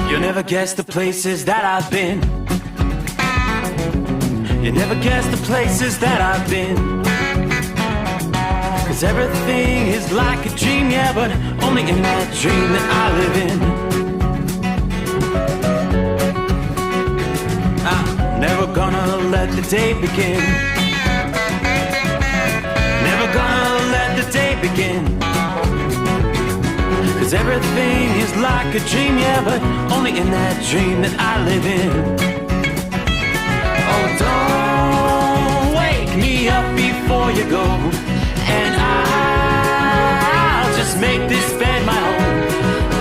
You'll never guess the places that I've been. You never guess the places that I've been. 'Cause everything is like a dream, yeah, but only in that dream that I live in. I'm never gonna let the day begin. Never gonna let the day begin. 'Cause everything is like a dream, yeah, but only in that dream that I live in. Oh, don't wake me up before you go, and I'll just make this bed my home.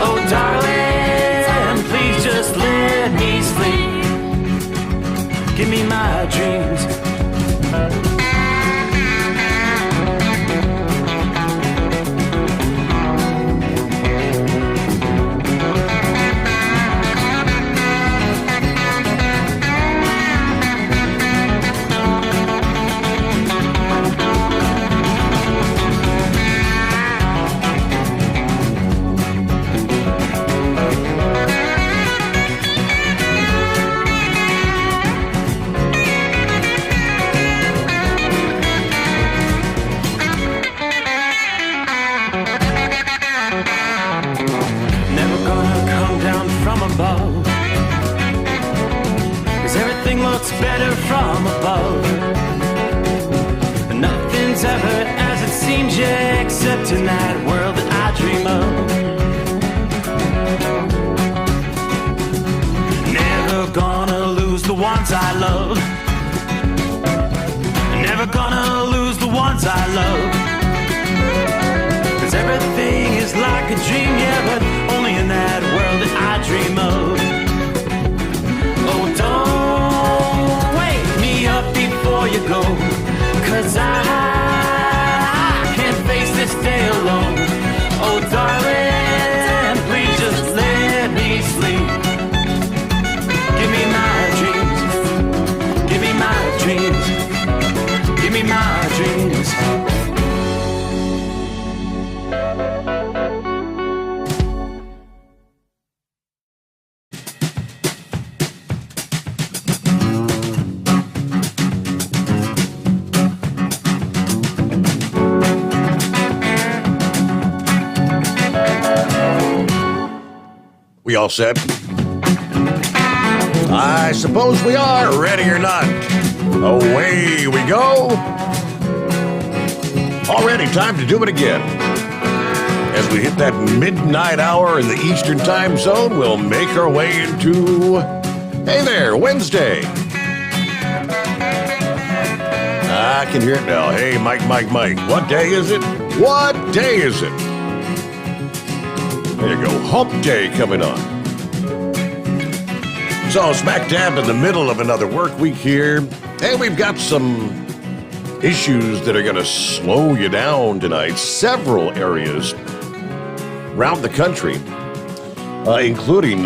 Oh, darling, please just let me sleep. Give me my dreams. Better from above. Nothing's ever as it seems, yeah, except in that world that I dream of. Never gonna lose the ones I love. Never gonna lose the ones I love. 'Cause everything is like a dream, yeah, but only in that world that I dream of. Oh, don't up before you go, 'cause I can't face this day alone. Oh, darling, please just let me sleep. Give me my dreams. Give me my dreams. Give me my dreams. We all set? I suppose we are, ready or not. Away we go. Already time to do it again. As we hit that midnight hour in the Eastern time zone, we'll make our way into, hey there, Wednesday. I can hear it now. Hey, Mike. What day is it? What day is it? There you go, Hump Day coming on. So, smack dab in the middle of another work week here. Hey, we've got some issues that are going to slow you down tonight. Several areas around the country, including,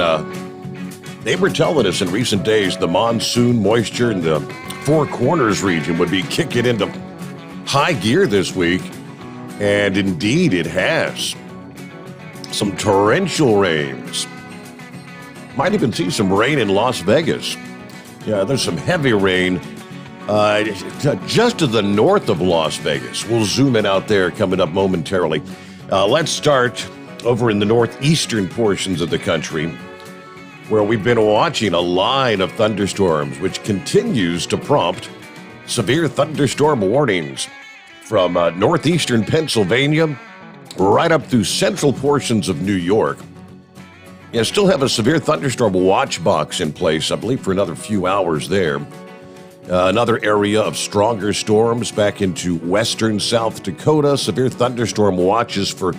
they were telling us in recent days the monsoon moisture in the Four Corners region would be kicking into high gear this week. And indeed, it has. Some torrential rains. Might even see some rain in Las Vegas. Yeah, there's some heavy rain just to the north of Las Vegas. We'll zoom in out there coming up momentarily. Let's start over in the northeastern portions of the country, where we've been watching a line of thunderstorms, which continues to prompt severe thunderstorm warnings from northeastern Pennsylvania right up through central portions of New York. You still have a severe thunderstorm watch box in place, I believe, for another few hours there. Another area of stronger storms back into western South Dakota. Severe thunderstorm watches for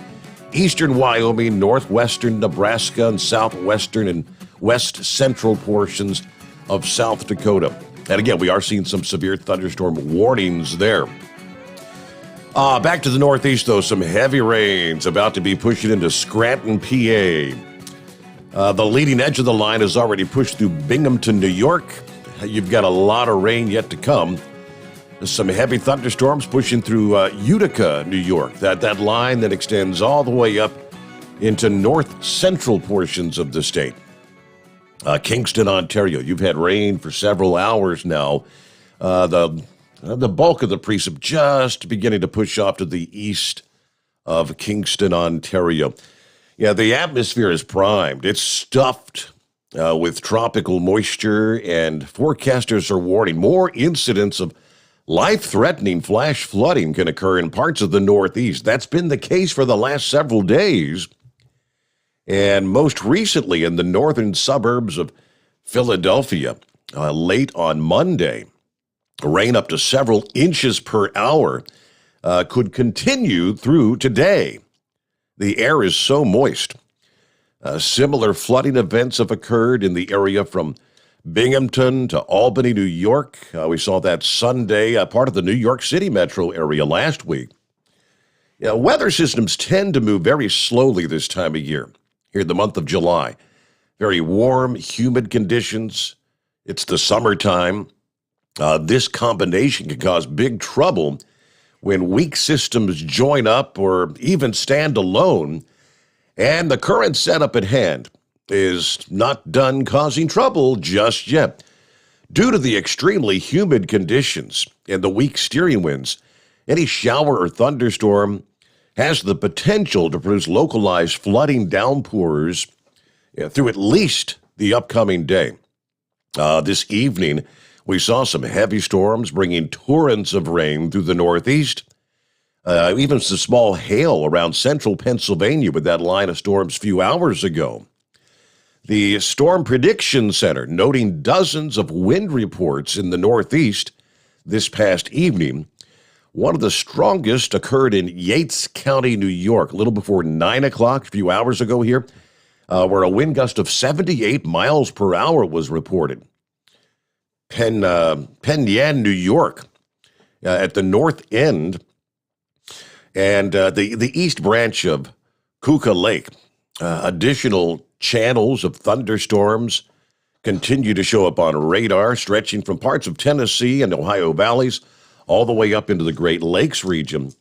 eastern Wyoming, northwestern Nebraska, and southwestern and west central portions of South Dakota. And again, we are seeing some severe thunderstorm warnings there. Back to the northeast, though, some heavy rains about to be pushing into Scranton, PA. The leading edge of the line has already pushed through Binghamton, New York. You've got a lot of rain yet to come. There's some heavy thunderstorms pushing through Utica, New York. That line that extends all the way up into north central portions of the state. Kingston, Ontario. You've had rain for several hours now. The bulk of the precip just beginning to push off to the east of Kingston, Ontario. Yeah, the atmosphere is primed. It's stuffed with tropical moisture, and forecasters are warning more incidents of life-threatening flash flooding can occur in parts of the Northeast. That's been the case for the last several days. And most recently in the northern suburbs of Philadelphia, late on Monday, rain up to several inches per hour could continue through today. The air is so moist. Similar flooding events have occurred in the area from Binghamton to Albany, New York. We saw that Sunday, part of the New York City metro area last week. Weather systems tend to move very slowly this time of year. Here in the month of July, very warm, humid conditions. It's the summertime. This combination can cause big trouble when weak systems join up or even stand alone. And the current setup at hand is not done causing trouble just yet. Due to the extremely humid conditions and the weak steering winds, any shower or thunderstorm has the potential to produce localized flooding downpours through at least the upcoming day. This evening, we saw some heavy storms bringing torrents of rain through the Northeast, even some small hail around central Pennsylvania with that line of storms a few hours ago. The Storm Prediction Center noting dozens of wind reports in the Northeast this past evening. One of the strongest occurred in Yates County, New York, a little before 9 o'clock, a few hours ago here, where a wind gust of 78 miles per hour was reported. Penn Yan, New York, at the north end, and the east branch of Kuka Lake. Additional channels of thunderstorms continue to show up on radar, stretching from parts of Tennessee and Ohio valleys all the way up into the Great Lakes region.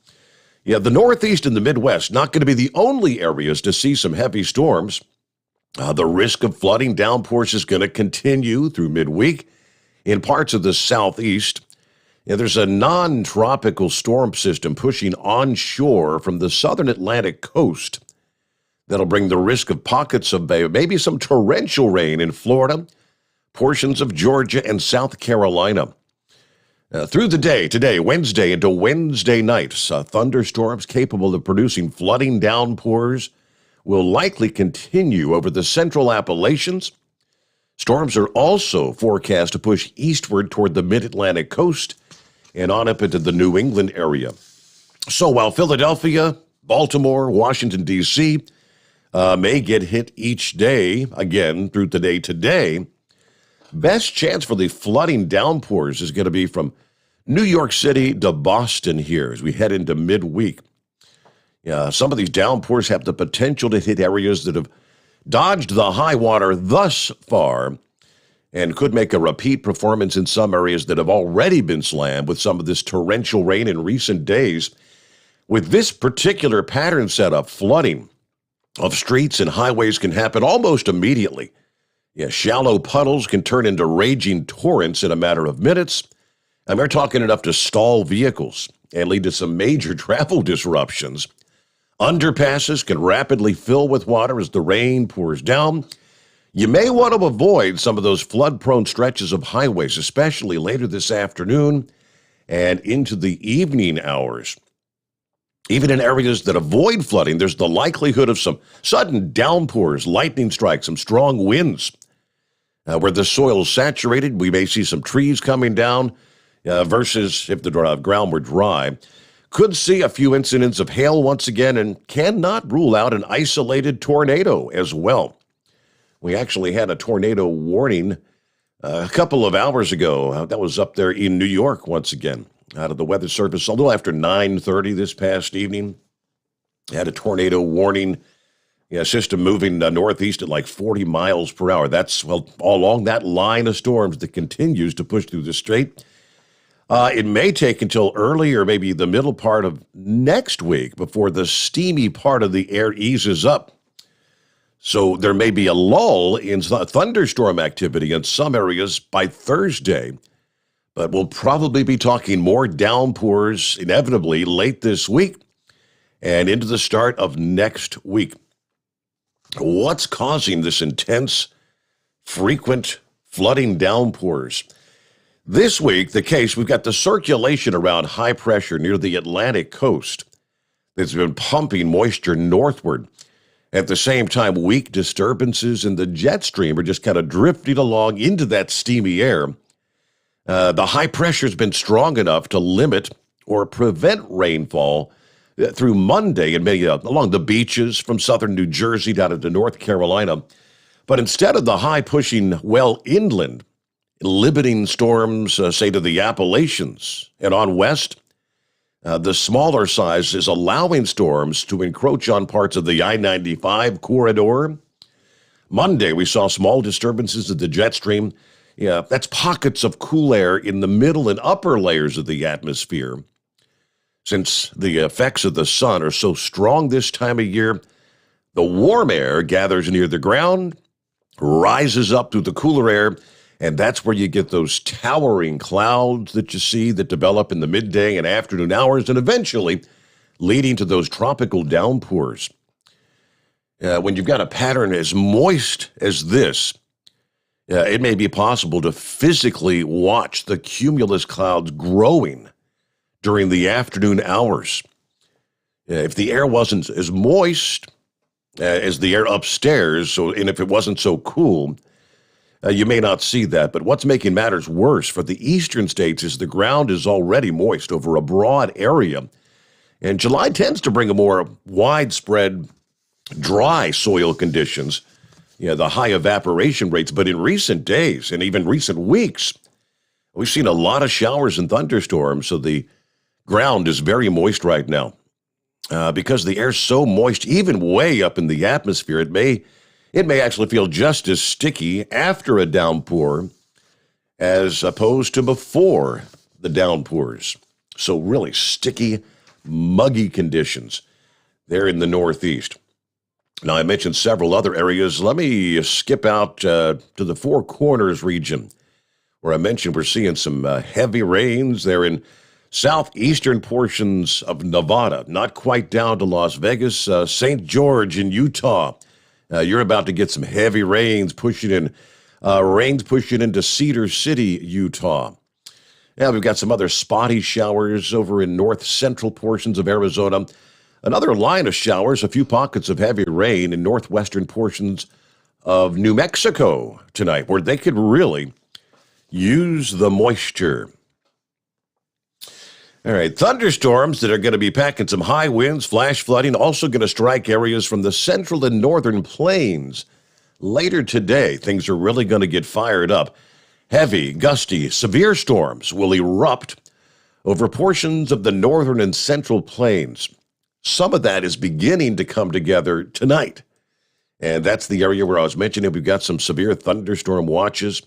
The Northeast and the Midwest, not going to be the only areas to see some heavy storms. The risk of flooding downpours is going to continue through midweek in parts of the Southeast. There's a non-tropical storm system pushing onshore from the southern Atlantic coast that'll bring the risk of pockets of maybe some torrential rain in Florida, portions of Georgia, and South Carolina. Through the day, today, Wednesday, into Wednesday night, thunderstorms capable of producing flooding downpours will likely continue over the central Appalachians. Storms are also forecast to push eastward toward the mid-Atlantic coast and on up into the New England area. So while Philadelphia, Baltimore, Washington, D.C. May get hit each day, again, through the day today, best chance for the flooding downpours is going to be from New York City to Boston here as we head into midweek. Some of these downpours have the potential to hit areas that have dodged the high water thus far and could make a repeat performance in some areas that have already been slammed with some of this torrential rain in recent days. With this particular pattern setup, flooding of streets and highways can happen almost immediately. Shallow puddles can turn into raging torrents in a matter of minutes, and they're talking enough to stall vehicles and lead to some major travel disruptions. Underpasses can rapidly fill with water as the rain pours down. You may want to avoid some of those flood-prone stretches of highways, especially later this afternoon and into the evening hours. Even in areas that avoid flooding, there's the likelihood of some sudden downpours, lightning strikes, some strong winds. Where the soil is saturated, we may see some trees coming down versus if the ground were dry. Could see a few incidents of hail once again and cannot rule out an isolated tornado as well. We actually had a tornado warning a couple of hours ago. That was up there in New York once again. Out of the Weather Service a little after 9:30 this past evening. Had a tornado warning Yeah, system moving northeast at like 40 miles per hour. That's, well, along that line of storms that continues to push through the strait. It may take until early or maybe the middle part of next week before the steamy part of the air eases up. So there may be a lull in thunderstorm activity in some areas by Thursday, but we'll probably be talking more downpours inevitably late this week and into the start of next week. What's causing this intense, frequent flooding downpours? This week, the case, we've got the circulation around high pressure near the Atlantic coast that's been pumping moisture northward. At the same time, weak disturbances in the jet stream are just kind of drifting along into that steamy air. The high pressure has been strong enough to limit or prevent rainfall through Monday and many along the beaches from southern New Jersey down into North Carolina. But instead of the high pushing well inland, limiting storms, say, to the Appalachians and on west, the smaller size is allowing storms to encroach on parts of the I-95 corridor. Monday, we saw small disturbances of the jet stream. Yeah, that's pockets of cool air in the middle and upper layers of the atmosphere. Since the effects of the sun are so strong this time of year, the warm air gathers near the ground, rises up through the cooler air, and that's where you get those towering clouds that you see that develop in the midday and afternoon hours and eventually leading to those tropical downpours. When you've got a pattern as moist as this, it may be possible to physically watch the cumulus clouds growing during the afternoon hours. If the air wasn't as moist as the air upstairs, and if it wasn't so cool, you may not see that. But what's making matters worse for the eastern states is the ground is already moist over a broad area. And July tends to bring a more widespread dry soil conditions, the high evaporation rates. But in recent days and even recent weeks, we've seen a lot of showers and thunderstorms. So the ground is very moist right now. Because the air's so moist, even way up in the atmosphere, it may actually feel just as sticky after a downpour as opposed to before the downpours. So really sticky, muggy conditions there in the Northeast. Now, I mentioned several other areas. Let me skip out to the Four Corners region, where I mentioned we're seeing some heavy rains there in southeastern portions of Nevada, not quite down to Las Vegas, St. George in Utah. You're about to get some heavy rains pushing into Cedar City, Utah. Now we've got some other spotty showers over in north central portions of Arizona. Another line of showers, a few pockets of heavy rain in northwestern portions of New Mexico tonight, where they could really use the moisture. All right, thunderstorms that are going to be packing some high winds, flash flooding, also going to strike areas from the central and northern plains. Later today, things are really going to get fired up. Heavy, gusty, severe storms will erupt over portions of the northern and central plains. Some of that is beginning to come together tonight. And that's the area where I was mentioning we've got some severe thunderstorm watches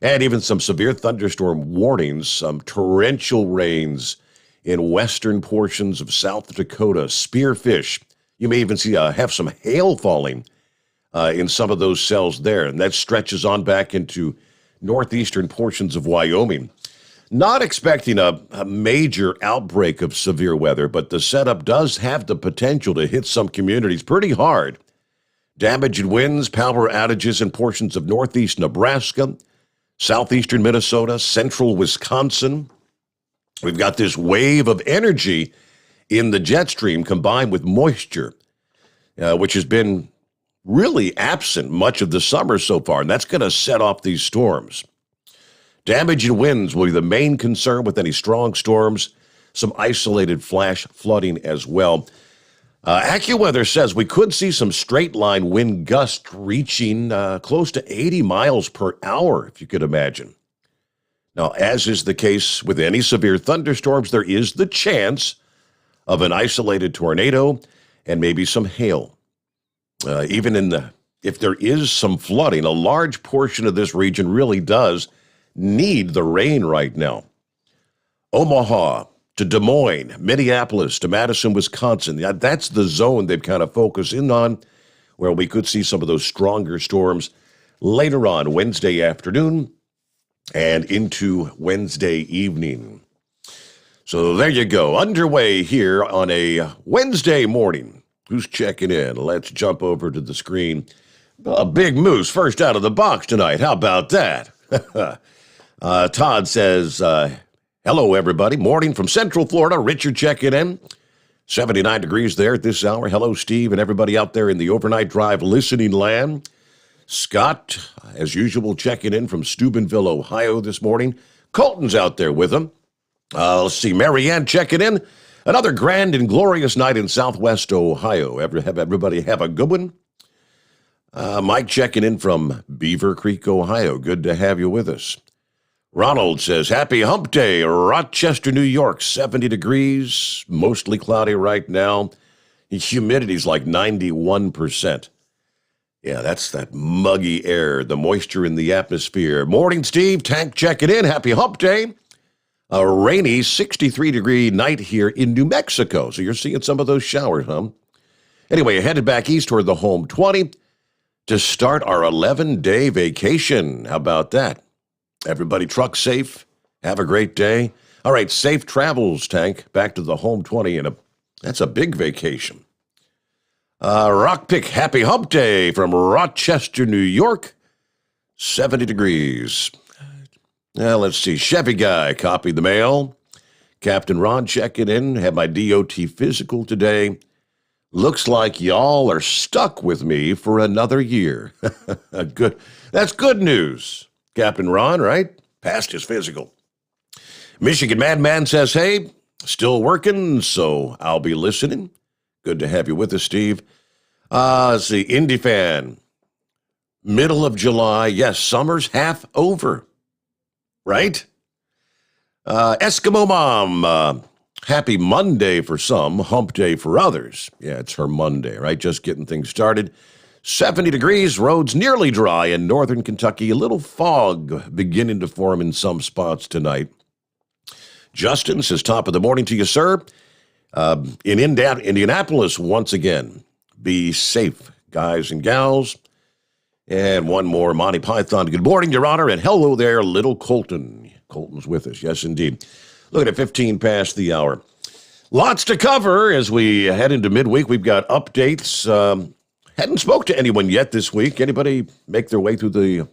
and even some severe thunderstorm warnings, some torrential rains in western portions of South Dakota, spearfish. You may even see have some hail falling in some of those cells there, and that stretches on back into northeastern portions of Wyoming. Not expecting a major outbreak of severe weather, but the setup does have the potential to hit some communities pretty hard. Damage and winds, power outages in portions of northeast Nebraska, southeastern Minnesota, central Wisconsin. We've got this wave of energy in the jet stream combined with moisture, which has been really absent much of the summer so far, and that's going to set off these storms. Damage and winds will be the main concern with any strong storms, some isolated flash flooding as well. AccuWeather says we could see some straight-line wind gusts reaching close to 80 miles per hour, if you could imagine. Now, as is the case with any severe thunderstorms, there is the chance of an isolated tornado and maybe some hail. Even if there is some flooding, a large portion of this region really does need the rain right now. Omaha to Des Moines, Minneapolis to Madison, Wisconsin. That's the zone they've kind of focused in on, where we could see some of those stronger storms later on Wednesday afternoon and into Wednesday evening. So there you go, underway here on a Wednesday morning. Who's checking in? Let's jump over to the screen. Big Moose, first out of the box tonight. How about that? Todd says, hello, everybody. Morning from Central Florida. Richard checking in. 79 degrees there at this hour. Hello, Steve, and everybody out there in the overnight drive listening land. Scott, as usual, checking in from Steubenville, Ohio this morning. Colton's out there with him. Let's see, Marianne checking in. Another grand and glorious night in Southwest Ohio. Everybody have a good one. Mike checking in from Beaver Creek, Ohio. Good to have you with us. Ronald says, happy hump day, Rochester, New York, 70 degrees, mostly cloudy right now. Humidity's like 91%. Yeah, that's that muggy air, the moisture in the atmosphere. Morning, Steve. Tank checking in. Happy hump day. A rainy 63-degree night here in New Mexico. So you're seeing some of those showers, huh? Anyway, headed back east toward the home 20 to start our 11-day vacation. How about that? Everybody truck safe. Have a great day. All right, safe travels, Tank. Back to the home 20, and that's a big vacation. Rockpick, happy hump day from Rochester, New York. 70 degrees. Now, let's see. Chevy Guy copied the mail. Captain Ron checking in. Had my DOT physical today. Looks like y'all are stuck with me for another year. Good. That's good news. Captain Ron, right? Passed his physical. Michigan Madman says, hey, still working, so I'll be listening. Good to have you with us, Steve. Let's see. Indy fan. Middle of July. Yes, summer's half over. Right? Eskimo Mom, happy Monday for some, hump day for others. Yeah, it's her Monday, right? Just getting things started. 70 degrees, roads nearly dry in northern Kentucky. A little fog beginning to form in some spots tonight. Justin says, top of the morning to you, sir. In Indianapolis, once again, be safe, guys and gals. And one more, Monty Python. Good morning, Your Honor, and hello there, little Colton. Colton's with us, yes, indeed. Look at 15 past the hour. Lots to cover as we head into midweek. We've got updates. Hadn't spoke to anyone yet this week. Anybody make their way through the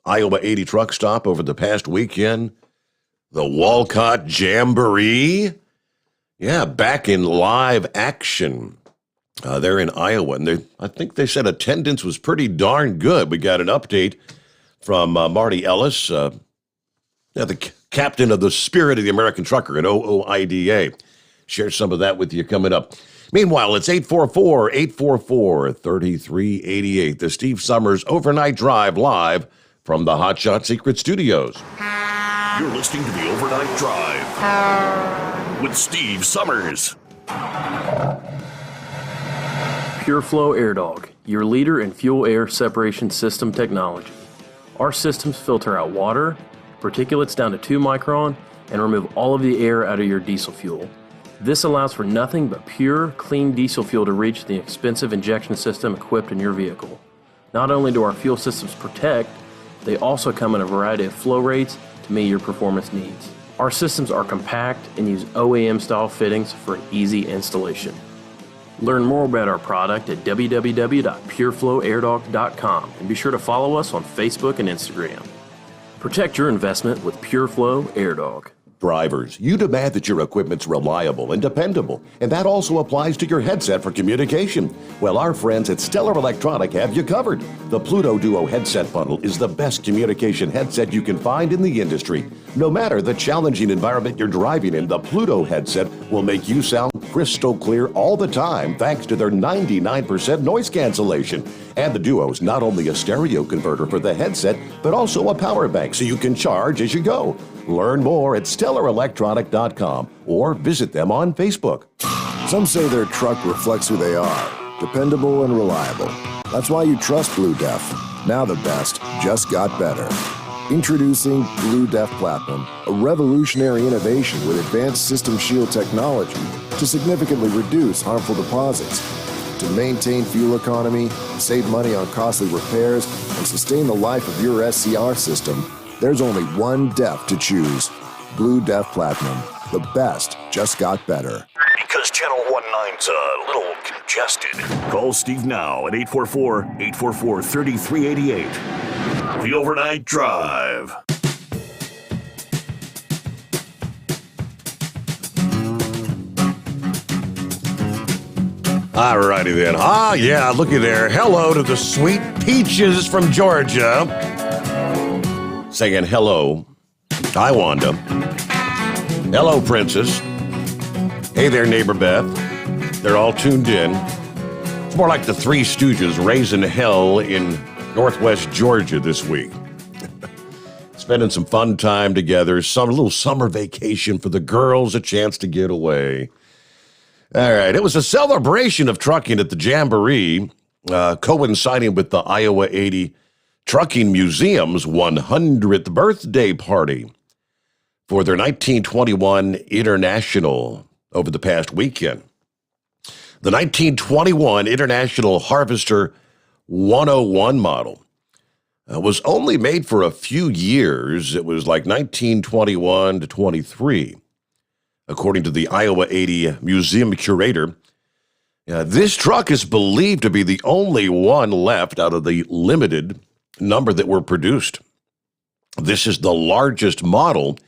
Iowa 80 truck stop over the past weekend? The Walcott Jamboree? Yeah, back in live action. They're in Iowa, and I think they said attendance was pretty darn good. We got an update from Marty Ellis, the captain of the Spirit of the American Trucker at OOIDA. Share some of that with you coming up. Meanwhile, it's 844-844-3388, the Steve Sommers Overnight Drive live from the Hotshot Secret Studios. You're listening to the Overnight Drive with Steve Sommers. PureFlow Air Dog, your leader in fuel air separation system technology. Our systems filter out water, particulates down to 2 micron, and remove all of the air out of your diesel fuel. This allows for nothing but pure, clean diesel fuel to reach the expensive injection system equipped in your vehicle. Not only do our fuel systems protect, they also come in a variety of flow rates to meet your performance needs. Our systems are compact and use OEM-style fittings for an easy installation. Learn more about our product at www.pureflowairdog.com and be sure to follow us on Facebook and Instagram. Protect your investment with PureFlow Air Dog. Drivers, you demand that your equipment's reliable and dependable, and that also applies to your headset for communication. Well, our friends at Stellar Electronic have you covered. The Pluto Duo headset bundle is the best communication headset you can find in the industry. No matter the challenging environment you're driving in, the Pluto headset will make you sound crystal clear all the time thanks to their 99% noise cancellation. And the Duo's not only a stereo converter for the headset, but also a power bank so you can charge as you go. Learn more at StellarElectronic.com or visit them on Facebook. Some say their truck reflects who they are, dependable and reliable. That's why you trust Blue Def. Now the best just got better. Introducing Blue Def Platinum, a revolutionary innovation with advanced system shield technology to significantly reduce harmful deposits. To maintain fuel economy, save money on costly repairs, and sustain the life of your SCR system, there's only one DEF to choose. Blue Def Platinum. The best just got better. Because Channel 19's a little congested. Call Steve now at 844-844-3388. The Overnight Drive. All righty then. Yeah, looky there. Hello to the sweet peaches from Georgia. Saying hello. Hi, Wanda. Hello, Princess. Hey there, neighbor Beth. They're all tuned in. It's more like the Three Stooges raising hell in Northwest Georgia this week. Spending some fun time together, some little summer vacation for the girls, a chance to get away. All right, it was a celebration of trucking at the Jamboree, coinciding with the Iowa 80 Trucking Museum's 100th birthday party for their 1921 International over the past weekend. The 1921 International Harvester 101 model was only made for a few years. It was like 1921 to 23. According to the Iowa 80 Museum curator, this truck is believed to be the only one left out of the limited number that were produced. This is the largest model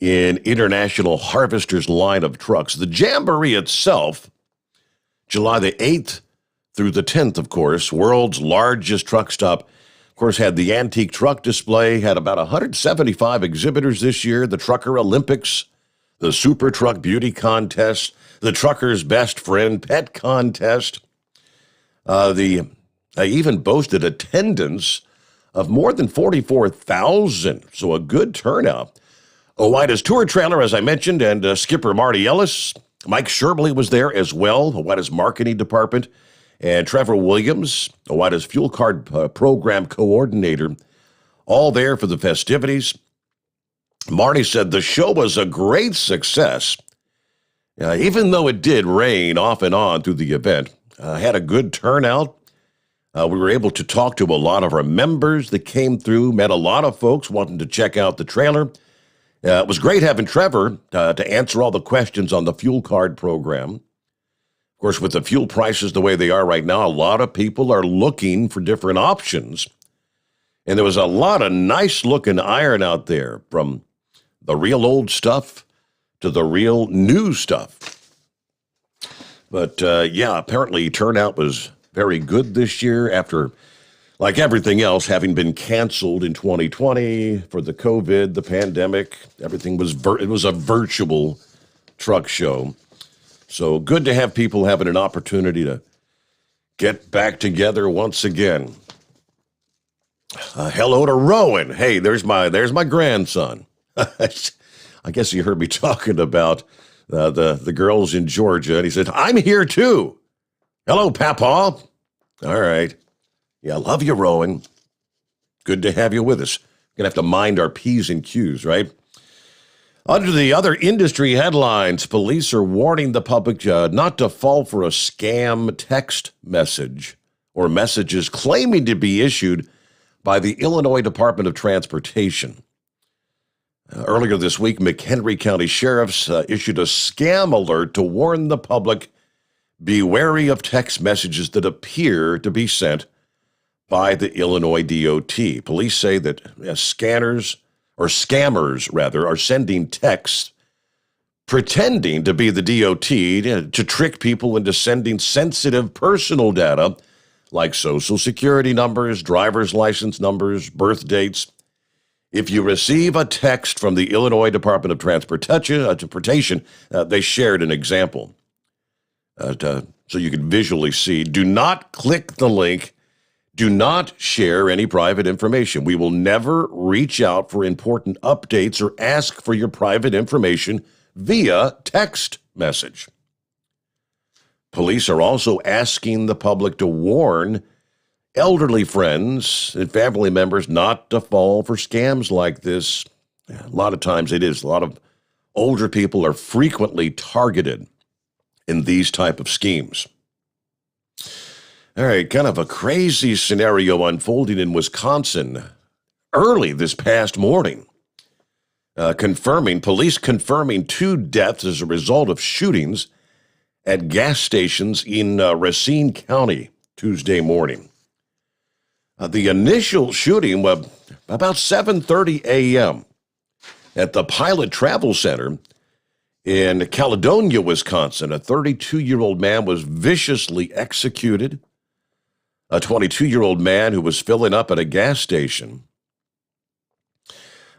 in International Harvester's line of trucks. The Jamboree itself, July the 8th through the 10th, of course, world's largest truck stop, of course, had the antique truck display, had about 175 exhibitors this year, the Trucker Olympics, the Super Truck Beauty Contest, the Trucker's Best Friend Pet Contest. They even boasted attendance of more than 44,000, so a good turnout. Oweida's tour trailer, as I mentioned, and skipper Marty Ellis. Mike Sherbley was there as well, Oweida's marketing department, and Trevor Williams, Oweida's fuel card program coordinator, all there for the festivities. Marty said the show was a great success. Even though it did rain off and on through the event, had a good turnout. We were able to talk to a lot of our members that came through, met a lot of folks wanting to check out the trailer. It was great having Trevor to answer all the questions on the fuel card program. Of course, with the fuel prices the way they are right now, a lot of people are looking for different options. And there was a lot of nice-looking iron out there, from the real old stuff to the real new stuff. But, apparently turnout was very good this year after, like everything else, having been canceled in 2020 for the COVID, the pandemic. Everything was it was a virtual truck show. So good to have people having an opportunity to get back together once again. Hello to Rowan. Hey, there's my grandson. I guess you heard me talking about the girls in Georgia, and he said, I'm here too. Hello, Papa. All right. Yeah, I love you, Rowan. Good to have you with us. Going to have to mind our P's and Q's, right? Under the other industry headlines, police are warning the public not to fall for a scam text message or messages claiming to be issued by the Illinois Department of Transportation. Earlier this week, McHenry County Sheriffs issued a scam alert to warn the public, be wary of text messages that appear to be sent by the Illinois DOT. Police say that scammers are sending texts pretending to be the DOT to trick people into sending sensitive personal data like Social Security numbers, driver's license numbers, birth dates. If you receive a text from the Illinois Department of Transportation, they shared an example. So you can visually see, do not click the link. Do not share any private information. We will never reach out for important updates or ask for your private information via text message. Police are also asking the public to warn elderly friends and family members not to fall for scams like this. A lot of times it is. A lot of older people are frequently targeted in these type of schemes. All right, kind of a crazy scenario unfolding in Wisconsin early this past morning. Police confirming 2 deaths as a result of shootings at gas stations in Racine County Tuesday morning. The initial shooting was about 7:30 a.m. at the Pilot Travel Center in Caledonia, Wisconsin. A 32-year-old man was viciously executed. A 22-year-old man who was filling up at a gas station.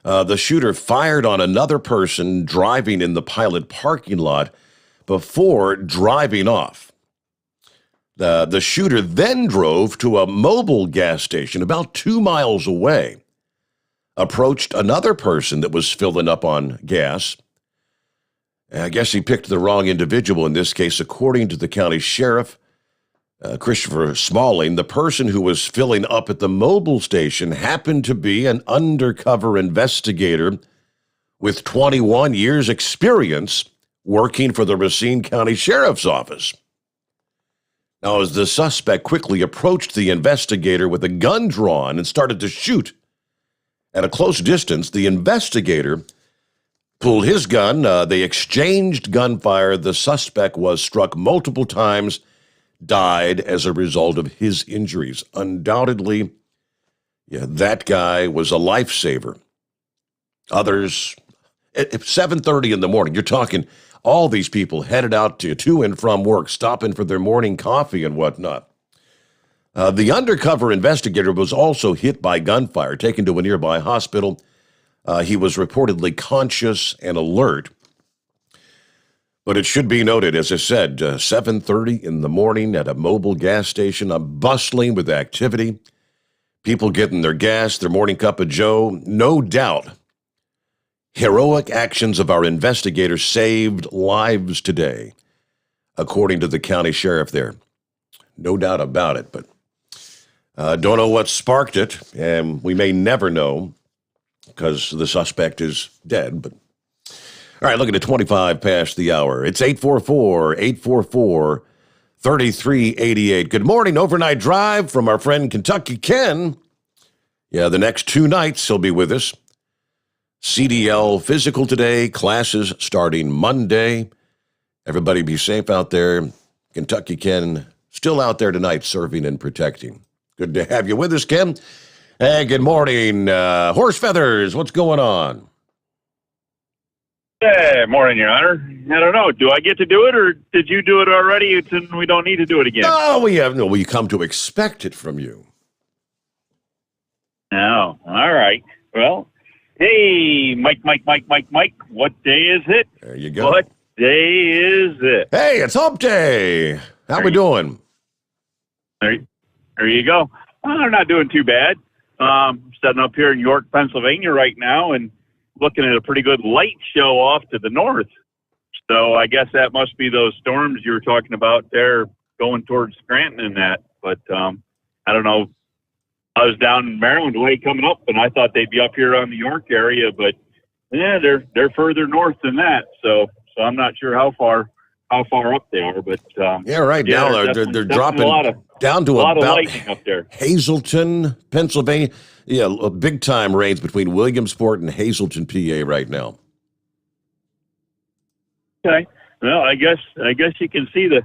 The shooter fired on another person driving in the Pilot parking lot before driving off. The shooter then drove to a mobile gas station about 2 miles away, approached another person that was filling up on gas. I guess he picked the wrong individual in this case. According to the county sheriff, Christopher Smalling, the person who was filling up at the mobile station happened to be an undercover investigator with 21 years experience working for the Racine County Sheriff's Office. Now, as the suspect quickly approached the investigator with a gun drawn and started to shoot at a close distance, the investigator pulled his gun. They exchanged gunfire. The suspect was struck multiple times, died as a result of his injuries. Undoubtedly, that guy was a lifesaver. Others, at 7:30 in the morning, you're talking all these people headed out to and from work, stopping for their morning coffee and whatnot. The undercover investigator was also hit by gunfire, taken to a nearby hospital. He was reportedly conscious and alert. But it should be noted, as I said, 7:30 in the morning at a mobile gas station, bustling with activity, people getting their gas, their morning cup of joe. No doubt, heroic actions of our investigators saved lives today, according to the county sheriff there. No doubt about it, but don't know what sparked it, and we may never know because the suspect is dead, but all right, looking at 25 past the hour. It's 844-844-3388. Good morning, overnight drive from our friend Kentucky Ken. Yeah, the next 2 nights he'll be with us. CDL physical today, classes starting Monday. Everybody be safe out there. Kentucky Ken still out there tonight serving and protecting. Good to have you with us, Ken. Hey, good morning. Horse Feathers, what's going on? Hey, morning, Your Honor. I don't know. Do I get to do it, or did you do it already and we don't need to do it again? No, we come to expect it from you. Oh, all right. Well, hey, Mike, what day is it? There you go. What day is it? Hey, it's Hump Day. How we doing? There you go. Well, I'm not doing too bad. Setting up here in York, Pennsylvania right now, and looking at a pretty good light show off to the north. So I guess that must be those storms you were talking about there going towards Scranton and that. But I don't know. I was down in Maryland way coming up, and I thought they'd be up here on the York area, but yeah, they're further north than that. So I'm not sure how far up they are, but yeah, right yeah, now they're dropping down to a lot of about lightning up there. Hazleton, Pennsylvania. Yeah, big time rains between Williamsport and Hazleton, PA right now. Okay. Well, I guess you can see the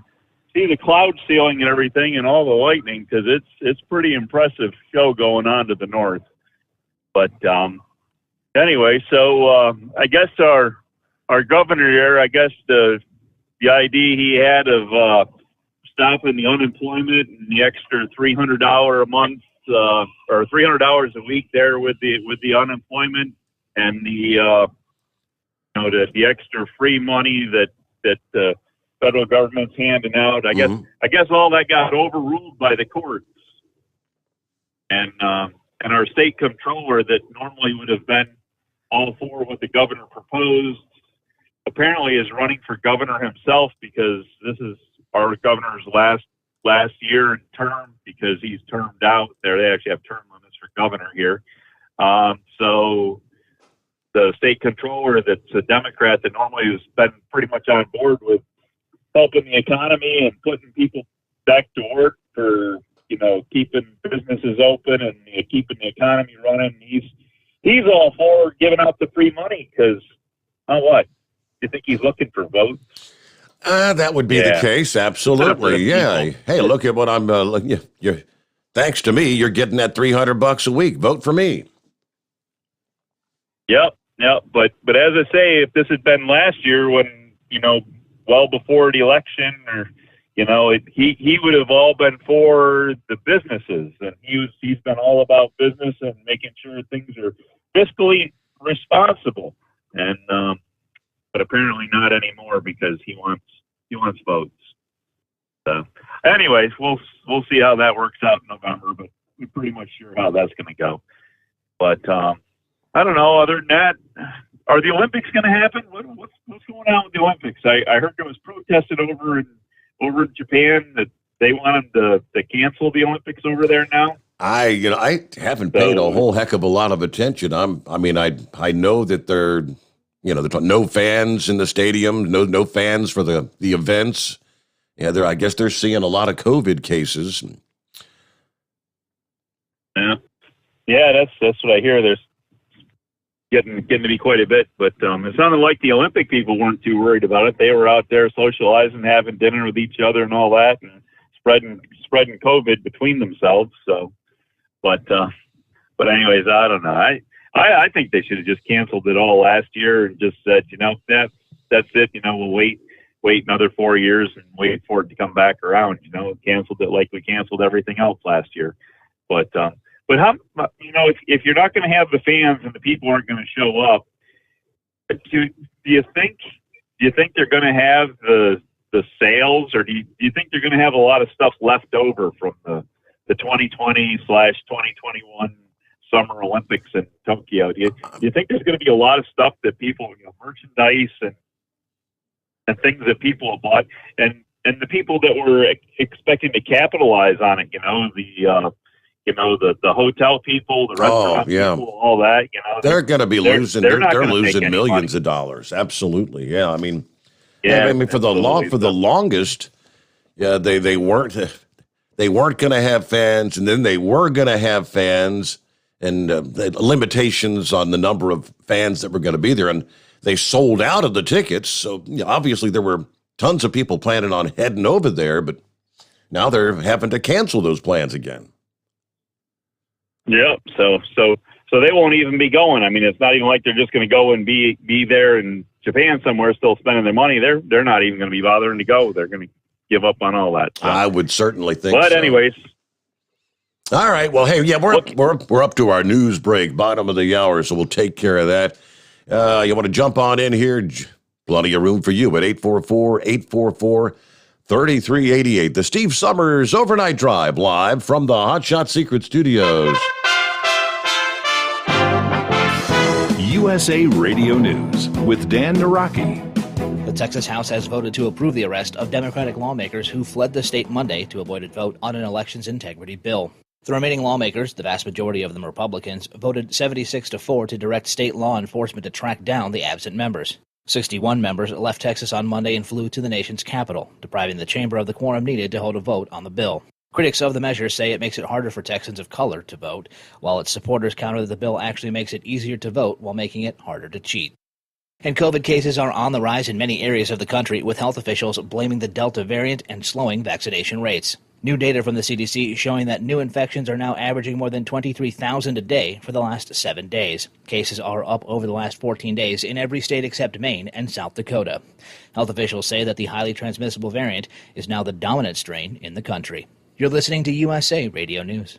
cloud ceiling and everything and all the lightning, because it's pretty impressive show going on to the north. But anyway, so I guess our governor here, I guess the idea he had of stopping the unemployment and the extra $300 a month or $300 a week there with the unemployment and the extra free money that the federal government's handing out. I guess all that got overruled by the courts, and our state comptroller that normally would have been all for what the governor proposed apparently is running for governor himself, because this is our governor's last year in term, because because he's termed out there. They actually have term limits for governor here. So the state controller that's a Democrat that normally has been pretty much on board with helping the economy and putting people back to work for, keeping businesses open and keeping the economy running. He's all for giving out the free money because, what? You think he's looking for votes? That would be the case. Absolutely. Yeah. Hey, look at what I'm looking. Thanks to me, you're getting that $300 a week. Vote for me. Yep. But as I say, if this had been last year when, well before the election or, he would have all been for the businesses, and he's been all about business and making sure things are fiscally responsible. And, but apparently not anymore because he wants votes. So anyways, we'll see how that works out in November, but we're pretty much sure how that's going to go. But, I don't know. Other than that, are the Olympics going to happen? What's going on with the Olympics? I heard there was protested over in Japan that they wanted to cancel the Olympics over there now. I haven't paid a whole heck of a lot of attention. I know that there's no fans in the stadium, no fans for the events. Yeah, I guess they're seeing a lot of COVID cases. Yeah, that's what I hear. There's getting to be quite a bit, but it sounded like the Olympic people weren't too worried about it. They were out there socializing, having dinner with each other and all that, and spreading COVID between themselves. So, but anyways, I don't know. I think they should have just canceled it all last year and just said, that's it. We'll wait another 4 years and wait for it to come back around. Canceled it like we canceled everything else last year, but how, if you're not going to have the fans and the people aren't going to show up, do you think they're going to have the sales, or do you think they're going to have a lot of stuff left over from the 2020/2021 Summer Olympics in Tokyo? Do you think there's going to be a lot of stuff that people, merchandise and things that people have bought, and the people that were expecting to capitalize on it, the hotel people, the restaurant people, all that, they're going to be losing. They're losing millions of dollars. Absolutely, yeah. For the longest, they weren't going to have fans, and then they were going to have fans, and limitations on the number of fans that were going to be there, and they sold out of the tickets. So obviously there were tons of people planning on heading over there, but now they're having to cancel those plans again. Yeah, so they won't even be going. It's not even like they're just going to go and be there in Japan somewhere still spending their money. They're not even going to be bothering to go. They're going to give up on all that. So. I would certainly think But anyways. All right. Well, hey, yeah, we're up to our news break, bottom of the hour, so we'll take care of that. You want to jump on in here? Plenty of room for you at 844-844-3388. The Steve Sommers Overnight Drive, live from the Hot Shot Secret Studios. USA Radio News with Dan Naraki. The Texas House has voted to approve the arrest of Democratic lawmakers who fled the state Monday to avoid a vote on an elections integrity bill. The remaining lawmakers, the vast majority of them Republicans, voted 76-4 to direct state law enforcement to track down the absent members. 61 members left Texas on Monday and flew to the nation's capital, depriving the chamber of the quorum needed to hold a vote on the bill. Critics of the measure say it makes it harder for Texans of color to vote, while its supporters counter that the bill actually makes it easier to vote while making it harder to cheat. And COVID cases are on the rise in many areas of the country, with health officials blaming the Delta variant and slowing vaccination rates. New data from the CDC showing that new infections are now averaging more than 23,000 a day for the last 7 days. Cases are up over the last 14 days in every state except Maine and South Dakota. Health officials say that the highly transmissible variant is now the dominant strain in the country. You're listening to USA Radio News.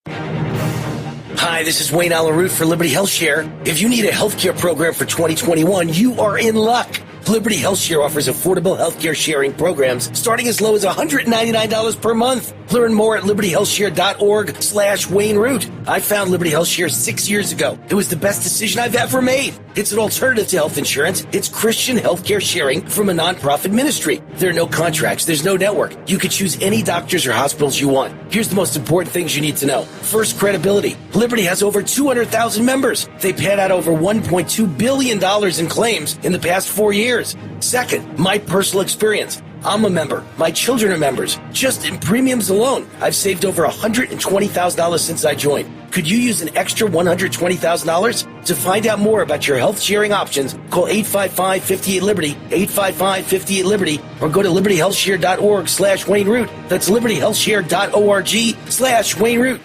Hi, this is Wayne Alaroot for Liberty HealthShare. If you need a healthcare program for 2021, you are in luck. Liberty HealthShare offers affordable healthcare sharing programs starting as low as $199 per month. Learn more at libertyhealthshare.org/Wayne Root. I found Liberty HealthShare 6 years ago. It was the best decision I've ever made. It's an alternative to health insurance. It's Christian healthcare sharing from a nonprofit ministry. There are no contracts. There's no network. You can choose any doctors or hospitals you want. Here's the most important things you need to know. First, credibility. Liberty has over 200,000 members. They paid out over $1.2 billion in claims in the past 4 years. Second, my personal experience. I'm a member. My children are members. Just in premiums alone, I've saved over $120,000 since I joined. Could you use an extra $120,000? To find out more about your health sharing options, call 855-58-LIBERTY, 855-58-LIBERTY, or go to libertyhealthshare.org/Wayne Root. That's libertyhealthshare.org/Wayne Root.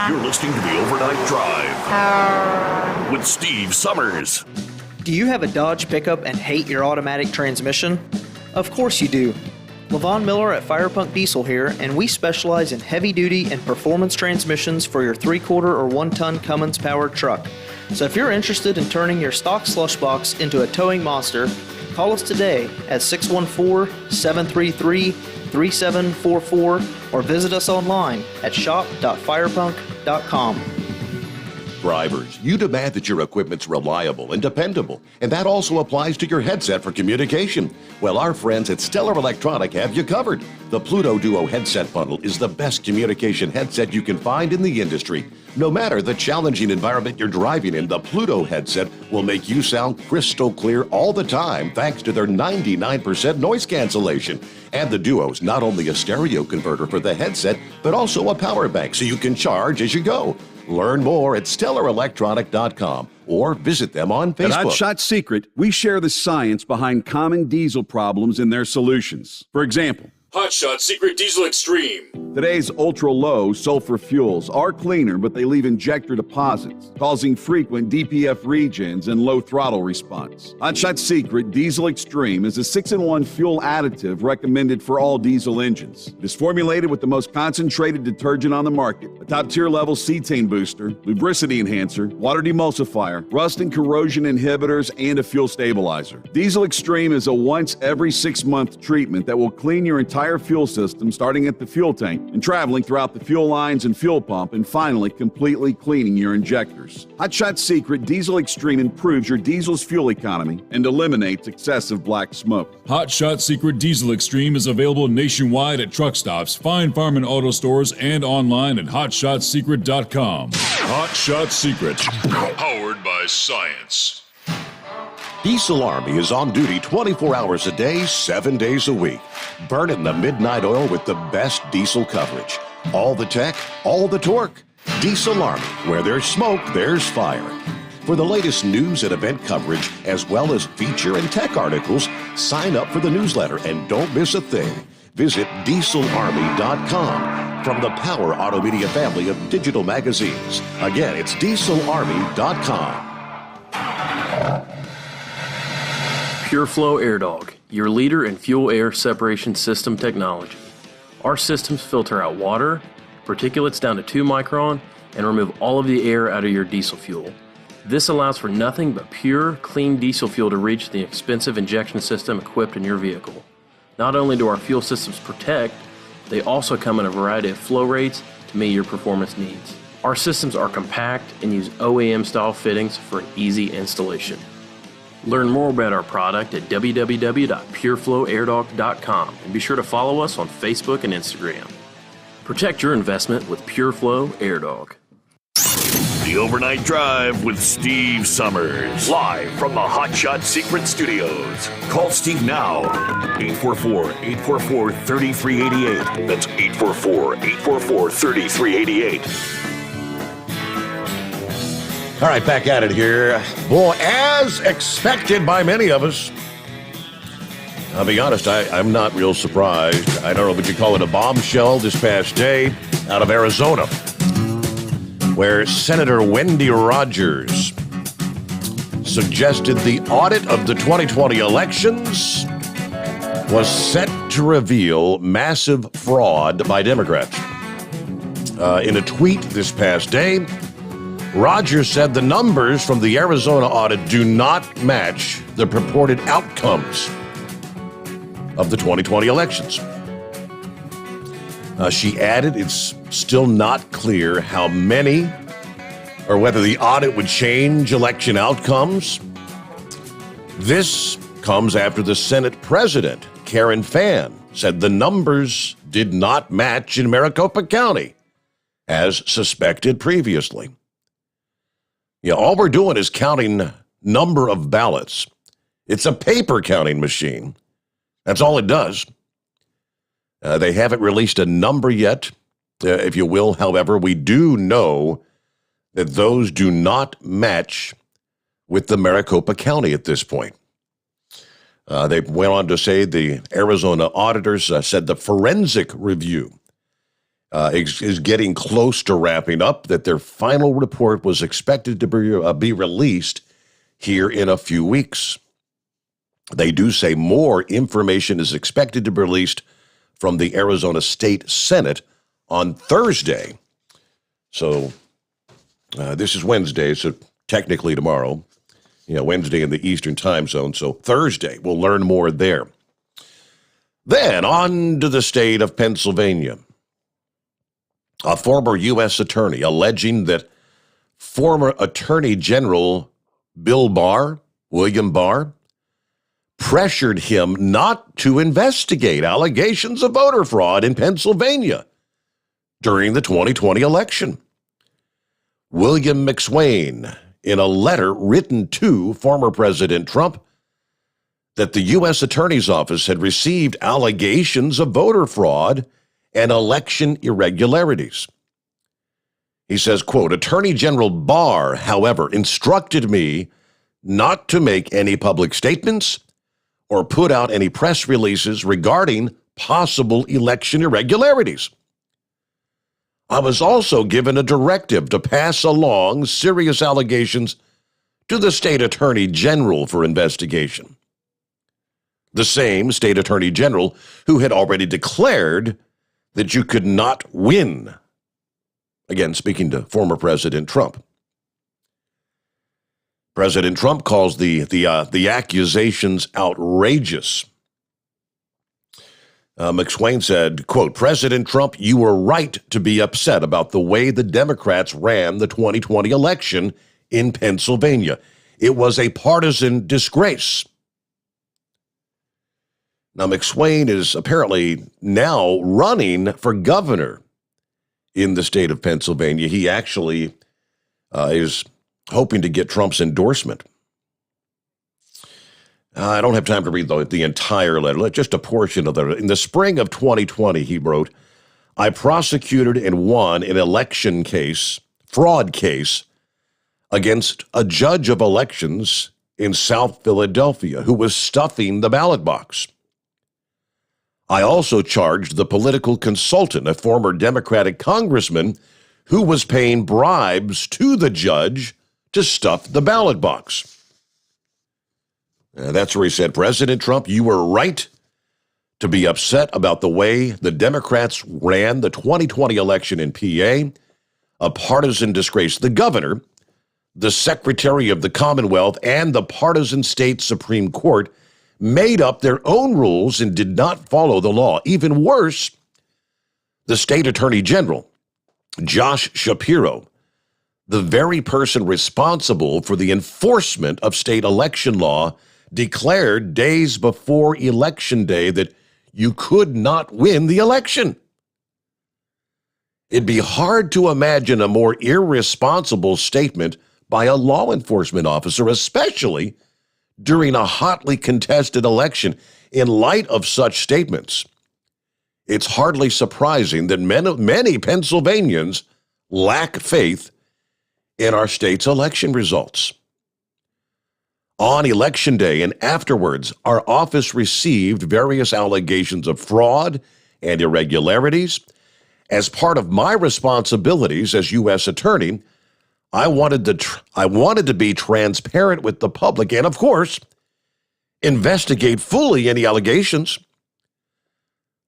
You're listening to the Overnight Drive with Steve Summers. Do you have a Dodge pickup and hate your automatic transmission? Of course you do. LaVon Miller at Firepunk Diesel here, and we specialize in heavy-duty and performance transmissions for your 3/4 or 1-ton Cummins-powered truck. So if you're interested in turning your stock slush box into a towing monster, call us today at 614-733-3744 or visit us online at shop.firepunk.com. Drivers, you demand that your equipment's reliable and dependable, and that also applies to your headset for communication. Well, our friends at Stellar Electronic have you covered. The Pluto Duo headset bundle is the best communication headset you can find in the industry. No matter the challenging environment you're driving in, the Pluto headset will make you sound crystal clear all the time thanks to their 99% noise cancellation. And the Duo's not only a stereo converter for the headset, but also a power bank so you can charge as you go. Learn more at StellarElectronic.com or visit them on Facebook. At Hotshot Secret, we share the science behind common diesel problems and their solutions. For example, Hotshot Secret Diesel Extreme. Today's ultra-low sulfur fuels are cleaner, but they leave injector deposits, causing frequent DPF regens and low throttle response. Hotshot Secret Diesel Extreme is a 6-in-1 fuel additive recommended for all diesel engines. It is formulated with the most concentrated detergent on the market, a top-tier level cetane booster, lubricity enhancer, water demulsifier, rust and corrosion inhibitors, and a fuel stabilizer. Diesel Extreme is a once every 6-month treatment that will clean your entire fuel system, starting at the fuel tank and traveling throughout the fuel lines and fuel pump, and finally completely cleaning your injectors. Hotshot Secret Diesel Extreme improves your diesel's fuel economy and eliminates excessive black smoke. Hotshot Secret Diesel Extreme is available nationwide at truck stops, fine farm and auto stores, and online at hotshotsecret.com. Hotshot Secret, powered by science. Diesel Army is on duty 24 hours a day, 7 days a week. Burning the midnight oil with the best diesel coverage. All the tech, all the torque. Diesel Army, where there's smoke, there's fire. For the latest news and event coverage, as well as feature and tech articles, sign up for the newsletter and don't miss a thing. Visit dieselarmy.com from the Power Auto Media family of digital magazines. Again, it's dieselarmy.com. PureFlow AirDog, your leader in fuel-air separation system technology. Our systems filter out water, particulates down to 2 micron, and remove all of the air out of your diesel fuel. This allows for nothing but pure, clean diesel fuel to reach the expensive injection system equipped in your vehicle. Not only do our fuel systems protect, they also come in a variety of flow rates to meet your performance needs. Our systems are compact and use OEM-style fittings for an easy installation. Learn more about our product at www.pureflowairdog.com and be sure to follow us on Facebook and Instagram. Protect your investment with PureFlow AirDog. The Overnight Drive with Steve Summers. Live from the Hotshot Secret Studios. Call Steve now. 844-844-3388. That's 844-844-3388. All right, back at it here. Well, as expected by many of us, I'll be honest, I'm not real surprised. I don't know if you call it a bombshell this past day out of Arizona, where Senator Wendy Rogers suggested the audit of the 2020 elections was set to reveal massive fraud by Democrats. In a tweet this past day, Rogers said the numbers from the Arizona audit do not match the purported outcomes of the 2020 elections. She added it's still not clear how many or whether the audit would change election outcomes. This comes after the Senate President, Karen Fann, said the numbers did not match in Maricopa County, as suspected previously. Yeah, all we're doing is counting number of ballots. It's a paper counting machine. That's all it does. They haven't released a number yet, if you will. However, we do know that those do not match with the Maricopa County at this point. They went on to say the Arizona auditors said the forensic review is getting close to wrapping up, that their final report was expected to be released here in a few weeks. They do say more information is expected to be released from the Arizona State Senate on Thursday. So this is Wednesday, so technically tomorrow. Wednesday in the Eastern time zone, so Thursday we'll learn more there. Then on to the state of Pennsylvania. A former U.S. attorney alleging that former Attorney General William Barr, pressured him not to investigate allegations of voter fraud in Pennsylvania during the 2020 election. William McSwain, in a letter written to former President Trump, that the U.S. Attorney's Office had received allegations of voter fraud and election irregularities. He says, quote, Attorney General Barr, however, instructed me not to make any public statements or put out any press releases regarding possible election irregularities. I was also given a directive to pass along serious allegations to the state attorney general for investigation. The same state attorney general who had already declared that you could not win. Again, speaking to former President Trump. President Trump calls the accusations outrageous. McSwain said, quote, President Trump, you were right to be upset about the way the Democrats ran the 2020 election in Pennsylvania. It was a partisan disgrace. Now, McSwain is apparently now running for governor in the state of Pennsylvania. He actually is hoping to get Trump's endorsement. I don't have time to read the entire letter, just a portion of it. In the spring of 2020, he wrote, I prosecuted and won an election case, fraud case, against a judge of elections in South Philadelphia who was stuffing the ballot box. I also charged the political consultant, a former Democratic congressman, who was paying bribes to the judge to stuff the ballot box. That's where he said, President Trump, you were right to be upset about the way the Democrats ran the 2020 election in PA, a partisan disgrace. The governor, the Secretary of the Commonwealth, and the partisan state Supreme Court made up their own rules and did not follow the law. Even worse, the state attorney general, Josh Shapiro, the very person responsible for the enforcement of state election law, declared days before Election Day that you could not win the election. It'd be hard to imagine a more irresponsible statement by a law enforcement officer, especially during a hotly contested election. In light of such statements, it's hardly surprising that many Pennsylvanians lack faith in our state's election results. On Election Day and afterwards, our office received various allegations of fraud and irregularities. As part of my responsibilities as U.S. Attorney, I wanted to be transparent with the public and, of course, investigate fully any allegations.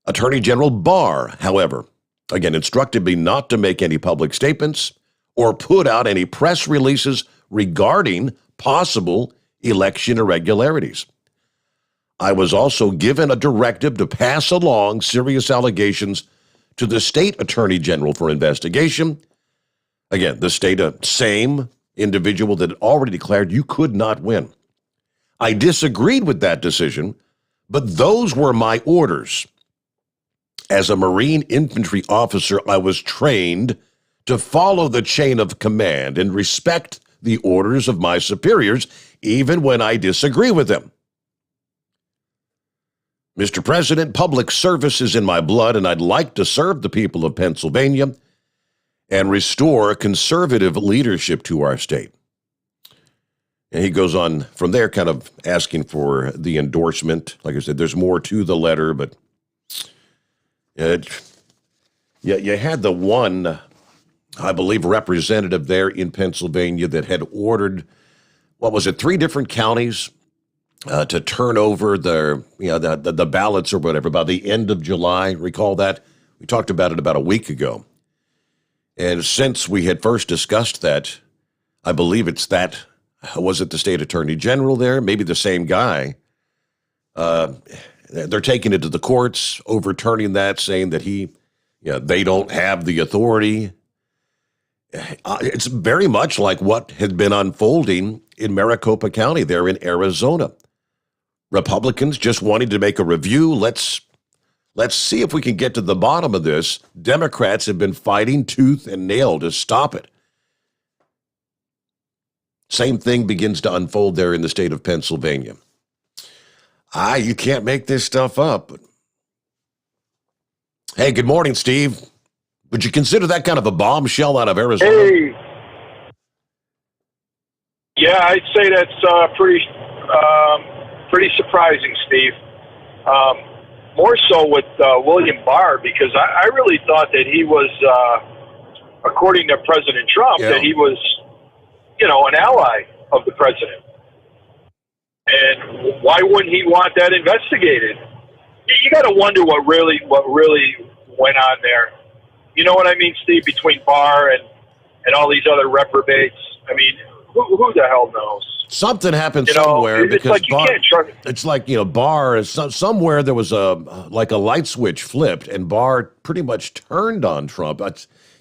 Attorney General Barr, however, again instructed me not to make any public statements or put out any press releases regarding possible election irregularities. I was also given a directive to pass along serious allegations to the state attorney general for investigation. Again, the state, same individual that already declared you could not win. I disagreed with that decision, but those were my orders. As a Marine infantry officer, I was trained to follow the chain of command and respect the orders of my superiors, even when I disagree with them. Mr. President, public service is in my blood, and I'd like to serve the people of Pennsylvania and restore conservative leadership to our state. And he goes on from there, kind of asking for the endorsement. Like I said, there's more to the letter, but you had the one, I believe, representative there in Pennsylvania that had ordered, 3 different counties to turn over the ballots or whatever by the end of July. Recall that? We talked about it about a week ago. And since we had first discussed that, I believe it's that, was it the state attorney general there? Maybe the same guy. They're taking it to the courts, overturning that, saying that they don't have the authority. It's very much like what had been unfolding in Maricopa County there in Arizona. Republicans just wanting to make a review. Let's see if we can get to the bottom of this. Democrats have been fighting tooth and nail to stop it. Same thing begins to unfold there in the state of Pennsylvania. You can't make this stuff up. Hey, good morning, Steve. Would you consider that kind of a bombshell out of Arizona? Hey. Yeah, I'd say that's pretty surprising, Steve. More so with William Barr, because I really thought that he was, according to President Trump, that he was, an ally of the president. And why wouldn't he want that investigated? You got to wonder what really went on there. You know what I mean, Steve? Between Barr and all these other reprobates. I mean, who the hell knows? Something happened somewhere because like Barr. It's like Barr is somewhere there was a light switch flipped, and Barr pretty much turned on Trump.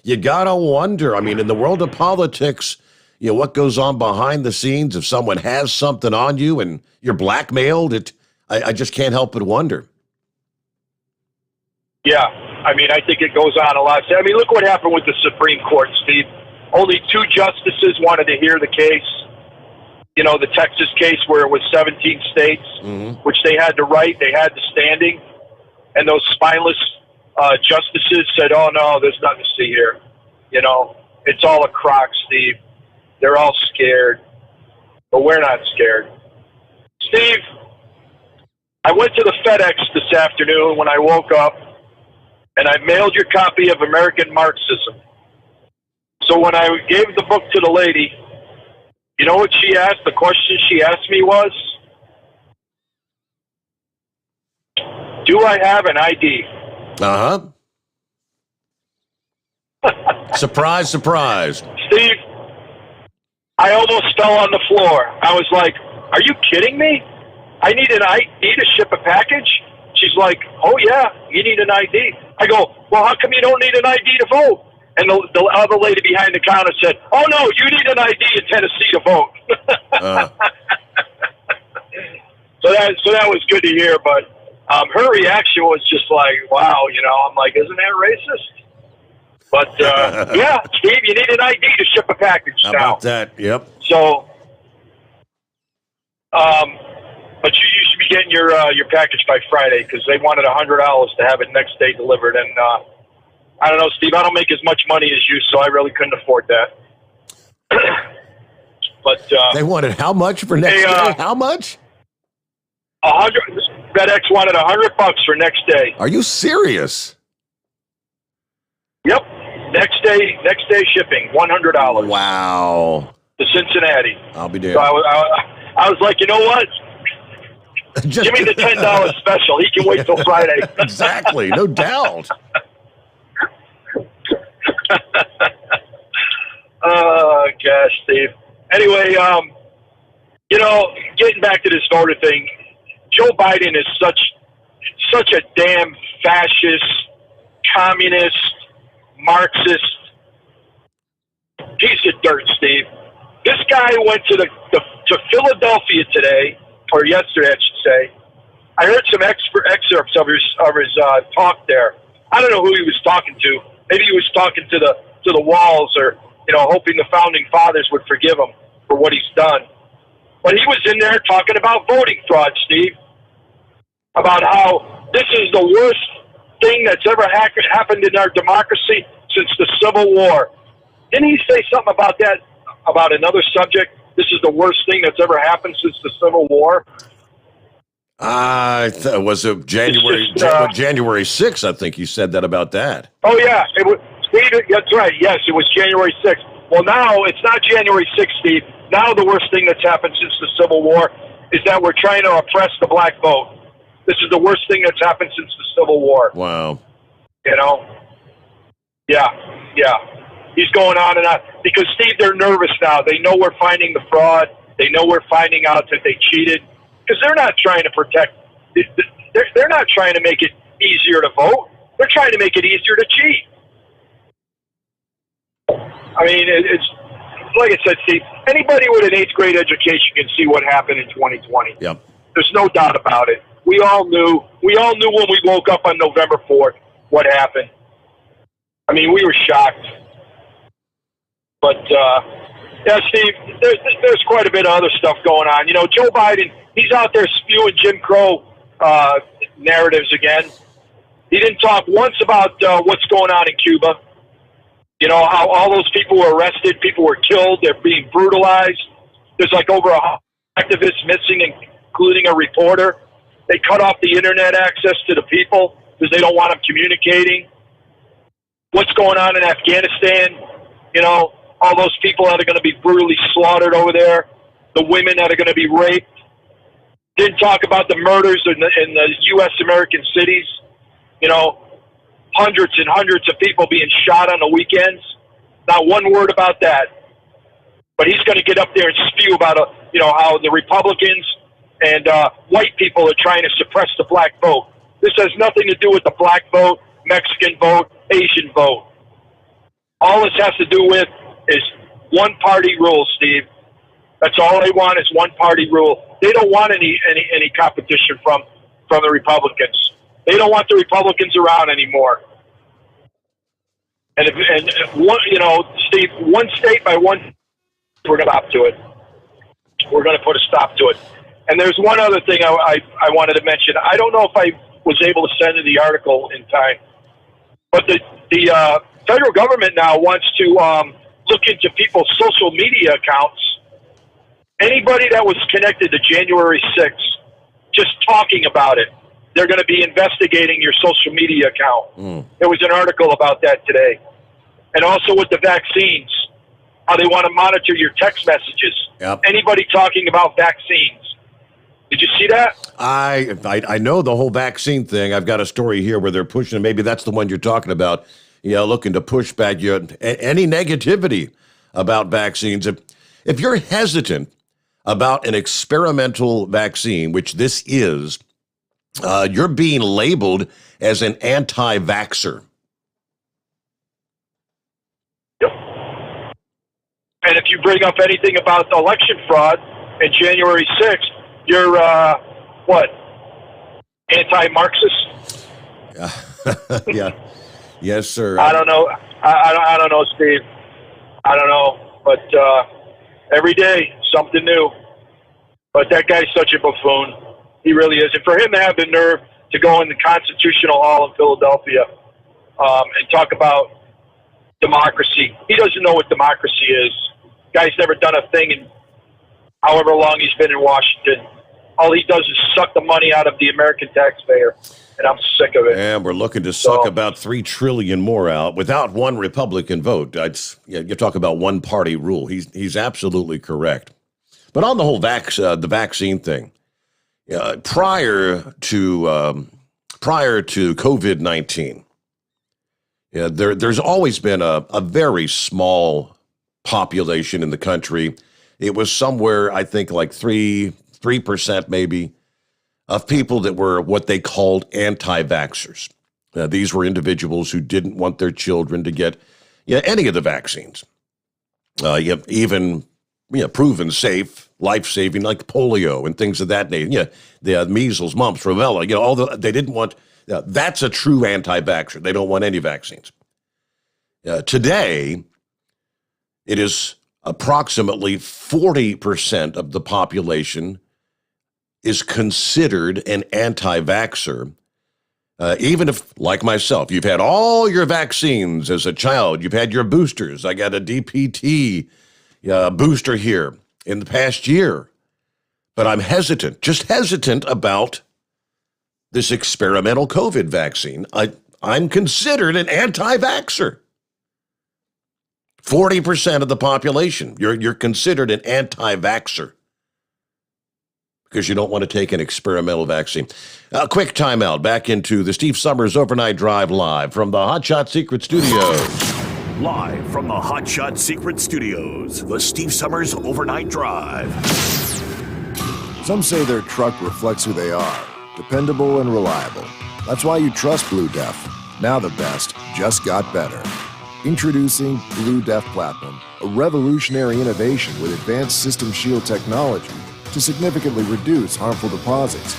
You gotta wonder. I mean, in the world of politics, what goes on behind the scenes. If someone has something on you and you're blackmailed, I just can't help but wonder. Yeah, I mean, I think it goes on a lot. I mean, look what happened with the Supreme Court, Steve. Only 2 justices wanted to hear the case. The Texas case where it was 17 states, which they had to write. They had the standing. And those spineless justices said, oh, no, there's nothing to see here. It's all a crock, Steve. They're all scared. But we're not scared. Steve, I went to the FedEx this afternoon when I woke up, and I mailed your copy of American Marxism. So when I gave the book to the lady, you know what she asked? The question she asked me was, do I have an ID? Uh-huh. Surprise, surprise. Steve, I almost fell on the floor. I was like, are you kidding me? I need an ID to ship a package? She's like, oh, yeah, you need an ID. I go, well, how come you don't need an ID to vote? And the other lady behind the counter said, oh, no, you need an ID in Tennessee to vote. So that was good to hear. But her reaction was just like, wow, I'm like, isn't that racist? But, yeah, Steve, you need an ID to ship a package now. How about that? Yep. So, but you should be getting your package by Friday because they wanted $100 to have it next day delivered. And I don't know, Steve, I don't make as much money as you, so I really couldn't afford that. But they wanted how much for next day? How much? 100. FedEx wanted $100 for next day. Are you serious? Yep. Next day shipping, $100. Wow. To Cincinnati. I'll be there. So I was like, you know what? Give me the $10 special. He can wait till Friday. Exactly. No doubt. Oh, gosh, Steve. Anyway, getting back to this voter thing, Joe Biden is such a damn fascist, communist, Marxist piece of dirt, Steve. This guy went to to Philadelphia today, or yesterday, I should say. I heard some excerpts of his talk there. I don't know who he was talking to. Maybe he was talking to the walls, or hoping the founding fathers would forgive him for what he's done. But he was in there talking about voting fraud, Steve, about how this is the worst thing that's ever happened in our democracy since the Civil War. Didn't he say something about that, about another subject? This is the worst thing that's ever happened since the Civil War? Was it January 6th? I think you said that about that. Oh, yeah. It was, Steve, that's right. Yes, it was January 6th. Well, now it's not January 6th, Steve. Now the worst thing that's happened since the Civil War is that we're trying to oppress the black vote. This is the worst thing that's happened since the Civil War. Wow. Yeah. He's going on and on. Because, Steve, they're nervous now. They know we're finding the fraud. They know we're finding out that they cheated. Because they're not trying to protect. They're not trying to make it easier to vote. They're trying to make it easier to cheat. I mean, it's like I said, Steve, anybody with an 8th grade education can see what happened in 2020. Yep. There's no doubt about it. We all knew when we woke up on November 4th what happened. I mean, we were shocked. But, yeah, Steve, there's quite a bit of other stuff going on. Joe Biden, he's out there spewing Jim Crow narratives again. He didn't talk once about what's going on in Cuba. How all those people were arrested, people were killed, they're being brutalized. There's like over 100 activists missing, including a reporter. They cut off the internet access to the people because they don't want them communicating. What's going on in Afghanistan? All those people that are going to be brutally slaughtered over there, the women that are going to be raped. Didn't talk about the murders in the U.S. American cities. Hundreds and hundreds of people being shot on the weekends. Not one word about that. But he's going to get up there and spew about how the Republicans and white people are trying to suppress the black vote. This has nothing to do with the black vote, Mexican vote, Asian vote. All this has to do with is one-party rule, Steve. That's all they want is one-party rule. They don't want any competition from the Republicans. They don't want the Republicans around anymore. And one, Steve, one state by one, we're going to stop to it. We're going to put a stop to it. And there's one other thing I wanted to mention. I don't know if I was able to send in the article in time, but the federal government now wants to look into people's social media accounts. Anybody that was connected to January 6th, just talking about it, they're going to be investigating your social media account. There was an article about that today. And also with the vaccines, how they want to monitor your text messages. Yep. Anybody talking about vaccines. Did you see that? I know the whole vaccine thing. I've got a story here where they're pushing, maybe that's the one you're talking about, looking to push back any negativity about vaccines. If you're hesitant about an experimental vaccine, which this is, you're being labeled as an anti-vaxxer. Yep. And if you bring up anything about election fraud and January 6th, you're, what, anti-Marxist? Yeah. Yes, sir. I don't know. I don't know, Steve. I don't know. But every day, something new. But that guy's such a buffoon. He really is. And for him to have the nerve to go in the Constitutional Hall in Philadelphia and talk about democracy, he doesn't know what democracy is. Guy's never done a thing in however long he's been in Washington. All he does is suck the money out of the American taxpayer, and I'm sick of it. And we're looking to suck about $3 trillion more out without one Republican vote. You talk about one-party rule. He's absolutely correct. But on the whole the vaccine thing, prior to COVID-19, there's always been a very small population in the country. It was somewhere, I think, like 3% maybe, of people that were what they called anti-vaxxers. These were individuals who didn't want their children to get any of the vaccines. Even proven safe, life-saving, like polio and things of that nature. The measles, mumps, rubella. They didn't want. That's a true anti-vaxxer. They don't want any vaccines. Today, it is approximately 40% of the population is considered an anti-vaxxer. Even if, like myself, you've had all your vaccines as a child, you've had your boosters. I got a DPT booster here in the past year. But I'm just hesitant about this experimental COVID vaccine. I'm considered an anti-vaxxer. 40% of the population, you're considered an anti-vaxxer because you don't want to take an experimental vaccine. Quick timeout. Back into the Steve Sommers Overnight Drive live from the Hot Shot Secret Studios. Live from the Hot Shot Secret Studios, the Steve Sommers Overnight Drive. Some say their truck reflects who they are, dependable and reliable. That's why you trust Blue Def. Now the best just got better. Introducing Blue Def Platinum, a revolutionary innovation with advanced System Shield technology to significantly reduce harmful deposits,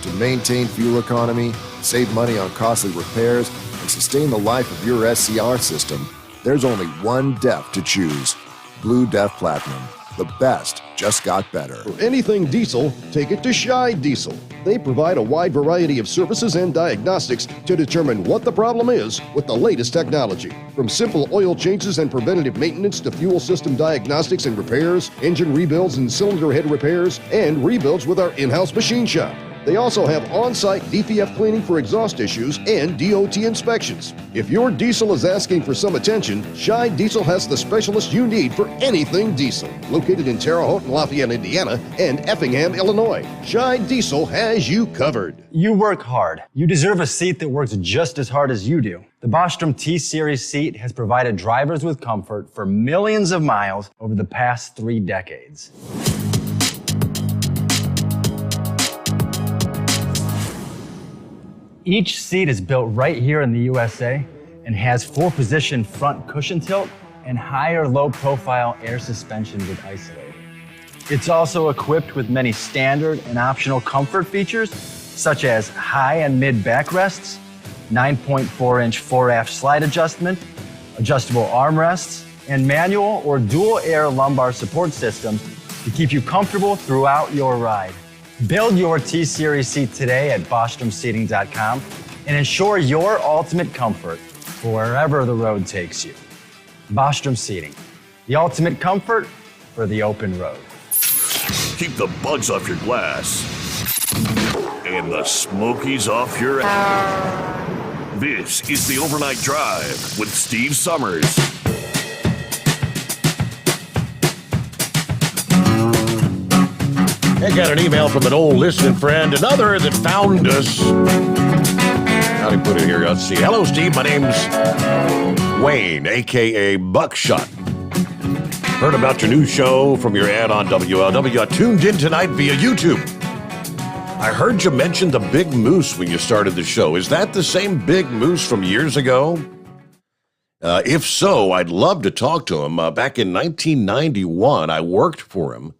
to maintain fuel economy, save money on costly repairs, and sustain the life of your SCR system. There's only one DEF to choose. Blue Def Platinum. The best just got better. For anything diesel, take it to Scheid Diesel. They provide a wide variety of services and diagnostics to determine what the problem is with the latest technology. From simple oil changes and preventative maintenance to fuel system diagnostics and repairs, engine rebuilds and cylinder head repairs, and rebuilds with our in-house machine shop. They also have on-site DPF cleaning for exhaust issues and DOT inspections. If your diesel is asking for some attention, Scheid Diesel has the specialist you need for anything diesel. Located in Terre Haute and Lafayette, Indiana, and Effingham, Illinois, Scheid Diesel has you covered. You work hard. You deserve a seat that works just as hard as you do. The Bostrom T-Series seat has provided drivers with comfort for millions of miles over the past 3 decades. Each seat is built right here in the USA and has 4-position front cushion tilt and higher low-profile air suspension with isolator. It's also equipped with many standard and optional comfort features, such as high and mid backrests, 9.4-inch fore-aft slide adjustment, adjustable armrests, and manual or dual air lumbar support system to keep you comfortable throughout your ride. Build your T-Series seat today at BostromSeating.com and ensure your ultimate comfort for wherever the road takes you. Bostrom Seating, the ultimate comfort for the open road. Keep the bugs off your glass and the smokies off your ass. This is the Overnight Drive with Steve Sommers. I got an email from an old listening friend, another that found us. How do you put it here? Let's see. Hello, Steve. My name's Wayne, a.k.a. Buckshot. Heard about your new show from your ad on WLW. I tuned in tonight via YouTube. I heard you mention the Big Moose when you started the show. Is that the same Big Moose from years ago? If so, I'd love to talk to him. Back in 1991, I worked for him.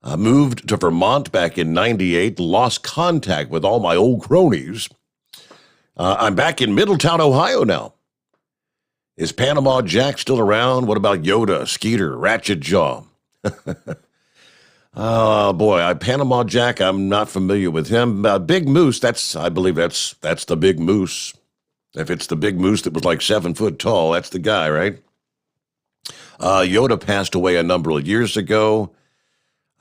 I moved to Vermont back in 98, lost contact with all my old cronies. I'm back in Middletown, Ohio now. Is Panama Jack still around? What about Yoda, Skeeter, Ratchet Jaw? Oh, boy, Panama Jack, I'm not familiar with him. Big Moose, I believe that's the Big Moose. If it's the Big Moose that was like 7 foot tall, that's the guy, right? Yoda passed away a number of years ago.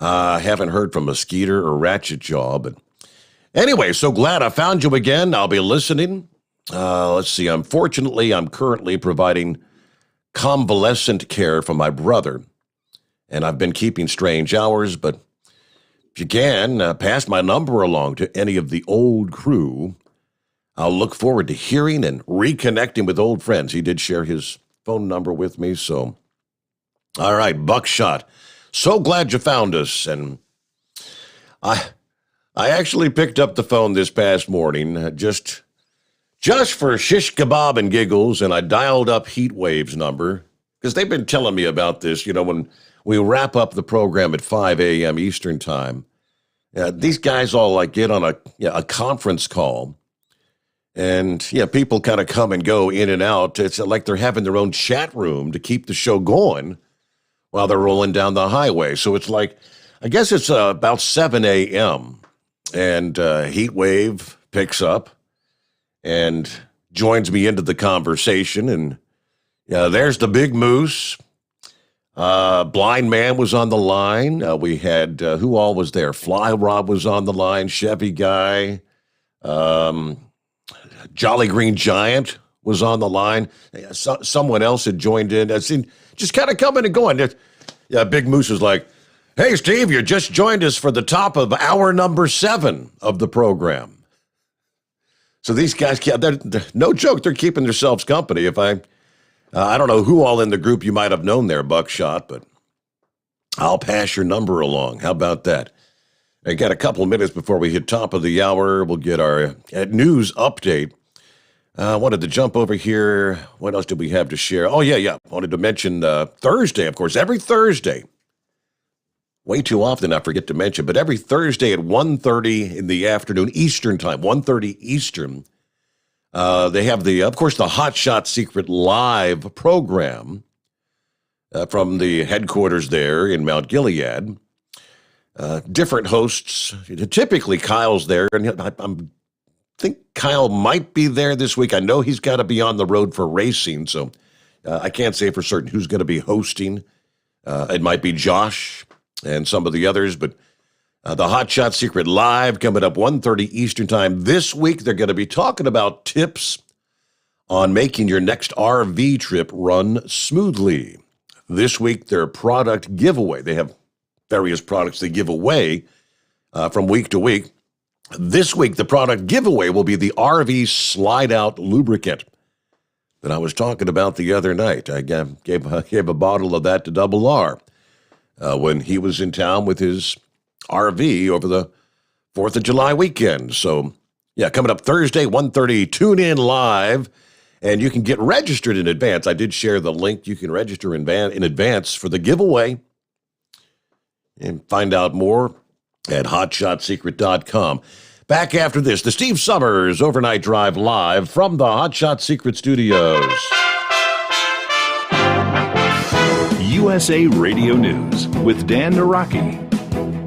Haven't heard from a Skeeter or Ratchet Jaw, but anyway, so glad I found you again. I'll be listening. Let's see. Unfortunately, I'm currently providing convalescent care for my brother, and I've been keeping strange hours, but if you can, pass my number along to any of the old crew. I'll look forward to hearing and reconnecting with old friends. He did share his phone number with me, so all right, Buckshot. So glad you found us, and I actually picked up the phone this past morning just for shish kebab and giggles, and I dialed up Heatwave's number. because they've been telling me about this, when we wrap up the program at 5 a.m. Eastern time, these guys all get on a conference call, and people kind of come and go in and out. It's like they're having their own chat room to keep the show going while they're rolling down the highway. So it's like, I guess it's about 7 a.m. and Heat Wave picks up and joins me into the conversation, and there's the Big Moose. Blind Man was on the line. We had, who all was there? Fly Rob was on the line. Chevy Guy. Jolly Green Giant was on the line. Someone else had joined in. I seen just kind of coming and going. Big Moose was like, "Hey, Steve, you just joined us for the top of hour number 7 of the program." So these guys, they're no joke, they're keeping themselves company. If I don't know who all in the group you might have known there, Buckshot, but I'll pass your number along. How about that? I got a couple of minutes before we hit top of the hour. We'll get our news update. I wanted to jump over here. What else did we have to share? Oh, yeah. Wanted to mention Thursday, of course. Every Thursday. Way too often I forget to mention, but every Thursday at 1:30 in the afternoon, Eastern time, 1:30 Eastern, they have of course, the Hot Shot Secret Live program from the headquarters there in Mount Gilead. Different hosts. Typically, Kyle's there, and I think Kyle might be there this week. I know he's got to be on the road for racing, so I can't say for certain who's going to be hosting. It might be Josh and some of the others, but the Hot Shot Secret Live coming up 1:30 Eastern time. This week, they're going to be talking about tips on making your next RV trip run smoothly. This week, their product giveaway. They have various products they give away from week to week. This week, the product giveaway will be the RV slide-out lubricant that I was talking about the other night. I gave a bottle of that to Double R when he was in town with his RV over the 4th of July weekend. So, coming up Thursday, 1:30, tune in live, and you can get registered in advance. I did share the link. You can register in advance for the giveaway and find out more at hotshotsecret.com. Back after this, the Steve Sommers Overnight Drive live from the Hot Shot Secret Studios. USA Radio News with Dan Naraki.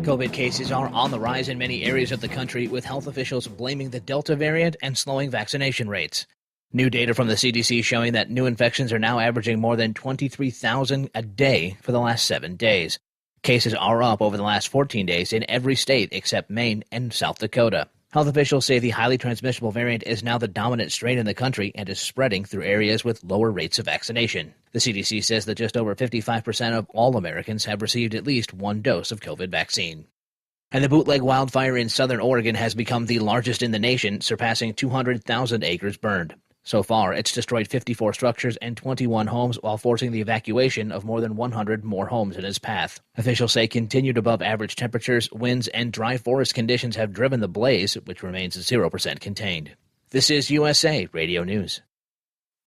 COVID cases are on the rise in many areas of the country, with health officials blaming the Delta variant and slowing vaccination rates. New data from the CDC showing that new infections are now averaging more than 23,000 a day for the last 7 days. Cases are up over the last 14 days in every state except Maine and South Dakota. Health officials say the highly transmissible variant is now the dominant strain in the country and is spreading through areas with lower rates of vaccination. The CDC says that just over 55% of all Americans have received at least one dose of COVID vaccine. And the bootleg wildfire in southern Oregon has become the largest in the nation, surpassing 200,000 acres burned. So far, it's destroyed 54 structures and 21 homes while forcing the evacuation of more than 100 more homes in its path. Officials say continued above-average temperatures, winds, and dry forest conditions have driven the blaze, which remains 0% contained. This is USA Radio News.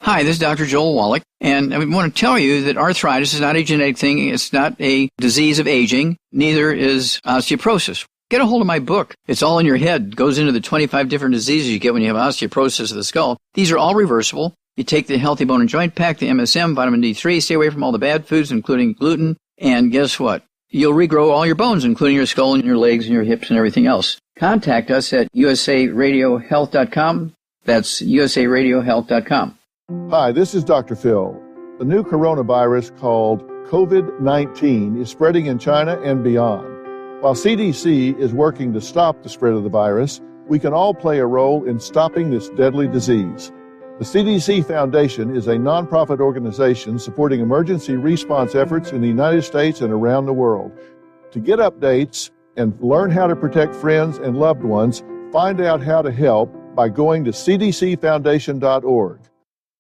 Hi, this is Dr. Joel Wallach, and I want to tell you that arthritis is not a genetic thing. It's not a disease of aging. Neither is osteoporosis. Get a hold of my book. It's all in your head. It goes into the 25 different diseases you get when you have osteoporosis of the skull. These are all reversible. You take the Healthy Bone and Joint Pack, the MSM, vitamin D3, stay away from all the bad foods, including gluten, and guess what? You'll regrow all your bones, including your skull and your legs and your hips and everything else. Contact us at usaradiohealth.com. That's usaradiohealth.com. Hi, this is Dr. Phil. The new coronavirus called COVID-19 is spreading in China and beyond. While CDC is working to stop the spread of the virus, we can all play a role in stopping this deadly disease. The CDC Foundation is a nonprofit organization supporting emergency response efforts in the United States and around the world. To get updates and learn how to protect friends and loved ones, find out how to help by going to cdcfoundation.org.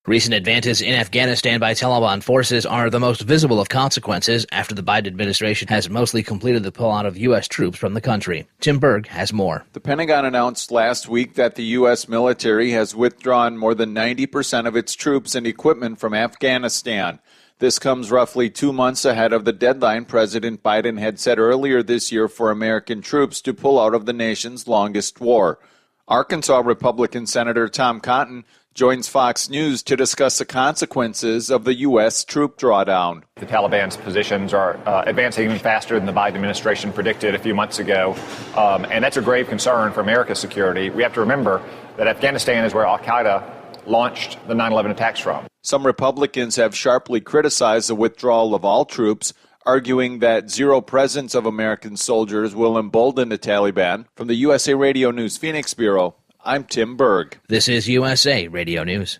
Recent advances in Afghanistan by Taliban forces are the most visible of consequences after the Biden administration has mostly completed the pullout of U.S. troops from the country. Tim Berg has more. The Pentagon announced last week that the U.S. military has withdrawn more than 90% of its troops and equipment from Afghanistan. This comes roughly 2 months ahead of the deadline President Biden had set earlier this year for American troops to pull out of the nation's longest war. Arkansas Republican Senator Tom Cotton joins Fox News to discuss the consequences of the U.S. troop drawdown. The Taliban's positions are advancing even faster than the Biden administration predicted a few months ago, and that's a grave concern for America's security. We have to remember that Afghanistan is where al-Qaeda launched the 9/11 attacks from. Some Republicans have sharply criticized the withdrawal of all troops, arguing that zero presence of American soldiers will embolden the Taliban. From the USA Radio News Phoenix Bureau, I'm Tim Berg. This is USA Radio News.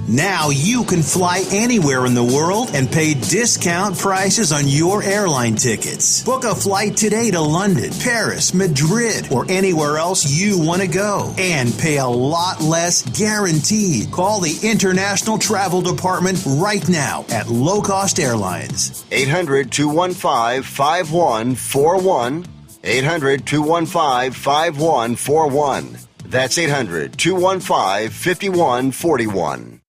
Now you can fly anywhere in the world and pay discount prices on your airline tickets. Book a flight today to London, Paris, Madrid, or anywhere else you want to go and pay a lot less guaranteed. Call the International Travel Department right now at Low Cost Airlines. 800-215-5141. 800-215-5141. That's 800-215-5141.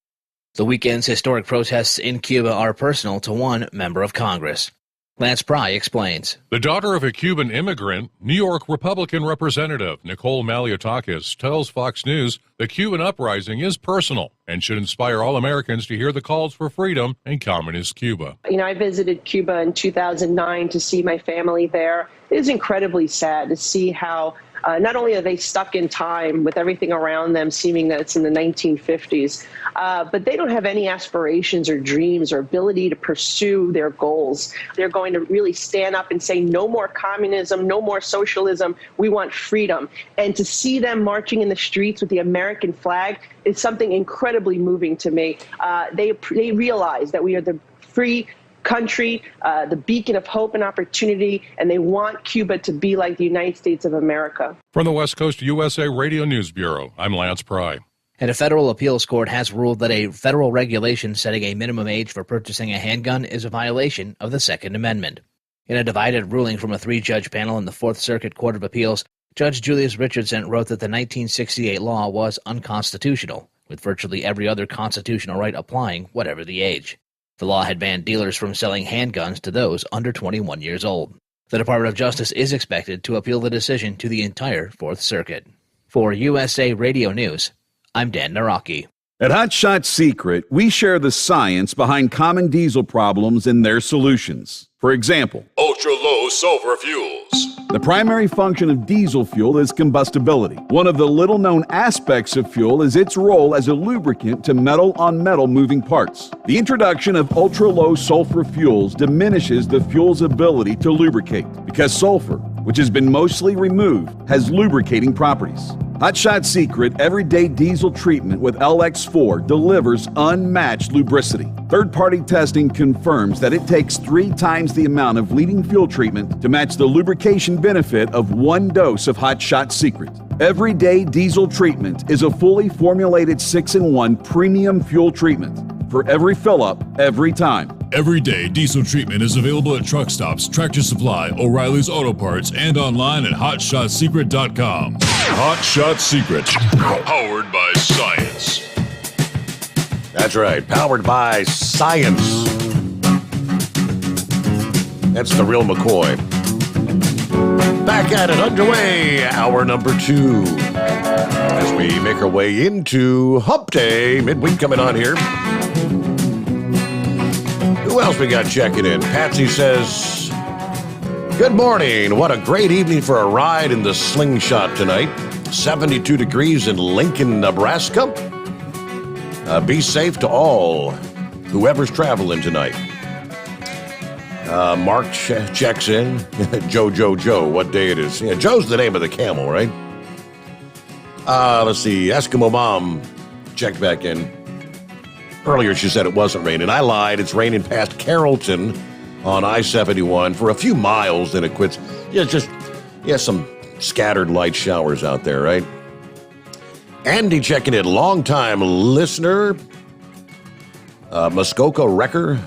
The weekend's historic protests in Cuba are personal to one member of Congress. Lance Pry explains. The daughter of a Cuban immigrant, New York Republican Representative Nicole Malliotakis tells Fox News the Cuban uprising is personal and should inspire all Americans to hear the calls for freedom in communist Cuba. You know, I visited Cuba in 2009 to see my family there. It is incredibly sad to see how not only are they stuck in time with everything around them, seeming that it's in the 1950s, but they don't have any aspirations or dreams or ability to pursue their goals. They're going to really stand up and say, no more communism, no more socialism, we want freedom. And to see them marching in the streets with the American flag is something incredibly moving to me. They realize that we are the free country, the beacon of hope and opportunity, and they want Cuba to be like the United States of America. From the West Coast USA Radio News Bureau, I'm Lance Pry. And a federal appeals court has ruled that a federal regulation setting a minimum age for purchasing a handgun is a violation of the Second Amendment. In a divided ruling from a 3-judge panel in the Fourth Circuit Court of Appeals, Judge Julius Richardson wrote that the 1968 law was unconstitutional, with virtually every other constitutional right applying whatever the age. The law had banned dealers from selling handguns to those under 21 years old. The Department of Justice is expected to appeal the decision to the entire Fourth Circuit. For USA Radio News, I'm Dan Naraki. At Hot Shot Secret, we share the science behind common diesel problems and their solutions. For example, ultra-low sulfur fuels. The primary function of diesel fuel is combustibility. One of the little-known aspects of fuel is its role as a lubricant to metal-on-metal moving parts. The introduction of ultra-low sulfur fuels diminishes the fuel's ability to lubricate because sulfur, which has been mostly removed, has lubricating properties. Hot Shot Secret Everyday Diesel Treatment with LX4 delivers unmatched lubricity. Third-party testing confirms that it takes 3 times the amount of leading fuel treatment to match the lubrication benefit of 1 dose of Hot Shot Secret. Everyday Diesel Treatment is a fully formulated 6-in-1 premium fuel treatment for every fill-up, every time. Everyday Diesel Treatment is available at truck stops, Tractor Supply, O'Reilly's Auto Parts, and online at HotShotSecret.com. Hot Shot Secret, powered by science. That's right, powered by science. That's the real McCoy. Back at it, underway, hour number 2. As we make our way into Hump Day, midweek coming on here. Who else we got checking in? Patsy says, good morning. What a great evening for a ride in the Slingshot tonight. 72 degrees in Lincoln, Nebraska. Be safe to all, whoever's traveling tonight. Mark checks in. Joe, what day it is. Yeah, Joe's the name of the camel, right? Let's see. Eskimo Mom checked back in. Earlier she said it wasn't raining. I lied. It's raining past Carrollton on I-71 for a few miles, then it quits. Yeah, some scattered light showers out there, right? Andy checking in. Long-time listener. Muskoka Wrecker.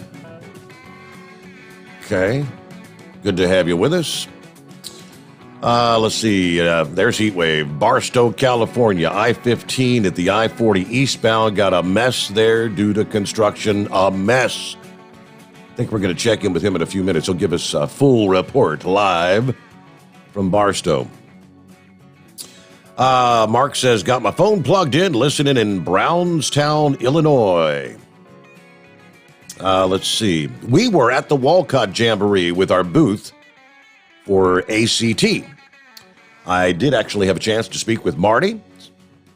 Okay. Good to have you with us. Let's see. There's Heatwave. Barstow, California. I-15 at the I-40 eastbound. Got a mess there due to construction. A mess. think we're going to check in with him in a few minutes. He'll give us a full report live from Barstow. Mark says, got my phone plugged in, listening in Brownstown, Illinois. Let's see. We were at the Walcott Jamboree with our booth for ACT. I did actually have a chance to speak with Marty,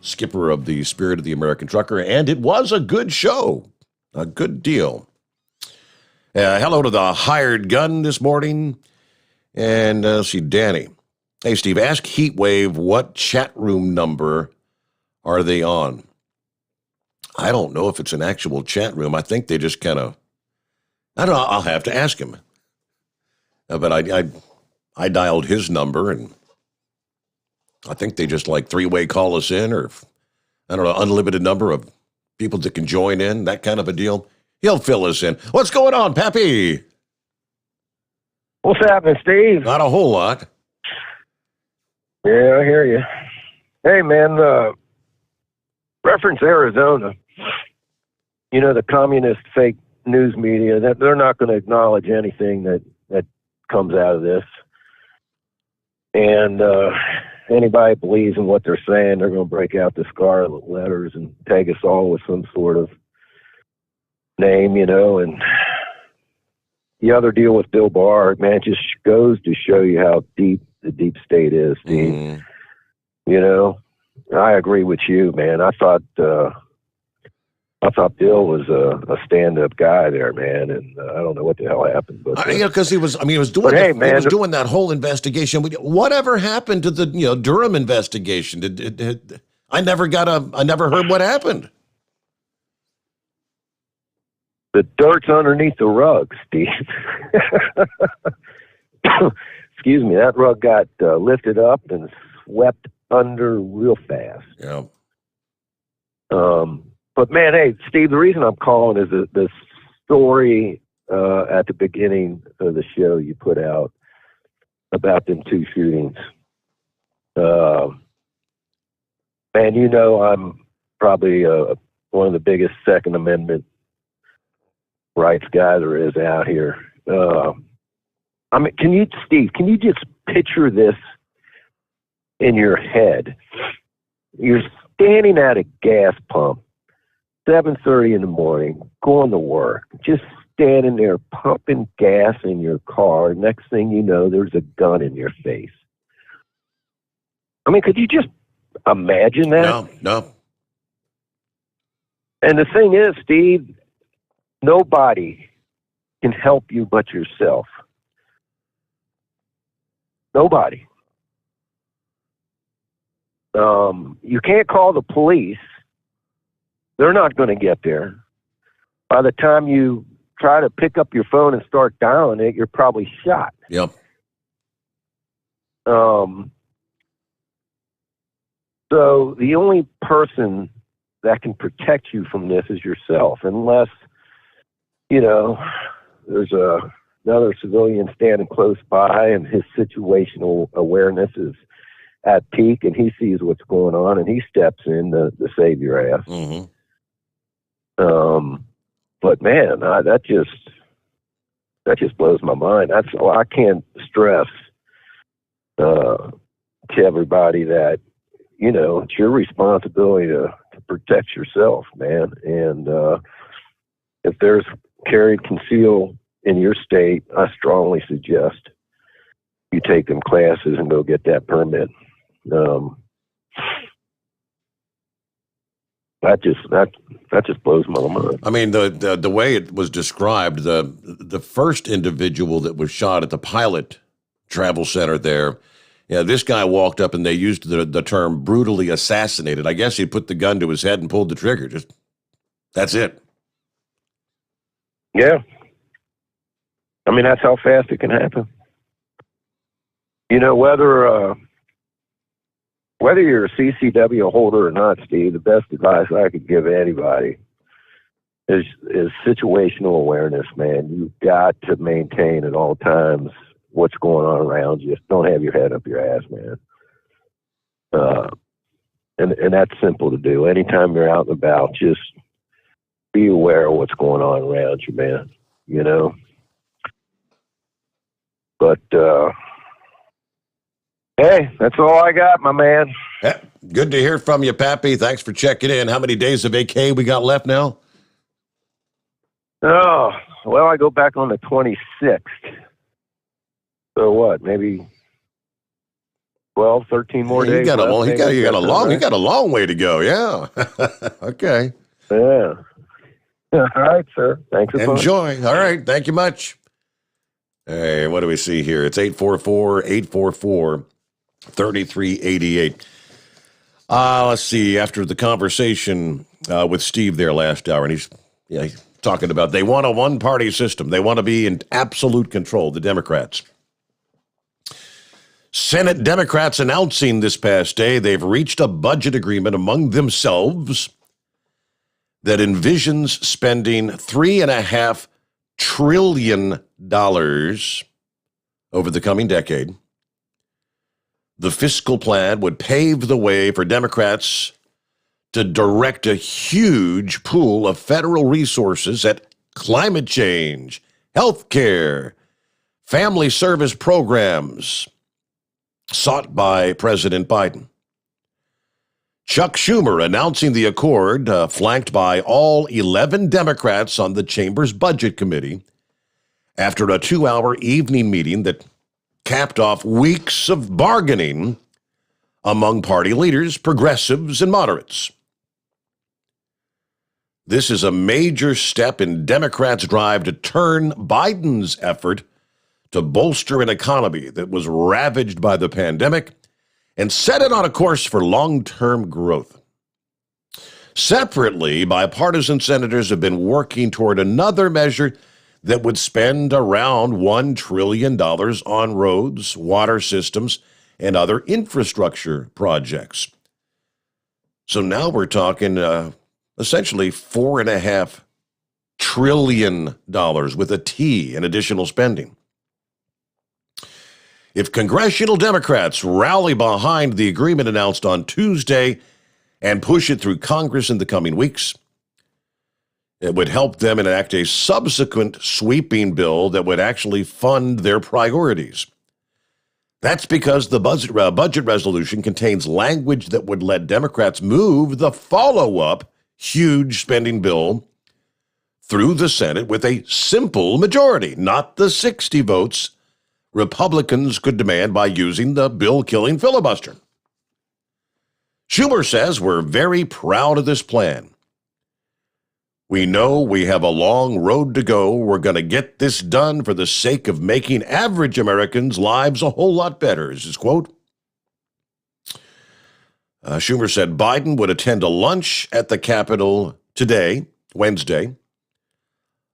skipper of the Spirit of the American Trucker, and it was a good show. A good deal. Hello to the hired gun this morning. And let's see, Danny. Hey, Steve, ask Heatwave what chat room number are they on? I don't know if it's an actual chat room. I think they just kind of, I don't know, I'll have to ask him. But I dialed his number, and I think they just like three-way call us in, or, I don't know, unlimited number of people that can join in, that kind of a deal. He'll fill us in. What's going on, Pappy? What's happening, Steve? Not a whole lot. Yeah, I hear you. Hey, man, reference Arizona. You know, the communist fake news media, that they're not going to acknowledge anything that comes out of this. And anybody believes in what they're saying, they're going to break out the scarlet letters and tag us all with some sort of name, you know. And the other deal with Bill Barr, man, just goes to show you how deep the deep state is, Steve. You know, I agree with you, man. I thought Bill was a stand-up guy there, man, and I don't know what the hell happened. But you know, because he was doing he was doing that whole investigation. Whatever happened to the Durham investigation? I never heard what happened. The dirt's underneath the rug, Steve. Excuse me, that rug got lifted up and swept under real fast. Yeah. But man, hey, Steve, the reason I'm calling is the story at the beginning of the show you put out about them two shootings. Man, you know I'm probably one of the biggest Second Amendment rights guy there is out here. I mean, Steve, can you just picture this in your head? You're standing at a gas pump, 7:30 in the morning, going to work, just standing there pumping gas in your car. Next thing you know, there's a gun in your face. I mean, could you just imagine that? No. And the thing is, Steve, nobody can help you but yourself. Nobody. You can't call the police. They're not going to get there. By the time you try to pick up your phone and start dialing it, you're probably shot. Yep. So the only person that can protect you from this is yourself, unless, you know, there's another civilian standing close by and his situational awareness is at peak and he sees what's going on and he steps in to save your ass. Mm-hmm. But man, that just blows my mind. I can't stress to everybody that, you know, it's your responsibility to protect yourself, man. And if there's carried conceal in your state, I strongly suggest you take them classes and go get that permit. That just blows my mind. I mean, the way it was described, the first individual that was shot at the Pilot Travel Center there, this guy walked up and they used the term brutally assassinated. I guess he put the gun to his head and pulled the trigger. That's it. Yeah. I mean, that's how fast it can happen. You know, whether you're a CCW holder or not, Steve, the best advice I could give anybody is situational awareness, man. You've got to maintain at all times what's going on around you. Just don't have your head up your ass, man. And that's simple to do. Anytime you're out and about, just be aware of what's going on around you, man. You know? But hey, that's all I got, my man. Yeah, good to hear from you, Pappy. Thanks for checking in. How many days of vacay we got left now? Oh, well, I go back on the 26th. So what? Maybe 12, 13 more days. You got a left, long way to go. Yeah. Okay. Yeah. All right, sir. Thanks. Enjoy. All right. Thank you much. Hey, what do we see here? It's 844-844-3388. Let's see. After the conversation with Steve there last hour, and he's talking about they want a one-party system. They want to be in absolute control, the Democrats. Senate Democrats announcing this past day they've reached a budget agreement among themselves that envisions spending $3.5 trillion over the coming decade. The fiscal plan would pave the way for Democrats to direct a huge pool of federal resources at climate change, health care, family service programs sought by President Biden. Chuck Schumer announcing the accord, flanked by all 11 Democrats on the chamber's budget committee, after a 2-hour evening meeting that capped off weeks of bargaining among party leaders, progressives, and moderates. This is a major step in Democrats' drive to turn Biden's effort to bolster an economy that was ravaged by the pandemic and set it on a course for long-term growth. Separately, bipartisan senators have been working toward another measure that would spend around $1 trillion on roads, water systems, and other infrastructure projects. So now we're talking essentially $4.5 trillion with a T in additional spending. If congressional Democrats rally behind the agreement announced on Tuesday and push it through Congress in the coming weeks, it would help them enact a subsequent sweeping bill that would actually fund their priorities. That's because the budget resolution contains language that would let Democrats move the follow-up huge spending bill through the Senate with a simple majority, not the 60 votes Republicans could demand by using the bill-killing filibuster. Schumer says we're very proud of this plan. We know we have a long road to go. We're going to get this done for the sake of making average Americans' lives a whole lot better, is his quote. Schumer said Biden would attend a lunch at the Capitol today, Wednesday,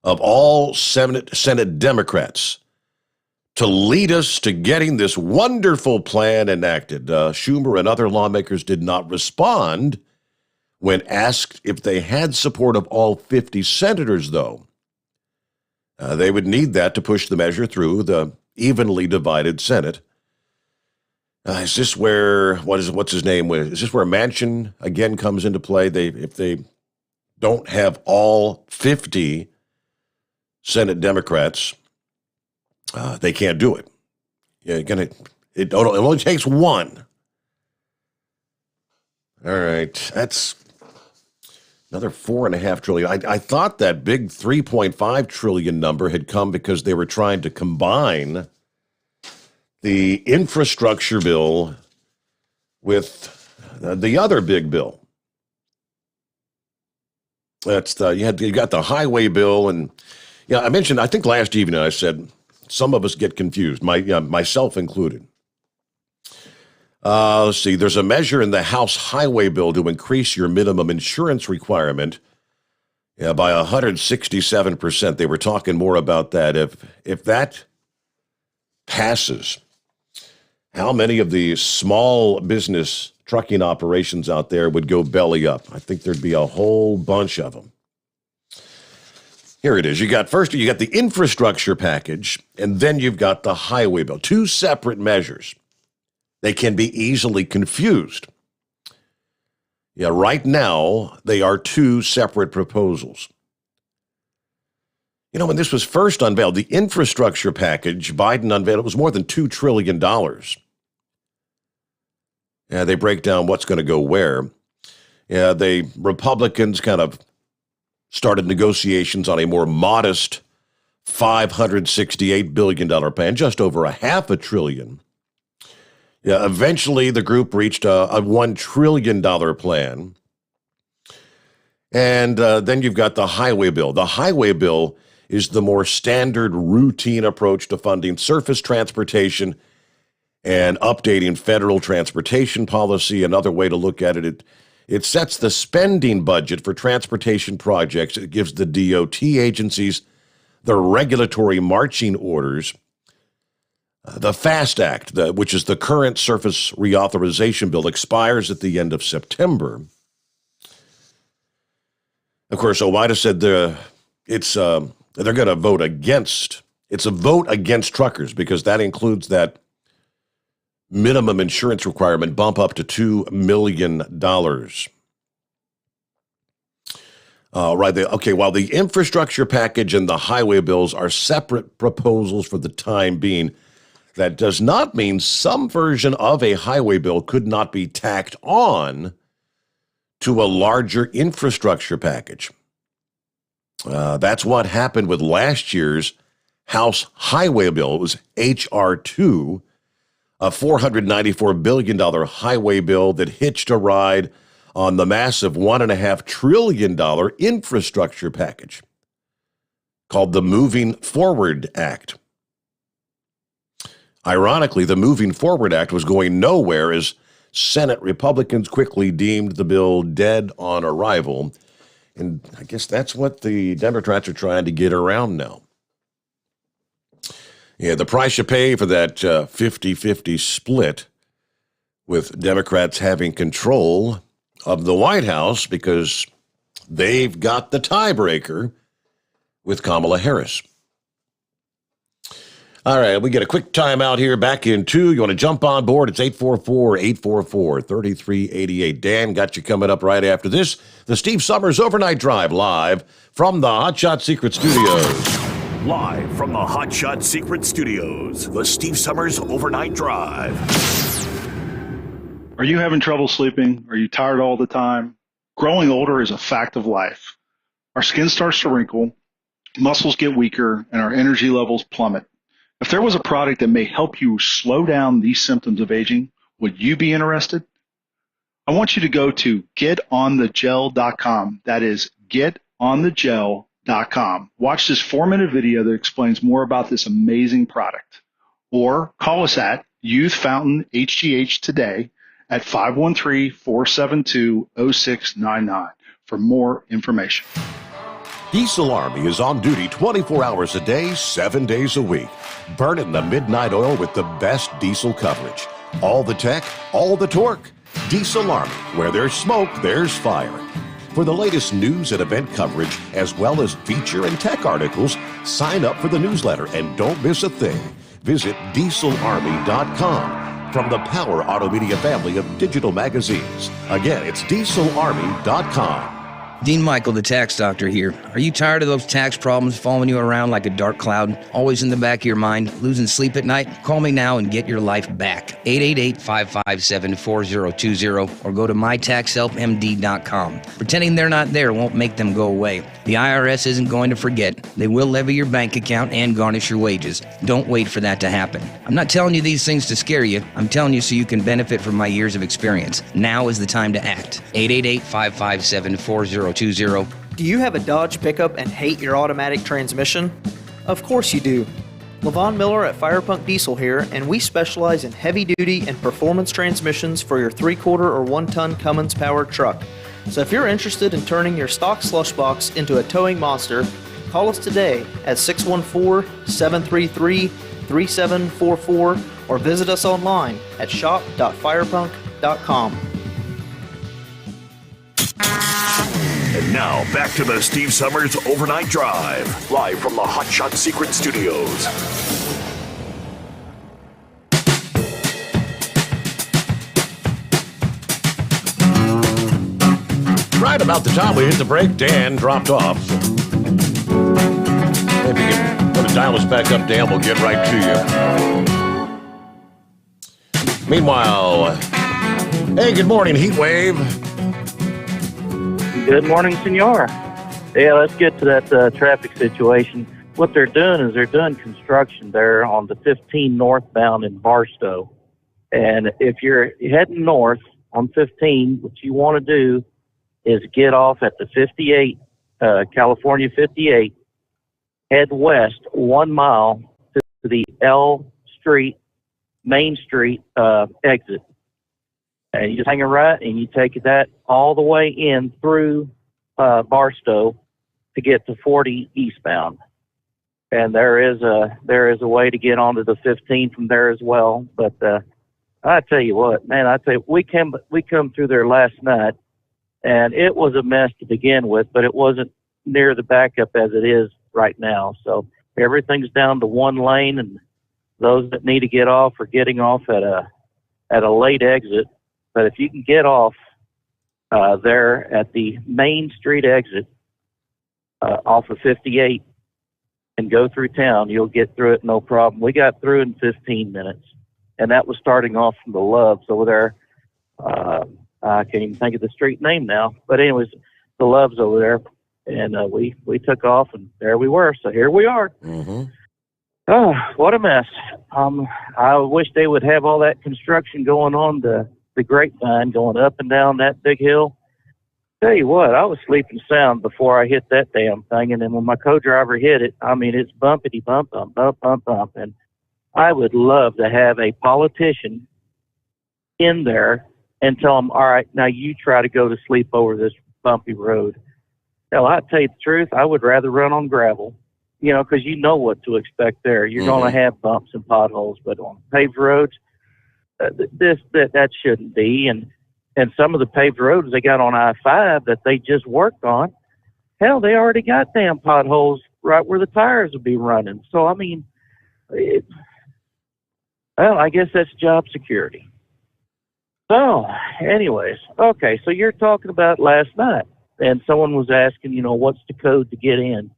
of all Senate Democrats to lead us to getting this wonderful plan enacted. Schumer and other lawmakers did not respond when asked if they had support of all 50 senators, though. They would need that to push the measure through the evenly divided Senate. Is this where, what's his name? Is this where Manchin again comes into play? If they don't have all 50 Senate Democrats, they can't do it. It only takes one. All right, that's another $4.5 trillion. I thought that big $3.5 trillion number had come because they were trying to combine the infrastructure bill with the other big bill. That's you got the highway bill, and I mentioned, I think last evening I said some of us get confused, myself included. Let's see, there's a measure in the House highway bill to increase your minimum insurance requirement by 167%. They were talking more about that. If that passes, how many of the small business trucking operations out there would go belly up? I think there'd be a whole bunch of them. Here it is. You got the infrastructure package, and then you've got the highway bill. Two separate measures. They can be easily confused. Right now, they are two separate proposals. When this was first unveiled, the infrastructure package Biden unveiled, it was more than $2 trillion. Yeah, they break down what's going to go where. Yeah, the Republicans kind of started negotiations on a more modest $568 billion plan, just over $500 billion. Yeah, eventually the group reached a $1 trillion plan. And then you've got the highway bill. The highway bill is the more standard, routine approach to funding surface transportation and updating federal transportation policy. Another way to look at it, it sets the spending budget for transportation projects. It gives the DOT agencies the regulatory marching orders. The FAST Act, which is the current surface reauthorization bill, expires at the end of September. Of course, OOIDA said they're going to vote against. It's a vote against truckers because that includes that minimum insurance requirement bump up to $2 million. Right there. Okay, while the infrastructure package and the highway bills are separate proposals for the time being, that does not mean some version of a highway bill could not be tacked on to a larger infrastructure package. That's what happened with last year's House highway bill. It was H.R. 2, a $494 billion highway bill that hitched a ride on the massive $1.5 trillion infrastructure package called the Moving Forward Act. Ironically, the Moving Forward Act was going nowhere as Senate Republicans quickly deemed the bill dead on arrival. And I guess that's what the Democrats are trying to get around now. Yeah, the price you pay for that 50-50 split with Democrats having control of the White House because they've got the tiebreaker with Kamala Harris. All right, we get a quick timeout here. Back in 2. You want to jump on board? It's 844-844-3388. Dan got you coming up right after this. The Steve Sommers Overnight Drive live from the Hot Shot Secret Studios. Live from the Hot Shot Secret Studios, the Steve Sommers Overnight Drive. Are you having trouble sleeping? Are you tired all the time? Growing older is a fact of life. Our skin starts to wrinkle, muscles get weaker, and our energy levels plummet. If there was a product that may help you slow down these symptoms of aging, would you be interested? I want you to go to getonthegel.com. That is getonthegel.com. Watch this 4-minute video that explains more about this amazing product. Or call us at Youth Fountain HGH today at 513-472-0699 for more information. Diesel Army is on duty 24 hours a day, 7 days a week. Burning the midnight oil with the best diesel coverage. All the tech, all the torque. Diesel Army, where there's smoke, there's fire. For the latest news and event coverage, as well as feature and tech articles, sign up for the newsletter and don't miss a thing. Visit dieselarmy.com from the Power Auto Media family of digital magazines. Again, it's dieselarmy.com. Dean Michael, the tax doctor here. Are you tired of those tax problems following you around like a dark cloud, always in the back of your mind, losing sleep at night? Call me now and get your life back. 888-557-4020 or go to mytaxhelpmd.com. Pretending they're not there won't make them go away. The IRS isn't going to forget. They will levy your bank account and garnish your wages. Don't wait for that to happen. I'm not telling you these things to scare you. I'm telling you so you can benefit from my years of experience. Now is the time to act. 888-557-4020. Do you have a Dodge pickup and hate your automatic transmission? Of course you do. LaVon Miller at Firepunk Diesel here, and we specialize in heavy-duty and performance transmissions for your 3/4 or 1-ton Cummins-powered truck. So if you're interested in turning your stock slush box into a towing monster, call us today at 614-733-3744 or visit us online at shop.firepunk.com. And now, back to the Steve Sommers Overnight Drive, live from the Hot Shot Secret Studios. Right about the time we hit the break, Dan dropped off. Dial us back up, Dan. We'll get right to you. Meanwhile, hey, good morning, Heat Wave. Good morning, senor. Yeah, let's get to that traffic situation. What they're doing is they're doing construction there on the 15 northbound in Barstow. And if you're heading north on 15, what you want to do is get off at the 58, California 58, head west 1 mile to the L Street, Main Street exit. And you just hang a right and you take that all the way in through Barstow to get to 40 eastbound. And there is a way to get onto the 15 from there as well. But I tell you what, man, we come through there last night, and it was a mess to begin with, but it wasn't near the backup as it is right now. So everything's down to one lane, and those that need to get off are getting off at a late exit. But if you can get off there at the Main Street exit off of 58 and go through town, you'll get through it no problem. We got through in 15 minutes. And that was starting off from the Loves over there. I can't even think of the street name now. But anyways, the Loves over there. And we took off, and there we were. So here we are. Mm-hmm. Oh, what a mess. I wish they would have all that construction going on the Grapevine, going up and down that big hill. Tell you what, I was sleeping sound before I hit that damn thing. And then when my co-driver hit it, I mean, it's bumpity bump, bump, bump, bump, bump. And I would love to have a politician in there and tell them, all right, now you try to go to sleep over this bumpy road. Hell, I'll tell you the truth, I would rather run on gravel, because you know what to expect there. You're going to have bumps and potholes, but on paved roads, that shouldn't be. And some of the paved roads they got on I-5 that they just worked on, hell, they already got damn potholes right where the tires would be running. So, I mean, well, I guess that's job security. So, anyways, okay, so you're talking about last night, and someone was asking, what's the code to get in?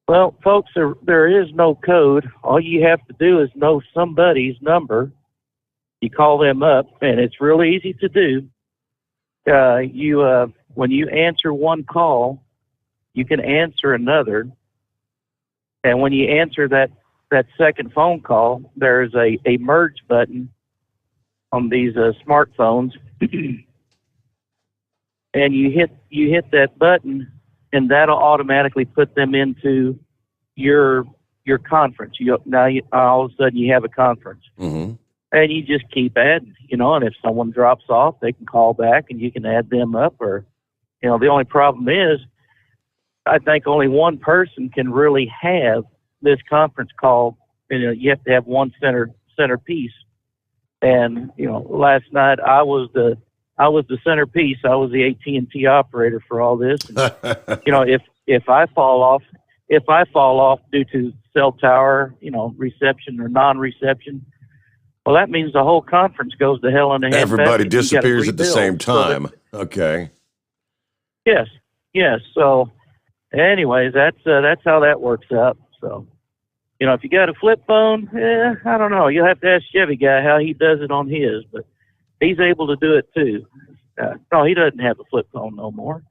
Well, folks, there is no code. All you have to do is know somebody's number. You call them up, and it's really easy to do. When you answer one call, you can answer another, and when you answer that second phone call, there's a merge button on these smartphones, and you hit that button, and that'll automatically put them into your conference. All of a sudden you have a conference, mm-hmm. and you just keep adding, and if someone drops off, they can call back, and you can add them up. Or, the only problem is, I think only one person can really have this conference call. You have to have one centerpiece. And last night I was the centerpiece. I was the AT&T operator for all this. And, if I fall off due to cell tower, reception or non-reception, well, that means the whole conference goes to hell in a handbasket. Everybody disappears at the same time. Okay. Yes. So, anyways, that's how that works out. So, if you got a flip phone, I don't know. You'll have to ask Chevy guy how he does it on his, but he's able to do it too. No, he doesn't have a flip phone no more.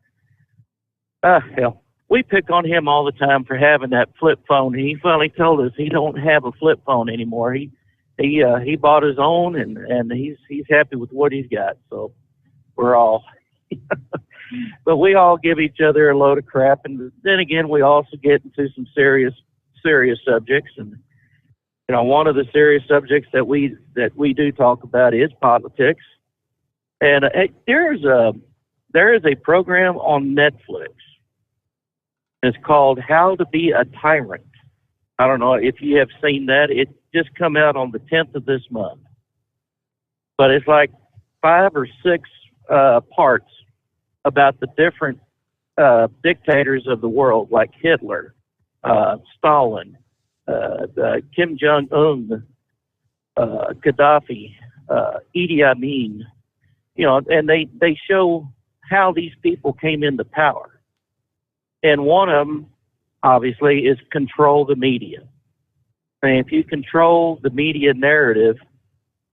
Hell, we pick on him all the time for having that flip phone. He finally told us he don't have a flip phone anymore. He bought his own, and he's happy with what he's got. So we're all, but we all give each other a load of crap, and then again, we also get into some serious subjects. And one of the serious subjects that we do talk about is politics. And there is a program on Netflix. It's called How to Be a Tyrant. I don't know if you have seen that. It just come out on the 10th of this month. But it's like 5 or 6 parts about the different dictators of the world, like Hitler, Stalin, Kim Jong-un, Gaddafi, Idi Amin, and they show how these people came into power. And one of them, obviously, is control the media. I mean, if you control the media narrative,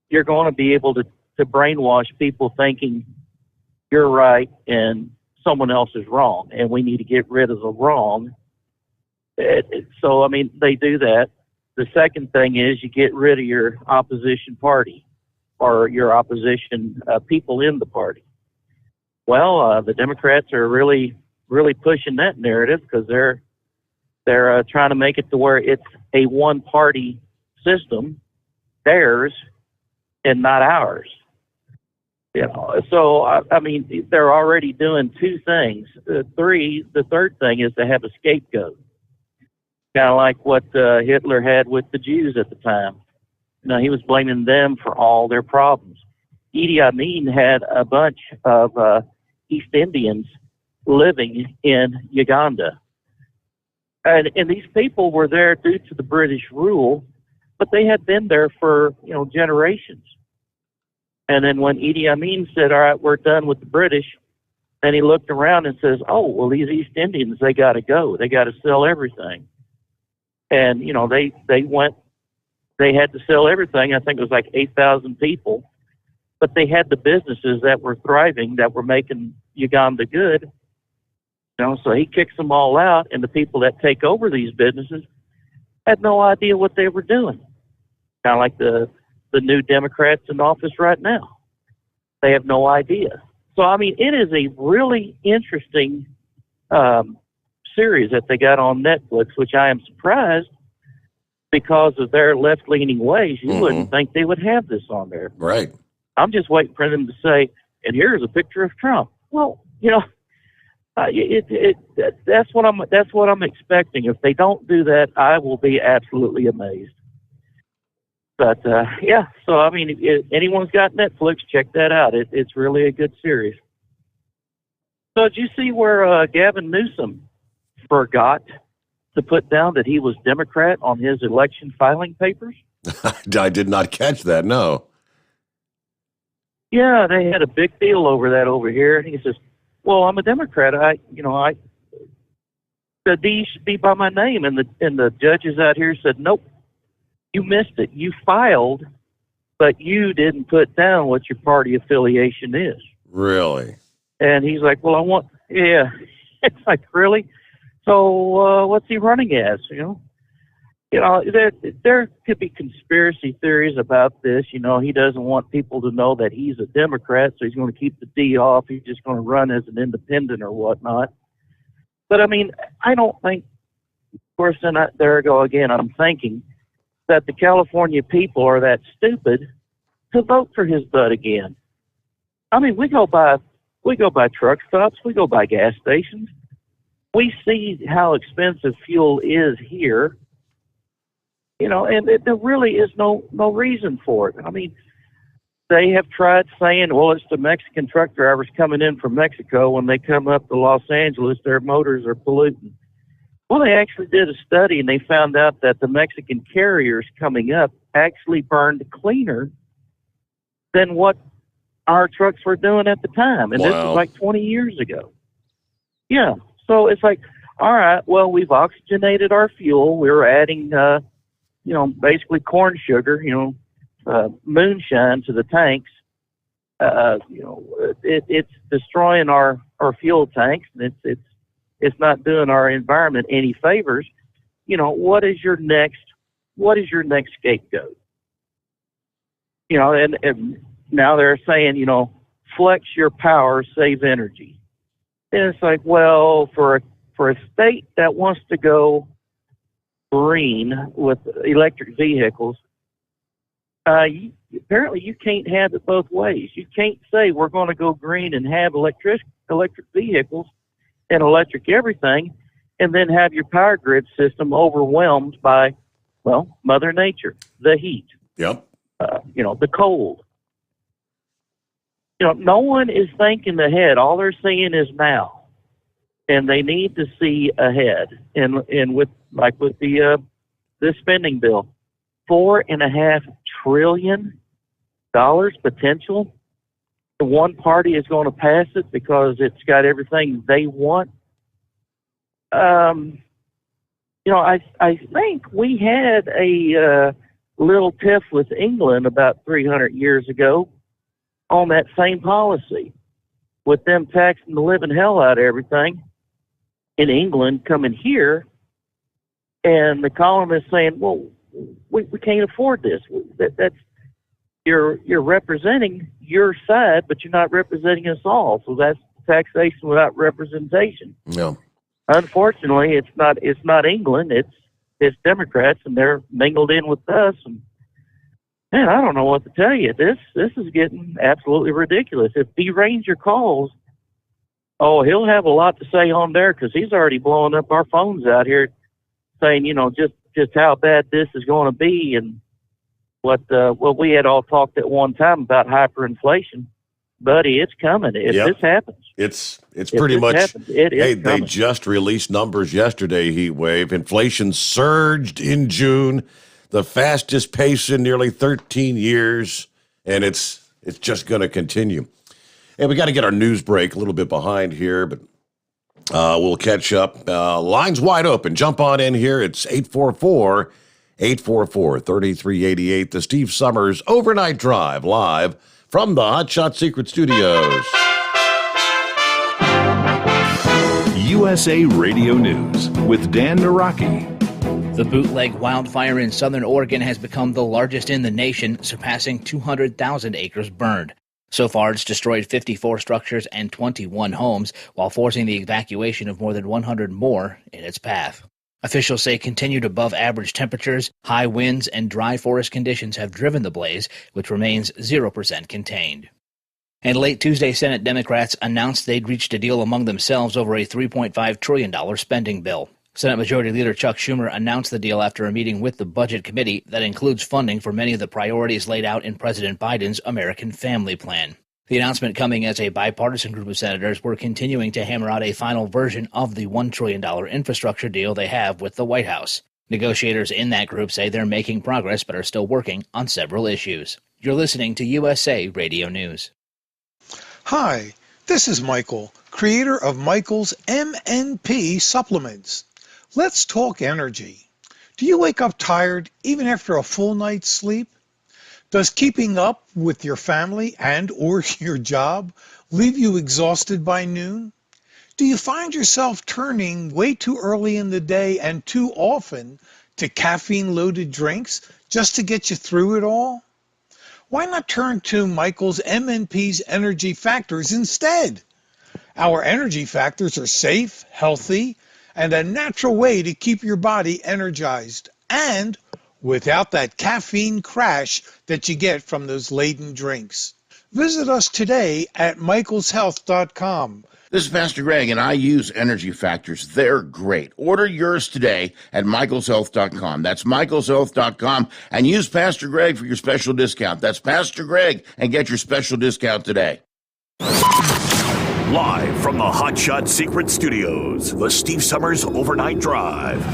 you're going to be able to brainwash people thinking you're right and someone else is wrong, and we need to get rid of the wrong. So, I mean, they do that. The second thing is you get rid of your opposition party or your opposition people in the party. Well, the Democrats are really pushing that narrative because they're trying to make it to where it's a one-party system, theirs, and not ours. You know, so I mean, they're already doing two things. The third thing is to have a scapegoat, kind of like what Hitler had with the Jews at the time. You know, he was blaming them for all their problems. Idi Amin had a bunch of East Indians living in Uganda. And these people were there due to the British rule, but they had been there for, generations. And then when Idi Amin said, all right, we're done with the British, then he looked around and says, oh, well, these East Indians, they got to go. They got to sell everything. And, they had to sell everything. I think it was like 8,000 people. But they had the businesses that were thriving, that were making Uganda good. So he kicks them all out, and the people that take over these businesses had no idea what they were doing. Kind of like the new Democrats in office right now. They have no idea. So, I mean, it is a really interesting series that they got on Netflix, which I am surprised because of their left-leaning ways. You wouldn't think they would have this on there. Right. I'm just waiting for them to say, and here's a picture of Trump. Well, that's what I'm expecting. If they don't do that, I will be absolutely amazed. But yeah, so I mean, if anyone's got Netflix, check that out. It's really a good series. So did you see where Gavin Newsom forgot to put down that he was Democrat on his election filing papers? I did not catch that. No. Yeah, they had a big deal over that over here, and he says, "Well, I'm a Democrat. The D should be by my name." And the judges out here said, "Nope, you missed it. You filed, but you didn't put down what your party affiliation is." Really? And he's like, "Well, yeah." It's like, really? So what's he running as? There could be conspiracy theories about this. He doesn't want people to know that he's a Democrat, so he's going to keep the D off. He's just going to run as an independent or whatnot. But, I mean, I don't think, of course, then there I go again. I'm thinking that the California people are that stupid to vote for his butt again. I mean, we go by truck stops. We go by gas stations. We see how expensive fuel is here. And there really is no reason for it. I mean, they have tried saying, well, it's the Mexican truck drivers coming in from Mexico. When they come up to Los Angeles, their motors are polluting. Well, they actually did a study, and they found out that the Mexican carriers coming up actually burned cleaner than what our trucks were doing at the time. And This was like 20 years ago. Yeah. So it's like, all right, well, we've oxygenated our fuel. We're adding, basically corn sugar, moonshine to the tanks. It's destroying our fuel tanks, and it's not doing our environment any favors. What is your next scapegoat? And now they're saying, flex your power, save energy. And it's like, well, for a state that wants to go green with electric vehicles, apparently you can't have it both ways. You can't say we're going to go green and have electric vehicles and electric everything, and then have your power grid system overwhelmed by, Mother Nature, the heat, the cold. No one is thinking ahead. All they're seeing is now, and they need to see ahead. And with the this spending bill, $4.5 trillion potential. The one party is going to pass it because it's got everything they want. I think we had a little tiff with England about 300 years ago on that same policy, with them taxing the living hell out of everything in England coming here, and the colonists saying, well, we can't afford this. That's you're representing your side, but you're not representing us all. So that's taxation without representation. No. Unfortunately, it's not England. It's Democrats, and they're mingled in with us. And man, I don't know what to tell you. This is getting absolutely ridiculous. If D. Ranger calls, he'll have a lot to say on there, because he's already blowing up our phones out here, saying just how bad this is going to be, and what we had all talked at one time about hyperinflation. Buddy, it's coming. If this happens. It's pretty much, happens, it is they just released numbers yesterday, Heat Wave. Inflation surged in June, the fastest pace in nearly 13 years, and it's just going to continue. Hey, we got to get our news break, a little bit behind here, but we'll catch up. Lines wide open. Jump on in here. It's 844-3388. The Steve Sommers Overnight Drive, live from the Hot Shot Secret Studios. USA Radio News with Dan Naraki. The bootleg wildfire in southern Oregon has become the largest in the nation, surpassing 200,000 acres burned. So far, it's destroyed 54 structures and 21 homes, while forcing the evacuation of more than 100 more in its path. Officials say continued above-average temperatures, high winds, and dry forest conditions have driven the blaze, which remains 0% contained. And late Tuesday, Senate Democrats announced they'd reached a deal among themselves over a $3.5 trillion spending bill. Senate Majority Leader Chuck Schumer announced the deal after a meeting with the Budget Committee that includes funding for many of the priorities laid out in President Biden's American Family Plan. The announcement coming as a bipartisan group of senators were continuing to hammer out a final version of the $1 trillion infrastructure deal they have with the White House. Negotiators in that group say they're making progress but are still working on several issues. You're listening to USA Radio News. Hi, this is Michael, creator of Michael's MNP supplements. Let's talk energy. Do you wake up tired even after a full night's sleep? Does keeping up with your family and or your job leave you exhausted by noon? Do you find yourself turning way too early in the day and too often to caffeine-loaded drinks just to get you through it all? Why not turn to Michael's MNP's Energy Factors instead? Our Energy Factors are safe, healthy, and a natural way to keep your body energized and without that caffeine crash that you get from those laden drinks. Visit us today at michaelshealth.com. This is Pastor Greg, and I use Energy Factors. They're great. Order yours today at michaelshealth.com. That's michaelshealth.com, and use Pastor Greg for your special discount. That's Pastor Greg, and get your special discount today. Live from the Hot Shot Secret Studios, the Steve Sommers Overnight Drive.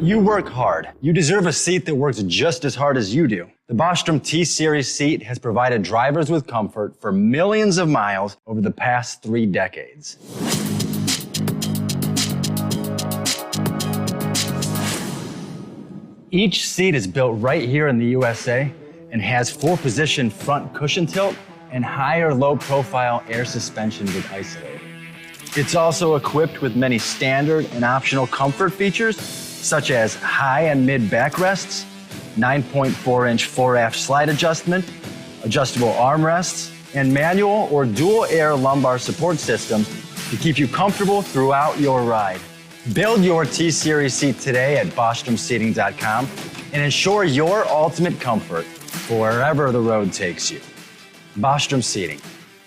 You work hard. You deserve a seat that works just as hard as you do. The Bostrom T-Series seat has provided drivers with comfort for millions of miles over the past 3 decades. Each seat is built right here in the USA and has 4-position front cushion tilt and higher low-profile air suspension with Isolator. It's also equipped with many standard and optional comfort features, such as high and mid backrests, 9.4-inch fore-aft slide adjustment, adjustable armrests, and manual or dual air lumbar support systems to keep you comfortable throughout your ride. Build your T-Series seat today at BostromSeating.com and ensure your ultimate comfort for wherever the road takes you. Bostrom Seating,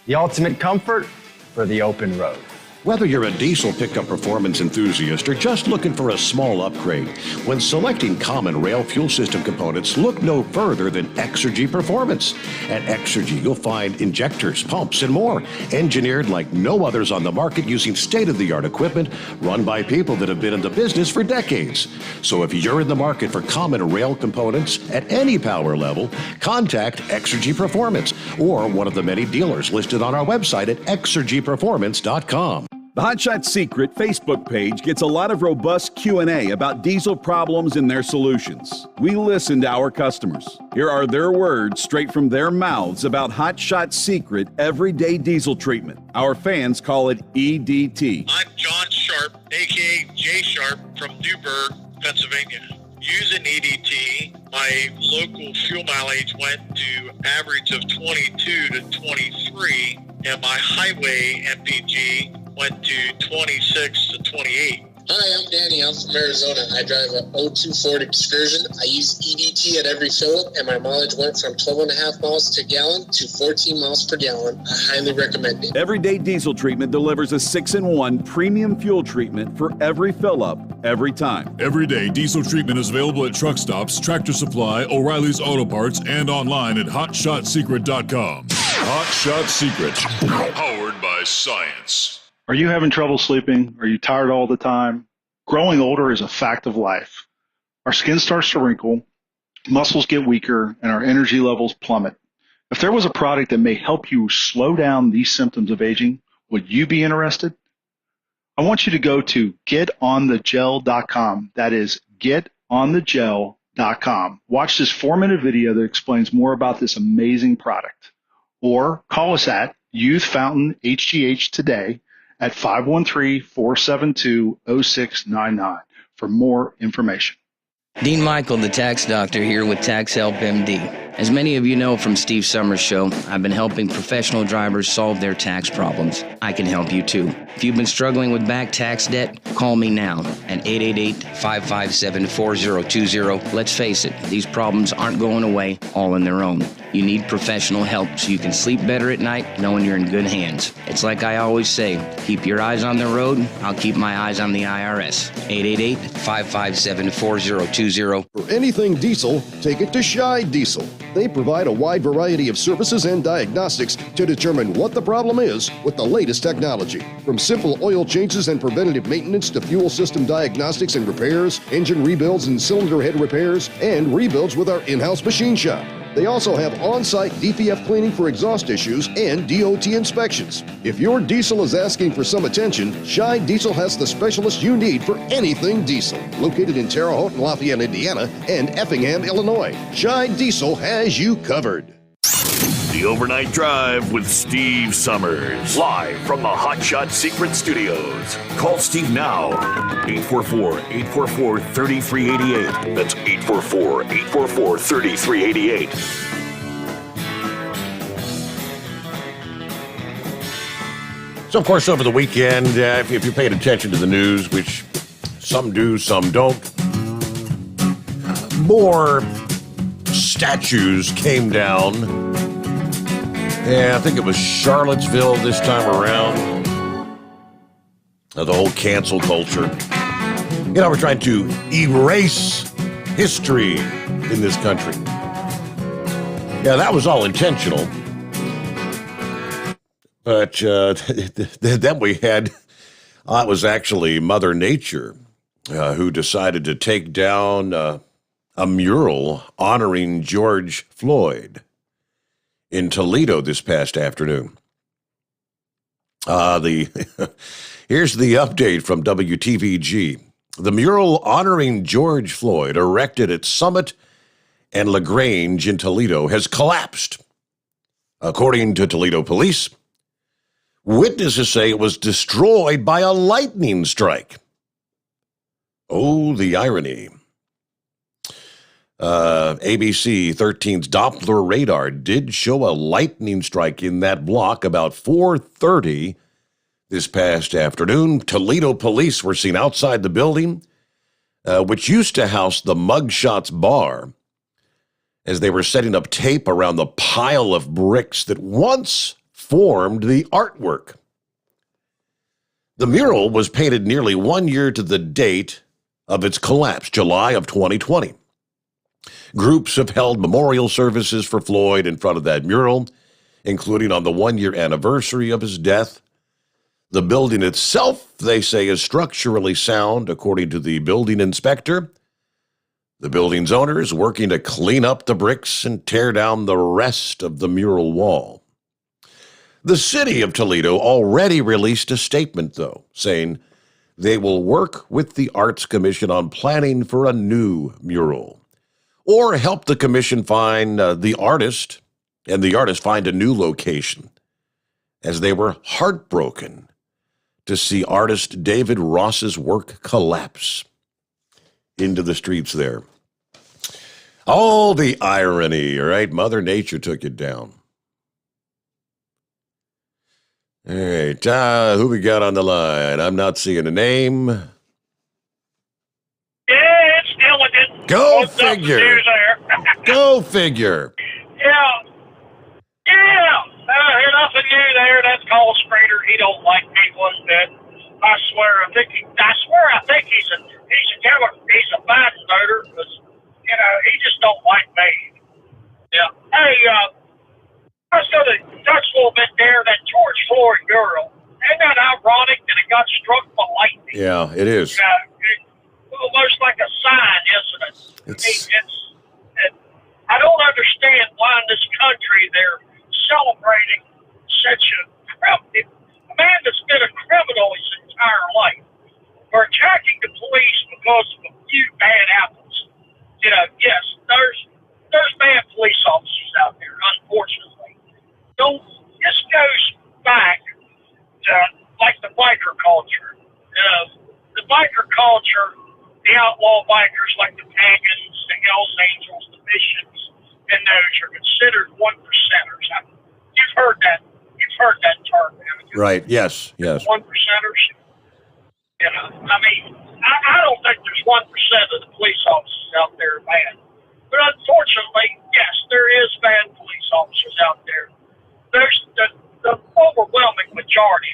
the ultimate comfort for the open road. Whether you're a diesel pickup performance enthusiast or just looking for a small upgrade, when selecting common rail fuel system components, look no further than Exergy Performance. At Exergy, you'll find injectors, pumps, and more, engineered like no others on the market using state-of-the-art equipment run by people that have been in the business for decades. So if you're in the market for common rail components at any power level, contact Exergy Performance or one of the many dealers listed on our website at exergyperformance.com. The Hot Shot Secret Facebook page gets a lot of robust Q&A about diesel problems and their solutions. We listen to our customers. Here are their words straight from their mouths about Hot Shot Secret everyday diesel treatment. Our fans call it EDT. I'm John Sharp, aka Jay Sharp from Newburgh, Pennsylvania. Using EDT, my local fuel mileage went to average of 22 to 23, and my highway MPG went to 26 to 28. Hi, I'm Danny. I'm from Arizona. I drive a 02 Ford Excursion. I use EDT at every fill-up, and my mileage went from 12.5 miles to gallon to 14 miles per gallon. I highly recommend it. Everyday diesel treatment delivers a 6-in-1 premium fuel treatment for every fill-up, every time. Everyday diesel treatment is available at truck stops, Tractor Supply, O'Reilly's Auto Parts, and online at HotShotSecret.com. Hot Shot Secret, powered by science. Are you having trouble sleeping? Are you tired all the time? Growing older is a fact of life. Our skin starts to wrinkle, muscles get weaker, and our energy levels plummet. If there was a product that may help you slow down these symptoms of aging, would you be interested? I want you to go to getonthegel.com. That is getonthegel.com. Watch this 4-minute video that explains more about this amazing product. Or call us at Youth Fountain HGH today at 513-472-0699 for more information. Dean Michael, the tax doctor, here with Tax Help MD. As many of you know from Steve Sommers' show, I've been helping professional drivers solve their tax problems. I can help you too. If you've been struggling with back tax debt, call me now at 888-557-4020. Let's face it, these problems aren't going away all on their own. You need professional help so you can sleep better at night knowing you're in good hands. It's like I always say, keep your eyes on the road, I'll keep my eyes on the IRS. 888-557-4020. For anything diesel, take it to Shy Diesel. They provide a wide variety of services and diagnostics to determine what the problem is with the latest technology. From simple oil changes and preventative maintenance to fuel system diagnostics and repairs, engine rebuilds and cylinder head repairs, and rebuilds with our in-house machine shop. They also have on-site DPF cleaning for exhaust issues and DOT inspections. If your diesel is asking for some attention, Shy Diesel has the specialist you need for anything diesel. Located in Terre Haute and Lafayette, Indiana, and Effingham, Illinois, Shy Diesel has you covered. The Overnight Drive with Steve Sommers. Live from the Hot Shot Secret Studios. Call Steve now. 844-844-3388. That's 844-844-3388. So, of course, over the weekend, if you paid attention to the news, which some do, some don't, more statues came down. Yeah, I think it was Charlottesville this time around. The whole cancel culture. You know, we're trying to erase history in this country. Yeah, that was all intentional. But then we had, it was actually Mother Nature who decided to take down a mural honoring George Floyd in Toledo this past afternoon. Here's the update from WTVG. The mural honoring George Floyd, erected at Summit and LaGrange in Toledo, has collapsed. According to Toledo police, witnesses say it was destroyed by a lightning strike. Oh, the irony. ABC 13's Doppler radar did show a lightning strike in that block about 4:30 this past afternoon. Toledo police were seen outside the building, which used to house the Mugshots Bar, as they were setting up tape around the pile of bricks that once formed the artwork. The mural was painted nearly 1 year to the date of its collapse, July of 2020. Groups have held memorial services for Floyd in front of that mural, including on the 1-year anniversary of his death. The building itself, they say, is structurally sound, according to the building inspector. The building's owner is working to clean up the bricks and tear down the rest of the mural wall. The city of Toledo already released a statement, though, saying they will work with the Arts Commission on planning for a new mural or help the commission find the artist find a new location, as they were heartbroken to see artist David Ross's work collapse into the streets there. All the irony, right? Mother Nature took it down. All right, who we got on the line? I'm not seeing a name. Yeah, it's Diligent. Go What's figure. Up to do there? Go figure. Yeah. Nothing new there. That's called Sprader. He don't like me one bit. I swear I think he's a Biden voter, because he just don't like me. Yeah. Hey, let's go to touch a little bit there. That George Floyd girl. Ain't that ironic that it got struck by lightning? Yeah, it is. Almost like a sign, isn't it? I don't understand why in this country they're celebrating such a man that's been a criminal his entire life, or attacking the police because of a few bad apples. Yes, there's bad police officers out there, unfortunately. This goes back to like the biker culture. The biker culture, the outlaw bikers like the Pagans, the Hells Angels, the Bishops, and those are considered one percenters. You've heard that term, haven't you? Right, yes. One percenters. I don't think there's 1% of the police officers out there bad. But unfortunately, yes, there is bad police officers out there. There's the overwhelming majority,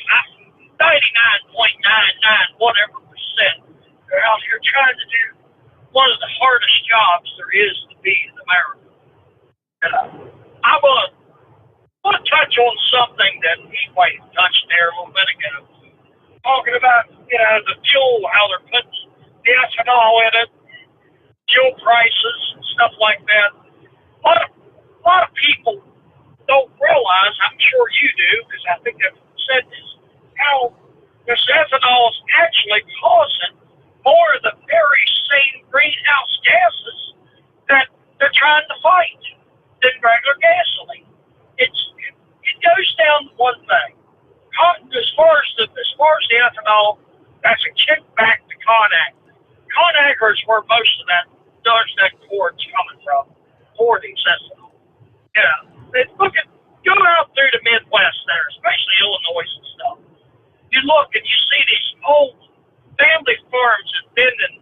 99.99 whatever percent, are out here trying to do one of the hardest jobs there is to be in America. I want to touch on something that Heatwave touched there a little bit ago, talking about the fuel, how they're putting the ethanol in it, fuel prices and stuff like that. A lot of people don't realize, I'm sure you do, because I think I've said this, how this ethanol is actually causing more of the very same greenhouse gases that they're trying to fight than regular gasoline. It goes down to one thing. As far as the ethanol, that's a kickback to Conagra. Conagra is where most of that corn's coming from for these ethanol. Go out through the Midwest there, especially Illinois and stuff. You look and you see these old family farms that been in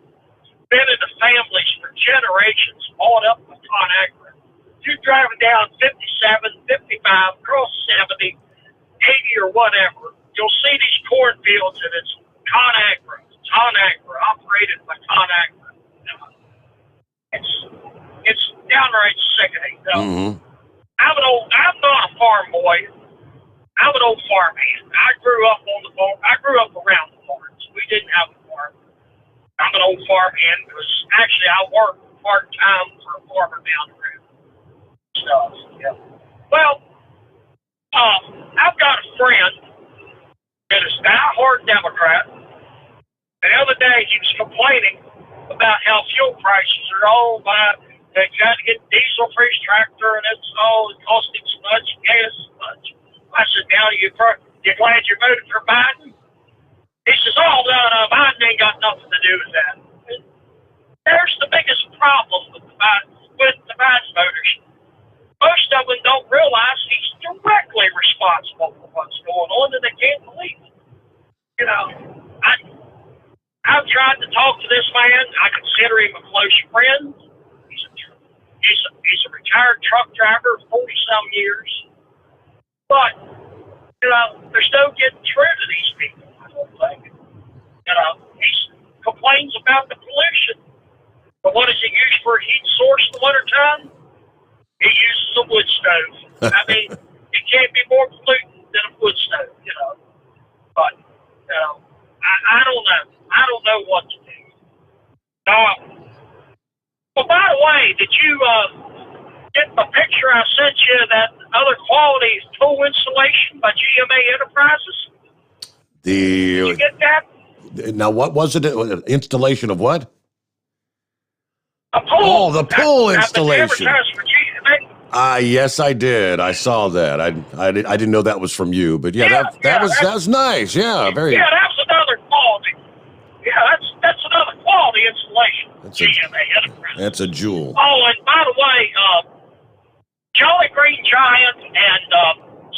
the families for generations, bought up with Conagra. You're driving down 57, 55, across 70, 80 or whatever. You'll see these cornfields and it's Conagra, operated by Conagra. It's downright sickening. Mm-hmm. I'm not a farm boy. I'm an old farm hand. I grew up on the farm. I grew up around the farms. We didn't have a farm. I'm an old farm hand because actually I work part-time for a farmer down the road. Stuff. Yeah. Well, I've got a friend that is a diehard Democrat. The other day he was complaining about how fuel prices are all by. They got to get diesel for his tractor, and it costing so much, gas so much. I said, now you glad you voted for Biden? He says, no, Biden ain't got nothing to do with that. And there's the biggest problem with the Biden voters. Most of them don't realize he's directly responsible for what's going on, and they can't believe it. I've tried to talk to this man. I consider him a close friend. He's a retired truck driver, 40-some years. But, there's no getting through to these people, I don't think. He complains about the pollution. But what does he use for a heat source in the wintertime? He uses a wood stove. It can't be more pollutant than a wood stove, But, I don't know. I don't know what to do. Well, by the way, did you get the picture I sent you, that other quality tool installation by GMA Enterprises? Did you get that? Now, what was it? Installation of what? A pool. Oh, the pool installation. Advertised for GMA. Yes, I did. I saw that. I didn't know that was from you, but that was nice. Yeah, very. Yeah, that's another quality. Yeah, that's another quality installation. GMA Enterprises. That's a jewel. Oh, and by the way, Jolly Green Giant and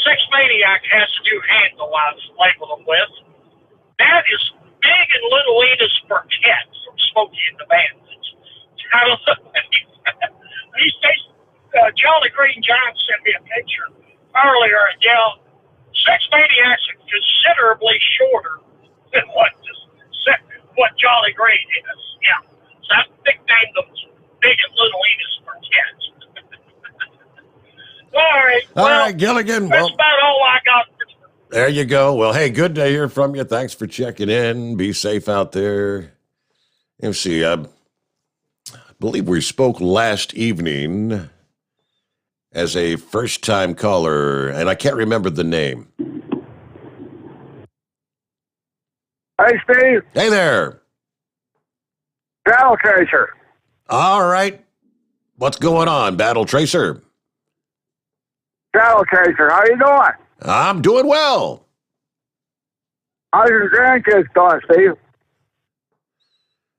Sex Maniac has a new handle I labeled them with. That is Big and Little Ena's Burkett from Smokey and the Bandits. I don't know. Jolly Green Giant sent me a picture earlier, and Sex Maniac's are considerably shorter than what Jolly Green is. Yeah. So I nicknamed them Big and Little Ena's Burkett. All right, Gilligan. That's about all I got. There you go. Well, hey, good to hear from you. Thanks for checking in. Be safe out there. Let me see. I believe we spoke last evening as a first-time caller, and I can't remember the name. Hey, Steve. Hey there. Battle Tracer. All right. What's going on, Battle Tracer? Battle Tracer, how you doing? I'm doing well. How's your grandkids doing, Steve?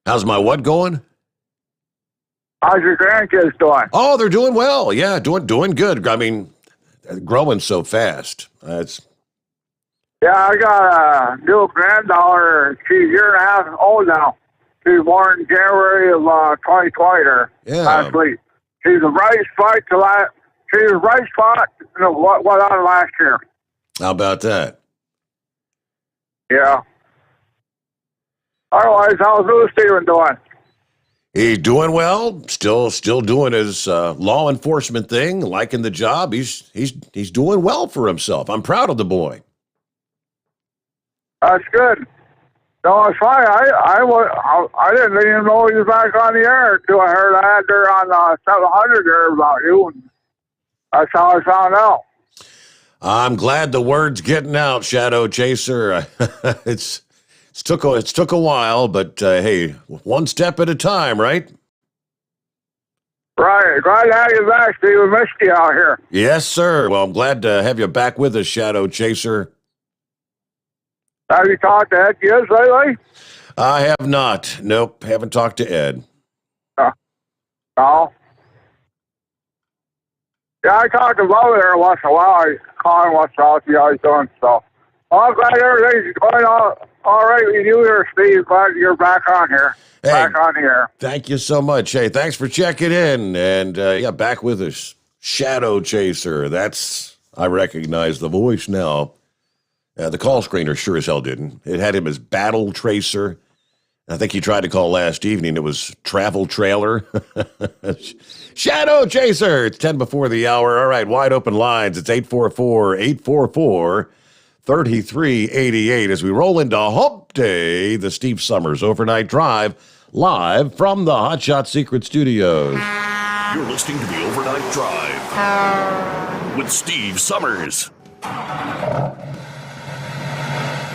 How's my what going? How's your grandkids doing? Oh, they're doing well. Yeah, doing good. I mean, they're growing so fast. Yeah, I got a new granddaughter. She's a year and a half old now. She was born in January of 2020 there, last week. She's a bright spot She was a bright spot what on last year. How about that? Yeah. Otherwise, how's Lou Steven doing? He's doing well. Still doing his law enforcement thing, liking the job. He's doing well for himself. I'm proud of the boy. That's good. No, it's fine. I didn't even know he was back on the air until I heard that there on 700 there about you. And that's how I found out. I'm glad the word's getting out, Shadow Chaser. It's took a while, but hey, one step at a time, right? Right. Glad to have you back, Steve. We missed you out here. Yes, sir. Well, I'm glad to have you back with us, Shadow Chaser. Have you talked to Ed Gibbs lately? I have not. Nope, haven't talked to Ed. No? Yeah, I talk to Bubba there once in a while. I call him once in a while, see how he's doing. So, I'm glad everything's going all right with you here, Steve. Glad you're back on here. Hey, back on the air. Thank you so much. Hey, thanks for checking in. And, back with us. Shadow Chaser. I recognize the voice now. The call screener sure as hell didn't. It had him as Battle Tracer. I think he tried to call last evening. It was Travel Trailer. Shadow Chaser. It's 10 before the hour. All right, wide open lines. It's 844-844-3388 as we roll into Hump Day, the Steve Sommers Overnight Drive, live from the Hot Shot Secret Studios. You're listening to the Overnight Drive with Steve Sommers.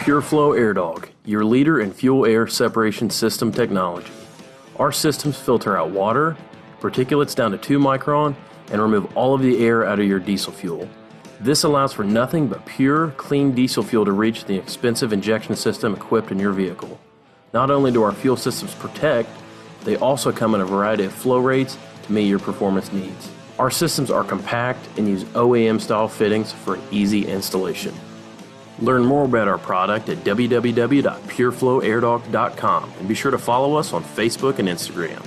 PureFlow Air Dog, your leader in fuel air separation system technology. Our systems filter out water, particulates down to 2 micron, and remove all of the air out of your diesel fuel. This allows for nothing but pure, clean diesel fuel to reach the expensive injection system equipped in your vehicle. Not only do our fuel systems protect, they also come in a variety of flow rates to meet your performance needs. Our systems are compact and use OEM-style fittings for easy installation. Learn more about our product at www.pureflowairDog.com and be sure to follow us on Facebook and Instagram.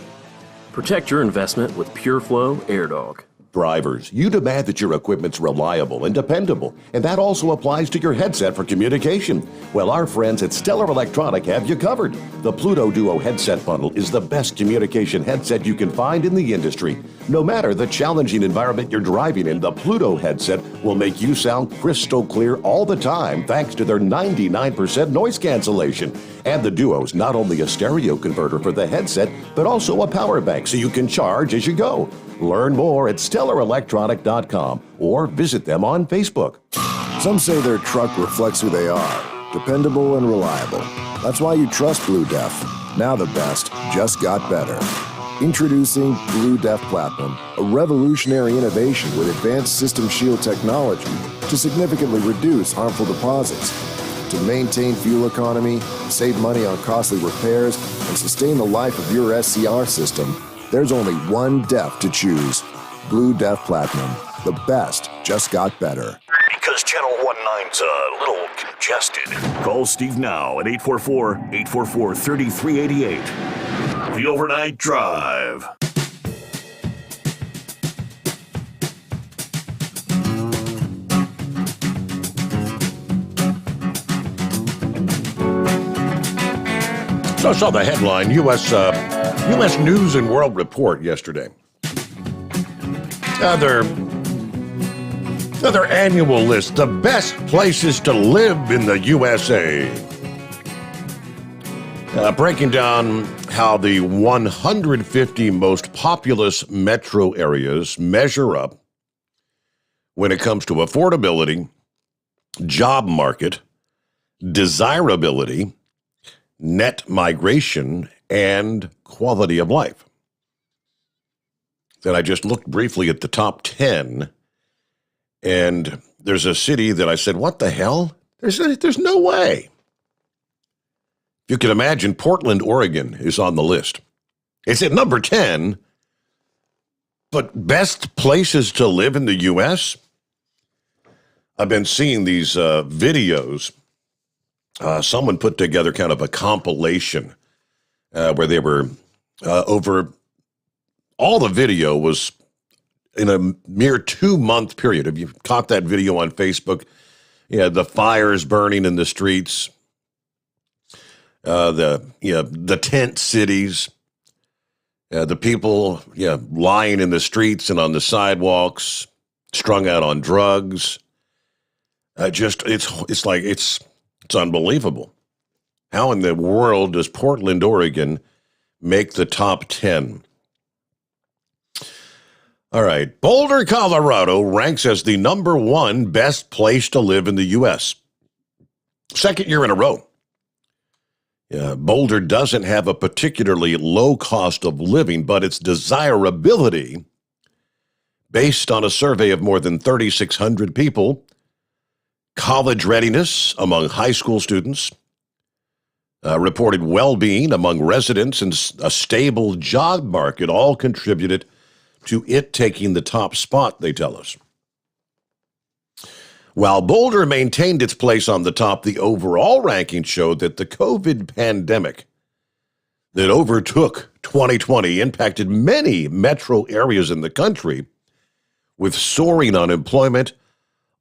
Protect your investment with PureFlow Air Dog. Drivers, you demand that your equipment's reliable and dependable, and that also applies to your headset for communication. Well, our friends at Stellar Electronic have you covered. The Pluto Duo headset bundle is the best communication headset you can find in the industry. No matter the challenging environment you're driving in, the Pluto headset will make you sound crystal clear all the time thanks to their 99% noise cancellation. And the Duo's not only a stereo converter for the headset, but also a power bank so you can charge as you go. Learn more at StellarElectronic.com or visit them on Facebook. Some say their truck reflects who they are, dependable and reliable. That's why you trust Blue Def. Now the best just got better. Introducing Blue Def Platinum, a revolutionary innovation with advanced system shield technology to significantly reduce harmful deposits. To maintain fuel economy, save money on costly repairs, and sustain the life of your SCR system, there's only one DEF to choose. Blue Def Platinum. The best just got better. Because Channel 19's a little congested. Call Steve now at 844-844-3388. The Overnight Drive. So I saw the headline, U.S. News and World Report yesterday. Another annual list, the best places to live in the USA. Breaking down how the 150 most populous metro areas measure up when it comes to affordability, job market, desirability, net migration, and quality of life. Then I just looked briefly at the top 10, and there's a city that I said, what the hell? There's no way. You can imagine Portland, Oregon is on the list. It's at number 10, but best places to live in the U.S.? I've been seeing these videos. Someone put together kind of a compilation where they were over, all the video was in a mere 2-month period. If you caught that video on Facebook, the fires burning in the streets, the tent cities, the people lying in the streets and on the sidewalks, strung out on drugs. It's unbelievable. How in the world does Portland, Oregon make the top 10? All right. Boulder, Colorado ranks as the number 1 best place to live in the U.S. Second year in a row. Boulder doesn't have a particularly low cost of living, but its desirability, based on a survey of more than 3,600 people, college readiness among high school students, reported well-being among residents, and a stable job market all contributed to it taking the top spot, they tell us. While Boulder maintained its place on the top, the overall ranking showed that the COVID pandemic that overtook 2020 impacted many metro areas in the country, with soaring unemployment,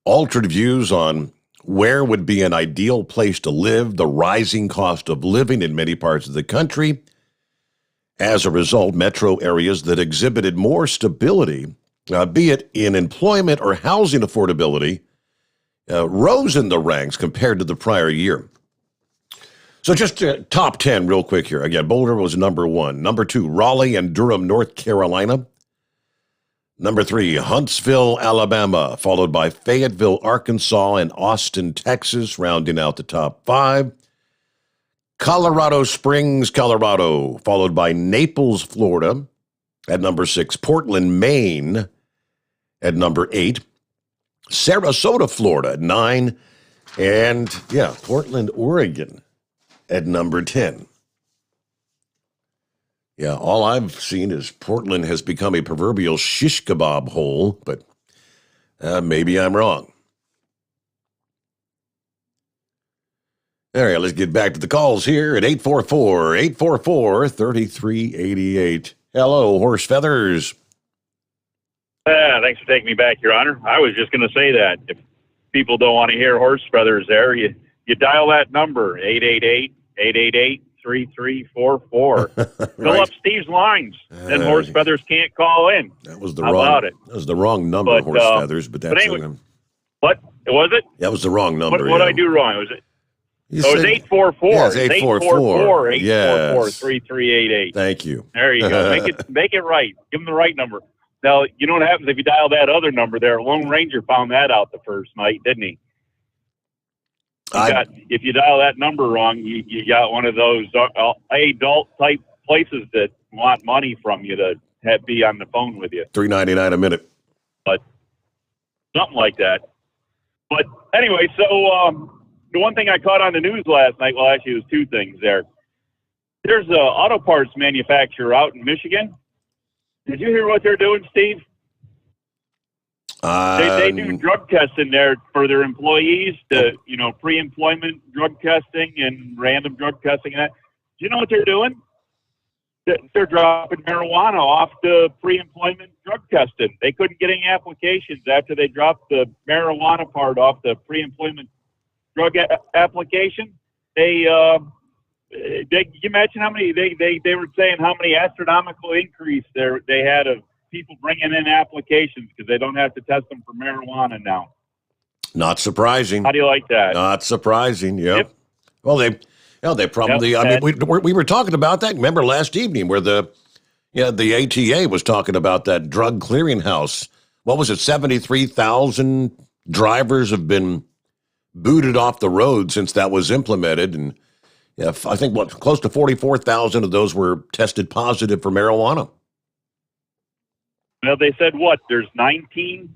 altered views on where would be an ideal place to live, the rising cost of living in many parts of the country. As a result, metro areas that exhibited more stability, be it in employment or housing affordability, rose in the ranks compared to the prior year. So just top 10 real quick here. Again, Boulder was number 1. Number 2, Raleigh and Durham, North Carolina. Number 3, Huntsville, Alabama, followed by Fayetteville, Arkansas, and Austin, Texas, rounding out the top 5. Colorado Springs, Colorado, followed by Naples, Florida, at number 6. Portland, Maine, at number 8. Sarasota, Florida, at 9. And, Portland, Oregon, at number 10. Yeah, all I've seen is Portland has become a proverbial shish kebab hole, but maybe I'm wrong. All right, let's get back to the calls here at 844-844-3388. Hello, Horse Feathers. Thanks for taking me back, Your Honor. I was just going to say that. If people don't want to hear Horse Feathers there, you dial that number, 888-888-3388. 3344. Fill up Steve's lines. Then Horse Feathers can't call in. That was the How wrong. about it? That was the wrong number, Horse Feathers. But that's anyway, what was it? That was the wrong number. What did I do wrong? Was it? You It was said- 844. Yeah, it's 844. 844 Yes. 3388. Thank you. There you go. Make it right. Give them the right number. Now, you know what happens if you dial that other number there? Lone Ranger found that out the first night, didn't he? If you dial that number wrong, you got one of those adult type places that want money from you to be on the phone with you. $3.99 a minute. But something like that. But anyway, so the one thing I caught on the news last night, well, actually, it was two things there. There's an auto parts manufacturer out in Michigan. Did you hear what they're doing, Steve? They do drug testing there for their employees, pre-employment drug testing and random drug testing. And that. Do you know what they're doing? They're dropping marijuana off the pre-employment drug testing. They couldn't get any applications after they dropped the marijuana part off the pre-employment drug application. Can you imagine how many they were saying how many astronomical increase they had of people bringing in applications because they don't have to test them for marijuana now. Not surprising. How do you like that? Not surprising. Yep. Well, they probably. Yep. I mean, we were talking about that. Remember last evening where the ATA was talking about that drug clearinghouse. What was it? 73,000 drivers have been booted off the road since that was implemented, and I think close to 44,000 of those were tested positive for marijuana. Well, they said there's 19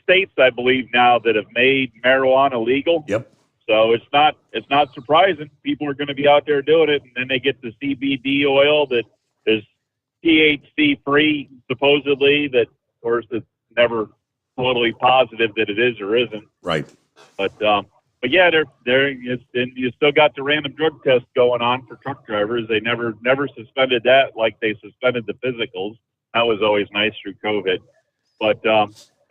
states, I believe, now that have made marijuana legal. Yep. So it's not surprising people are going to be out there doing it, and then they get the CBD oil that is THC free, supposedly. That, of course, it's never totally positive that it is or isn't. Right. But yeah, you still got the random drug test going on for truck drivers. They never suspended that like they suspended the physicals. That was always nice through COVID. But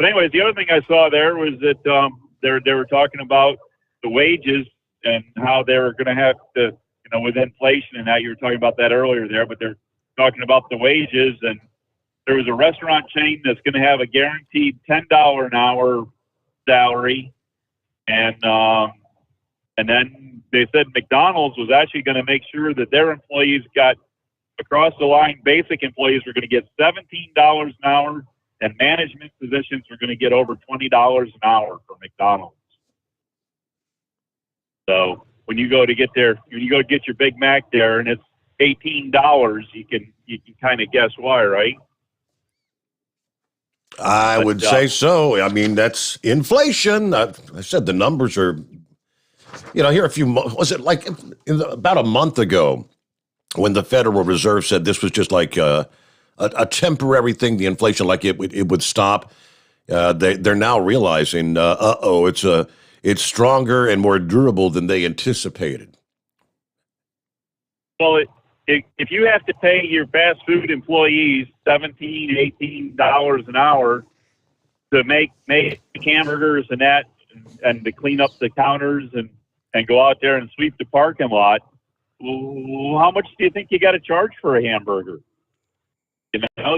anyways, the other thing I saw there was that they were talking about the wages and how they were going to have to, with inflation and how you were talking about that earlier there, but they're talking about the wages, and there was a restaurant chain that's going to have a guaranteed $10 an hour salary. And then they said McDonald's was actually going to make sure that their employees got across the line. Basic employees were going to get $17 an hour, and management positions were going to get over $20 an hour for McDonald's. So when you go to get your Big Mac there, and it's $18, you can kind of guess why, right? I would say so. I mean, that's inflation. I said the numbers are, here was it like about a month ago when the Federal Reserve said this was just like a temporary thing, the inflation, like it would stop. They're now realizing, it's stronger and more durable than they anticipated. Well, if you have to pay your fast food employees $17, $18 an hour to make hamburgers and that, and to clean up the counters and go out there and sweep the parking lot, well, how much do you think you got to charge for a hamburger? And then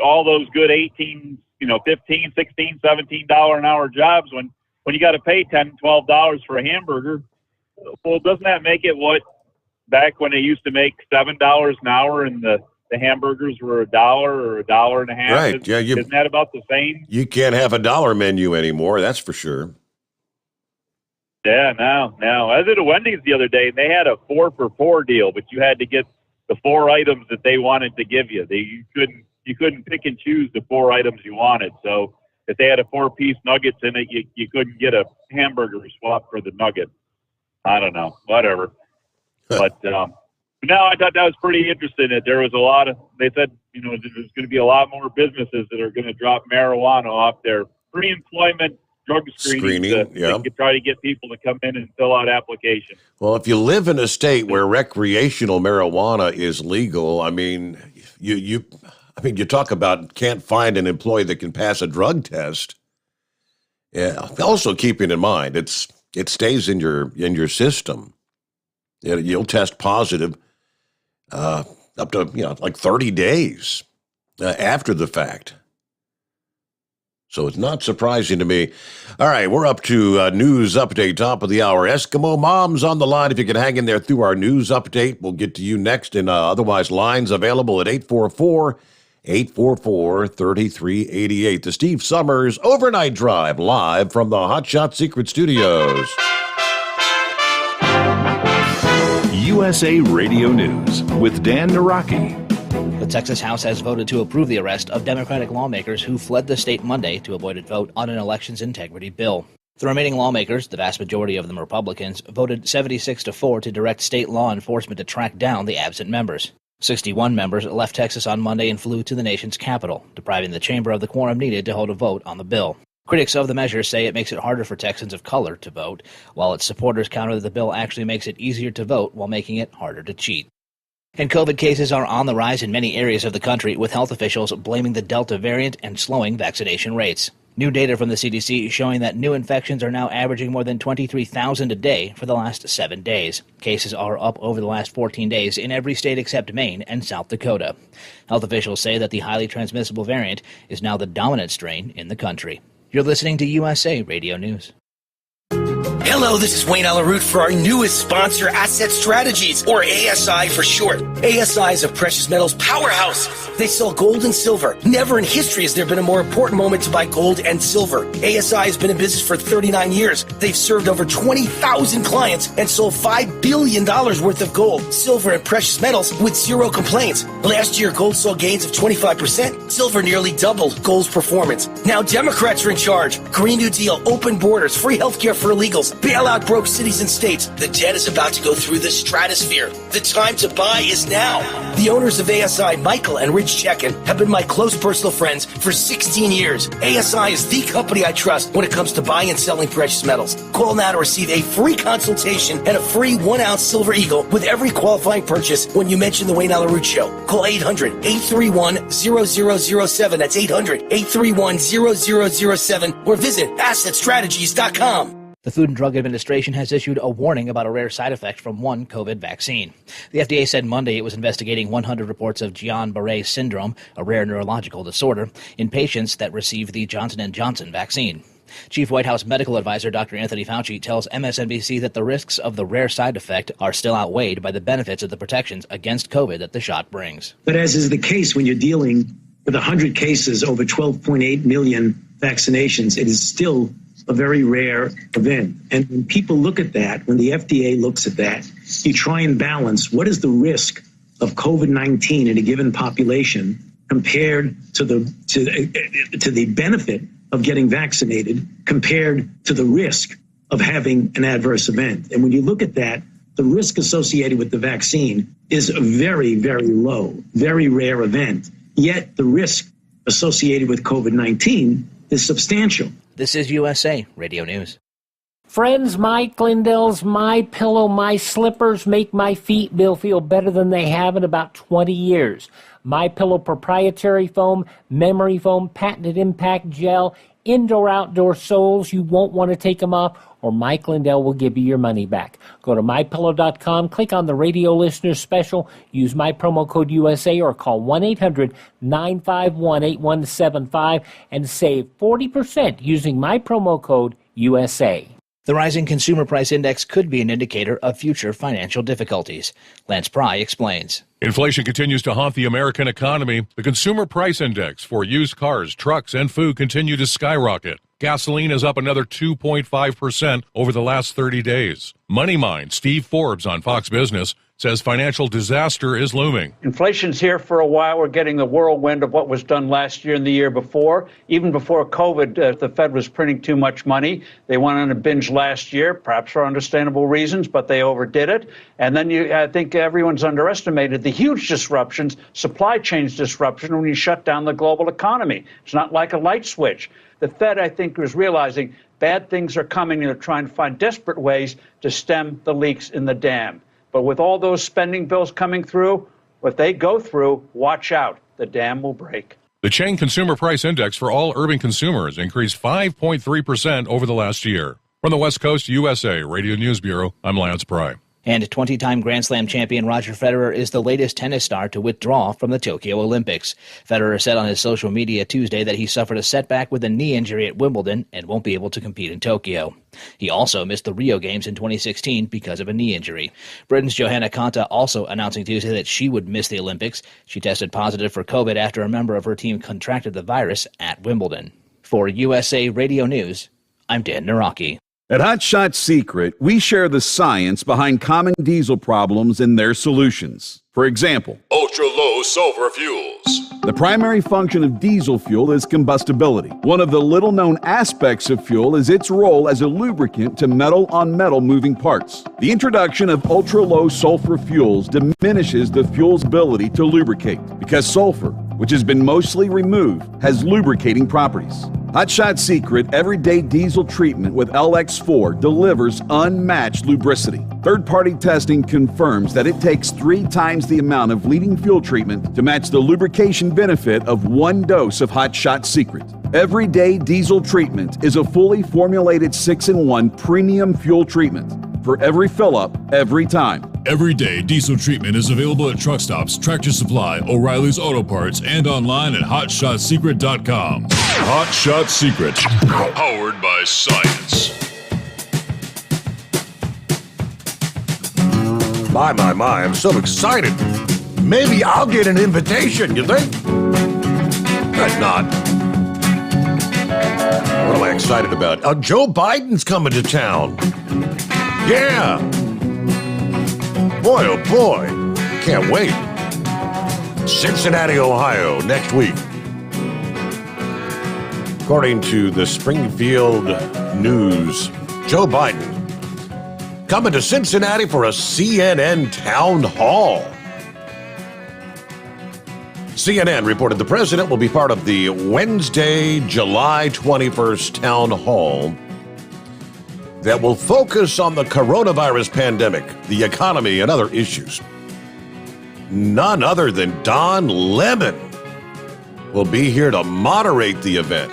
all those good $18, $15, $16, $17 an hour jobs when you got to pay $10, $12 for a hamburger. Well, doesn't that make it back when they used to make $7 an hour and the hamburgers were $1 or $1.50? Right. Yeah. Isn't that about the same? You can't have a dollar menu anymore. That's for sure. Yeah. Now I was at a Wendy's the other day, and they had a 4-for-4 deal, but you had to get the 4 items that they wanted to give you. You couldn't pick and choose the 4 items you wanted. So if they had a 4-piece nuggets in it, you couldn't get a hamburger swap for the nugget. I don't know, whatever. But no, I thought that was pretty interesting. That there was they said, there's going to be a lot more businesses that are going to drop marijuana off their pre-employment drug screening to try to get people to come in and fill out applications. Well, if you live in a state where recreational marijuana is legal, I mean, you talk about can't find an employee that can pass a drug test. Yeah. Also keeping in mind, it stays in your system. You'll test positive up to like 30 days after the fact. So it's not surprising to me. All right, we're up to news update, top of the hour. Eskimo Mom's on the line. If you can hang in there through our news update, we'll get to you next. And otherwise, lines available at 844-844-3388. The Steve Sommers Overnight Drive, live from the Hot Shot Secret Studios. USA Radio News with Dan Naraki. The Texas House has voted to approve the arrest of Democratic lawmakers who fled the state Monday to avoid a vote on an elections integrity bill. The remaining lawmakers, the vast majority of them Republicans, voted 76-4 to direct state law enforcement to track down the absent members. 61 members left Texas on Monday and flew to the nation's capital, depriving the chamber of the quorum needed to hold a vote on the bill. Critics of the measure say it makes it harder for Texans of color to vote, while its supporters counter that the bill actually makes it easier to vote while making it harder to cheat. And COVID cases are on the rise in many areas of the country, with health officials blaming the Delta variant and slowing vaccination rates. New data from the CDC showing that new infections are now averaging more than 23,000 a day for the last 7 days. Cases are up over the last 14 days in every state except Maine and South Dakota. Health officials say that the highly transmissible variant is now the dominant strain in the country. You're listening to USA Radio News. Hello, this is Wayne Alaroot for our newest sponsor, Asset Strategies, or ASI for short. ASI is a precious metals powerhouse. They sell gold and silver. Never in history has there been a more important moment to buy gold and silver. ASI has been in business for 39 years. They've served over 20,000 clients and sold $5 billion worth of gold, silver, and precious metals with zero complaints. Last year, gold saw gains of 25%. Silver nearly doubled gold's performance. Now Democrats are in charge. Green New Deal, open borders, free healthcare for illegals, bailout broke cities and states. The debt is about to go through the stratosphere. The time to buy is now. The owners of ASI, Michael and Rich Chekin, have been my close personal friends for 16 years. ASI is the company I trust when it comes to buying and selling precious metals. Call now to receive a free consultation and a free 1-ounce silver eagle with every qualifying purchase when you mention the Wayne Alaroot Show. Call 800-831-0007. That's 800-831-0007 or visit assetstrategies.com. The Food and Drug Administration has issued a warning about a rare side effect from one COVID vaccine. The FDA said Monday it was investigating 100 reports of Guillain-Barré syndrome, a rare neurological disorder, in patients that received the Johnson & Johnson vaccine. Chief White House medical advisor Dr. Anthony Fauci tells MSNBC that the risks of the rare side effect are still outweighed by the benefits of the protections against COVID that the shot brings. But as is the case when you're dealing with 100 cases over 12.8 million vaccinations, it is still a very rare event. And when people look at that, when the FDA looks at that, you try and balance what is the risk of COVID-19 in a given population compared to the benefit of getting vaccinated compared to the risk of having an adverse event. And when you look at that, the risk associated with the vaccine is a very, very low, very rare event. Yet the risk associated with COVID-19 is substantial. This is USA Radio News. Friends, Mike Lindell's My Pillow, My Slippers make my feet feel better than they have in about 20 years. My Pillow proprietary foam, memory foam, patented impact gel, indoor-outdoor soles. You won't want to take them off, or Mike Lindell will give you your money back. Go to MyPillow.com, click on the radio listener special, use my promo code USA, or call 1-800-951-8175 and save 40% using my promo code USA. The rising consumer price index could be an indicator of future financial difficulties. Lance Pry explains. Inflation continues to haunt the American economy. The consumer price index for used cars, trucks, and food continue to skyrocket. Gasoline is up another 2.5% over the last 30 days. Money Mind, Steve Forbes on Fox Business, says financial disaster is looming. Inflation's here for a while. We're getting the whirlwind of what was done last year and the year before. Even before COVID, the Fed was printing too much money. They went on a binge last year, perhaps for understandable reasons, but they overdid it. And then I think everyone's underestimated the huge disruptions, supply chains disruption when you shut down the global economy. It's not like a light switch. The Fed, I think, was realizing bad things are coming and they're trying to find desperate ways to stem the leaks in the dam. But with all those spending bills coming through, if they go through, watch out. The dam will break. The chain consumer price index for all urban consumers increased 5.3% over the last year. From the West Coast USA Radio News Bureau, I'm Lance Pry. And 20-time Grand Slam champion Roger Federer is the latest tennis star to withdraw from the Tokyo Olympics. Federer said on his social media Tuesday that he suffered a setback with a knee injury at Wimbledon and won't be able to compete in Tokyo. He also missed the Rio Games in 2016 because of a knee injury. Britain's Johanna Konta also announcing Tuesday that she would miss the Olympics. She tested positive for COVID after a member of her team contracted the virus at Wimbledon. For USA Radio News, I'm Dan Naraki. At Hot Shot Secret, we share the science behind common diesel problems and their solutions. For example, ultra-low sulfur fuels. The primary function of diesel fuel is combustibility. One of the little-known aspects of fuel is its role as a lubricant to metal-on-metal moving parts. The introduction of ultra-low sulfur fuels diminishes the fuel's ability to lubricate because sulfur, which has been mostly removed, has lubricating properties. Hot Shot Secret Everyday Diesel Treatment with LX4 delivers unmatched lubricity. Third-party testing confirms that it takes 3 times the amount of leading fuel treatment to match the lubrication benefit of 1 dose of Hot Shot Secret. Everyday Diesel Treatment is a fully formulated 6-in-1 premium fuel treatment for every fill-up, every time. Everyday Diesel Treatment is available at truck stops, Tractor Supply, O'Reilly's Auto Parts, and online at HotShotSecret.com. Hot Shot Secret, powered by science. My, I'm so excited. Maybe I'll get an invitation, you think? But not. What am I excited about? Joe Biden's coming to town. Yeah. Boy, oh boy. Can't wait. Cincinnati, Ohio, next week. According to the Springfield News, Joe Biden coming to Cincinnati for a CNN town hall. CNN reported the president will be part of the Wednesday, July 21st town hall that will focus on the coronavirus pandemic, the economy, and other issues. None other than Don Lemon will be here to moderate the event.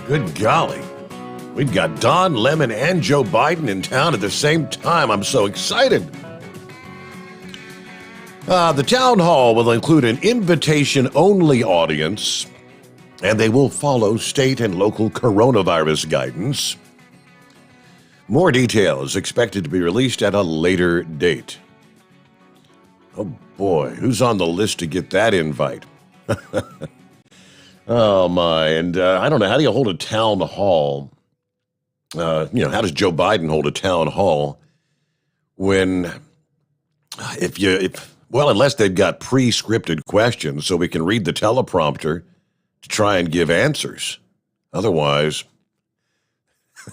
Good golly. We've got Don Lemon and Joe Biden in town at the same time. I'm so excited. The town hall will include an invitation-only audience, and they will follow state and local coronavirus guidance. More details expected to be released at a later date. Oh boy, who's on the list to get that invite? Oh my, and I don't know, how do you hold a town hall? How does Joe Biden hold a town hall when, unless they've got pre-scripted questions so we can read the teleprompter to try and give answers. Otherwise,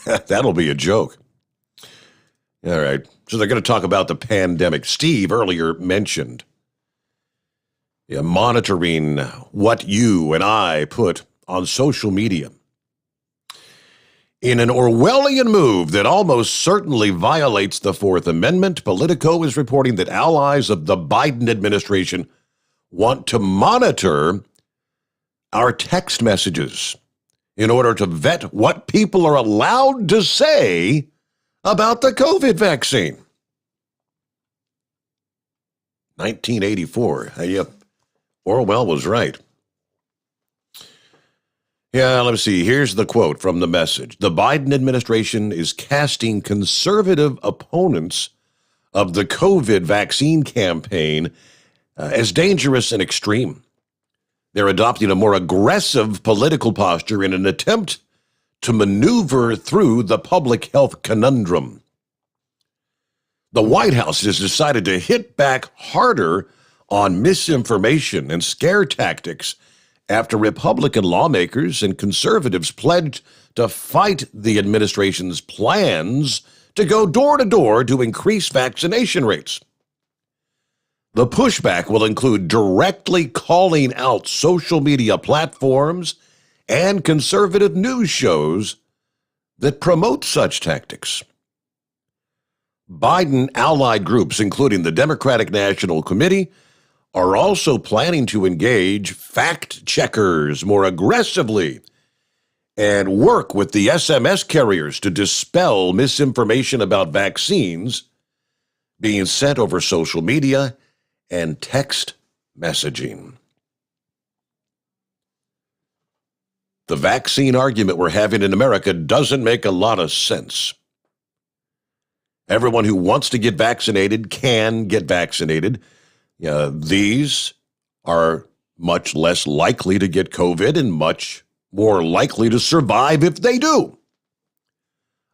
that'll be a joke. All right, so they're going to talk about the pandemic. Steve earlier mentioned monitoring what you and I put on social media. In an Orwellian move that almost certainly violates the Fourth Amendment, Politico is reporting that allies of the Biden administration want to monitor our text messages in order to vet what people are allowed to say about the COVID vaccine. 1984. Yep. Orwell was right. Yeah, let's see. Here's the quote from the message. The Biden administration is casting conservative opponents of the COVID vaccine campaign as dangerous and extreme. They're adopting a more aggressive political posture in an attempt to maneuver through the public health conundrum. The White House has decided to hit back harder on misinformation and scare tactics after Republican lawmakers and conservatives pledged to fight the administration's plans to go door to door to increase vaccination rates. The pushback will include directly calling out social media platforms and conservative news shows that promote such tactics. Biden allied groups, including the Democratic National Committee, are also planning to engage fact checkers more aggressively and work with the SMS carriers to dispel misinformation about vaccines being sent over social media and text messaging. The vaccine argument we're having in America doesn't make a lot of sense. Everyone who wants to get vaccinated can get vaccinated. These are much less likely to get COVID and much more likely to survive if they do.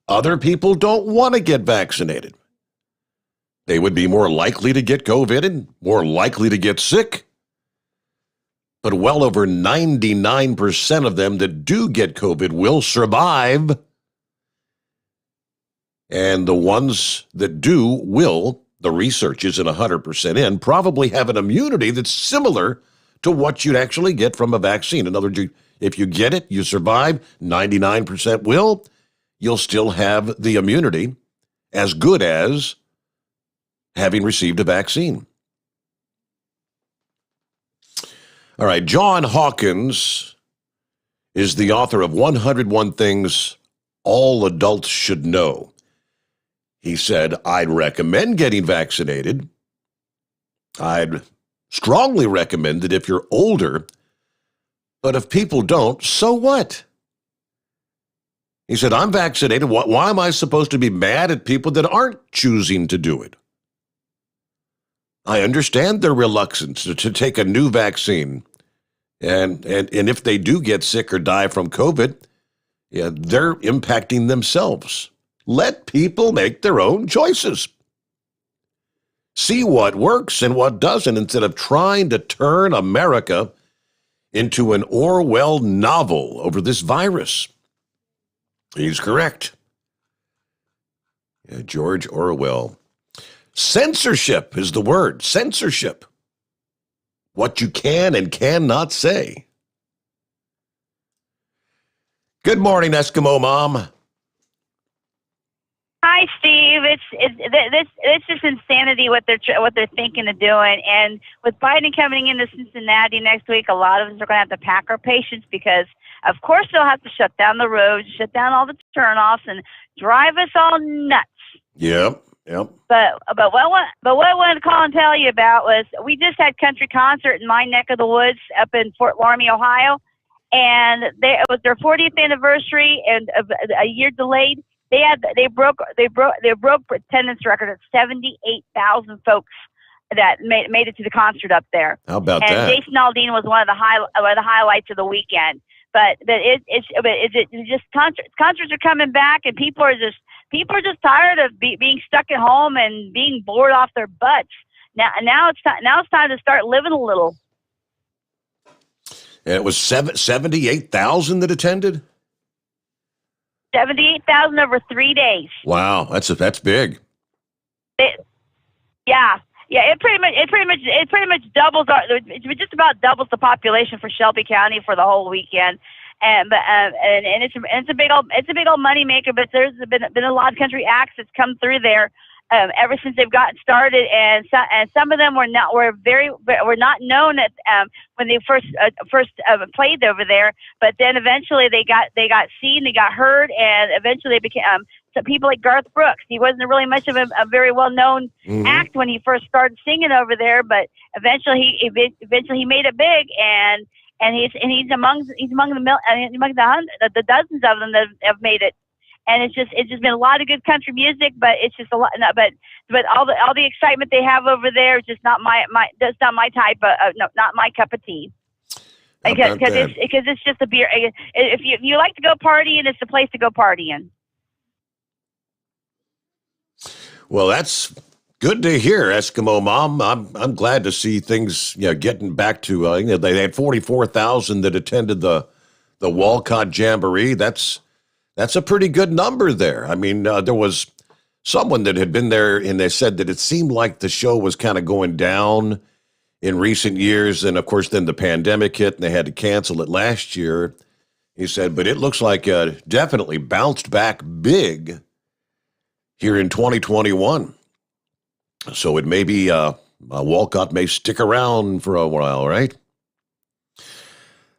Other people don't want to get vaccinated. They would be more likely to get COVID and more likely to get sick. But well over 99% of them that do get COVID will survive. And the ones that do will, the research isn't 100% in, probably have an immunity that's similar to what you'd actually get from a vaccine. In other words, if you get it, you survive, 99% will, you'll still have the immunity as good as having received a vaccine. All right, John Hawkins is the author of 101 Things All Adults Should Know. He said, I'd recommend getting vaccinated. I'd strongly recommend it if you're older, but if people don't, so what? He said, I'm vaccinated. Why am I supposed to be mad at people that aren't choosing to do it? I understand their reluctance to take a new vaccine. And if they do get sick or die from COVID, they're impacting themselves. Let people make their own choices. See what works and what doesn't instead of trying to turn America into an Orwell novel over this virus. He's correct. George Orwell. Censorship is the word. Censorship. What you can and cannot say. Good morning, Eskimo Mom. Hi, Steve. It's just insanity what they're thinking of doing. And with Biden coming into Cincinnati next week, a lot of us are going to have to pack our patience because, of course, they'll have to shut down the roads, shut down all the turnoffs, and drive us all nuts. Yep. But what I wanted to call and tell you about was we just had country concert in my neck of the woods up in Fort Laramie, Ohio, and it was their 40th anniversary and a year delayed. They broke attendance record at 78,000 folks that made it to the concert up there. How about and that? Jason Aldean was one of the highlights of the weekend. But it's just concerts are coming back, and people are just tired of being stuck at home and being bored off their butts. Now it's time to start living a little. And it was 78,000 that attended? 78,000 over 3 days. Wow, that's big. It pretty much doubles it just about doubles the population for Shelby County for the whole weekend. And it's a big old money maker, but there's been a lot of country acts that's come through there ever since they've gotten started, and some of them were not known at when they first played over there, but then eventually they got seen, they got heard, and eventually they became some people like Garth Brooks. He wasn't really much of a very well known act when he first started singing over there, but eventually he made it big, and he's among the dozens of them that have made it. And it's just been a lot of good country music, but it's just a lot. But all the excitement they have over there is just not that's not my type of not my cup of tea. Because it's just a beer. If you like to go partying, it's the place to go partying. Well, that's good to hear, Eskimo Mom. I'm glad to see things getting back to. They had 44,000 that attended the Walcott Jamboree. That's a pretty good number there. I mean, there was someone that had been there, and they said that it seemed like the show was kind of going down in recent years. And, of course, then the pandemic hit, and they had to cancel it last year. He said, but it looks like definitely bounced back big here in 2021. So it may be Walcott may stick around for a while, right?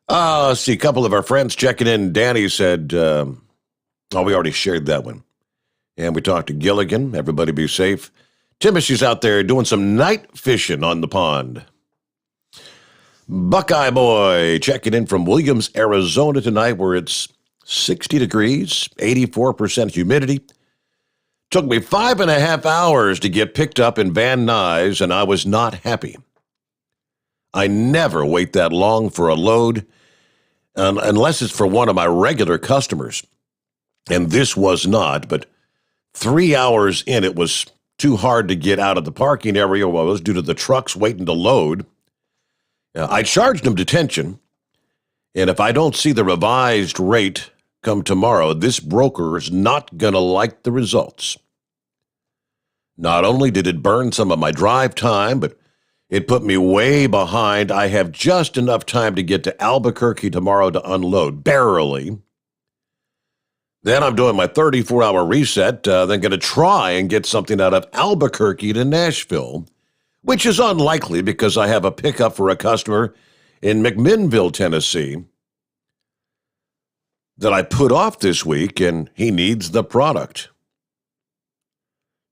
Let's see, a couple of our friends checking in. Danny said... we already shared that one. And we talked to Gilligan. Everybody be safe. Timothy's out there doing some night fishing on the pond. Buckeye Boy checking in from Williams, Arizona tonight, where it's 60 degrees, 84% humidity. Took me 5.5 hours to get picked up in Van Nuys, and I was not happy. I never wait that long for a load, unless it's for one of my regular customers. And this was not, but 3 hours in, it was too hard to get out of the parking area. Well, it was due to the trucks waiting to load. I charged them detention, and if I don't see the revised rate come tomorrow, this broker is not going to like the results. Not only did it burn some of my drive time, but it put me way behind. I have just enough time to get to Albuquerque tomorrow to unload, barely. Then I'm doing my 34-hour reset, then going to try and get something out of Albuquerque to Nashville, which is unlikely because I have a pickup for a customer in McMinnville, Tennessee, that I put off this week, and he needs the product.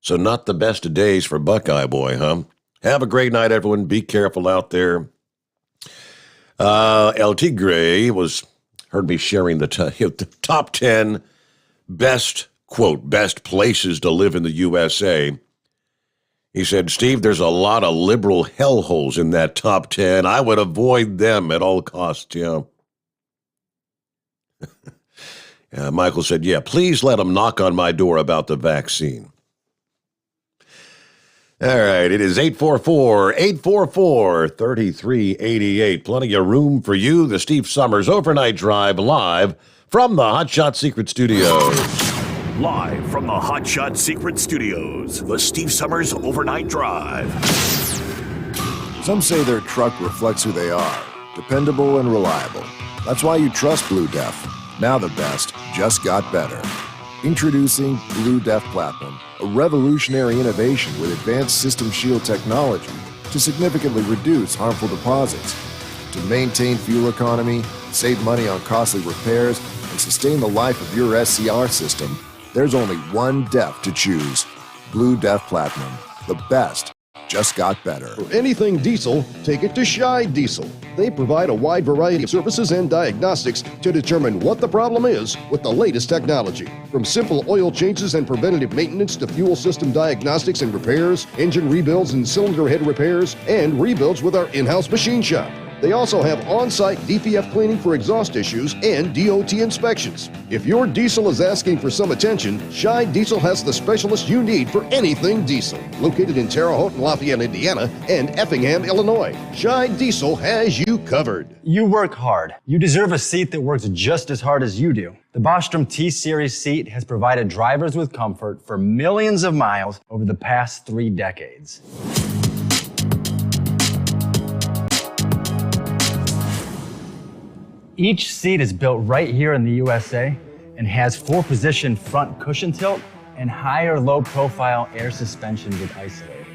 So not the best of days for Buckeye Boy, huh? Have a great night, everyone. Be careful out there. El Tigre heard me sharing the top 10 best, quote, best places to live in the USA. He said, Steve, there's a lot of liberal hellholes in that top 10. I would avoid them at all costs, yeah. Michael said, yeah, please let them knock on my door about the vaccine. All right, it is 844-844-3388. Plenty of room for you. The Steve Sommers Overnight Drive live from the Hot Shot Secret Studios. Live from the Hot Shot Secret Studios, the Steve Sommers Overnight Drive. Some say their truck reflects who they are, dependable and reliable. That's why you trust Blue Def. Now the best just got better. Introducing Blue Def Platinum, a revolutionary innovation with advanced system shield technology to significantly reduce harmful deposits. To maintain fuel economy, save money on costly repairs, and sustain the life of your SCR system, there's only one DEF to choose. Blue Def Platinum, the best just got better. For anything diesel, take it to Shy Diesel. They provide a wide variety of services and diagnostics to determine what the problem is with the latest technology. From simple oil changes and preventative maintenance to fuel system diagnostics and repairs, engine rebuilds and cylinder head repairs, and rebuilds with our in-house machine shop. They also have on-site DPF cleaning for exhaust issues and DOT inspections. If your diesel is asking for some attention, Shy Diesel has the specialist you need for anything diesel. Located in Terre Haute and Lafayette, Indiana, and Effingham, Illinois, Shy Diesel has you covered. You work hard. You deserve a seat that works just as hard as you do. The Bostrom T-Series seat has provided drivers with comfort for millions of miles over the past 3 decades. Each seat is built right here in the USA and has 4-position front cushion tilt and higher low-profile air suspension with isolator.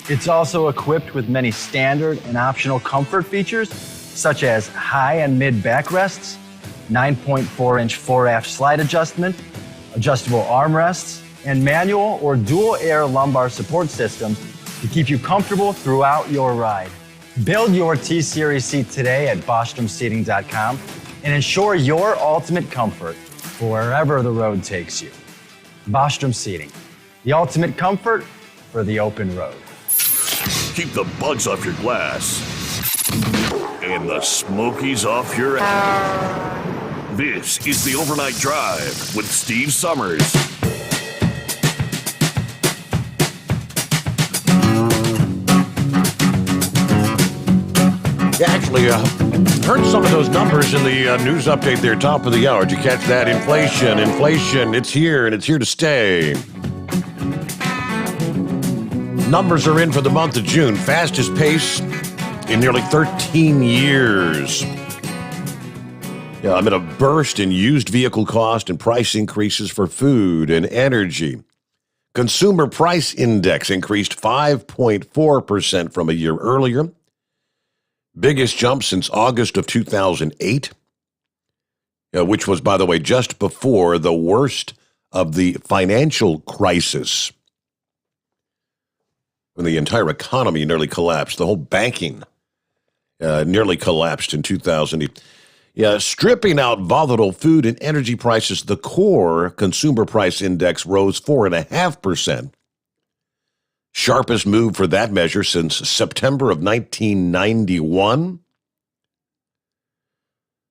It's also equipped with many standard and optional comfort features, such as high and mid backrests, 9.4-inch fore-aft slide adjustment, adjustable armrests, and manual or dual air lumbar support systems to keep you comfortable throughout your ride. Build your T-Series seat today at BostromSeating.com and ensure your ultimate comfort for wherever the road takes you. Bostrom Seating, the ultimate comfort for the open road. Keep the bugs off your glass and the smokies off your ass. This is the Overnight Drive with Steve Sommers. Yeah, actually, heard some of those numbers in the news update there, top of the hour. Did you catch that? Inflation, it's here, and it's here to stay. Numbers are in for the month of June. Fastest pace in nearly 13 years. Yeah, amid a burst in used vehicle cost and price increases for food and energy. Consumer Price Index increased 5.4% from a year earlier. Biggest jump since August of 2008, which was, by the way, just before the worst of the financial crisis. when the entire economy nearly collapsed. The whole banking nearly collapsed in 2000. Yeah, stripping out volatile food and energy prices, the core consumer price index rose 4.5%. Sharpest move for that measure since September of 1991.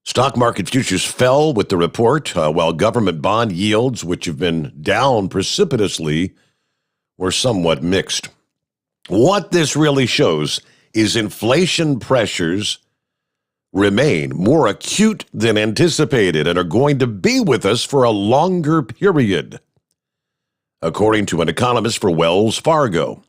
Stock market futures fell with the report, while government bond yields, which have been down precipitously, were somewhat mixed. What this really shows is inflation pressures remain more acute than anticipated and are going to be with us for a longer period, according to an economist for Wells Fargo.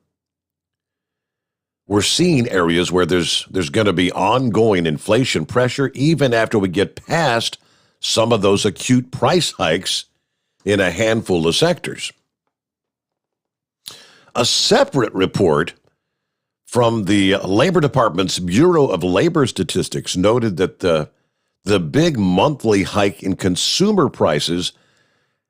We're seeing areas where there's going to be ongoing inflation pressure even after we get past some of those acute price hikes in a handful of sectors. A separate report from the Labor Department's Bureau of Labor Statistics noted that the big monthly hike in consumer prices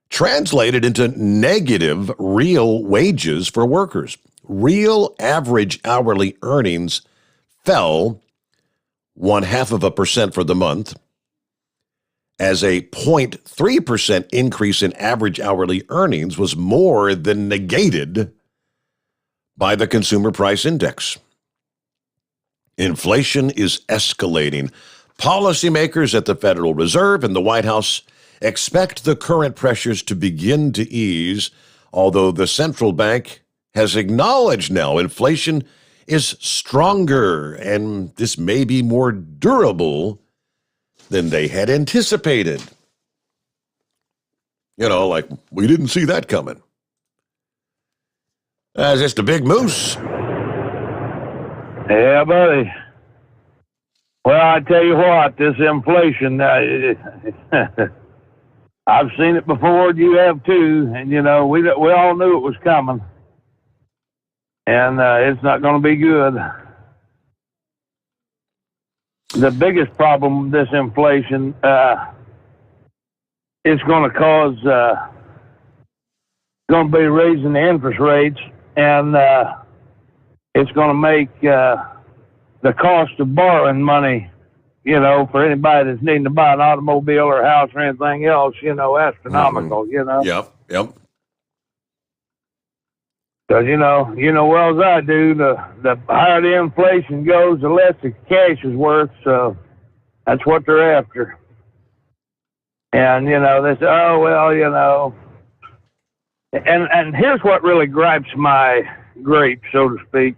translated into negative real wages for workers. Real average hourly earnings fell 0.5% for the month, as a 0.3% increase in average hourly earnings was more than negated by the Consumer Price Index. Inflation is escalating. Policymakers at the Federal Reserve and the White House expect the current pressures to begin to ease, although the central bank has acknowledged now inflation is stronger and this may be more durable than they had anticipated. You know, like, we didn't see that coming. Just a big moose. Yeah, buddy. Well, I tell you what, this inflation, I've seen it before, you have too, and, you know, we all knew it was coming. And it's not going to be good. The biggest problem with this inflation is going to cause, going to be raising the interest rates, and it's going to make the cost of borrowing money, you know, for anybody that's needing to buy an automobile or a house or anything else, you know, astronomical, you know. Yep. Because, you know well as I do, the higher the inflation goes, the less the cash is worth, so that's what they're after. And, you know, they say, oh, well, you know. And here's what really gripes my grape, so to speak.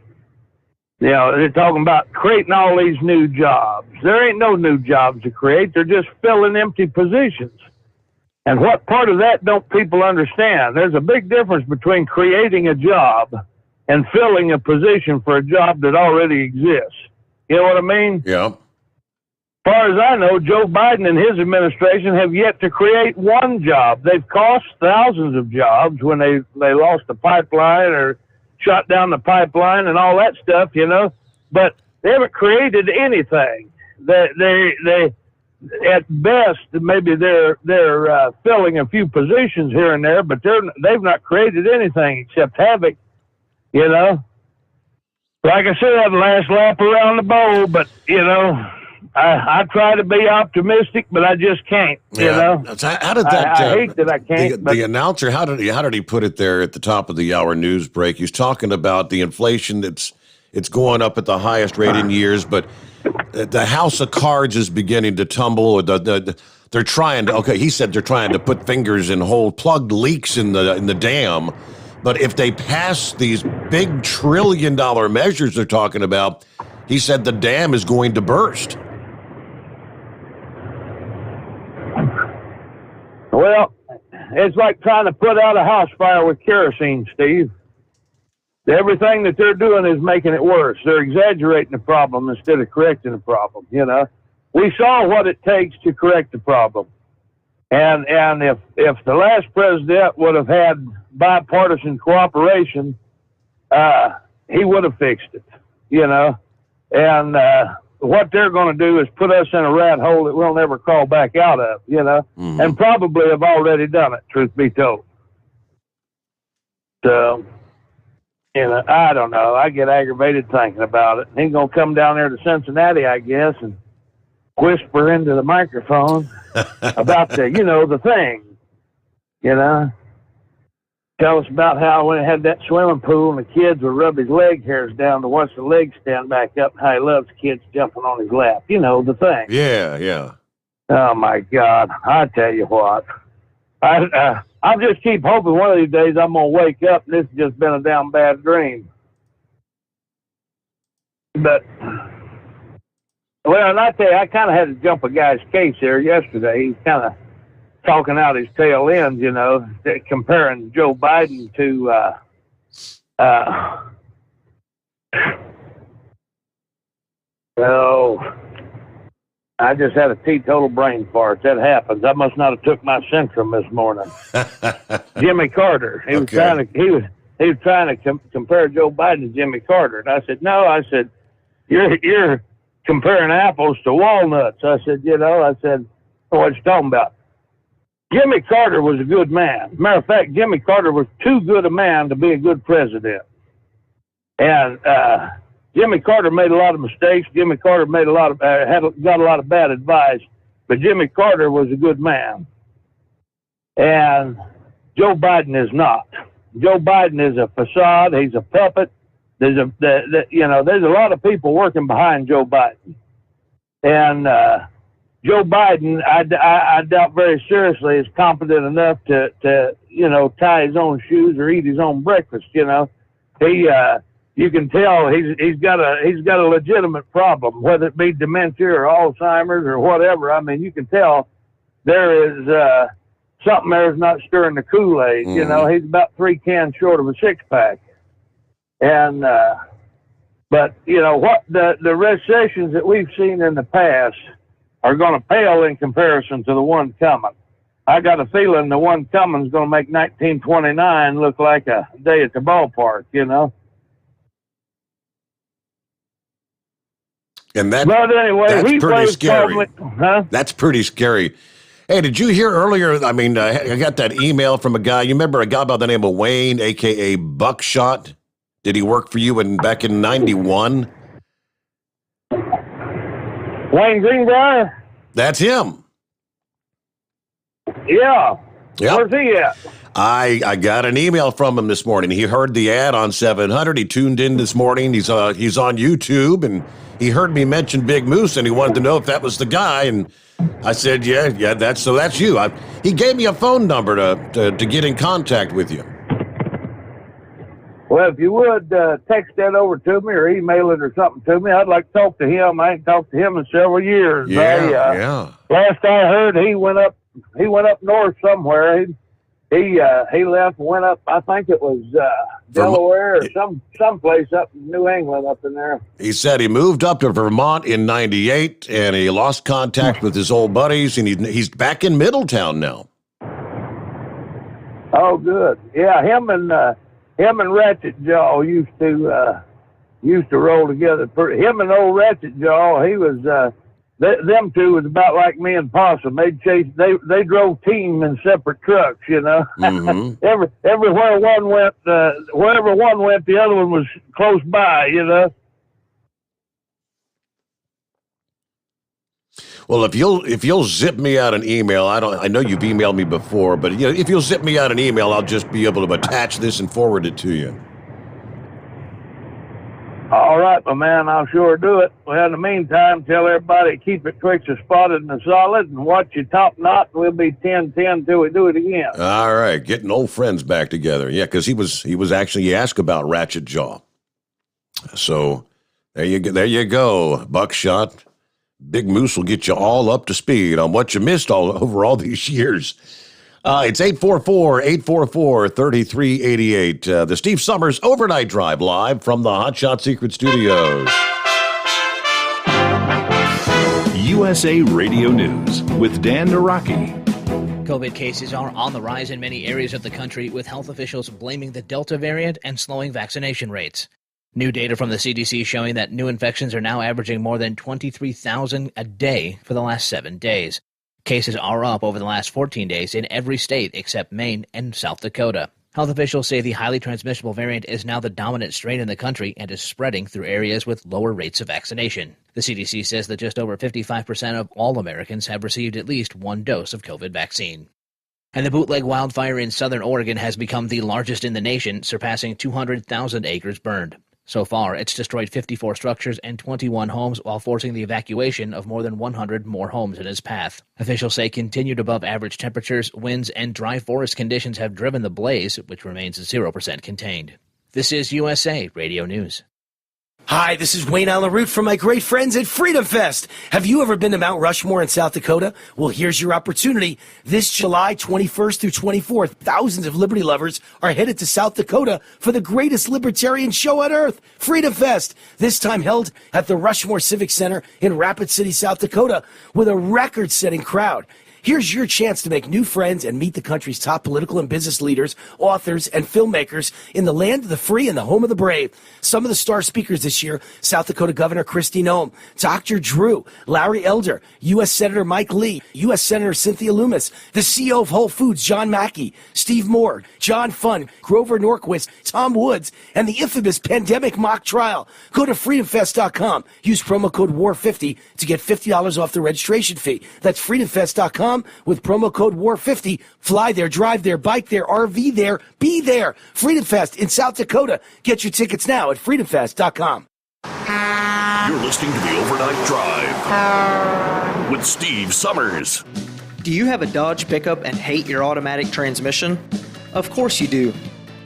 You know, they're talking about creating all these new jobs. There ain't no new jobs to create. They're just filling empty positions. And what part of that don't people understand? There's a big difference between creating a job and filling a position for a job that already exists. You know what I mean? Yeah. As far as I know, Joe Biden and his administration have yet to create one job. They've cost thousands of jobs when they lost the pipeline or shut down the pipeline and all that stuff, you know. But they haven't created anything. They at best, maybe they're filling a few positions here and there, but they've not created anything except havoc, you know. Like I said, the last lap around the bowl, but, you know, I try to be optimistic, but I just can't, you know. How did that? I hate that I can't. The announcer, how did he put it there at the top of the hour news break? He's talking about the inflation it's going up at the highest rate in years, but the house of cards is beginning to tumble. They're trying to. Okay, he said they're trying to put fingers in plugged leaks in the dam. But if they pass these big $1 trillion measures they're talking about, he said the dam is going to burst. Well, it's like trying to put out a house fire with kerosene, Steve. Everything that they're doing is making it worse. They're exaggerating the problem instead of correcting the problem, you know. We saw what it takes to correct the problem. And if the last president would have had bipartisan cooperation, he would have fixed it, you know. And what they're going to do is put us in a rat hole that we'll never crawl back out of, you know, and probably have already done it, truth be told. So I don't know. I get aggravated thinking about it. He's going to come down there to Cincinnati, I guess, and whisper into the microphone about the thing, Tell us about how when he had that swimming pool and the kids would rub his leg hairs down to watch the legs stand back up and how he loves kids jumping on his lap. The thing. Yeah. Oh, my God. I tell you what. I'll just keep hoping one of these days I'm going to wake up and this has just been a damn bad dream. But, well, and I tell you, I kind of had to jump a guy's case here yesterday. He's kind of talking out his tail end, comparing Joe Biden to, I just had a teetotal brain fart. That happens. I must not have took my Centrum this morning. Jimmy Carter. He was trying to compare Joe Biden to Jimmy Carter, and I said, no. I said, you're comparing apples to walnuts. I said, what you talking about? Jimmy Carter was a good man. Matter of fact, Jimmy Carter was too good a man to be a good president. And Jimmy Carter made a lot of mistakes. Jimmy Carter made got a lot of bad advice. But Jimmy Carter was a good man. And Joe Biden is not. Joe Biden is a facade. He's a puppet. There's a lot of people working behind Joe Biden. And Joe Biden, I doubt very seriously is competent enough to tie his own shoes or eat his own breakfast. You can tell he's got a legitimate problem, whether it be dementia or Alzheimer's or whatever. I mean, you can tell there is something there is not stirring the Kool-Aid. He's about 3 cans short of a 6-pack. And but what the recessions that we've seen in the past are going to pale in comparison to the one coming. I got a feeling the one coming is going to make 1929 look like a day at the ballpark, And but anyway, that's pretty scary. Huh? That's pretty scary. Hey, did you hear earlier? I mean, I got that email from a guy. You remember a guy by the name of Wayne, a.k.a. Buckshot? Did he work for you back in 91? Wayne Greenbrier? That's him. Yeah. Yep. Where's he at? I got an email from him this morning. He heard the ad on 700. He tuned in this morning. He's on YouTube, and he heard me mention Big Moose, and he wanted to know if that was the guy. And I said, yeah, that's you. He gave me a phone number to get in contact with you. Well, if you would text that over to me or email it or something to me, I'd like to talk to him. I ain't talked to him in several years. Yeah. Last I heard, he went up north somewhere. He left and went up. I think it was Delaware or someplace up in New England up in there. He said he moved up to Vermont in '98 and he lost contact with his old buddies, and he's back in Middletown now. Oh, good. Yeah, him and Ratchet Jaw used to roll together. Him and old Ratchet Jaw, he was them two was about like me and Possum. They drove team in separate trucks, Mm-hmm. Everywhere one went, wherever one went, the other one was close by, Well, if you'll zip me out an email, I know you've emailed me before, but if you'll zip me out an email, I'll just be able to attach this and forward it to you. All right, my man, I'll sure do it. Well, in the meantime, tell everybody to keep it Twixer spotted and solid, and watch your top knot. We'll be 10-10 till we do it again. All right, getting old friends back together. Yeah, because he asked about Ratchet Jaw. So there you go, Buckshot. Big Moose will get you all up to speed on what you missed over all these years. It's 844-844-3388. The Steve Sommers Overnight Drive live from the Hot Shot Secret Studios. USA Radio News with Dan Naraki. COVID cases are on the rise in many areas of the country, with health officials blaming the Delta variant and slowing vaccination rates. New data from the CDC showing that new infections are now averaging more than 23,000 a day for the last 7 days. Cases are up over the last 14 days in every state except Maine and South Dakota. Health officials say the highly transmissible variant is now the dominant strain in the country and is spreading through areas with lower rates of vaccination. The CDC says that just over 55% of all Americans have received at least one dose of COVID vaccine. And the bootleg wildfire in southern Oregon has become the largest in the nation, surpassing 200,000 acres burned. So far, it's destroyed 54 structures and 21 homes while forcing the evacuation of more than 100 more homes in its path. Officials say continued above-average temperatures, winds, and dry forest conditions have driven the blaze, which remains 0% contained. This is USA Radio News. Hi, this is Wayne Allen Root from my great friends at Freedom Fest. Have you ever been to Mount Rushmore in South Dakota? Well, here's your opportunity. This July 21st through 24th, thousands of liberty lovers are headed to South Dakota for the greatest libertarian show on earth, Freedom Fest. This time held at the Rushmore Civic Center in Rapid City, South Dakota, with a record-setting crowd. Here's your chance to make new friends and meet the country's top political and business leaders, authors, and filmmakers in the land of the free and the home of the brave. Some of the star speakers this year: South Dakota Governor Kristi Noem, Dr. Drew, Larry Elder, U.S. Senator Mike Lee, U.S. Senator Cynthia Lummis, the CEO of Whole Foods, John Mackey, Steve Moore, John Funn, Grover Norquist, Tom Woods, and the infamous pandemic mock trial. Go to freedomfest.com. Use promo code WAR50 to get $50 off the registration fee. That's freedomfest.com with promo code WAR50. Fly there, drive there, bike there, RV there, be there. Freedom Fest in South Dakota. Get your tickets now at freedomfest.com. You're listening to the Overnight Drive with Steve Sommers. Do you have a Dodge pickup and hate your automatic transmission? Of course you do.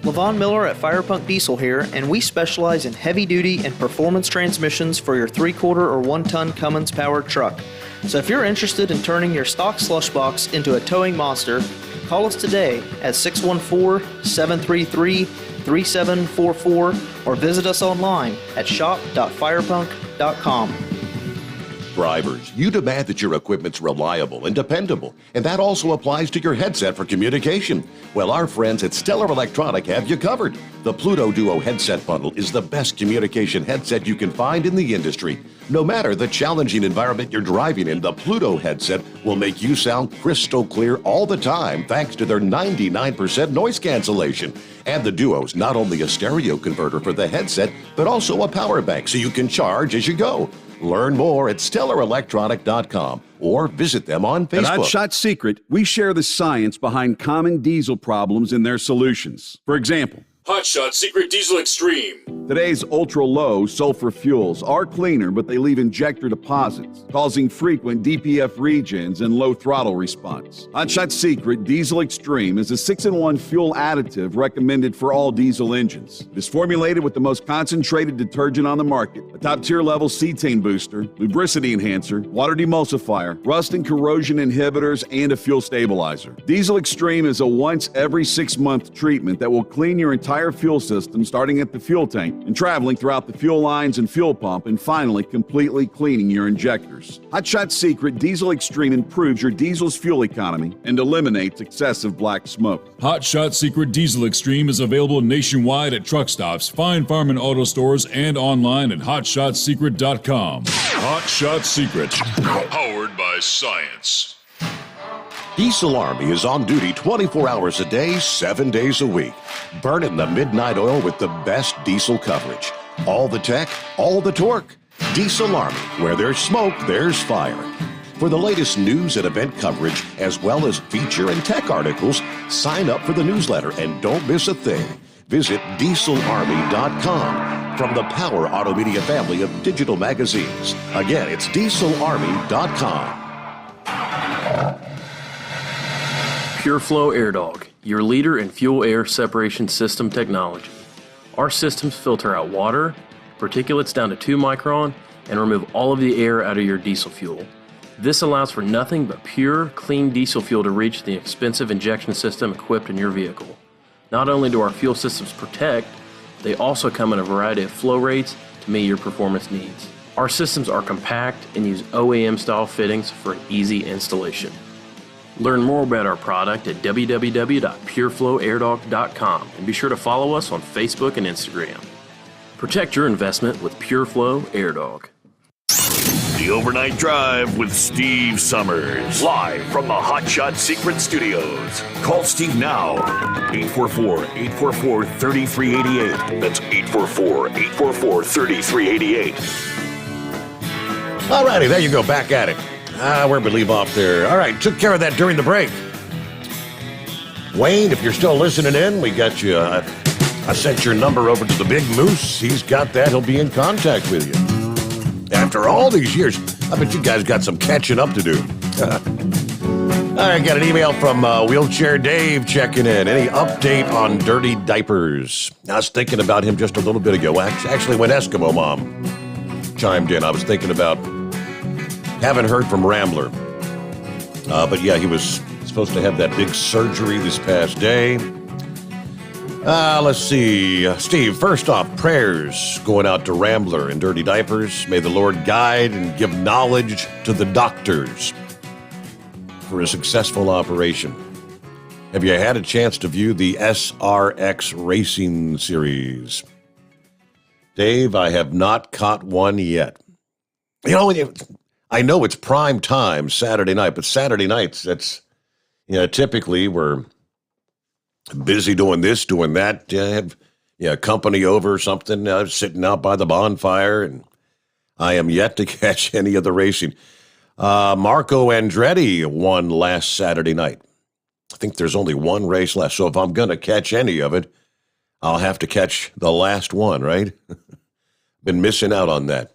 LaVon Miller at Firepunk Diesel here, and we specialize in heavy-duty and performance transmissions for your 3/4 or 1-ton Cummins-powered truck. So if you're interested in turning your stock slush box into a towing monster, call us today at 614-733-3744 or visit us online at shop.firepunk.com. Drivers, you demand that your equipment's reliable and dependable, and that also applies to your headset for communication. Well, our friends at Stellar Electronic have you covered. The Pluto Duo headset bundle is the best communication headset you can find in the industry. No matter the challenging environment you're driving in, the Pluto headset will make you sound crystal clear all the time thanks to their 99% noise cancellation. And the Duo's not only a stereo converter for the headset, but also a power bank so you can charge as you go. Learn more at StellarElectronic.com or visit them on Facebook. At Hotshot Secret, we share the science behind common diesel problems and their solutions. For example, Hotshot Secret Diesel Extreme. Today's ultra-low sulfur fuels are cleaner, but they leave injector deposits, causing frequent DPF regens and low throttle response. Hotshot Secret Diesel Extreme is a 6-in-1 fuel additive recommended for all diesel engines. It is formulated with the most concentrated detergent on the market, a top-tier level cetane booster, lubricity enhancer, water demulsifier, rust and corrosion inhibitors, and a fuel stabilizer. Diesel Extreme is a once every 6-month treatment that will clean your entire fuel system, starting at the fuel tank and traveling throughout the fuel lines and fuel pump, and finally completely cleaning your injectors. Hotshot Secret Diesel Extreme improves your diesel's fuel economy and eliminates excessive black smoke. Hotshot Secret Diesel Extreme is available nationwide at truck stops, fine farm and auto stores, and online at hotshotsecret.com. Hotshot Secret, powered by science. Diesel Army is on duty 24 hours a day, 7 days a week. Burning the midnight oil with the best diesel coverage. All the tech, all the torque. Diesel Army, where there's smoke, there's fire. For the latest news and event coverage, as well as feature and tech articles, sign up for the newsletter and don't miss a thing. Visit dieselarmy.com from the Power Auto Media family of digital magazines. Again, it's dieselarmy.com. PureFlow AirDog, your leader in fuel-air separation system technology. Our systems filter out water, particulates down to 2 micron, and remove all of the air out of your diesel fuel. This allows for nothing but pure, clean diesel fuel to reach the expensive injection system equipped in your vehicle. Not only do our fuel systems protect, they also come in a variety of flow rates to meet your performance needs. Our systems are compact and use OEM-style fittings for an easy installation. Learn more about our product at www.pureflowairdog.com and be sure to follow us on Facebook and Instagram. Protect your investment with PureFlow AirDog. The Overnight Drive with Steve Sommers. Live from the Hot Shot Secret Studios. Call Steve now. 844-844-3388. That's 844-844-3388. All righty, there you go. Back at it. Where'd we leave off there? All right, took care of that during the break. Wayne, if you're still listening in, we got you. I sent your number over to the Big Moose. He's got that. He'll be in contact with you. After all these years, I bet you guys got some catching up to do. All right, got an email from Wheelchair Dave checking in. Any update on dirty diapers? I was thinking about him just a little bit ago. Actually, when Eskimo Mom chimed in, I was thinking about, haven't heard from Rambler. But yeah, he was supposed to have that big surgery this past day. Let's see. Steve, first off, prayers going out to Rambler and Dirty Diapers. May the Lord guide and give knowledge to the doctors for a successful operation. Have you had a chance to view the SRX Racing Series? Dave, I have not caught one yet. You know, I know it's prime time Saturday night, but Saturday nights, that's, typically we're busy doing this, doing that. Have company over or something, sitting out by the bonfire, and I am yet to catch any of the racing. Marco Andretti won last Saturday night. I think there's only one race left, so if I'm going to catch any of it, I'll have to catch the last one, right? Been missing out on that.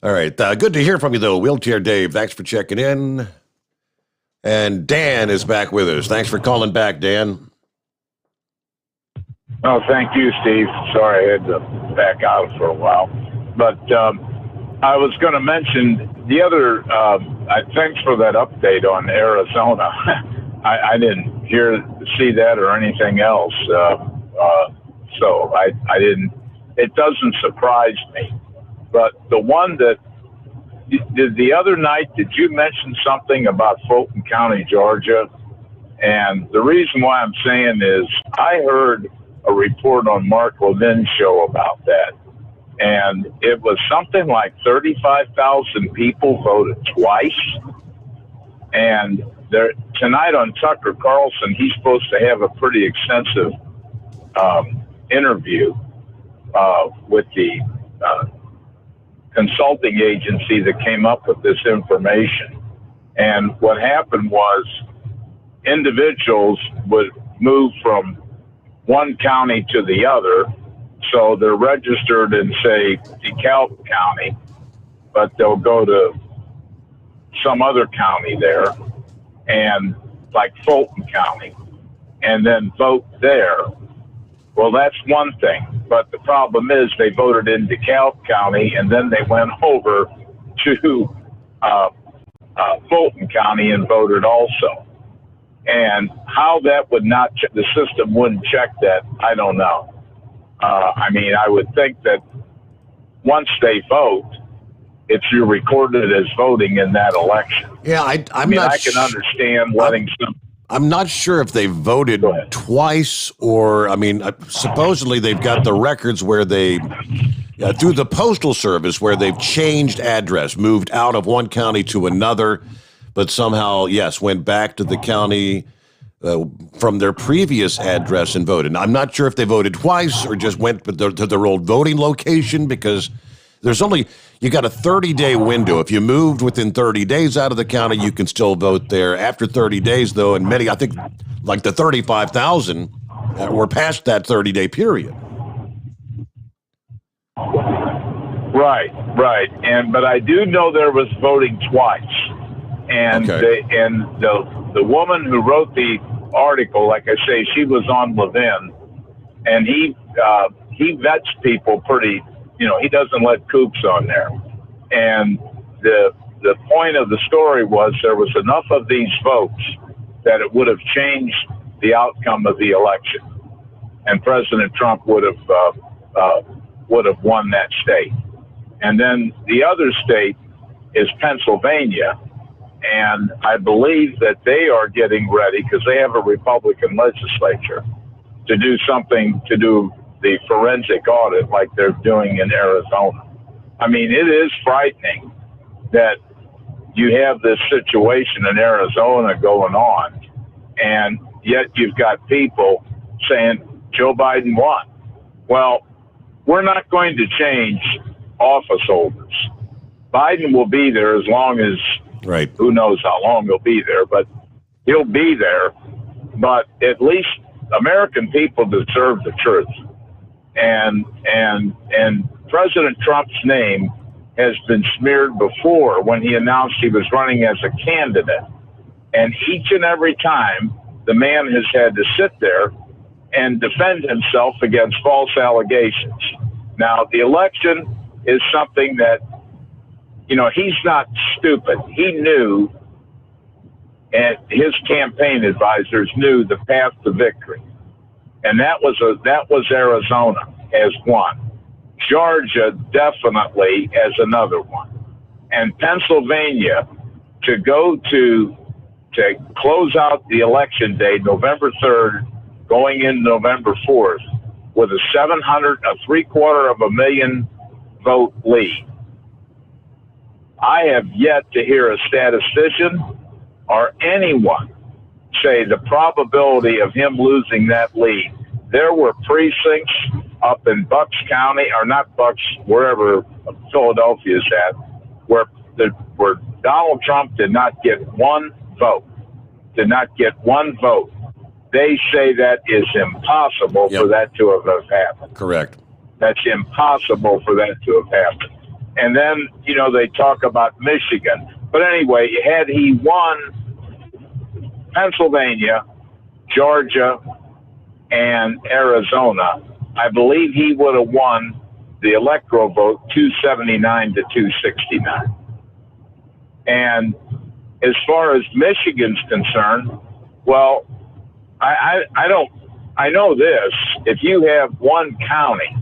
All right, good to hear from you, though, Wheelchair Dave. Thanks for checking in. And Dan is back with us. Thanks for calling back, Dan. Oh, thank you, Steve. Sorry I had to back out for a while. But I was going to mention the other, thanks for that update on Arizona. I didn't see that or anything else. So I didn't, it doesn't surprise me. But the one that, the other night, did you mention something about Fulton County, Georgia? And the reason why I'm saying is I heard a report on Mark Levin's show about that. And it was something like 35,000 people voted twice. And there, tonight on Tucker Carlson, he's supposed to have a pretty extensive interview with the consulting agency that came up with this information. And what happened was individuals would move from one county to the other. So they're registered in, say, DeKalb County, but they'll go to some other county there, and like Fulton County, and then vote there. Well, that's one thing. But the problem is they voted in DeKalb County, and then they went over to Fulton County and voted also. And how that would not, the system wouldn't check that, I don't know. I mean, I would think that once they vote, if you're recorded as voting in that election. Yeah, I can understand letting some. I'm not sure if they voted twice or, supposedly they've got the records where they, through the Postal Service, where they've changed address, moved out of one county to another, but somehow, yes, went back to the county from their previous address and voted. Now, I'm not sure if they voted twice or just went to their old voting location, because there's only, you got a 30-day window. If you moved within 30 days out of the county, you can still vote there. After 30 days, though, and many, I think, like the 35,000 were past that 30-day period. Right. But I do know there was voting twice. And the woman who wrote the article, like I say, she was on Levin, and he vets people pretty. He doesn't let kooks on there. And the point of the story was there was enough of these votes that it would have changed the outcome of the election, and President Trump would have won that state. And then the other state is Pennsylvania, and I believe that they are getting ready, because they have a Republican legislature, to do something to do the forensic audit like they're doing in Arizona. I mean, it is frightening that you have this situation in Arizona going on, and yet you've got people saying Joe Biden won. Well, we're not going to change office holders. Biden will be there as long as, who knows how long he'll be there, but he'll be there. But at least American people deserve the truth. And President Trump's name has been smeared before when he announced he was running as a candidate. And each and every time, the man has had to sit there and defend himself against false allegations. Now, the election is something that, he's not stupid. He knew, and his campaign advisors knew the path to victory. And that was Arizona as one. Georgia definitely as another one. And Pennsylvania, to close out the election day, November 3rd, going in November 4th, with a 750,000 vote lead. I have yet to hear a statistician or anyone say the probability of him losing that lead. There were precincts up in Bucks County, or not Bucks, wherever Philadelphia is at, where Donald Trump did not get one vote. They say that is impossible for that to have happened. Correct. That's impossible for that to have happened. And then, they talk about Michigan. But anyway, had he won Pennsylvania, Georgia, and Arizona, I believe he would have won the electoral vote 279 to 269. And as far as Michigan's concerned, well, I know this. If you have one county,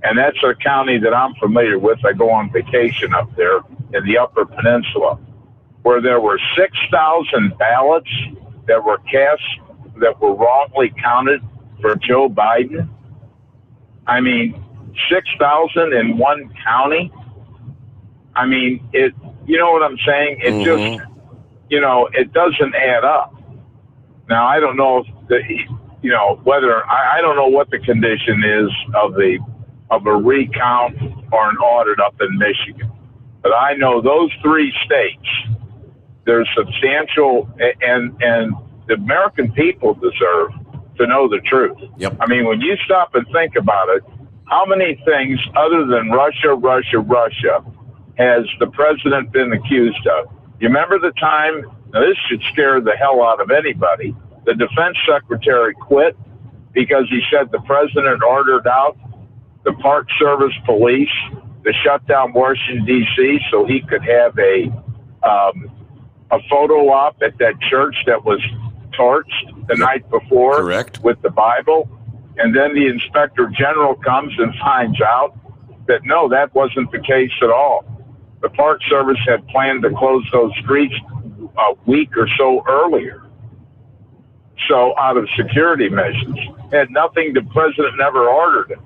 and that's a county that I'm familiar with, I go on vacation up there in the Upper Peninsula, where there were 6,000 ballots that were cast that were wrongly counted for Joe Biden. I mean, 6,000 in one county. I mean, you know what I'm saying? It just, it doesn't add up. Now, I don't know I don't know what the condition is of a recount or an audit up in Michigan. But I know those three states, there's substantial, and the American people deserve to know the truth. Yep. I mean, when you stop and think about it, how many things other than Russia has the president been accused of? You remember the time, now this should scare the hell out of anybody, the defense secretary quit because he said the president ordered out the Park Service police to shut down Washington, D.C. so he could have a photo op at that church that was torched the night before. Correct. With the Bible. And then the inspector general comes and finds out that no, that wasn't the case at all. The Park Service had planned to close those streets a week or so earlier. So out of security measures, had nothing, the president never ordered it.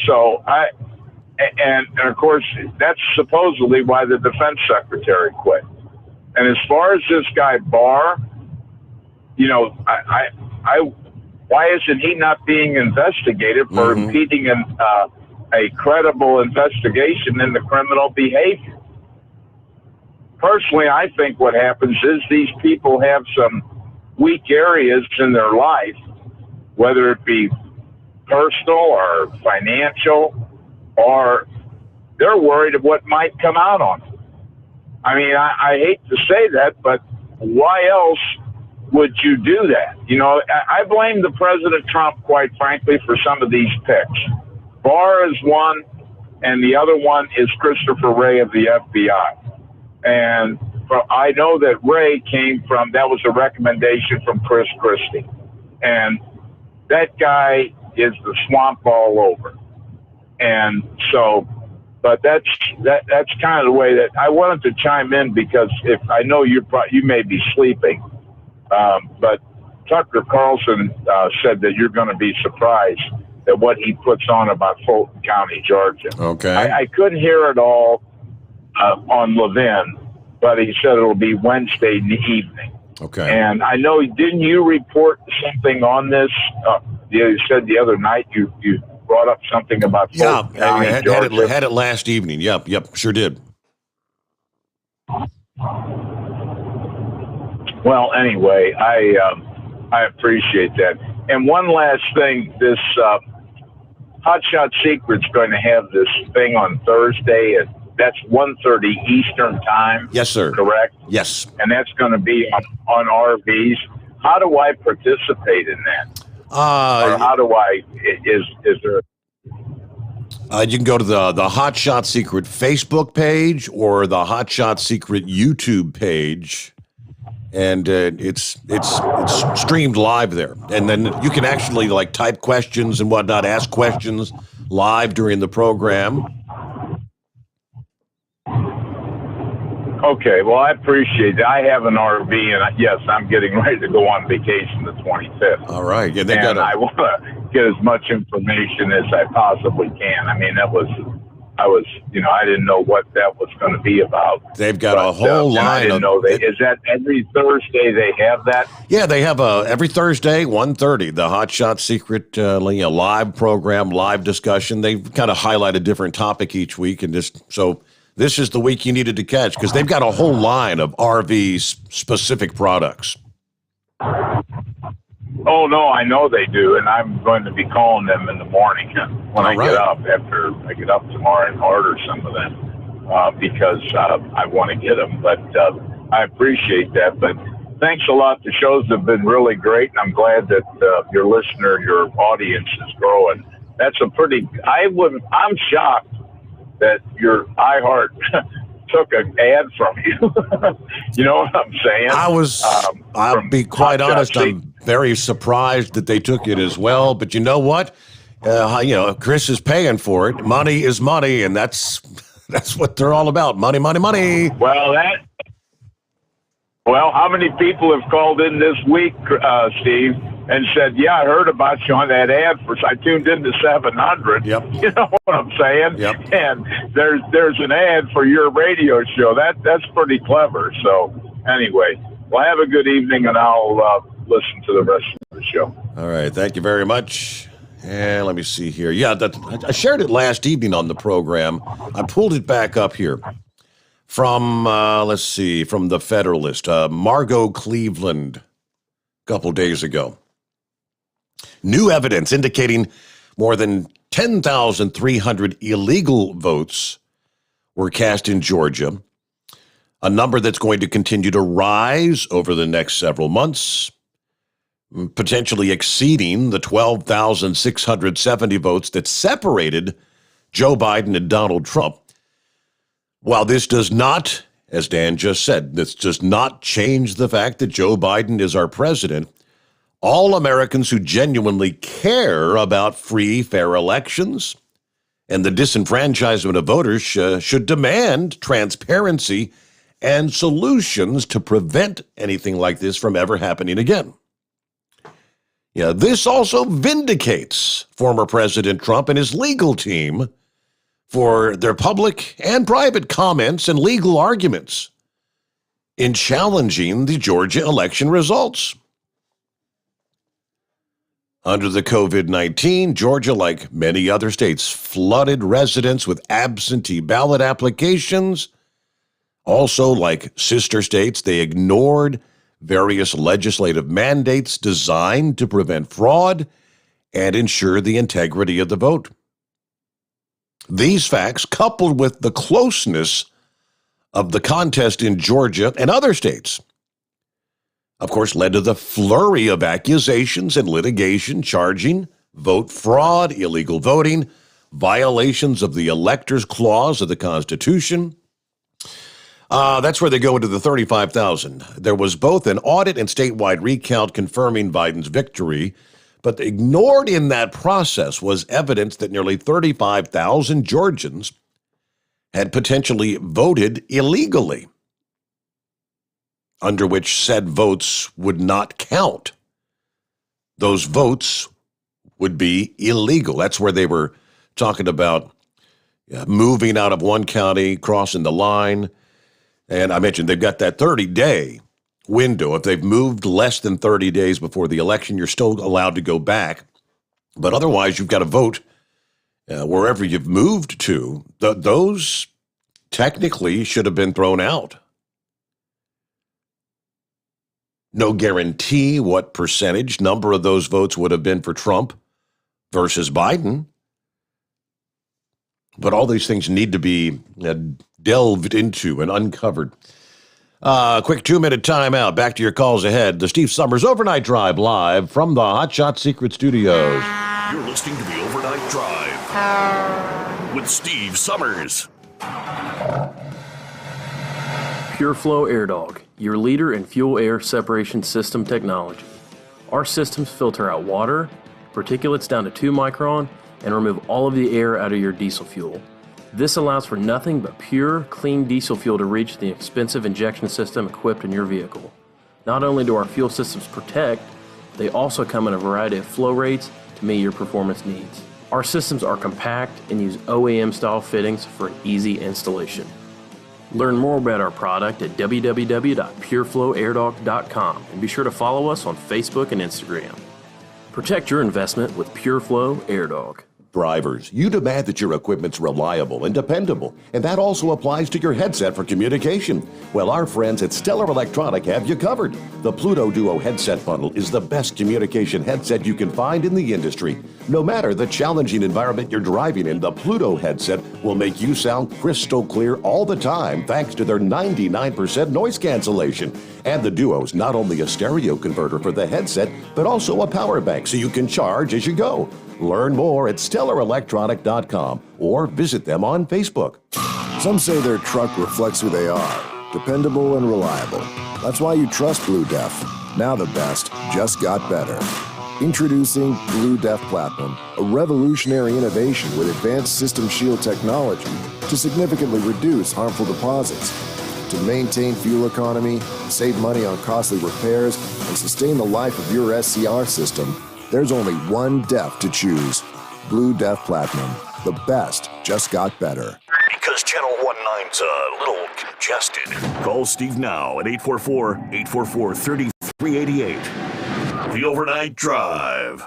So and of course, that's supposedly why the defense secretary quit. And as far as this guy Barr, why isn't he not being investigated for impeding a credible investigation into criminal behavior? Personally, I think what happens is these people have some weak areas in their life, whether it be personal or financial, or they're worried of what might come out on them. I mean, I hate to say that, but why else would you do that? I blame the President Trump, quite frankly, for some of these picks. Barr is one, and the other one is Christopher Wray of the FBI. And I know that Wray that was a recommendation from Chris Christie. And that guy is the swamp all over. And so, but that's kind of the way that I wanted to chime in, because if I know you may be sleeping, but Tucker Carlson said that you're going to be surprised at what he puts on about Fulton County, Georgia. Okay. I couldn't hear it all on Levin, but he said it'll be Wednesday in the evening. Okay. And I know, didn't you report something on this? You said the other night you brought up something about Fulton County, Georgia. Had it last evening. Yep, sure did. Well, anyway, I appreciate that. And one last thing, this Hotshot Secret's going to have this thing on Thursday that's 1:30 Eastern time. Yes, sir. Correct? Yes. And that's going to be on RVs. How do I participate in that? Or how do I, is there... You can go to the Hotshot Secret Facebook page or the Hotshot Secret YouTube page, and it's streamed live there. And then you can actually like type questions and whatnot, ask questions live during the program. Okay, well, I appreciate it. I have an RV, and yes, I'm getting ready to go on vacation the 25th. All right. Yeah, I want to get as much information as I possibly can. I mean, I didn't know what that was going to be about. They've got a whole line. I didn't know is that every Thursday they have that? Yeah, they have every Thursday, 1:30, the Hotshot Secret live program, live discussion. They kind of highlight a different topic each week, and so this is the week you needed to catch because they've got a whole line of RV specific products. Oh, no, I know they do, and I'm going to be calling them in the morning when I get up, after I get up tomorrow, and order some of them because I want to get them. But I appreciate that. But thanks a lot. The shows have been really great, and I'm glad that your audience is growing. That's I'm shocked that your iHeart took an ad from you. You know what I'm saying? I'll be quite honest, I'm very surprised that they took it as well. But you know what? Chris is paying for it. Money is money, and that's what they're all about. Money, money, money. Well, how many people have called in this week, Steve, and said, yeah, I heard about you on that ad I tuned in to 700. Yep. You know what I'm saying? Yep. And there's an ad for your radio show. That's pretty clever. So anyway, well, have a good evening, and I'll listen to the rest of the show. All right. Thank you very much. And let me see here. Yeah, I shared it last evening on the program. I pulled it back up here. From the Federalist, Margot Cleveland, a couple days ago. New evidence indicating more than 10,300 illegal votes were cast in Georgia, a number that's going to continue to rise over the next several months, potentially exceeding the 12,670 votes that separated Joe Biden and Donald Trump. While this does not, as Dan just said, this does not change the fact that Joe Biden is our president, all Americans who genuinely care about free, fair elections and the disenfranchisement of voters should demand transparency and solutions to prevent anything like this from ever happening again. Yeah, this also vindicates former President Trump and his legal team for their public and private comments and legal arguments in challenging the Georgia election results. Under the COVID-19, Georgia, like many other states, flooded residents with absentee ballot applications. Also, like sister states, they ignored various legislative mandates designed to prevent fraud and ensure the integrity of the vote. These facts, coupled with the closeness of the contest in Georgia and other states, of course, led to the flurry of accusations and litigation charging vote fraud, illegal voting, violations of the Electors Clause of the Constitution. That's where they go into the 35,000. There was both an audit and statewide recount confirming Biden's victory, but ignored in that process was evidence that nearly 35,000 Georgians had potentially voted illegally, under which said votes would not count. Those votes would be illegal. That's where they were talking about, moving out of one county, crossing the line. And I mentioned they've got that 30-day window. If they've moved less than 30 days before the election, you're still allowed to go back. But otherwise, you've got to vote wherever you've moved to. Those technically should have been thrown out. No guarantee what percentage, number of those votes would have been for Trump versus Biden. But all these things need to be delved into and uncovered. Quick 2-minute timeout. Back to your calls ahead. The Steve Sommers Overnight Drive live from the Hot Shot Secret Studios. You're listening to the Overnight Drive with Steve Sommers. PureFlow AirDog, your leader in fuel air separation system technology. Our systems filter out water, particulates down to 2 micron, and remove all of the air out of your diesel fuel. This allows for nothing but pure, clean diesel fuel to reach the expensive injection system equipped in your vehicle. Not only do our fuel systems protect, they also come in a variety of flow rates to meet your performance needs. Our systems are compact and use OEM-style fittings for an easy installation. Learn more about our product at www.pureflowairdog.com and be sure to follow us on Facebook and Instagram. Protect your investment with PureFlow AirDog. Drivers, you demand that your equipment's reliable and dependable, and that also applies to your headset for communication. Well, our friends at Stellar Electronic have you covered. The Pluto Duo headset bundle is the best communication headset you can find in the industry. No matter the challenging environment you're driving in, the Pluto headset will make you sound crystal clear all the time thanks to their 99% noise cancellation. And the Duo's not only a stereo converter for the headset, but also a power bank so you can charge as you go. Learn more at StellarElectronic.com or visit them on Facebook. Some say their truck reflects who they are, dependable and reliable. That's why you trust Blue Def. Now the best just got better. Introducing Blue Def Platinum, a revolutionary innovation with advanced system shield technology to significantly reduce harmful deposits. To maintain fuel economy, save money on costly repairs, and sustain the life of your SCR system, there's only one DEF to choose. Blue Def Platinum. The best just got better. Because Channel 19's a little congested. Call Steve now at 844-844-3388. The Overnight Drive.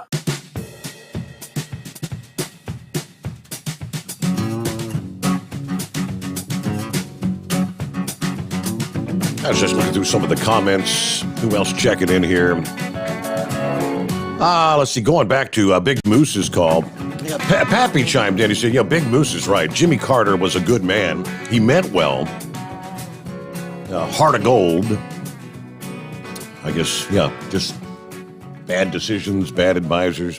I was just looking through some of the comments. Who else checking in here? Let's see, going back to Big Moose's call. Yeah, Pappy chimed in. He said, Big Moose is right. Jimmy Carter was a good man. He meant well. Heart of gold. I guess, just bad decisions, bad advisors.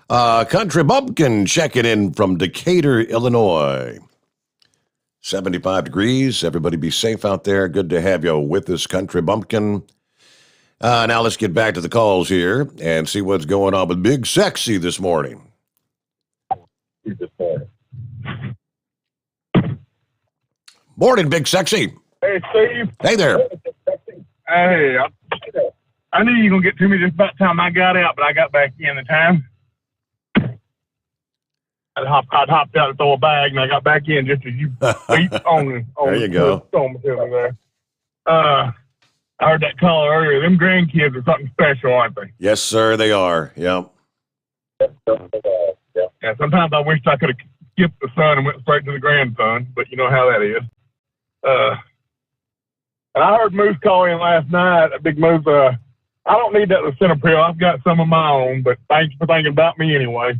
Country Bumpkin checking in from Decatur, Illinois. 75 degrees. Everybody be safe out there. Good to have you with us, Country Bumpkin. Now let's get back to the calls here and see what's going on with Big Sexy this morning. Morning, Big Sexy. Hey, Steve. Hey there. Hey, I knew you were going to get to me just about the time I got out, but I got back in in time. I'd hopped out to throw a bag, and I got back in just as you beat on there you go. There. I heard that call earlier. Them grandkids are something special, aren't they? Yes, sir, they are. Yep. Yeah, sometimes I wish I could have skipped the son and went straight to the grandson, but you know how that is. And I heard Moose call in last night, a Big Moose. I don't need that Lisinopril. I've got some of my own, but thanks for thinking about me anyway.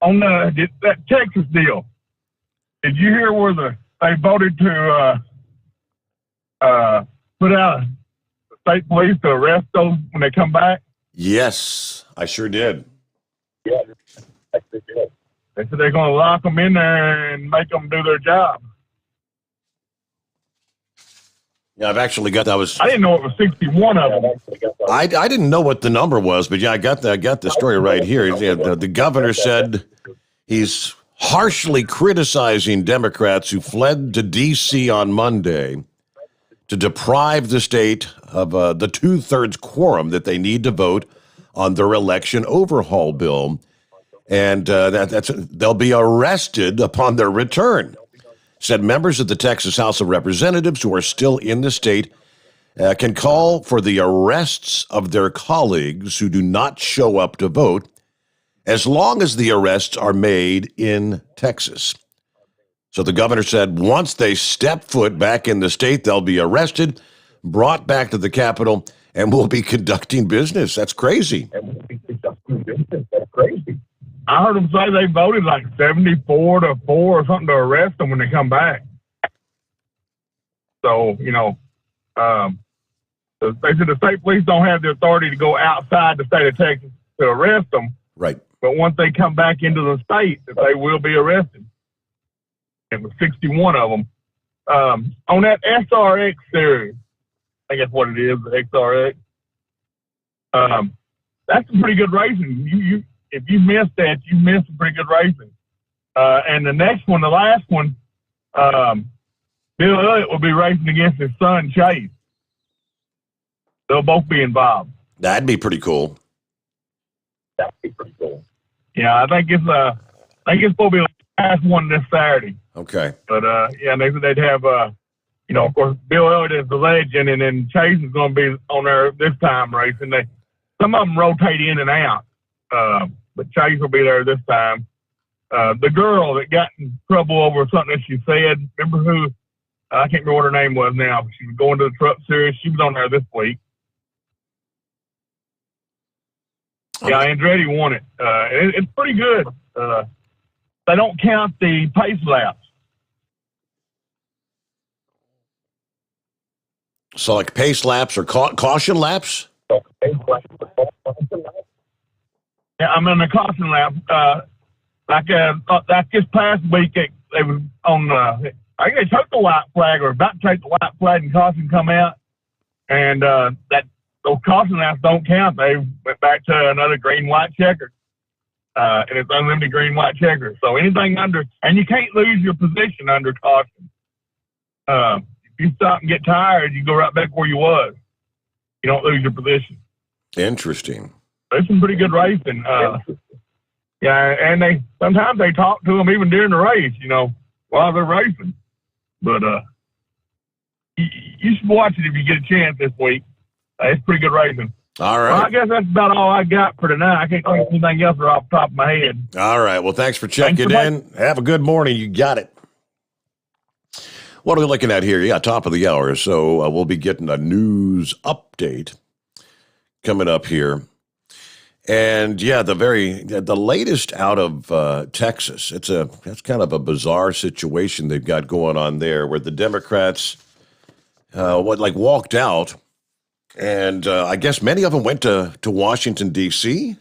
On that Texas deal, did you hear where they voted to put out the state police to arrest them when they come back? Yes, I sure did. Yeah, they did. They said they're going to lock them in there and make them do their job. Yeah, I've actually got that. I didn't know it was 61 of them. I didn't know what the number was, but yeah, I got the story right here. Yeah, the governor said he's harshly criticizing Democrats who fled to D.C. on Monday to deprive the state of the 2/3 quorum that they need to vote on their election overhaul bill. and they'll be arrested upon their return. Said members of the Texas House of Representatives who are still in the state can call for the arrests of their colleagues who do not show up to vote, as long as the arrests are made in Texas. So the governor said once they step foot back in the state, they'll be arrested, brought back to the Capitol, and will be conducting business. That's crazy. I heard them say they voted like 74-4 or something to arrest them when they come back. So, they said the state police don't have the authority to go outside the state of Texas to arrest them. Right. But once they come back into the state, that they will be arrested. It was 61 of them. On that SRX series, I think that's what it is, the XRX. That's some pretty good racing. If you missed that, you missed some pretty good racing. And the next one, the last one, Bill Elliott will be racing against his son Chase. They'll both be involved. That'd be pretty cool. That'd be pretty cool. Yeah, I think it's supposed to be the last one this Saturday. Okay. But they said they'd have of course Bill Elliott is the legend, and then Chase is going to be on there this time racing. Some of them rotate in and out, but Chase will be there this time. The girl that got in trouble over something that she said, remember who? I can't remember what her name was now. She was going to the Truck Series. She was on there this week. Yeah, Andretti won it. It's pretty good. They don't count the pace laps. So like pace laps or caution laps? Yeah, I'm in the caution lap. Like this past week, they was on. I think they took the white flag or about to take the white flag, and caution come out, and those caution laps don't count. They went back to another green-white checker, and it's unlimited green-white checker. So anything under, and you can't lose your position under caution. If you stop and get tired, you go right back where you was. You don't lose your position. Interesting. There's some pretty good racing. Yeah, and sometimes they talk to them even during the race, while they're racing. But you should watch it if you get a chance this week. It's pretty good racing. All right. Well, I guess that's about all I got for tonight. I can't think of anything else off the top of my head. All right. Well, thanks for checking in. Have a good morning. You got it. What are we looking at here? Yeah, top of the hour. So we'll be getting a news update coming up here. And yeah, the latest out of Texas. That's kind of a bizarre situation they've got going on there, where the Democrats walked out, and I guess many of them went to Washington D.C.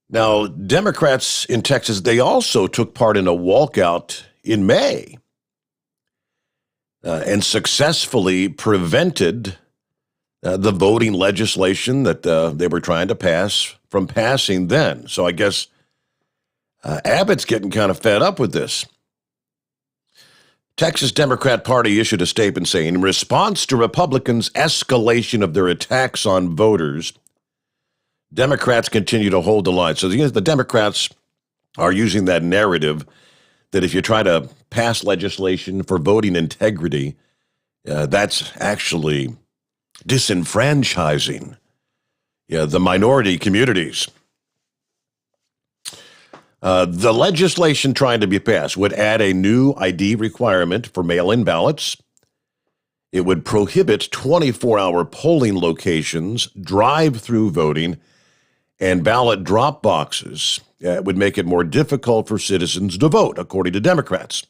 Now, Democrats in Texas, they also took part in a walkout in May, and successfully prevented the voting legislation that they were trying to pass from passing then. So I guess Abbott's getting kind of fed up with this. Texas Democrat Party issued a statement saying, in response to Republicans' escalation of their attacks on voters, Democrats continue to hold the line. So the Democrats are using that narrative that if you try to pass legislation for voting integrity, that's actually disenfranchising the minority communities. The legislation trying to be passed would add a new ID requirement for mail-in ballots. It would prohibit 24-hour polling locations, drive-through voting, and ballot drop boxes. It would make it more difficult for citizens to vote, according to Democrats.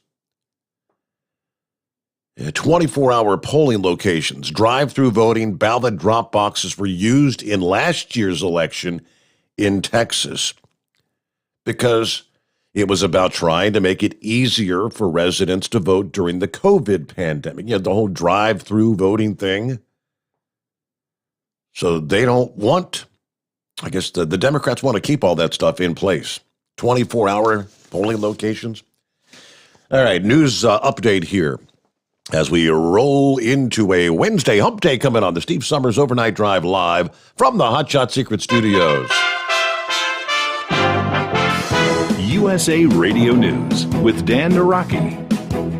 24-hour polling locations, drive-through voting, ballot drop boxes were used in last year's election in Texas because it was about trying to make it easier for residents to vote during the COVID pandemic. The whole drive-through voting thing. So they don't want, I guess the Democrats want to keep all that stuff in place. 24-hour polling locations. All right, news update here as we roll into a Wednesday hump day coming on the Steve Sommers Overnight Drive live from the Hot Shot Secret Studios. USA Radio News with Dan Naraki.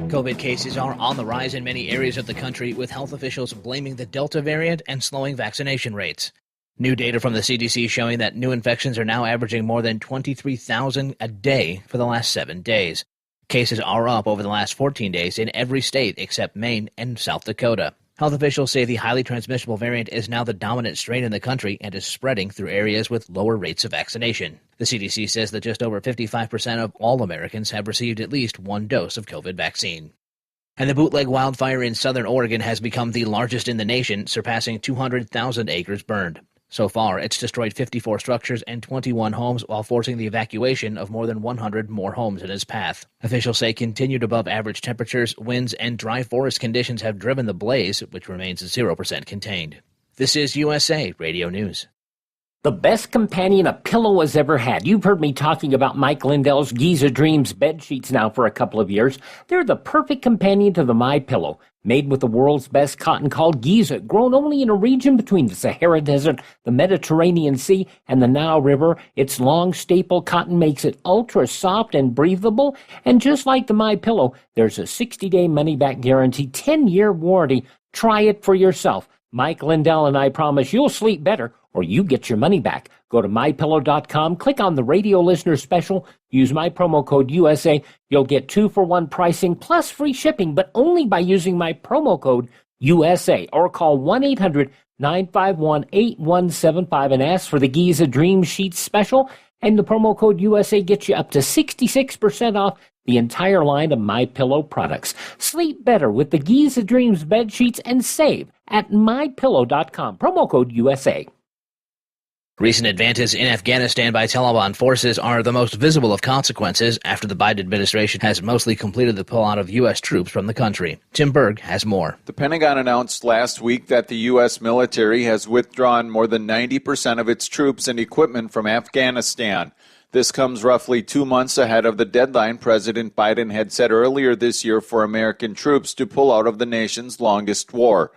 COVID cases are on the rise in many areas of the country, with health officials blaming the Delta variant and slowing vaccination rates. New data from the CDC showing that new infections are now averaging more than 23,000 a day for the last 7 days. Cases are up over the last 14 days in every state except Maine and South Dakota. Health officials say the highly transmissible variant is now the dominant strain in the country and is spreading through areas with lower rates of vaccination. The CDC says that just over 55% of all Americans have received at least one dose of COVID vaccine. And the bootleg wildfire in southern Oregon has become the largest in the nation, surpassing 200,000 acres burned. So far, it's destroyed 54 structures and 21 homes while forcing the evacuation of more than 100 more homes in its path. Officials say continued above-average temperatures, winds, and dry forest conditions have driven the blaze, which remains 0% contained. This is USA Radio News. The best companion a pillow has ever had. You've heard me talking about Mike Lindell's Giza Dreams bed sheets now for a couple of years. They're the perfect companion to the MyPillow. Made with the world's best cotton called Giza, grown only in a region between the Sahara Desert, the Mediterranean Sea, and the Nile River, its long staple cotton makes it ultra soft and breathable. And just like the MyPillow, there's a 60-day money-back guarantee, 10-year warranty. Try it for yourself. Mike Lindell and I promise you'll sleep better, or you get your money back. Go to MyPillow.com, click on the radio listener special, use my promo code USA. You'll get 2-for-1 pricing plus free shipping, but only by using my promo code USA, or call 1-800-951-8175 and ask for the Giza Dream Sheets special, and the promo code USA gets you up to 66% off the entire line of MyPillow products. Sleep better with the Giza Dreams bed sheets and save at MyPillow.com, promo code USA. Recent advances in Afghanistan by Taliban forces are the most visible of consequences after the Biden administration has mostly completed the pullout of U.S. troops from the country. Tim Berg has more. The Pentagon announced last week that the U.S. military has withdrawn more than 90% of its troops and equipment from Afghanistan. This comes roughly 2 months ahead of the deadline President Biden had set earlier this year for American troops to pull out of the nation's longest war.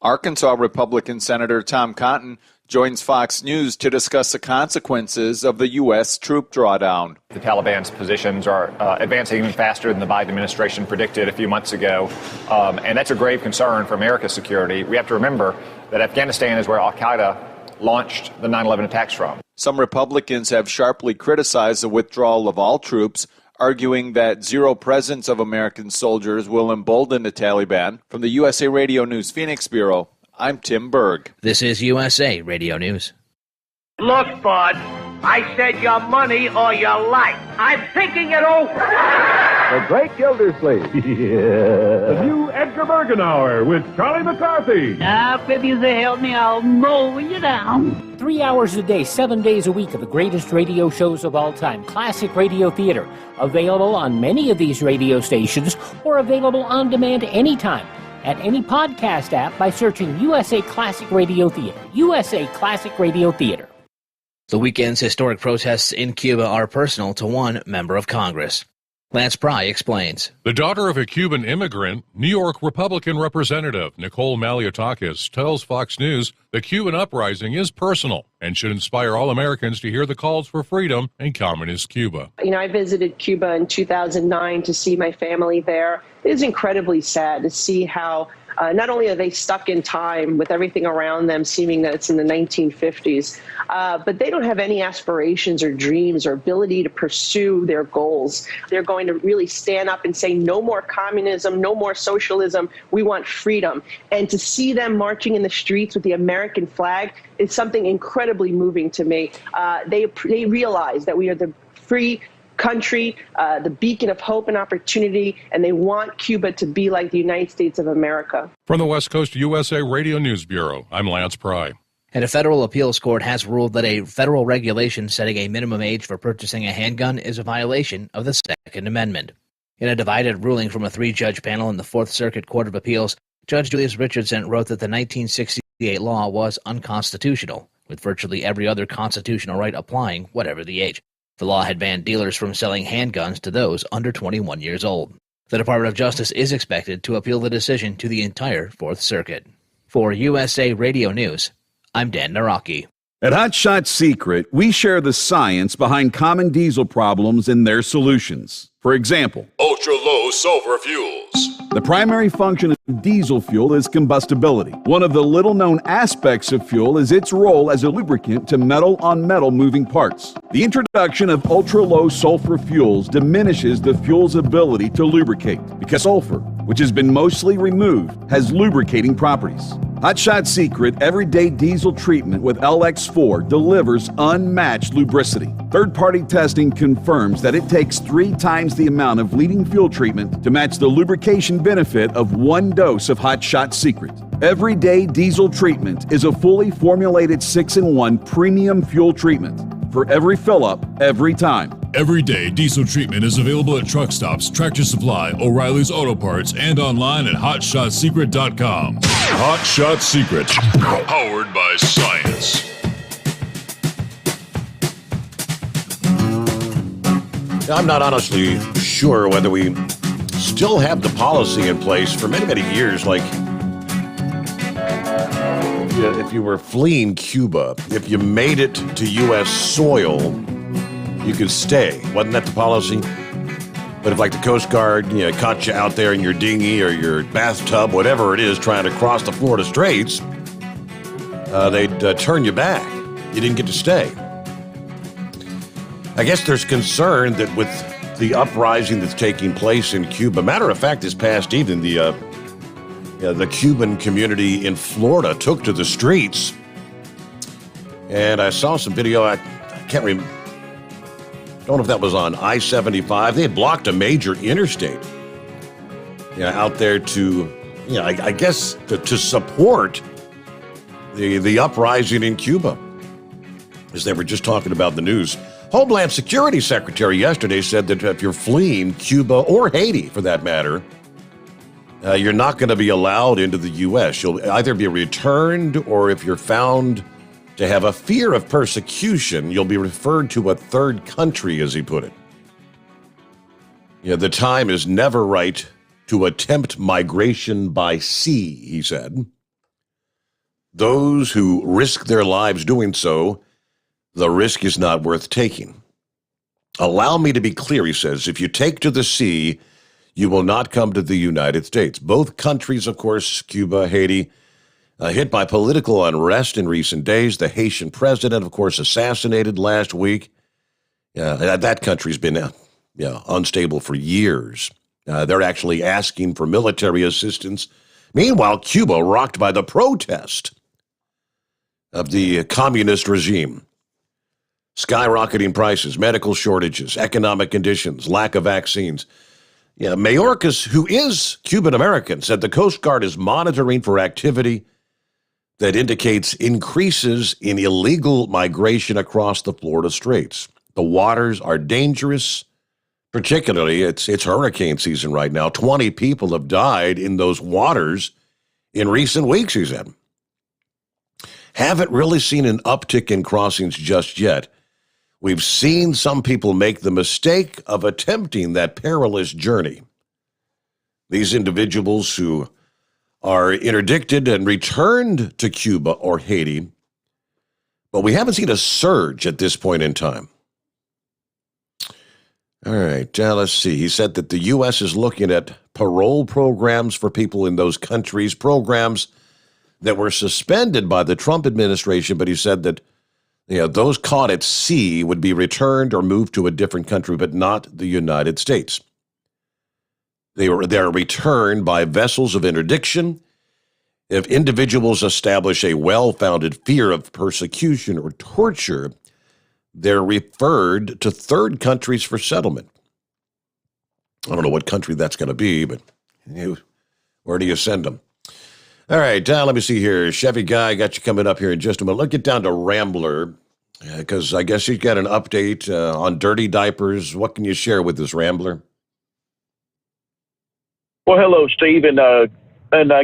Arkansas Republican Senator Tom Cotton joins Fox News to discuss the consequences of the U.S. troop drawdown. The Taliban's positions are advancing even faster than the Biden administration predicted a few months ago, and that's a grave concern for America's security. We have to remember that Afghanistan is where al-Qaeda launched the 9/11 attacks from. Some Republicans have sharply criticized the withdrawal of all troops, arguing that zero presence of American soldiers will embolden the Taliban. From the USA Radio News Phoenix Bureau, I'm Tim Berg. This is USA Radio News. Look, bud, I said your money or your life. I'm thinking it over. The Great Gildersleeve. The new Edgar Bergen Hour with Charlie McCarthy. Now, if you help me, I'll mow you down. 3 hours a day, 7 days a week of the greatest radio shows of all time. Classic Radio Theater. Available on many of these radio stations or available on demand anytime at any podcast app by searching USA Classic Radio Theater. USA Classic Radio Theater. The weekend's historic protests in Cuba are personal to one member of Congress. Lance Pry explains. The daughter of a Cuban immigrant, New York Republican Representative Nicole Maliotakis tells Fox News the Cuban uprising is personal and should inspire all Americans to hear the calls for freedom in communist Cuba. I visited Cuba in 2009 to see my family there. It is incredibly sad to see how not only are they stuck in time with everything around them seeming that it's in the 1950s, but they don't have any aspirations or dreams or ability to pursue their goals. They're going to really stand up and say, no more communism, no more socialism, we want freedom. And to see them marching in the streets with the American flag is something incredibly moving to me. They realize that we are the free country, the beacon of hope and opportunity, and they want Cuba to be like the United States of America. From the West Coast USA Radio News Bureau, I'm Lance Pry. And a federal appeals court has ruled that a federal regulation setting a minimum age for purchasing a handgun is a violation of the Second Amendment. In a divided ruling from a 3-judge panel in the Fourth Circuit Court of Appeals, Judge Julius Richardson wrote that the 1968 law was unconstitutional, with virtually every other constitutional right applying, whatever the age. The law had banned dealers from selling handguns to those under 21 years old. The Department of Justice is expected to appeal the decision to the entire Fourth Circuit. For USA Radio News, I'm Dan Naraki. At Hot Shot Secret, we share the science behind common diesel problems and their solutions. For example, ultra-low sulfur fuels. The primary function of diesel fuel is combustibility. One of the little-known aspects of fuel is its role as a lubricant to metal-on-metal moving parts. The introduction of ultra-low sulfur fuels diminishes the fuel's ability to lubricate because sulfur, which has been mostly removed, has lubricating properties. Hot Shot Secret Everyday Diesel Treatment with LX4 delivers unmatched lubricity. Third-party testing confirms that it takes 3 times the amount of leading fuel treatment to match the lubrication benefit of 1 dose of Hot Shot Secret. Everyday Diesel Treatment is a fully formulated 6-in-1 premium fuel treatment for every fill-up, every time. Everyday Diesel Treatment is available at truck stops, Tractor Supply, O'Reilly's Auto Parts, and online at HotShotSecret.com. Hot Shot Secret, powered by science. I'm not honestly sure whether we still have the policy in place for many, many years, like if you were fleeing Cuba, if you made it to U.S. soil, you could stay. Wasn't that the policy? But if, like, the Coast Guard, caught you out there in your dinghy or your bathtub, whatever it is, trying to cross the Florida Straits, they'd turn you back. You didn't get to stay. I guess there's concern that with the uprising that's taking place in Cuba, matter of fact, this past evening, the Cuban community in Florida took to the streets, and I saw some video. I can't remember. Don't know if that was on I-75. They had blocked a major interstate, out there to, I guess to support the uprising in Cuba, as they were just talking about the news. Homeland Security Secretary yesterday said that if you're fleeing Cuba or Haiti, for that matter, you're not going to be allowed into the U.S. You'll either be returned, or if you're found to have a fear of persecution, you'll be referred to a third country, as he put it. The time is never right to attempt migration by sea, he said. Those who risk their lives doing so, the risk is not worth taking. Allow me to be clear, he says, if you take to the sea, you will not come to the United States. Both countries, of course, Cuba, Haiti, hit by political unrest in recent days. The Haitian president, of course, assassinated last week. That country's been unstable for years. They're actually asking for military assistance. Meanwhile, Cuba, rocked by the protest of the communist regime. Skyrocketing prices, medical shortages, economic conditions, lack of vaccines. Mayorkas, who is Cuban-American, said the Coast Guard is monitoring for activity that indicates increases in illegal migration across the Florida Straits. The waters are dangerous, particularly it's hurricane season right now. 20 people have died in those waters in recent weeks, he said. Haven't really seen an uptick in crossings just yet. We've seen some people make the mistake of attempting that perilous journey. These individuals who are interdicted and returned to Cuba or Haiti, but we haven't seen a surge at this point in time. All right, let's see. He said that the U.S. is looking at parole programs for people in those countries, programs that were suspended by the Trump administration, but he said that those caught at sea would be returned or moved to a different country, but not the United States. They're returned by vessels of interdiction. If individuals establish a well-founded fear of persecution or torture, they're referred to third countries for settlement. I don't know what country that's going to be, but where do you send them? All right, let me see here. Chevy Guy, got you coming up here in just a minute. Let's get down to Rambler, because I guess you got an update on dirty diapers. What can you share with us, Rambler? Well, hello, Steve, and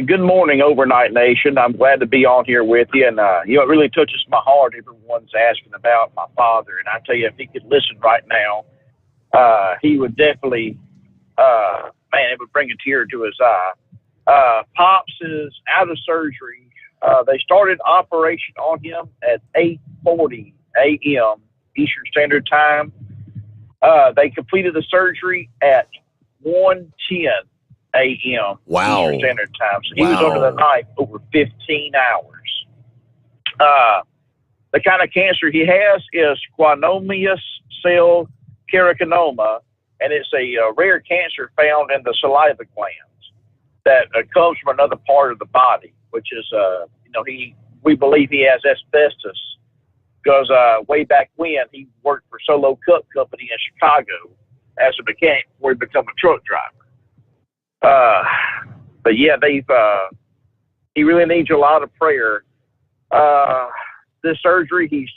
good morning, Overnight Nation. I'm glad to be on here with you, and it really touches my heart. Everyone's asking about my father, and I tell you, if he could listen right now, he would definitely, it would bring a tear to his eye. Pops is out of surgery. They started operation on him at 8:40 a.m. Eastern Standard Time. They completed the surgery at 1:10 a.m. Eastern Standard Time. So he was under the knife over 15 hours. The kind of cancer he has is squamous cell carcinoma, and it's a rare cancer found in the saliva glands that comes from another part of the body, which is, we believe he has asbestos because way back when he worked for Solo Cup Company in Chicago as a mechanic before he became a truck driver. But yeah, he really needs a lot of prayer. This surgery, he's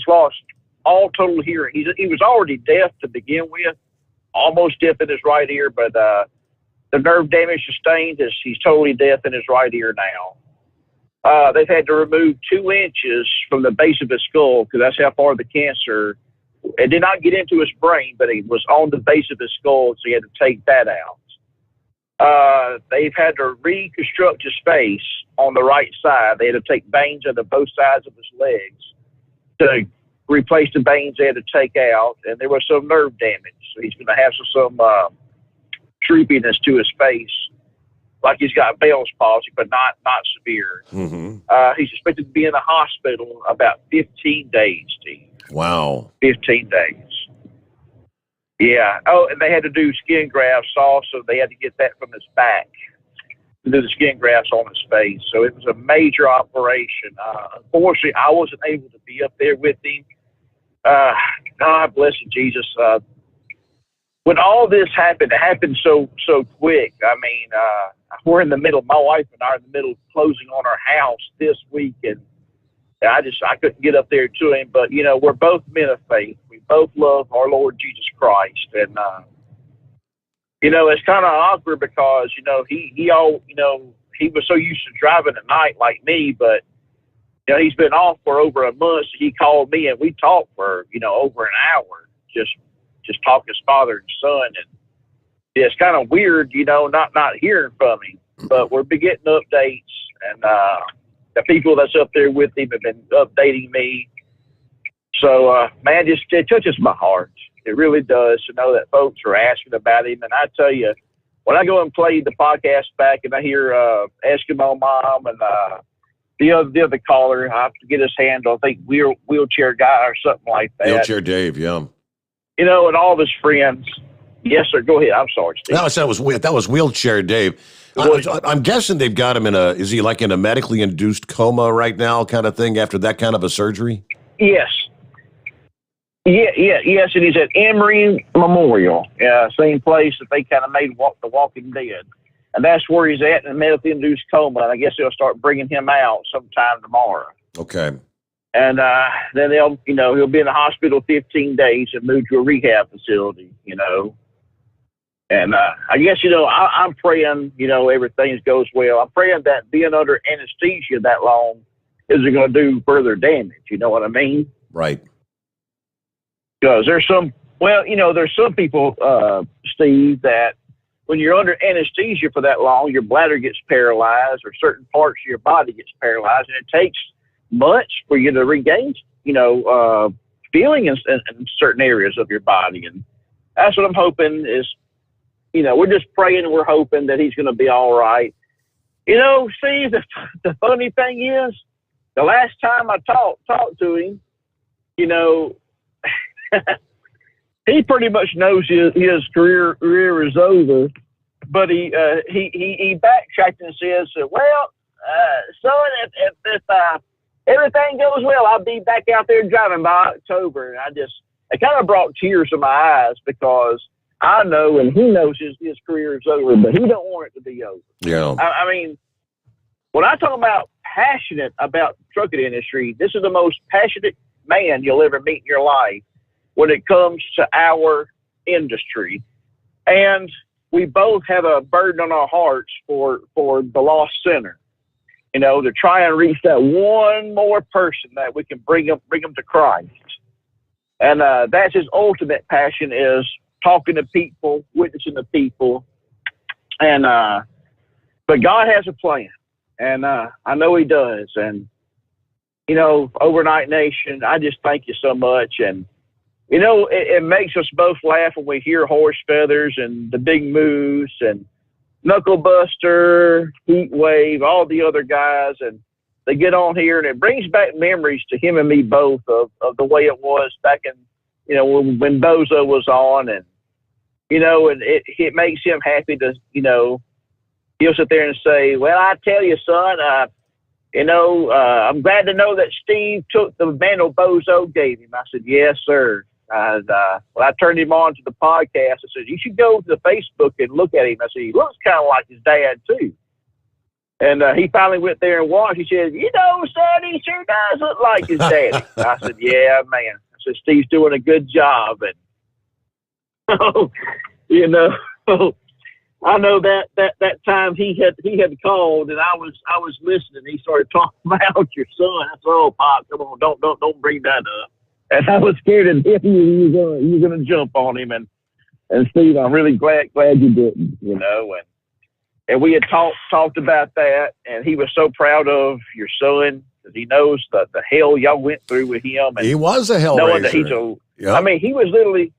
lost all total hearing. He was already deaf to begin with, almost deaf in his right ear, but the nerve damage sustained is he's totally deaf in his right ear now. They've had to remove 2 inches from the base of his skull because that's how far the cancer. It did not get into his brain, but it was on the base of his skull, so he had to take that out. They've had to reconstruct his face on the right side. They had to take veins out of both sides of his legs to replace the veins they had to take out, and there was some nerve damage. So he's going to have some droopiness to his face, like he's got Bell's palsy, but not severe. Mm-hmm. He's expected to be in the hospital about 15 days, Steve. Wow. 15 days. Yeah. Oh, and they had to do skin grafts also. They had to get that from his back to do the skin grafts on his face. So it was a major operation. Unfortunately, I wasn't able to be up there with him. God bless you, Jesus. When all this happened, it happened so quick. I mean, we're in the middle. My wife and I are in the middle of closing on our house this week, and I couldn't get up there to him. But we're both men of faith. We both love our Lord Jesus Christ, and it's kind of awkward because he was so used to driving at night like me, but he's been off for over a month. So he called me, and we talked for over an hour, just talking as father and son, and it's kind of weird, not hearing from him. But we're getting updates, and the people that's up there with him have been updating me. So, man, it touches my heart. It really does to know that folks are asking about him. And I tell you, when I go and play the podcast back and I hear Eskimo Mom and the other caller, I forget his handle, I think wheelchair guy or something like that. Wheelchair Dave, yeah. And all of his friends. Yes, sir. Go ahead. I'm sorry, Steve. No, that was Wheelchair Dave. I'm guessing they've got him is he like in a medically induced coma right now kind of thing after that kind of a surgery? Yes. Yes, and he's at Emory Memorial, same place that they kind of made The Walking Dead. And that's where he's at in a medically induced coma. And I guess they'll start bringing him out sometime tomorrow. Okay. And then he'll be in the hospital 15 days and move to a rehab facility, And I guess, I'm praying, everything goes well. I'm praying that being under anesthesia that long isn't going to do further damage. You know what I mean? Right. Because there's some people, Steve, that when you're under anesthesia for that long, your bladder gets paralyzed or certain parts of your body gets paralyzed, and it takes months for you to regain, feeling in certain areas of your body. And that's what I'm hoping is, we're just praying and we're hoping that he's going to be all right. Steve, the funny thing is, the last time I talked to him, he pretty much knows his career is over, but he backtracked and says, "Well, son, if everything goes well, I'll be back out there driving by October." And it kind of brought tears to my eyes because I know and he knows his career is over, but he don't want it to be over. Yeah. I mean, when I talk about passionate about the trucking industry, this is the most passionate man you'll ever meet in your life when it comes to our industry. And we both have a burden on our hearts for the lost sinner, to try and reach that one more person that we can bring them to Christ. And that's his ultimate passion, is talking to people, witnessing to people. And but God has a plan. And I know he does. And, you know, Overnight Nation, I just thank you so much. And, you know, it makes us both laugh when we hear Horse Feathers and the Big Moose and Knuckle Buster, Heat Wave, all the other guys. And they get on here, and it brings back memories to him and me both of the way it was back in, you know, when Bozo was on. And, you know, and it makes him happy to, you know, he'll sit there and say, well, I tell you, son, you know, I'm glad to know that Steve took the mantle Bozo gave him. I said, yes, sir. And when I turned him on to the podcast, I said, you should go to the Facebook and look at him. I said, he looks kind of like his dad, too. And he finally went there and watched. He said, you know, son, he sure does look like his daddy. I said, yeah, man. I said, Steve's doing a good job. And, you know, I know that time he had called, and I was listening. He started talking about your son. I said, oh, Pop, come on, don't bring that up. And I was scared of him. You were gonna jump on him. And Steve, I'm really glad you didn't. You know, and we had talked about that, and he was so proud of your son because he knows the hell y'all went through with him. And he was a hellraiser. I mean, he was literally.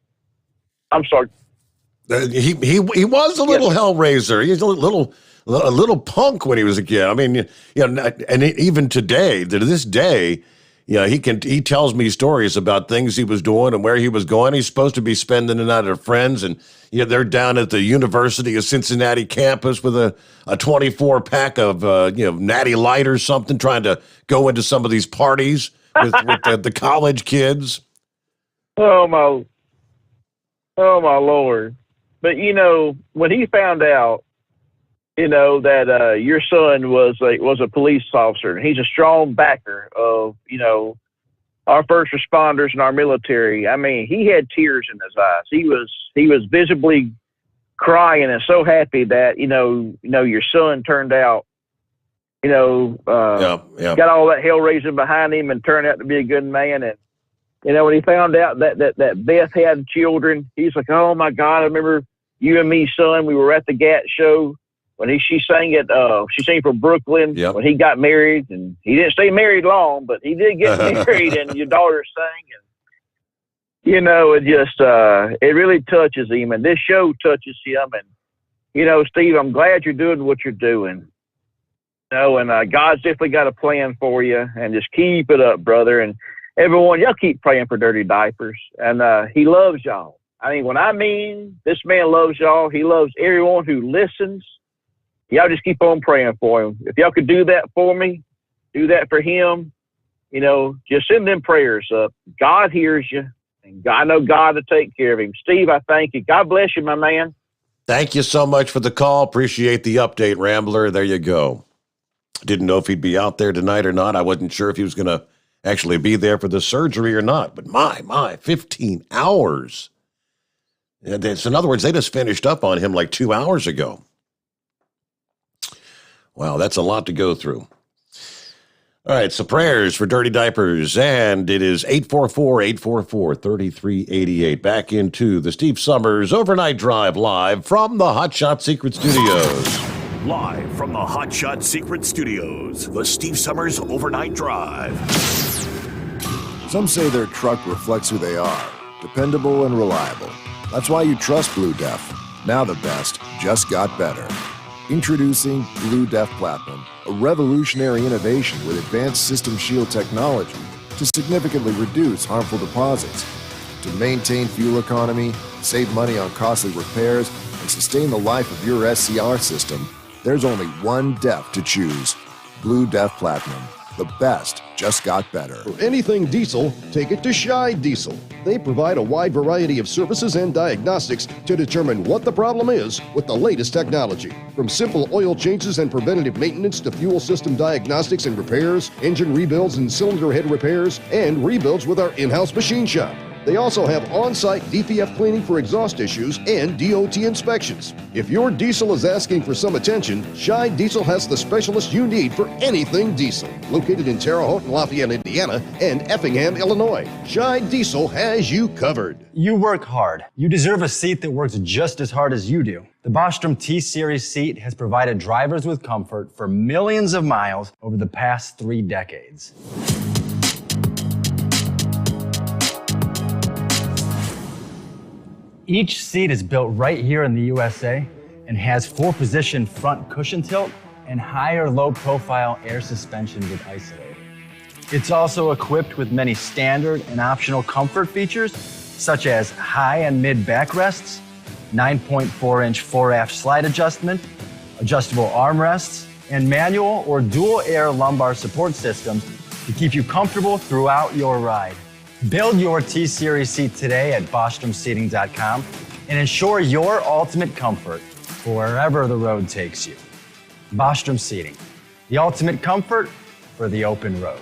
I'm sorry. He was a little hellraiser. He's a little punk when he was a kid. I mean, you know, and even today, to this day, you know, he tells me stories about things he was doing and where he was going. He's supposed to be spending the night at friends, and you know, they're down at the University of Cincinnati campus with a 24 pack of you know, Natty Light or something, trying to go into some of these parties with the college kids. Oh my Lord. But, you know, when he found out, you know, that your son was a police officer, and he's a strong backer of, you know, our first responders and our military. I mean, he had tears in his eyes. He was visibly crying and so happy that, you know, your son turned out, you know, got all that hell raising behind him and turned out to be a good man. And, you know, when he found out that Beth had children, he's like, oh my God, I remember you and me, son, we were at the GAT show when she sang from Brooklyn when he got married, and he didn't stay married long, but he did get married, and your daughter sang, and, you know, it just, it really touches him, and this show touches him. And, you know, Steve, I'm glad you're doing what you're doing. You know, and God's definitely got a plan for you, and just keep it up, brother. And everyone, y'all keep praying for Dirty Diapers. And he loves y'all. I mean, this man loves y'all. He loves everyone who listens. Y'all just keep on praying for him. If y'all could do that for me, do that for him, you know, just send them prayers up. God hears you, and I know God will take care of him. Steve, I thank you. God bless you, my man. Thank you so much for the call. Appreciate the update, Rambler. There you go. Didn't know if he'd be out there tonight or not. I wasn't sure if he was going to actually be there for the surgery or not. But my, 15 hours. So in other words, they just finished up on him like 2 hours ago. Wow, that's a lot to go through. All right, so prayers for Dirty Diapers, and it is 844-844-3388. Back into the Steve Sommers Overnight Drive live from the Hot Shot Secret Studios. Live from the Hot Shot Secret Studios, the Steve Sommers Overnight Drive. Some say their truck reflects who they are, dependable and reliable. That's why you trust Blue Def. Now the best just got better. Introducing Blue Def Platinum, a revolutionary innovation with advanced System Shield technology to significantly reduce harmful deposits. To maintain fuel economy, save money on costly repairs, and sustain the life of your SCR system, there's only one DEF to choose. Blue Def Platinum. The best just got better. For anything diesel, take it to Scheid Diesel. They provide a wide variety of services and diagnostics to determine what the problem is with the latest technology. From simple oil changes and preventative maintenance to fuel system diagnostics and repairs, engine rebuilds and cylinder head repairs, and rebuilds with our in-house machine shop. They also have on-site DPF cleaning for exhaust issues and DOT inspections. If your diesel is asking for some attention, Scheid Diesel has the specialist you need for anything diesel. Located in Terre Haute and Lafayette, Indiana, and Effingham, Illinois, Scheid Diesel has you covered. You work hard. You deserve a seat that works just as hard as you do. The The Bostrom T-Series seat has provided drivers with comfort for millions of miles over the past 3 decades. Each seat is built right here in the USA and has 4-position front cushion tilt and higher low-profile air suspension with Isolate. It's also equipped with many standard and optional comfort features, such as high and mid backrests, 9.4-inch fore-aft slide adjustment, adjustable armrests, and manual or dual air lumbar support systems to keep you comfortable throughout your ride. Build your T-Series seat today at BostromSeating.com and ensure your ultimate comfort for wherever the road takes you. Bostrom Seating, the ultimate comfort for the open road.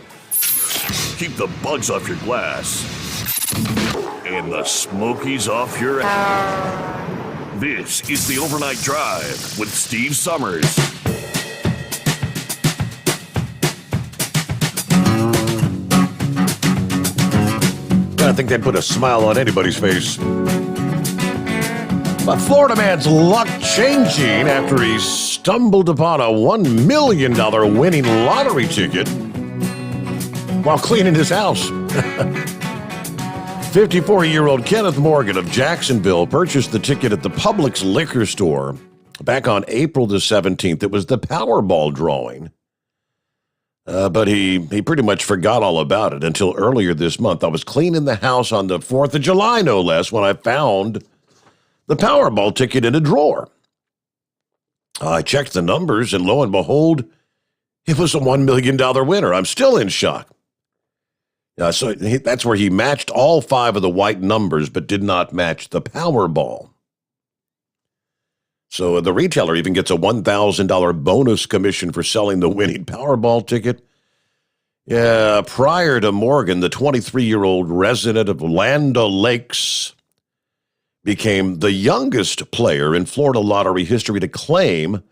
Keep the bugs off your glass and the smokies off your This is the Overnight Drive with Steve Sommers. I think they'd put a smile on anybody's face. But Florida man's luck changing after he stumbled upon a $1 million winning lottery ticket while cleaning his house. 54-year-old Kenneth Morgan of Jacksonville purchased the ticket at the Publix liquor store back on April the 17th. It was the Powerball drawing. But he pretty much forgot all about it until earlier this month. I was cleaning the house on the 4th of July, no less, when I found the Powerball ticket in a drawer. I checked the numbers, and lo and behold, it was a $1 million winner. I'm still in shock. So that's where he matched all 5 of the white numbers, but did not match the Powerball. So the retailer even gets a $1,000 bonus commission for selling the winning Powerball ticket. Yeah, prior to Morgan, the 23-year-old resident of Land O'Lakes became the youngest player in Florida lottery history to claim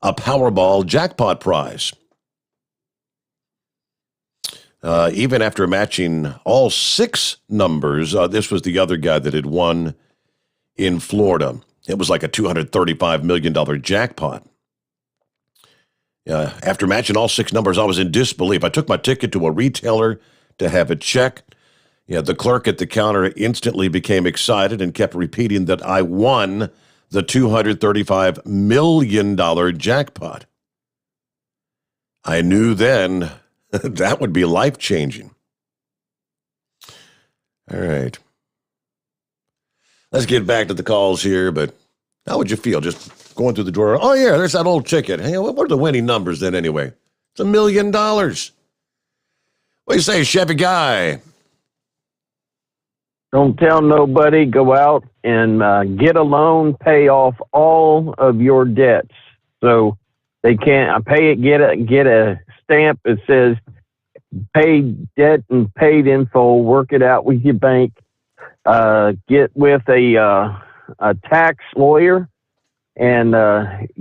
a Powerball jackpot prize. Even after matching all 6 numbers, this was the other guy that had won in Florida. It was like a $235 million jackpot. After matching all 6 numbers, I was in disbelief. I took my ticket to a retailer to have it checked. The clerk at the counter instantly became excited and kept repeating that I won the $235 million jackpot. I knew then that would be life-changing. All right. Let's get back to the calls here, but how would you feel just going through the drawer? Oh, yeah, there's that old ticket. Hey, what are the winning numbers then anyway? It's $1 million. What do you say, Chevy Guy? Don't tell nobody. Go out and get a loan, pay off all of your debts. So they can't pay it, get a stamp that says paid debt and paid in full. Work it out with your bank. Get with a tax lawyer and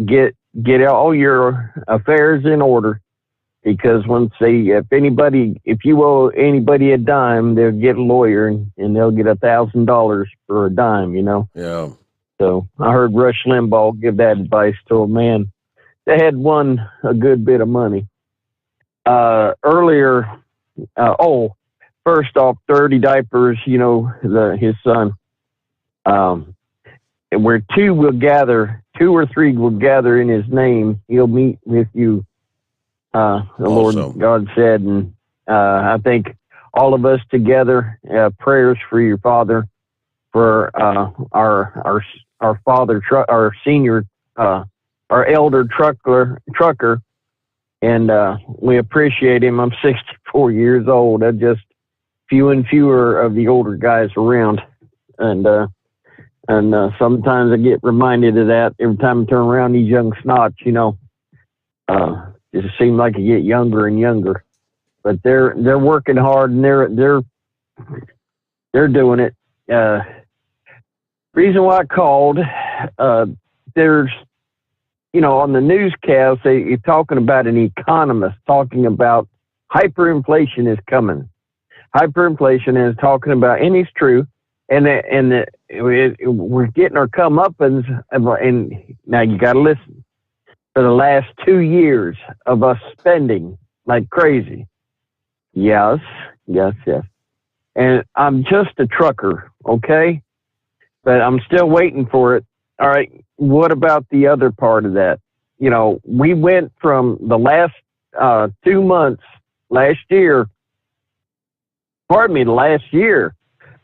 get all your affairs in order. Because if you owe anybody a dime, they'll get a lawyer and they'll get $1,000 for a dime, Yeah. So I heard Rush Limbaugh give that advice to a man that had won a good bit of money. Earlier, first off, Dirty Diapers, his son, where 2 or 3 will gather in his name, he'll meet with you. The Lord God said, and I think all of us together, prayers for your father, for our father, our senior, our elder trucker, and we appreciate him. I'm 64 years old. I just few and fewer of the older guys around, and sometimes I get reminded of that every time I turn around these young snots. It seems like you get younger and younger, but they're working hard and they're doing it. Reason why I called, there's, on the newscast, you're talking about an economist talking about hyperinflation is coming. Hyperinflation is talking about, and it's true, we're getting our comeuppance, and now you got to listen. For the last 2 years of us spending like crazy. Yes. And I'm just a trucker, okay? But I'm still waiting for it. All right, what about the other part of that? You know, we went from the last 2 months last year,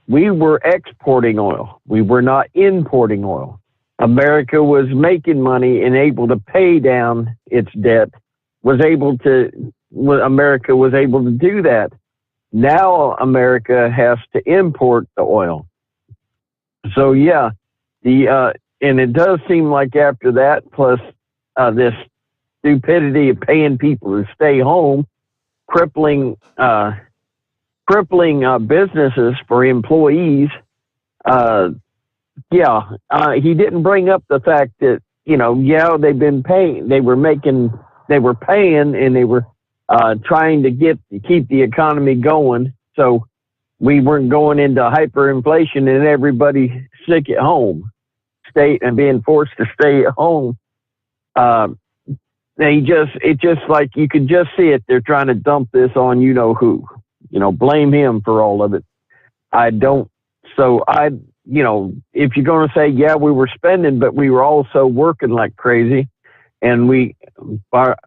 we were exporting oil. We were not importing oil. America was making money and able to pay down its debt, America was able to do that. Now America has to import the oil. So yeah, and it does seem like after that, plus this stupidity of paying people to stay home, crippling businesses for employees. He didn't bring up the fact that, they've been paying, they were paying, and they were trying to keep the economy going. So we weren't going into hyperinflation and everybody sick at home, being forced to stay at home. It just like you could just see it. They're trying to dump this on who, blame him for all of it. If you're going to say, yeah, we were spending, but we were also working like crazy, and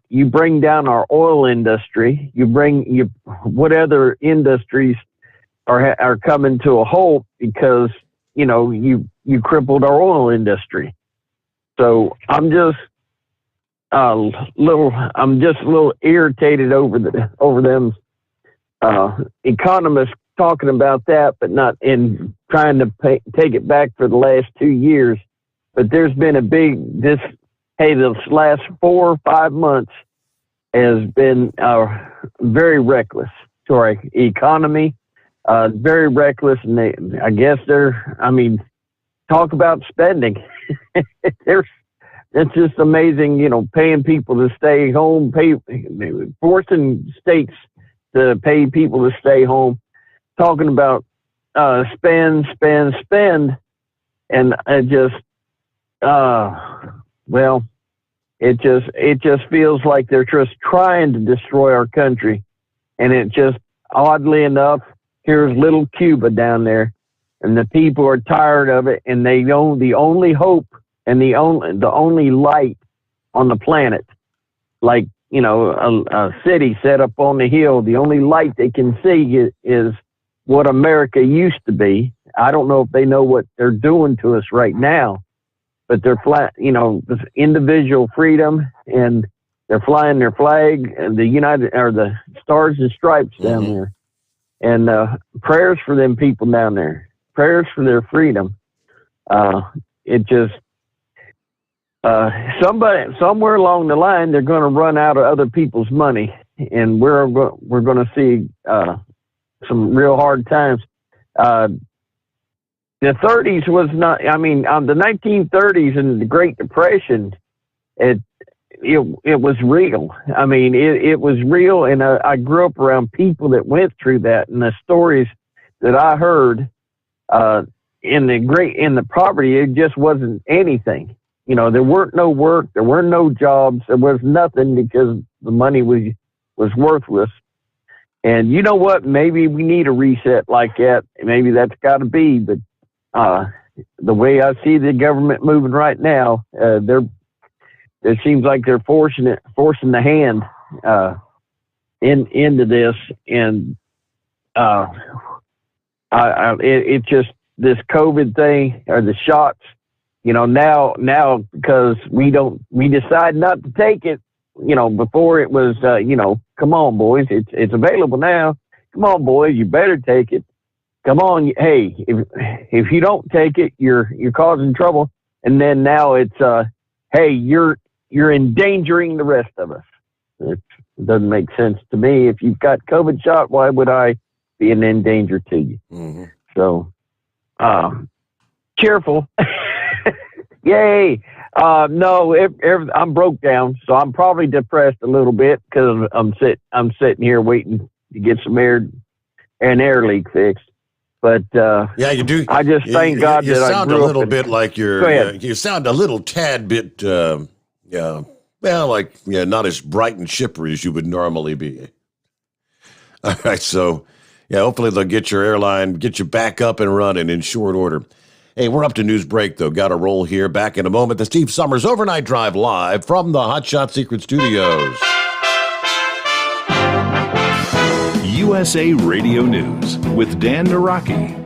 you bring down our oil industry, what other industries are coming to a halt because, you crippled our oil industry. So I'm just a little irritated over them economists talking about that, but not in trying to take it back for the last 2 years. But there's been this last 4 or 5 months has been very reckless to our economy, very reckless. And talk about spending. It's just amazing, paying people to stay home, forcing states to pay people to stay home, talking about spend, and it just feels like they're just trying to destroy our country. And it just, oddly enough, here's little Cuba down there, and the people are tired of it, and they know the only hope and the only light on the planet, like, a city set up on the hill, the only light they can see is what America used to be. I don't know if they know what they're doing to us right now, but they're individual freedom, and they're flying their flag, and the Stars and Stripes down there. And prayers for them people down there, prayers for their freedom. Somewhere along the line, they're going to run out of other people's money, and we're going to see some real hard times. The 30s was not. The 1930s and the Great Depression, it was real. It was real, and I grew up around people that went through that, and the stories that I heard in the poverty, it just wasn't anything. There weren't no work, there weren't no jobs, there was nothing because the money was worthless. And you know what? Maybe we need a reset like that. Maybe that's got to be. But the way I see the government moving right now, it seems like they're forcing the hand into this, and it just this COVID thing or the shots. Now because we decide not to take it. Before it was, come on, boys, it's available now. Come on, boys, you better take it. Come on, hey, if you don't take it, you're causing trouble. And then now it's, hey, you're endangering the rest of us. It doesn't make sense to me. If you've got COVID shot, why would I be an endanger to you? Mm-hmm. So, cheerful. Yay. No, I'm broke down, so I'm probably depressed a little bit because I'm sitting here waiting to get an air leak fixed. But yeah, you do. I just thank God you that I sound grew a up little in- bit like Go ahead. you sound a little tad bit, not as bright and chipper as you would normally be. All right, so hopefully they'll get your airline, get you back up and running in short order. Hey, we're up to news break, though. Got to roll here. Back in a moment. The Steve Sommers Overnight Drive live from the Hot Shot Secret Studios. USA Radio News with Dan Naraki.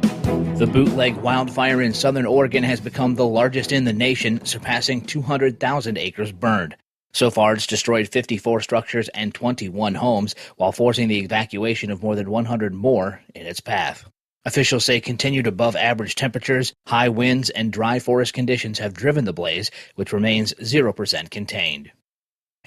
The bootleg wildfire in southern Oregon has become the largest in the nation, surpassing 200,000 acres burned. So far, it's destroyed 54 structures and 21 homes, while forcing the evacuation of more than 100 more in its path. Officials say continued above-average temperatures, high winds, and dry forest conditions have driven the blaze, which remains 0% contained.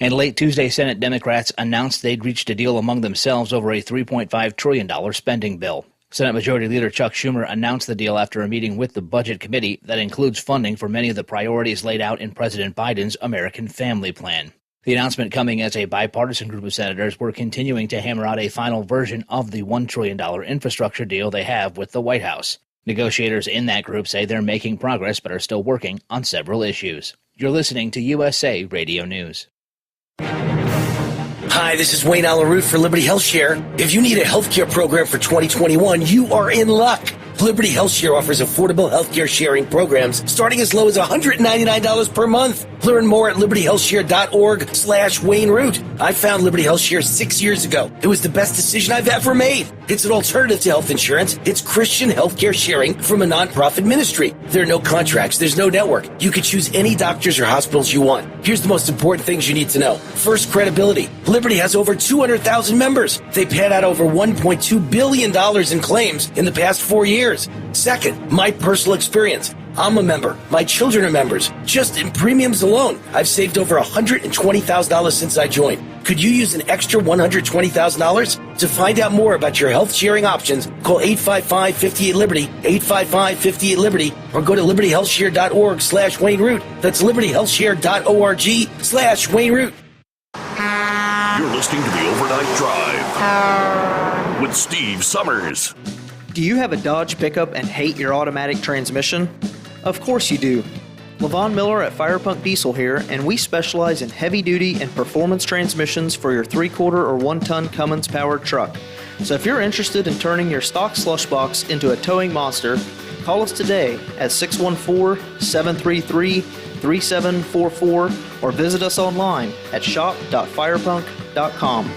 And late Tuesday, Senate Democrats announced they'd reached a deal among themselves over a $3.5 trillion spending bill. Senate Majority Leader Chuck Schumer announced the deal after a meeting with the Budget Committee that includes funding for many of the priorities laid out in President Biden's American Family Plan. The announcement coming as a bipartisan group of senators were continuing to hammer out a final version of the $1 trillion infrastructure deal they have with the White House. Negotiators in that group say they're making progress but are still working on several issues. You're listening to USA Radio News. Hi, this is Wayne Alaroot for Liberty HealthShare. If you need a healthcare program for 2021, you are in luck. Liberty HealthShare offers affordable healthcare sharing programs starting as low as $199 per month. Learn more at libertyhealthshare.org/Wayne Root. I found Liberty HealthShare 6 years ago. It was the best decision I've ever made. It's an alternative to health insurance. It's Christian healthcare sharing from a nonprofit ministry. There are no contracts. There's no network. You can choose any doctors or hospitals you want. Here's the most important things you need to know. First, credibility. Liberty has over 200,000 members. They paid out over $1.2 billion in claims in the past 4 years. Second, my personal experience. I'm a member. My children are members. Just in premiums alone, I've saved over $120,000 since I joined. Could you use an extra $120,000? To find out more about your health sharing options, call 855-58-LIBERTY, 855-58-LIBERTY, or go to libertyhealthshare.org/Wayne Root. That's libertyhealthshare.org/Wayne Root. You're listening to the Overnight Drive with Steve Sommers. Do you have a Dodge pickup and hate your automatic transmission? Of course you do. LaVon Miller at Firepunk Diesel here, and we specialize in heavy-duty and performance transmissions for your 3-quarter or 1-ton Cummins-powered truck. So if you're interested in turning your stock slush box into a towing monster, call us today at 614-733-3744 or visit us online at shop.firepunk.com.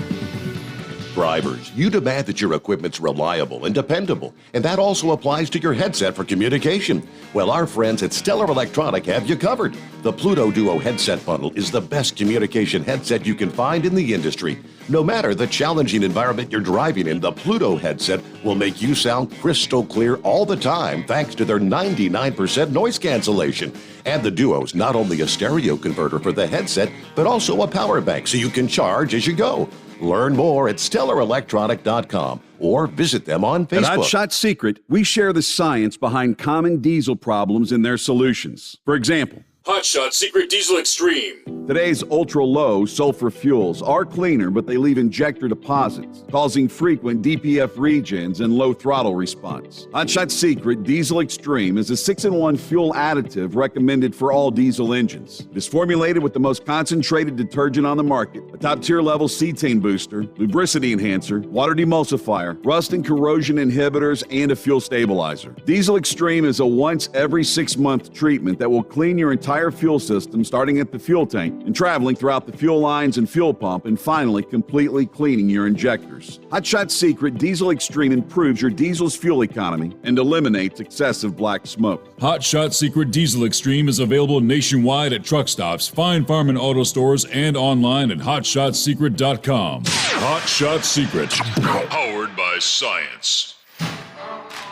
Drivers, you demand that your equipment's reliable and dependable, and that also applies to your headset for communication. Well, our friends at Stellar Electronic have you covered. The Pluto Duo headset bundle is the best communication headset you can find in the industry. No matter the challenging environment you're driving in, the Pluto headset will make you sound crystal clear all the time thanks to their 99% noise cancellation. And the Duo's not only a stereo converter for the headset, but also a power bank so you can charge as you go. Learn more at StellarElectronic.com or visit them on Facebook. At Hot Shot Secret, we share the science behind common diesel problems and their solutions. For example, Hot Shot Secret Diesel Extreme. Today's ultra-low sulfur fuels are cleaner, but they leave injector deposits, causing frequent DPF regens and low throttle response. Hot Shot Secret Diesel Extreme is a 6-in-1 fuel additive recommended for all diesel engines. It is formulated with the most concentrated detergent on the market, a top-tier level cetane booster, lubricity enhancer, water demulsifier, rust and corrosion inhibitors, and a fuel stabilizer. Diesel Extreme is a once every 6-month treatment that will clean your entire fuel system, starting at the fuel tank and traveling throughout the fuel lines and fuel pump, and finally completely cleaning your injectors. Hot Shot Secret Diesel Extreme improves your diesel's fuel economy and eliminates excessive black smoke. Hot Shot Secret Diesel Extreme is available nationwide at truck stops, Fine Farm and Auto Stores, and online at hotshotsecret.com. Hot Shot Secret, powered by science.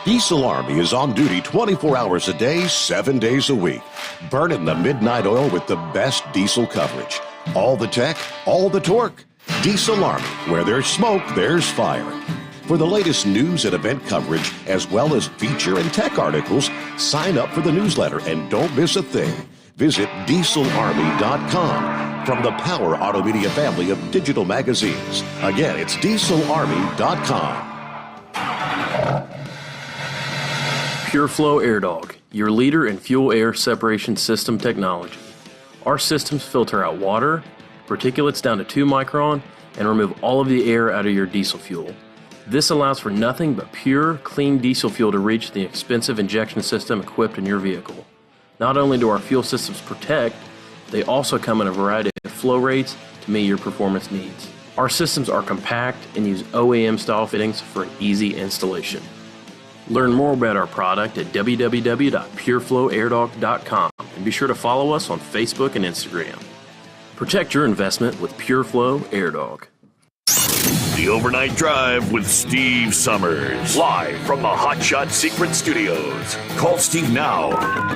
Diesel Army is on duty 24 hours a day, 7 days a week. Burning the midnight oil with the best diesel coverage. All the tech, all the torque. Diesel Army, where there's smoke, there's fire. For the latest news and event coverage, as well as feature and tech articles, sign up for the newsletter and don't miss a thing. Visit dieselarmy.com from the Power Auto Media family of digital magazines. Again, it's dieselarmy.com. PureFlow AirDog, your leader in fuel-air separation system technology. Our systems filter out water, particulates down to 2 micron, and remove all of the air out of your diesel fuel. This allows for nothing but pure, clean diesel fuel to reach the expensive injection system equipped in your vehicle. Not only do our fuel systems protect, they also come in a variety of flow rates to meet your performance needs. Our systems are compact and use OEM-style fittings for an easy installation. Learn more about our product at www.pureflowairdog.com and be sure to follow us on Facebook and Instagram. Protect your investment with PureFlow AirDog. The Overnight Drive with Steve Sommers. Live from the Hot Shot Secret Studios. Call Steve now.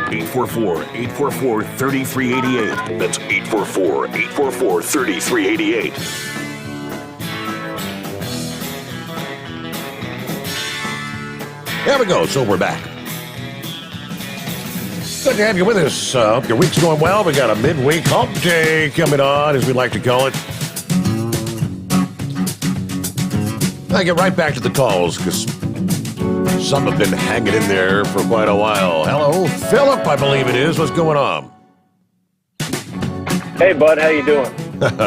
844-844-3388. That's 844-844-3388. There we go. So we're back. Good to have you with us. Hope your week's going well. We got a midweek hump day coming on, as we like to call it. I get right back to the calls because some have been hanging in there for quite a while. Hello, Philip, I believe it is. What's going on? Hey, bud, how you doing?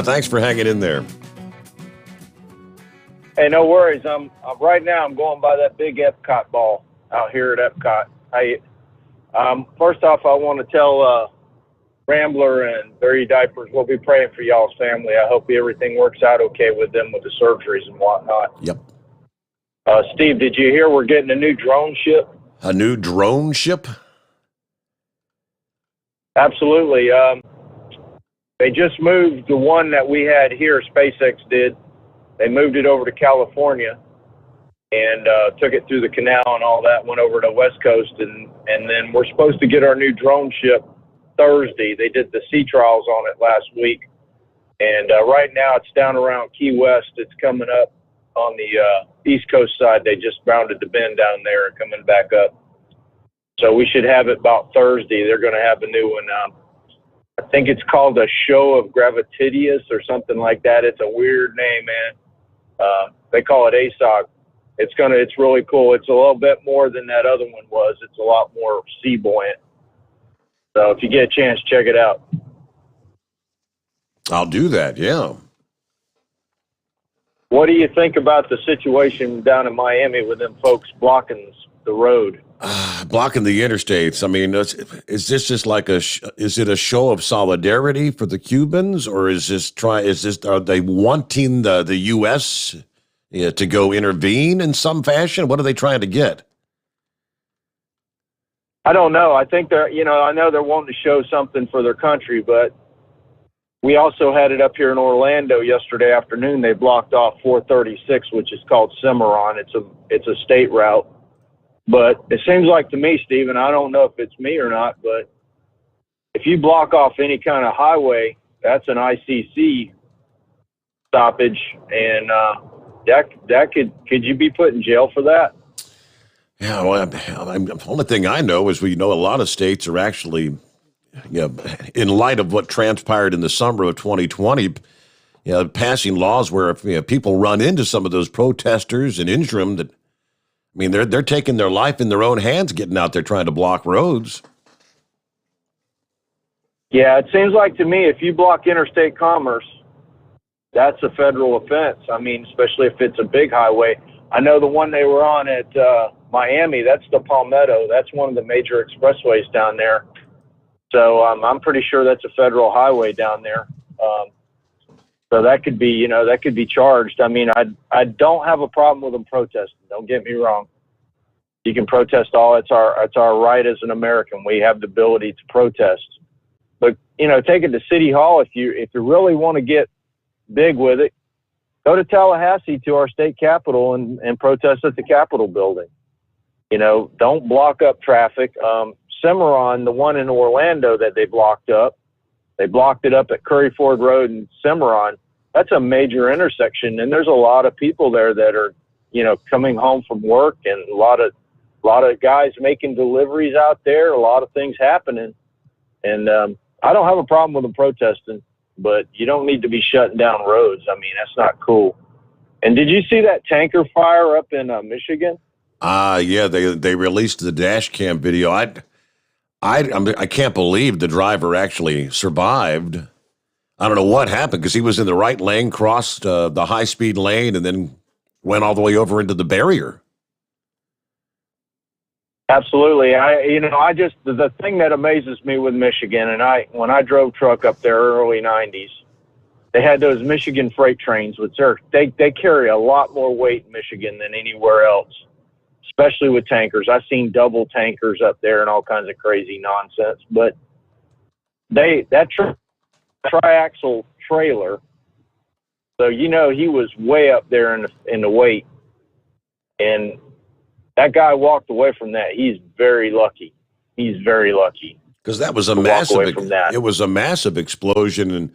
Thanks for hanging in there. Hey, no worries. I'm right now. I'm going by that big Epcot ball out here at Epcot. First off, I want to tell Rambler and Dirty Diapers, we'll be praying for y'all's family. I hope everything works out okay with them with the surgeries and whatnot. Yep. Steve, did you hear we're getting a new drone ship? A new drone ship? Absolutely. They just moved the one that we had here, SpaceX did. They moved it over to California and took it through the canal and all that, went over to West Coast, and then we're supposed to get our new drone ship Thursday. They did the sea trials on it last week, and right now it's down around Key West. It's coming up on the East Coast side. They just rounded the bend down there and coming back up. So we should have it about Thursday. They're going to have a new one. I think it's called a Show of Gravitidius or something like that. It's a weird name, man. They call it ASOG. It's really cool. It's a little bit more than that other one was. It's a lot more sea buoyant. So if you get a chance, check it out. I'll do that, yeah. What do you think about the situation down in Miami with them folks blocking the road? Blocking the interstates. I mean, is this just like is it a show of solidarity for the Cubans, or are they wanting the U.S. To go intervene in some fashion? What are they trying to get? I don't know. I think I know they're wanting to show something for their country, but we also had it up here in Orlando yesterday afternoon. They blocked off 436, which is called Cimarron. It's a state route. But it seems like to me, Stephen, I don't know if it's me or not, but if you block off any kind of highway, that's an ICC stoppage, and that could you be put in jail for that? Yeah, well, the only thing I know is a lot of states are actually, in light of what transpired in the summer of 2020, passing laws where if people run into some of those protesters and injure them, they're taking their life in their own hands, getting out there trying to block roads. Yeah, it seems like to me if you block interstate commerce, that's a federal offense. Especially if it's a big highway. I know the one they were on at Miami, that's the Palmetto. That's one of the major expressways down there. So I'm pretty sure that's a federal highway down there. So that could be, charged. I don't have a problem with them protesting. Don't get me wrong. You can protest all. It's our right as an American. We have the ability to protest. But take it to City Hall if you really want to get big with it. Go to Tallahassee to our state capitol and protest at the Capitol building. Don't block up traffic. Cimarron, the one in Orlando that they blocked it up at Curry Ford Road and Cimarron. That's a major intersection, and there's a lot of people there that are, coming home from work, and a lot of guys making deliveries out there, a lot of things happening. And I don't have a problem with them protesting, but you don't need to be shutting down roads. That's not cool. And did you see that tanker fire up in Michigan? Yeah, they released the dash cam video. I can't believe the driver actually survived. I don't know what happened because he was in the right lane, crossed the high-speed lane, and then went all the way over into the barrier. Absolutely. The thing that amazes me with Michigan, and when I drove truck up there early 90s, they had those Michigan freight trains, which they carry a lot more weight in Michigan than anywhere else, especially with tankers. I've seen double tankers up there and all kinds of crazy nonsense. But that triaxle trailer, so he was way up there in the weight, and that guy walked away from that. He's very lucky. He's very lucky because that was a massive. It was a massive explosion, and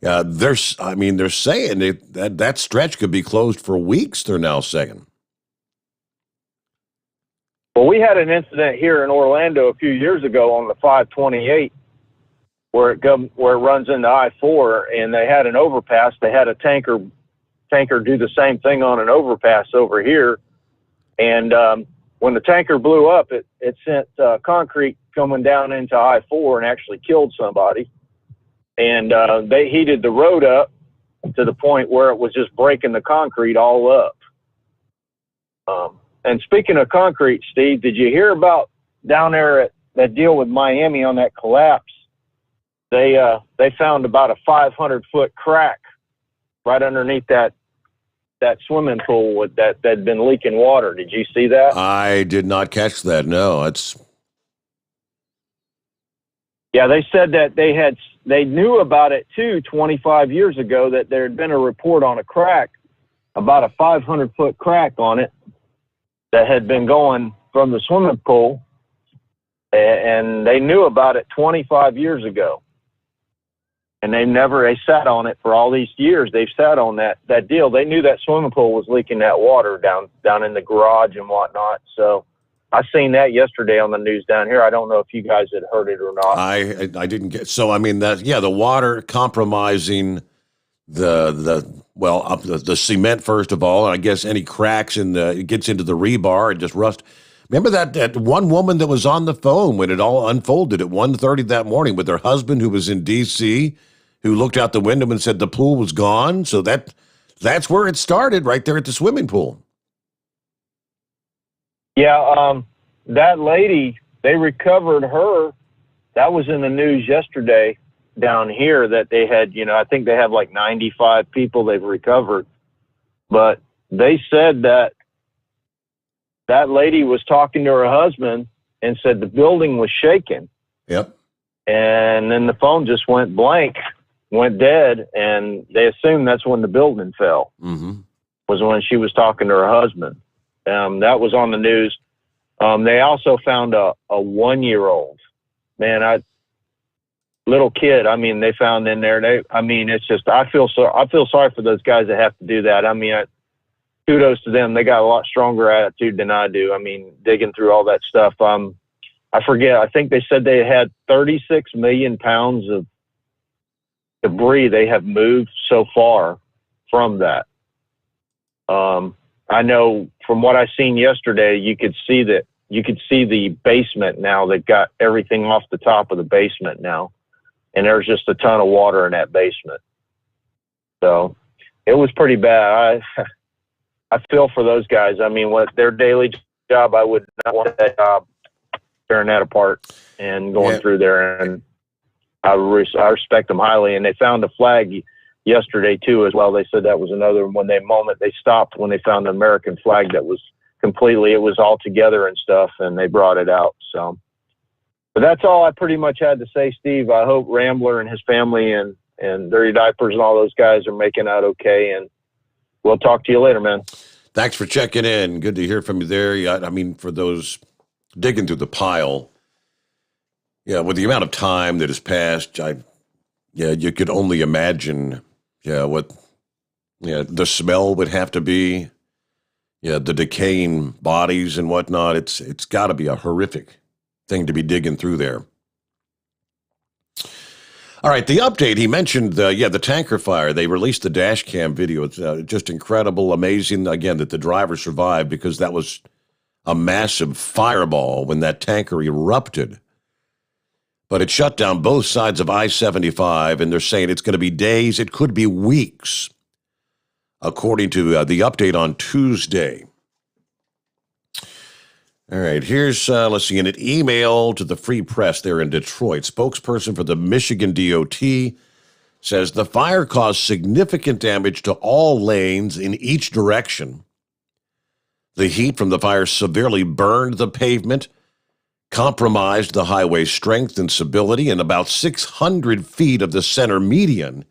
they're saying that stretch could be closed for weeks. They're now saying. Well, we had an incident here in Orlando a few years ago on the 528 where it runs into I-4, and they had an overpass. They had a tanker do the same thing on an overpass over here. And when the tanker blew up, it sent concrete coming down into I-4 and actually killed somebody. And they heated the road up to the point where it was just breaking the concrete all up. And speaking of concrete, Steve, did you hear about down there at that deal with Miami on that collapse? They found about a 500-foot crack right underneath that swimming pool that had been leaking water. Did you see that? I did not catch that. No, Yeah, they said that they knew about it too 25 years ago, that there had been a report on a crack, about a 500-foot crack on it that had been going from the swimming pool, and they knew about it 25 years ago. And they sat on it for all these years. They've sat on that deal. They knew that swimming pool was leaking that water down in the garage and whatnot. So I seen that yesterday on the news down here. I don't know if you guys had heard it or not. I didn't get. So I mean the water compromising the cement first of all, and I guess any cracks it gets into the rebar and just rust. Remember that one woman that was on the phone when it all unfolded at 1:30 that morning with her husband who was in D.C., who looked out the window and said the pool was gone. So that's where it started, right there at the swimming pool. Yeah, that lady, they recovered her. That was in the news yesterday down here that they had, I think they have like 95 people they've recovered. But they said that lady was talking to her husband and said the building was shaking. Yep. And then the phone just went blank, went dead, and they assumed that's when the building fell. Mm-hmm. Was when she was talking to her husband. That was on the news. They also found a 1-year-old. Man, little kid. I mean, they found in there. It's just I feel sorry for those guys that have to do that. I mean, kudos to them. They got a lot stronger attitude than I do. I mean, digging through all that stuff. I forget. I think they said they had 36 million pounds of debris they have moved so far from that. I know from what I seen yesterday, you could see the basement now. They've got everything off the top of the basement now, and there's just a ton of water in that basement. So it was pretty bad. I feel for those guys. I mean, what their daily job, I would not want that job, tearing that apart and going through there. And I respect them highly. And they found a flag yesterday too, as well. They said that was another moment they stopped when they found an American flag that was it was all together and stuff, and they brought it out. So, but that's all I pretty much had to say, Steve. I hope Rambler and his family and Dirty Diapers and all those guys are making out okay. And we'll talk to you later, man. Thanks for checking in. Good to hear from you there. Yeah, I mean, for those digging through the pile, with the amount of time that has passed, you could only imagine, what, the smell would have to be, the decaying bodies and whatnot. It's got to be a horrific thing to be digging through there. All right, the update, he mentioned, the tanker fire. They released the dash cam video. It's just incredible, amazing, again, that the driver survived because that was, a massive fireball when that tanker erupted. But it shut down both sides of I-75, and they're saying it's going to be days, it could be weeks, according to the update on Tuesday. All right, here's, let's see, an email to the Free Press there in Detroit. Spokesperson for the Michigan DOT says the fire caused significant damage to all lanes in each direction. The heat from the fire severely burned the pavement, compromised the highway strength and stability, and about 600 feet of the center median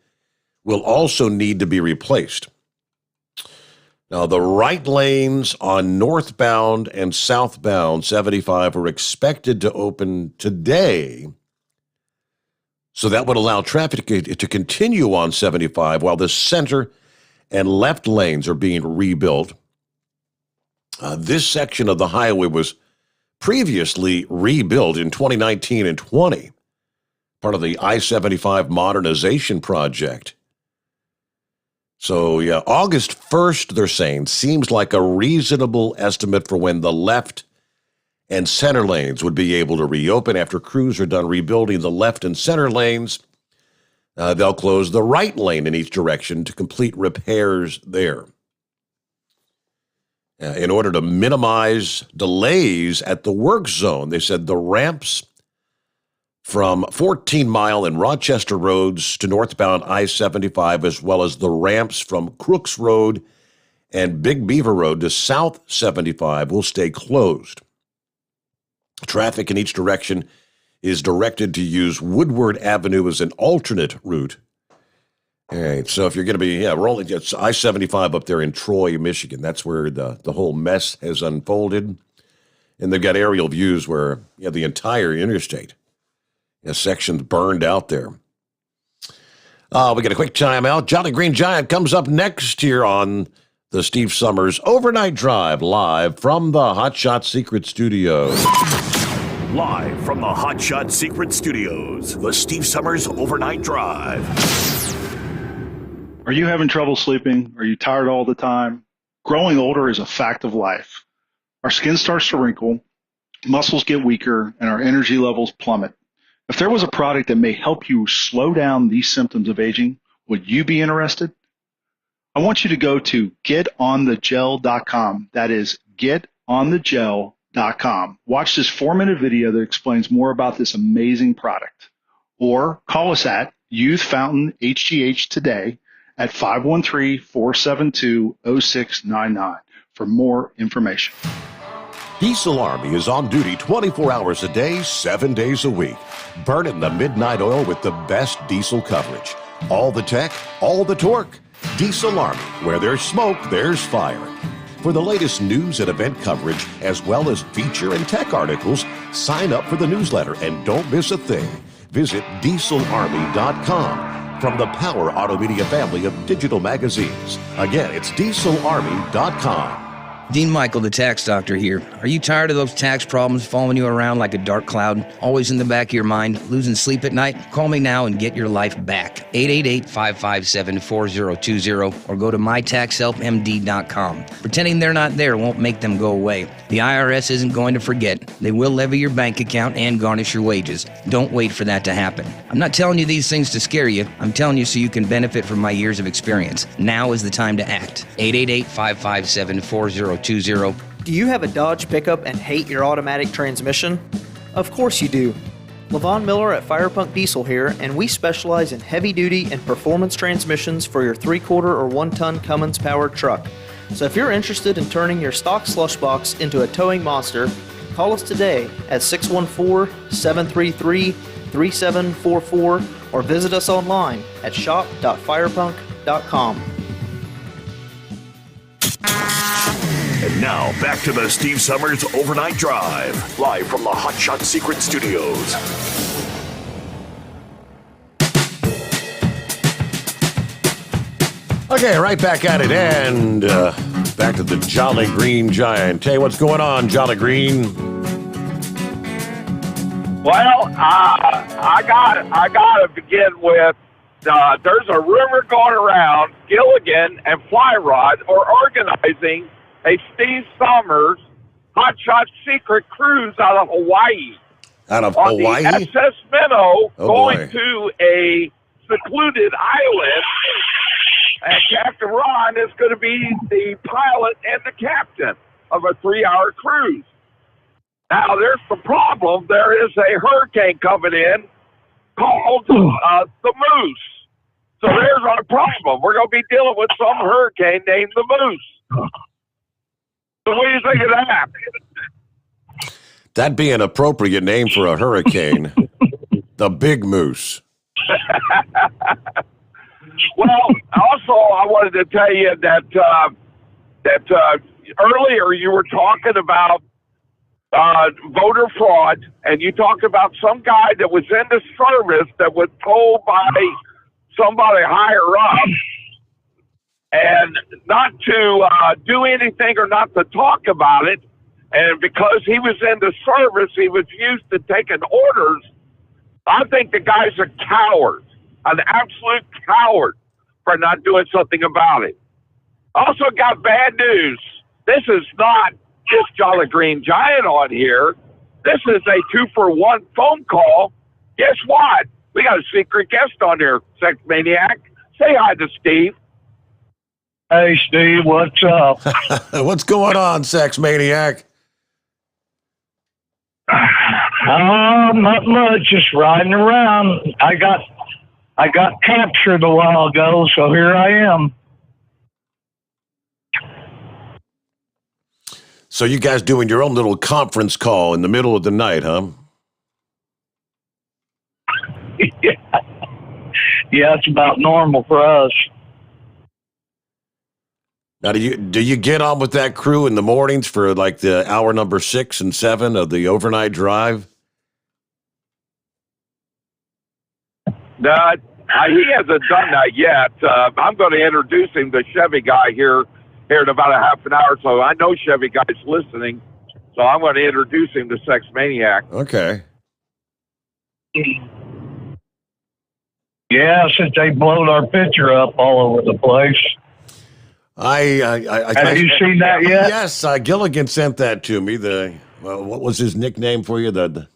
will also need to be replaced. Now, the right lanes on northbound and southbound 75 are expected to open today, so that would allow traffic to continue on 75 while the center and left lanes are being rebuilt. This section of the highway was previously rebuilt in 2019 and 20, part of the I-75 modernization project. So, yeah, August 1st, they're saying, seems like a reasonable estimate for when the left and center lanes would be able to reopen. After crews are done rebuilding the left and center lanes, they'll close the right lane in each direction to complete repairs there. In order to minimize delays at the work zone, they said the ramps from 14 Mile and Rochester roads to northbound I-75, as well as the ramps from Crooks Road and Big Beaver Road to South 75 will stay closed. Traffic in each direction is directed to use Woodward Avenue as an alternate route. All right, so if you're going to be, rolling, it's I-75 up there in Troy, Michigan. That's where the whole mess has unfolded. And they've got aerial views where the entire interstate, sections burned out there. We got a quick timeout. Jolly Green Giant comes up next here on the Steve Sommers Overnight Drive, live from the Hot Shot Secret Studios. Live from the Hot Shot Secret Studios, the Steve Sommers Overnight Drive. Are you having trouble sleeping? Are you tired all the time? Growing older is a fact of life. Our skin starts to wrinkle, muscles get weaker, and our energy levels plummet. If there was a product that may help you slow down these symptoms of aging, would you be interested? I want you to go to getonthegel.com. That is getonthegel.com. Watch this 4-minute video that explains more about this amazing product. Or call us at Youth Fountain HGH today at 513-472-0699 for more information. Diesel Army is on duty 24 hours a day, 7 days a week. Burning the midnight oil with the best diesel coverage. All the tech, all the torque. Diesel Army, where there's smoke, there's fire. For the latest news and event coverage, as well as feature and tech articles, sign up for the newsletter and don't miss a thing. Visit dieselarmy.com from the Power Auto Media family of digital magazines. Again, it's dieselarmy.com. Dean Michael, the tax doctor here. Are you tired of those tax problems following you around like a dark cloud, always in the back of your mind, losing sleep at night? Call me now and get your life back. 888-557-4020 or go to mytaxhelpmd.com. Pretending they're not there won't make them go away. The IRS isn't going to forget. They will levy your bank account and garnish your wages. Don't wait for that to happen. I'm not telling you these things to scare you. I'm telling you so you can benefit from my years of experience. Now is the time to act. 888-557-4020. Do you have a Dodge pickup and hate your automatic transmission? Of course you do. Levon Miller at Firepunk Diesel here, and we specialize in heavy-duty and performance transmissions for your 3-quarter or 1-ton Cummins-powered truck. So if you're interested in turning your stock slush box into a towing monster, call us today at 614-733-3744 or visit us online at shop.firepunk.com. And now, back to the Steve Sommers Overnight Drive, live from the Hot Shot Secret Studios. Okay, right back at it, and back to the Jolly Green Giant. Hey, what's going on, Jolly Green? Well, I got to begin with, there's a rumor going around, Gilligan and Fly Rod are organizing a Steve Sommers Hot Shot Secret cruise out of Hawaii. Out of on Hawaii? the SS Minnow, Oh, going boy. to a secluded island, and Captain Ron is going to be the pilot and the captain of a 3-hour cruise. Now, there's the problem. There is a hurricane coming in called the Moose. So there's our problem. We're going to be dealing with some hurricane named the Moose. So what do you think of that? That'd be an appropriate name for a hurricane. The Big Moose. Well, also, I wanted to tell you that earlier you were talking about voter fraud, and you talked about some guy that was in the service that was told by somebody higher up and not to do anything or not to talk about it. And because he was in the service, he was used to taking orders. I think the guy's a coward, an absolute coward for not doing something about it. Also got bad news. This is not just Jolly Green Giant on here. This is a 2-for-1 phone call. Guess what? We got a secret guest on here, Sex Maniac. Say hi to Steve. Hey, Steve, what's up? What's going on, Sex Maniac? Not much, just riding around. I got captured a while ago, so here I am. So you guys doing your own little conference call in the middle of the night, huh? Yeah, it's about normal for us. Now, do you get on with that crew in the mornings for like the hour number 6 and 7 of the overnight drive? No, he hasn't done that yet. I'm going to introduce him to Chevy Guy here in about a half an hour. So I know Chevy Guy's listening. So I'm going to introduce him to Sex Maniac. Okay. Yeah, since they blowed our picture up all over the place. Have you seen that yet? Yes, Gilligan sent that to me. What was his nickname for you? The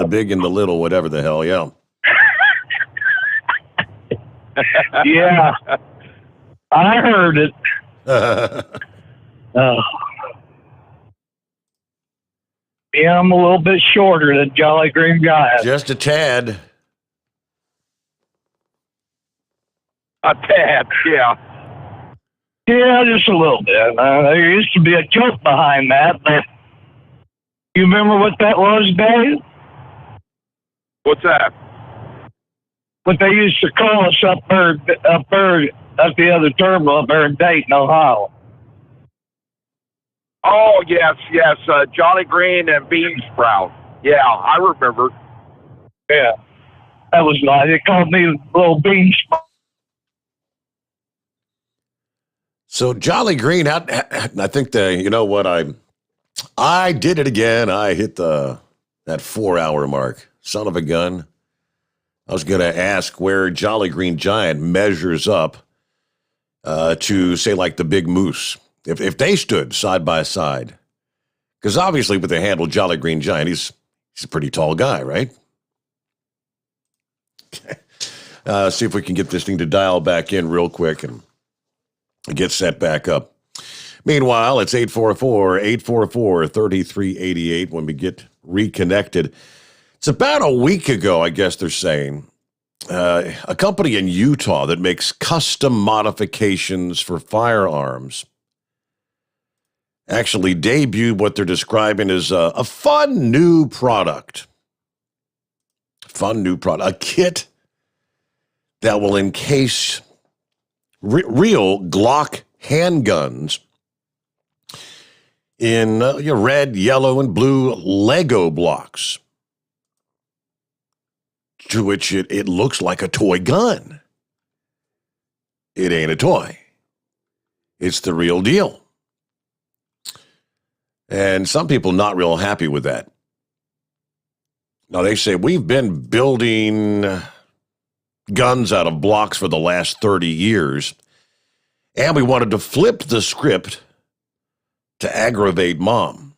big and the little, whatever the hell. Yeah. Yeah, I heard it. Yeah, I'm a little bit shorter than Jolly Green Giant. Just a tad. A tad, yeah. Yeah, just a little bit. There used to be a joke behind that, but you remember what that was, Dave? What's that? What they used to call us up there at the other terminal up there in Dayton, Ohio. Oh, yes, Jolly Green and Bean Sprout. Yeah, I remember. Yeah, that was nice. They called me Little Bean Sprout. So Jolly Green, I think I did it again. I hit that 4-hour mark. Son of a gun. I was going to ask where Jolly Green Giant measures up to, say, like the Big Moose. If they stood side by side. Because obviously with the handle Jolly Green Giant, he's a pretty tall guy, right? Okay. See if we can get this thing to dial back in real quick and get set back up. Meanwhile, it's 844-844-3388 when we get reconnected. It's about a week ago, I guess they're saying, a company in Utah that makes custom modifications for firearms actually debuted what they're describing as a fun new product. A kit that will encase real Glock handguns in your red, yellow, and blue Lego blocks, to which it looks like a toy gun. It ain't a toy. It's the real deal. And some people not real happy with that. Now, they say, we've been building guns out of blocks for the last 30 years, and we wanted to flip the script to aggravate Mom.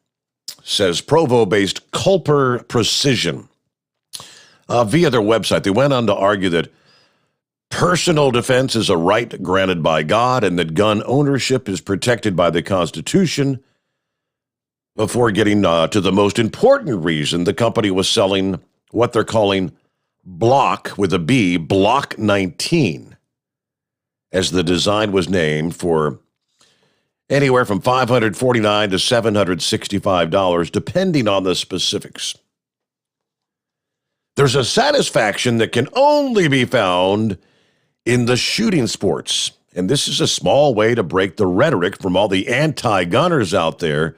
says Provo-based Culper Precision. Via their website, they went on to argue that personal defense is a right granted by God and that gun ownership is protected by the Constitution, before getting to the most important reason the company was selling what they're calling Block, with a B, Block 19, as the design was named, for anywhere from $549 to $765, depending on the specifics. There's a satisfaction that can only be found in the shooting sports, and this is a small way to break the rhetoric from all the anti-gunners out there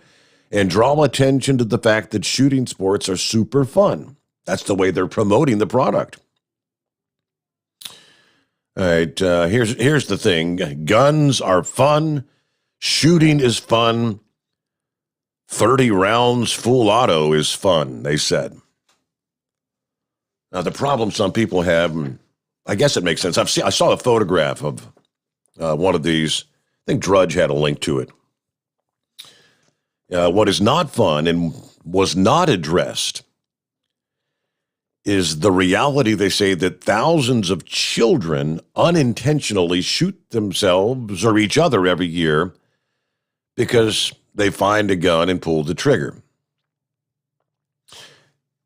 and draw attention to the fact that shooting sports are super fun. That's the way they're promoting the product. All right, here's the thing. Guns are fun. Shooting is fun. 30 rounds full auto is fun, they said. Now, the problem some people have, I guess it makes sense. I saw a photograph of one of these. I think Drudge had a link to it. What is not fun and was not addressed is the reality, they say, that thousands of children unintentionally shoot themselves or each other every year because they find a gun and pull the trigger.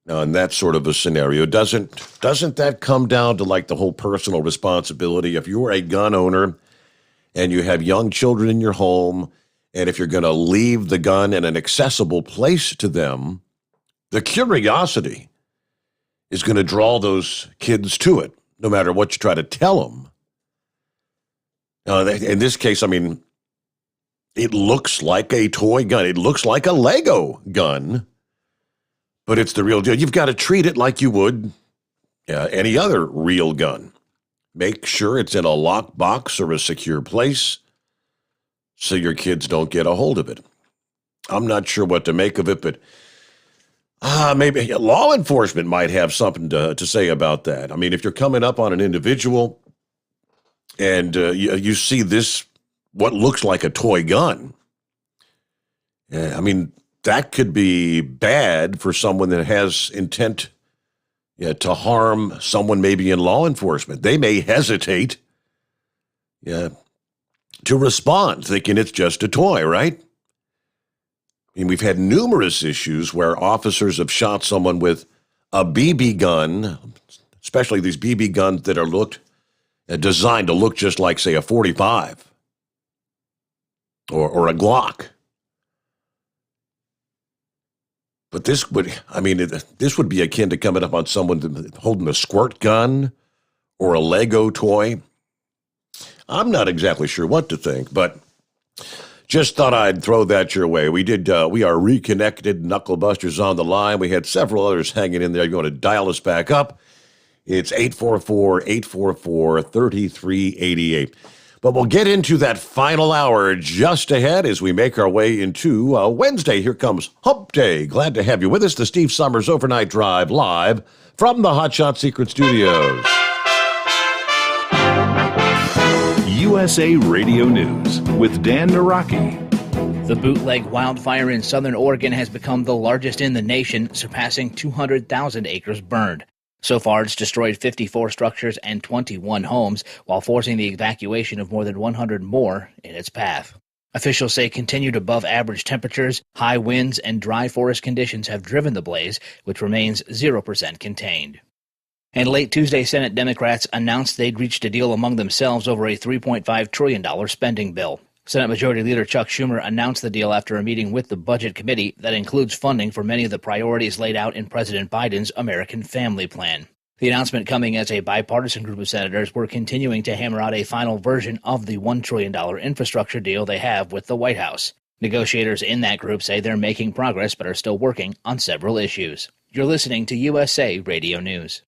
Now, in that sort of a scenario, doesn't that come down to like the whole personal responsibility? If you're a gun owner and you have young children in your home, and if you're going to leave the gun in an accessible place to them, the curiosity is going to draw those kids to it, no matter what you try to tell them. In this case, I mean, it looks like a toy gun. It looks like a Lego gun, but it's the real deal. You've got to treat it like you would any other real gun. Make sure it's in a locked box or a secure place so your kids don't get a hold of it. I'm not sure what to make of it, but maybe law enforcement might have something to say about that. I mean, if you're coming up on an individual and you see this, what looks like a toy gun, I mean, that could be bad for someone that has intent to harm someone maybe in law enforcement. They may hesitate to respond, thinking it's just a toy, right? I mean, we've had numerous issues where officers have shot someone with a BB gun, especially these BB guns that are designed to look just like, say, a 45 or a Glock. But this would be akin to coming up on someone holding a squirt gun or a Lego toy. I'm not exactly sure what to think, but just thought I'd throw that your way. We are reconnected, Knucklebusters on the line. We had several others hanging in there. You want to dial us back up? It's 844-844-3388. But we'll get into that final hour just ahead as we make our way into Wednesday. Here comes Hump Day. Glad to have you with us. The Steve Sommers Overnight Drive live from the Hot Shot Secret Studios. USA Radio News with Dan Naraki. The bootleg wildfire in southern Oregon has become the largest in the nation, surpassing 200,000 acres burned. So far, it's destroyed 54 structures and 21 homes, while forcing the evacuation of more than 100 more in its path. Officials say continued above-average temperatures, high winds, and dry forest conditions have driven the blaze, which remains 0% contained. And late Tuesday, Senate Democrats announced they'd reached a deal among themselves over a $3.5 trillion spending bill. Senate Majority Leader Chuck Schumer announced the deal after a meeting with the Budget Committee that includes funding for many of the priorities laid out in President Biden's American Family Plan. The announcement coming as a bipartisan group of senators were continuing to hammer out a final version of the $1 trillion infrastructure deal they have with the White House. Negotiators in that group say they're making progress but are still working on several issues. You're listening to USA Radio News.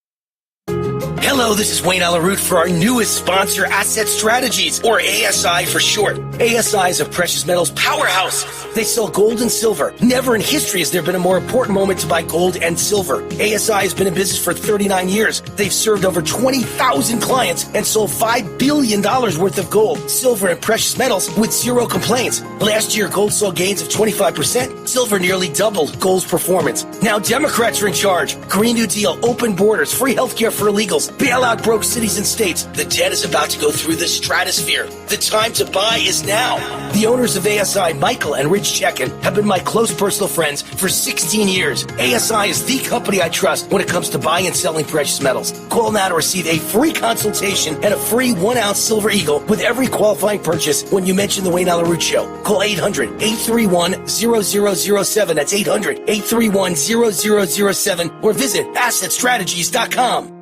Hello, this is Wayne Alaroot for our newest sponsor, Asset Strategies, or ASI for short. ASI is a precious metals powerhouse. They sell gold and silver. Never in history has there been a more important moment to buy gold and silver. ASI has been in business for 39 years. They've served over 20,000 clients and sold $5 billion worth of gold, silver, and precious metals with zero complaints. Last year, gold saw gains of 25%. Silver nearly doubled gold's performance. Now Democrats are in charge. Green New Deal, open borders, free healthcare for illegals, bailout broke cities and states. The debt is about to go through the stratosphere. The time to buy is now. The owners of ASI, Michael and Rich Chekin, have been my close personal friends for 16 years. ASI is the company I trust when it comes to buying and selling precious metals. Call now to receive a free consultation and a free 1-ounce silver eagle with every qualifying purchase when you mention the Wayne Alaroot Show. Call 800-831-0007. That's 800-831-0007 or visit AssetStrategies.com.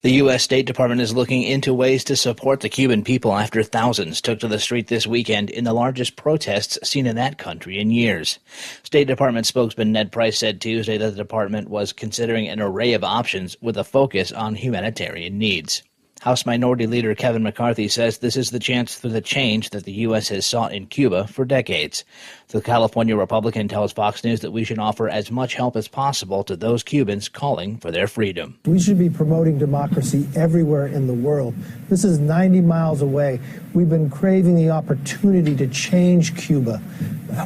The U.S. State Department is looking into ways to support the Cuban people after thousands took to the street this weekend in the largest protests seen in that country in years. State Department spokesman Ned Price said Tuesday that the department was considering an array of options with a focus on humanitarian needs. House Minority Leader Kevin McCarthy says this is the chance for the change that the U.S. has sought in Cuba for decades. The California Republican tells Fox News that we should offer as much help as possible to those Cubans calling for their freedom. We should be promoting democracy everywhere in the world. This is 90 miles away. We've been craving the opportunity to change Cuba.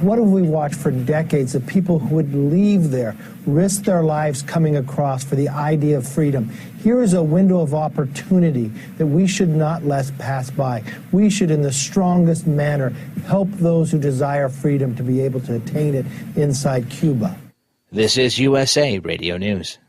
What have we watched for decades? Of people who would leave there, risk their lives coming across for the idea of freedom. Here is a window of opportunity that we should not let pass by. We should, in the strongest manner, help those who desire freedom to be able to attain it inside Cuba. This is USA Radio News.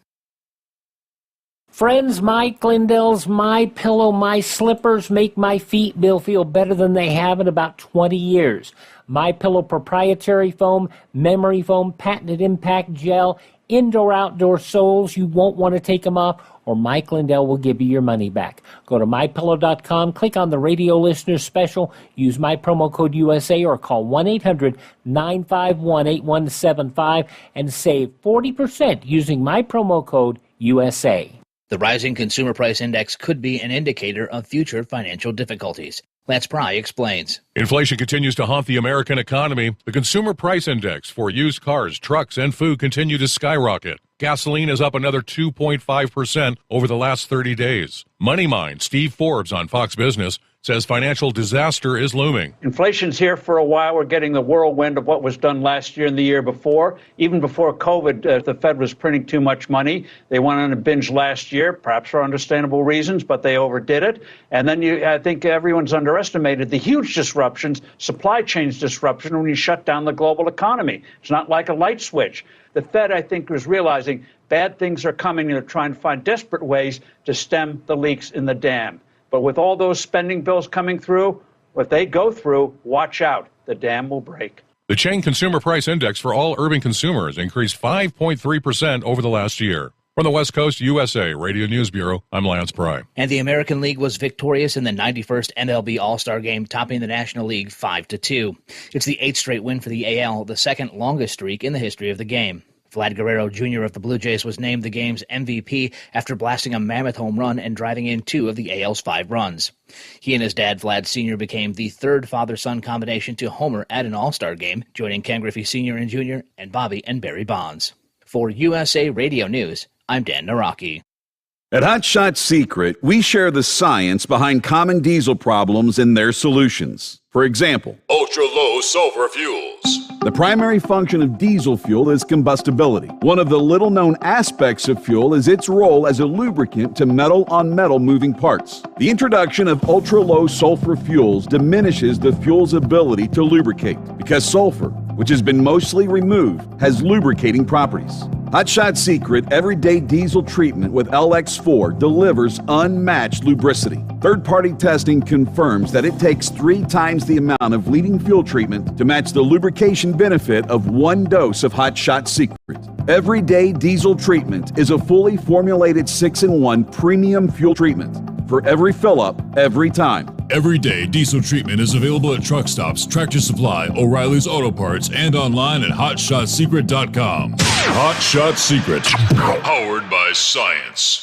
Friends, Mike Lindell's My Pillow, My Slippers make my feet feel better than they have in about 20 years. My Pillow proprietary foam, memory foam, patented impact gel, indoor-outdoor soles. You won't want to take them off, or Mike Lindell will give you your money back. Go to MyPillow.com, click on the radio listener special, use my promo code USA, or call 1-800-951-8175 and save 40% using my promo code USA. The rising consumer price index could be an indicator of future financial difficulties. Lance Pry explains. Inflation continues to haunt the American economy. The consumer price index for used cars, trucks, and food continue to skyrocket. Gasoline is up another 2.5% over the last 30 days. MoneyMind Steve Forbes on Fox Business says financial disaster is looming. Inflation's here for a while. We're getting the whirlwind of what was done last year and the year before. Even before COVID, the Fed was printing too much money. They went on a binge last year, perhaps for understandable reasons, but they overdid it. And then I think everyone's underestimated the huge disruptions, supply chains disruption when you shut down the global economy. It's not like a light switch. The Fed, I think, was realizing bad things are coming and they're trying to find desperate ways to stem the leaks in the dam. But with all those spending bills coming through, if they go through, watch out. The dam will break. The chain consumer price index for all urban consumers increased 5.3% over the last year. From the West Coast USA Radio News Bureau, I'm Lance Pry. And the American League was victorious in the 91st MLB All-Star Game, topping the National League 5-2. It's the 8th straight win for the AL, the second longest streak in the history of the game. Vlad Guerrero Jr. of the Blue Jays was named the game's MVP after blasting a mammoth home run and driving in 2 of the AL's 5 runs. He and his dad, Vlad Sr., became the third father-son combination to homer at an All-Star game, joining Ken Griffey Sr. and Jr. and Bobby and Barry Bonds. For USA Radio News, I'm Dan Naraki. At Hot Shot Secret, we share the science behind common diesel problems and their solutions. For example, ultra-low sulfur fuels. The primary function of diesel fuel is combustibility. One of the little-known aspects of fuel is its role as a lubricant to metal-on-metal moving parts. The introduction of ultra-low sulfur fuels diminishes the fuel's ability to lubricate because sulfur, which has been mostly removed, has lubricating properties. Hot Shot Secret Everyday Diesel Treatment with LX4 delivers unmatched lubricity. Third-party testing confirms that it takes 3 times the amount of leading fuel treatment to match the lubrication benefit of 1 dose of Hot Shot Secret. Everyday Diesel Treatment is a fully formulated 6-in-1 premium fuel treatment for every fill-up, every time. Everyday Diesel Treatment is available at truck stops, Tractor Supply, O'Reilly's Auto Parts, and online at HotShotSecret.com. Hot Shot Secret, powered by science.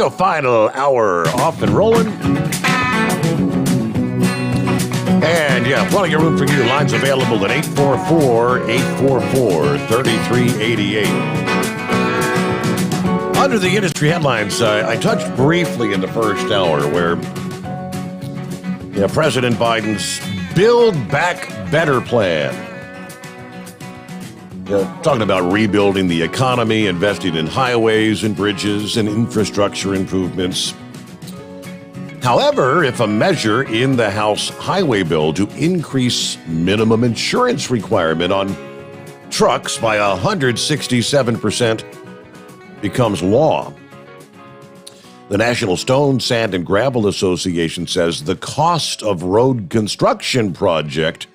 go. Final hour off and rolling. And yeah, plenty of room for you. Lines available at 844-844-3388. Under the industry headlines, I touched briefly in the first hour where President Biden's Build Back Better plan. Talking about rebuilding the economy, investing in highways and bridges and infrastructure improvements. However, if a measure in the House highway bill to increase minimum insurance requirement on trucks by 167% becomes law, the National Stone, Sand, and Gravel Association says the cost of road construction project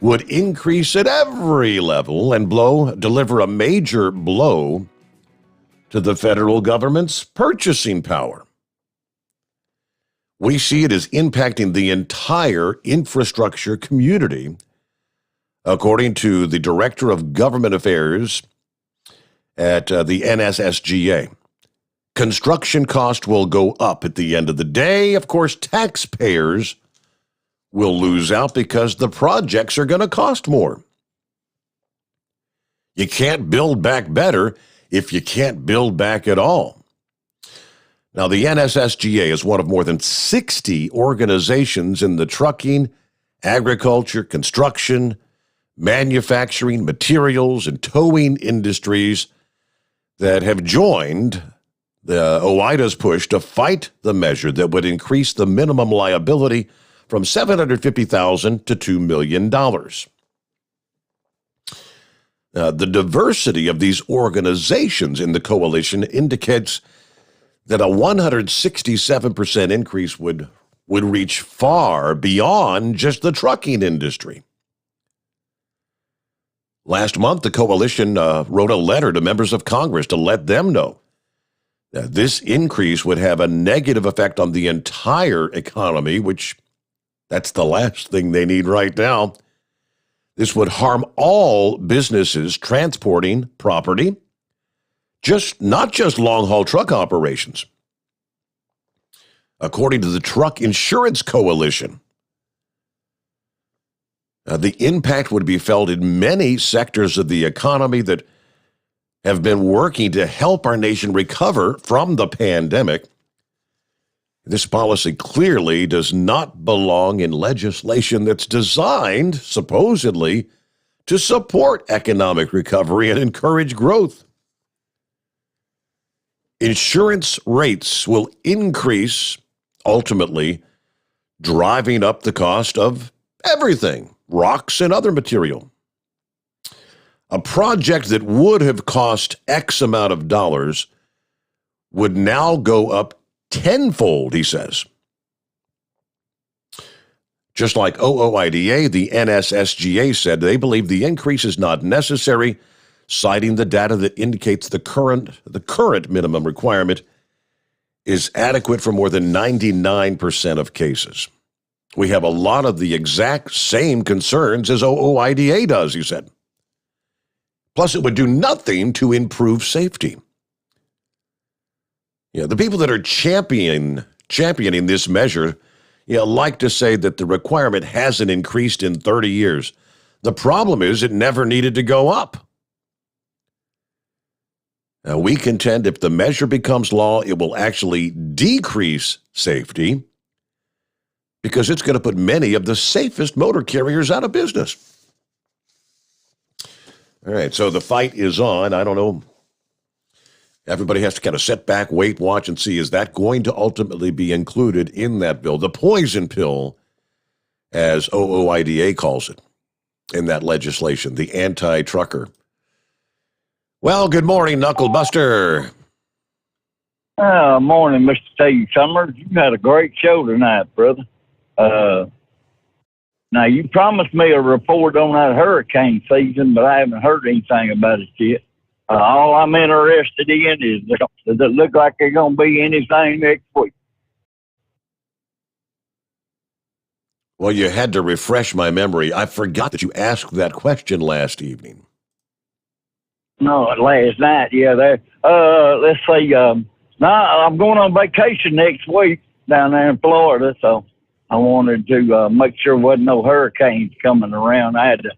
would increase at every level and deliver a major blow to the federal government's purchasing power. We see it as impacting the entire infrastructure community, according to the Director of Government Affairs at the NSSGA. Construction cost will go up at the end of the day. Of course, taxpayers will lose out because the projects are going to cost more. You can't build back better if you can't build back at all. Now, the NSSGA is one of more than 60 organizations in the trucking, agriculture, construction, manufacturing, materials, and towing industries that have joined the OOIDA's push to fight the measure that would increase the minimum liability from $750,000 to $2 million. The diversity of these organizations in the coalition indicates that a 167% increase would reach far beyond just the trucking industry. Last month, the coalition wrote a letter to members of Congress to let them know that this increase would have a negative effect on the entire economy, which that's the last thing they need right now. This would harm all businesses transporting property, not just long-haul truck operations. According to the Truck Insurance Coalition, the impact would be felt in many sectors of the economy that have been working to help our nation recover from the pandemic. This policy clearly does not belong in legislation that's designed, supposedly, to support economic recovery and encourage growth. Insurance rates will increase, ultimately driving up the cost of everything, rocks and other material. A project that would have cost X amount of dollars would now go up tenfold, he says. Just like OOIDA, the NSSGA said they believe the increase is not necessary, citing the data that indicates the current minimum requirement is adequate for more than 99% of cases. We have a lot of the exact same concerns as OOIDA does, he said. Plus, it would do nothing to improve safety. The people that are championing this measure, like to say that the requirement hasn't increased in 30 years. The problem is it never needed to go up. Now, we contend if the measure becomes law, it will actually decrease safety because it's going to put many of the safest motor carriers out of business. All right, so the fight is on. I don't know. Everybody has to kind of sit back, wait, watch, and see. Is that going to ultimately be included in that bill? The poison pill, as OOIDA calls it, in that legislation, the anti-trucker. Well, good morning, Knucklebuster. Morning, Mr. T. Sommers. You had a great show tonight, brother. Now, you promised me a report on that hurricane season, but I haven't heard anything about it yet. All I'm interested in is, does it look like there's going to be anything next week? Well, you had to refresh my memory. I forgot that you asked that question last evening. No, last night, yeah. Let's say No, I'm going on vacation next week down there in Florida, so I wanted to make sure there wasn't no hurricanes coming around. I had to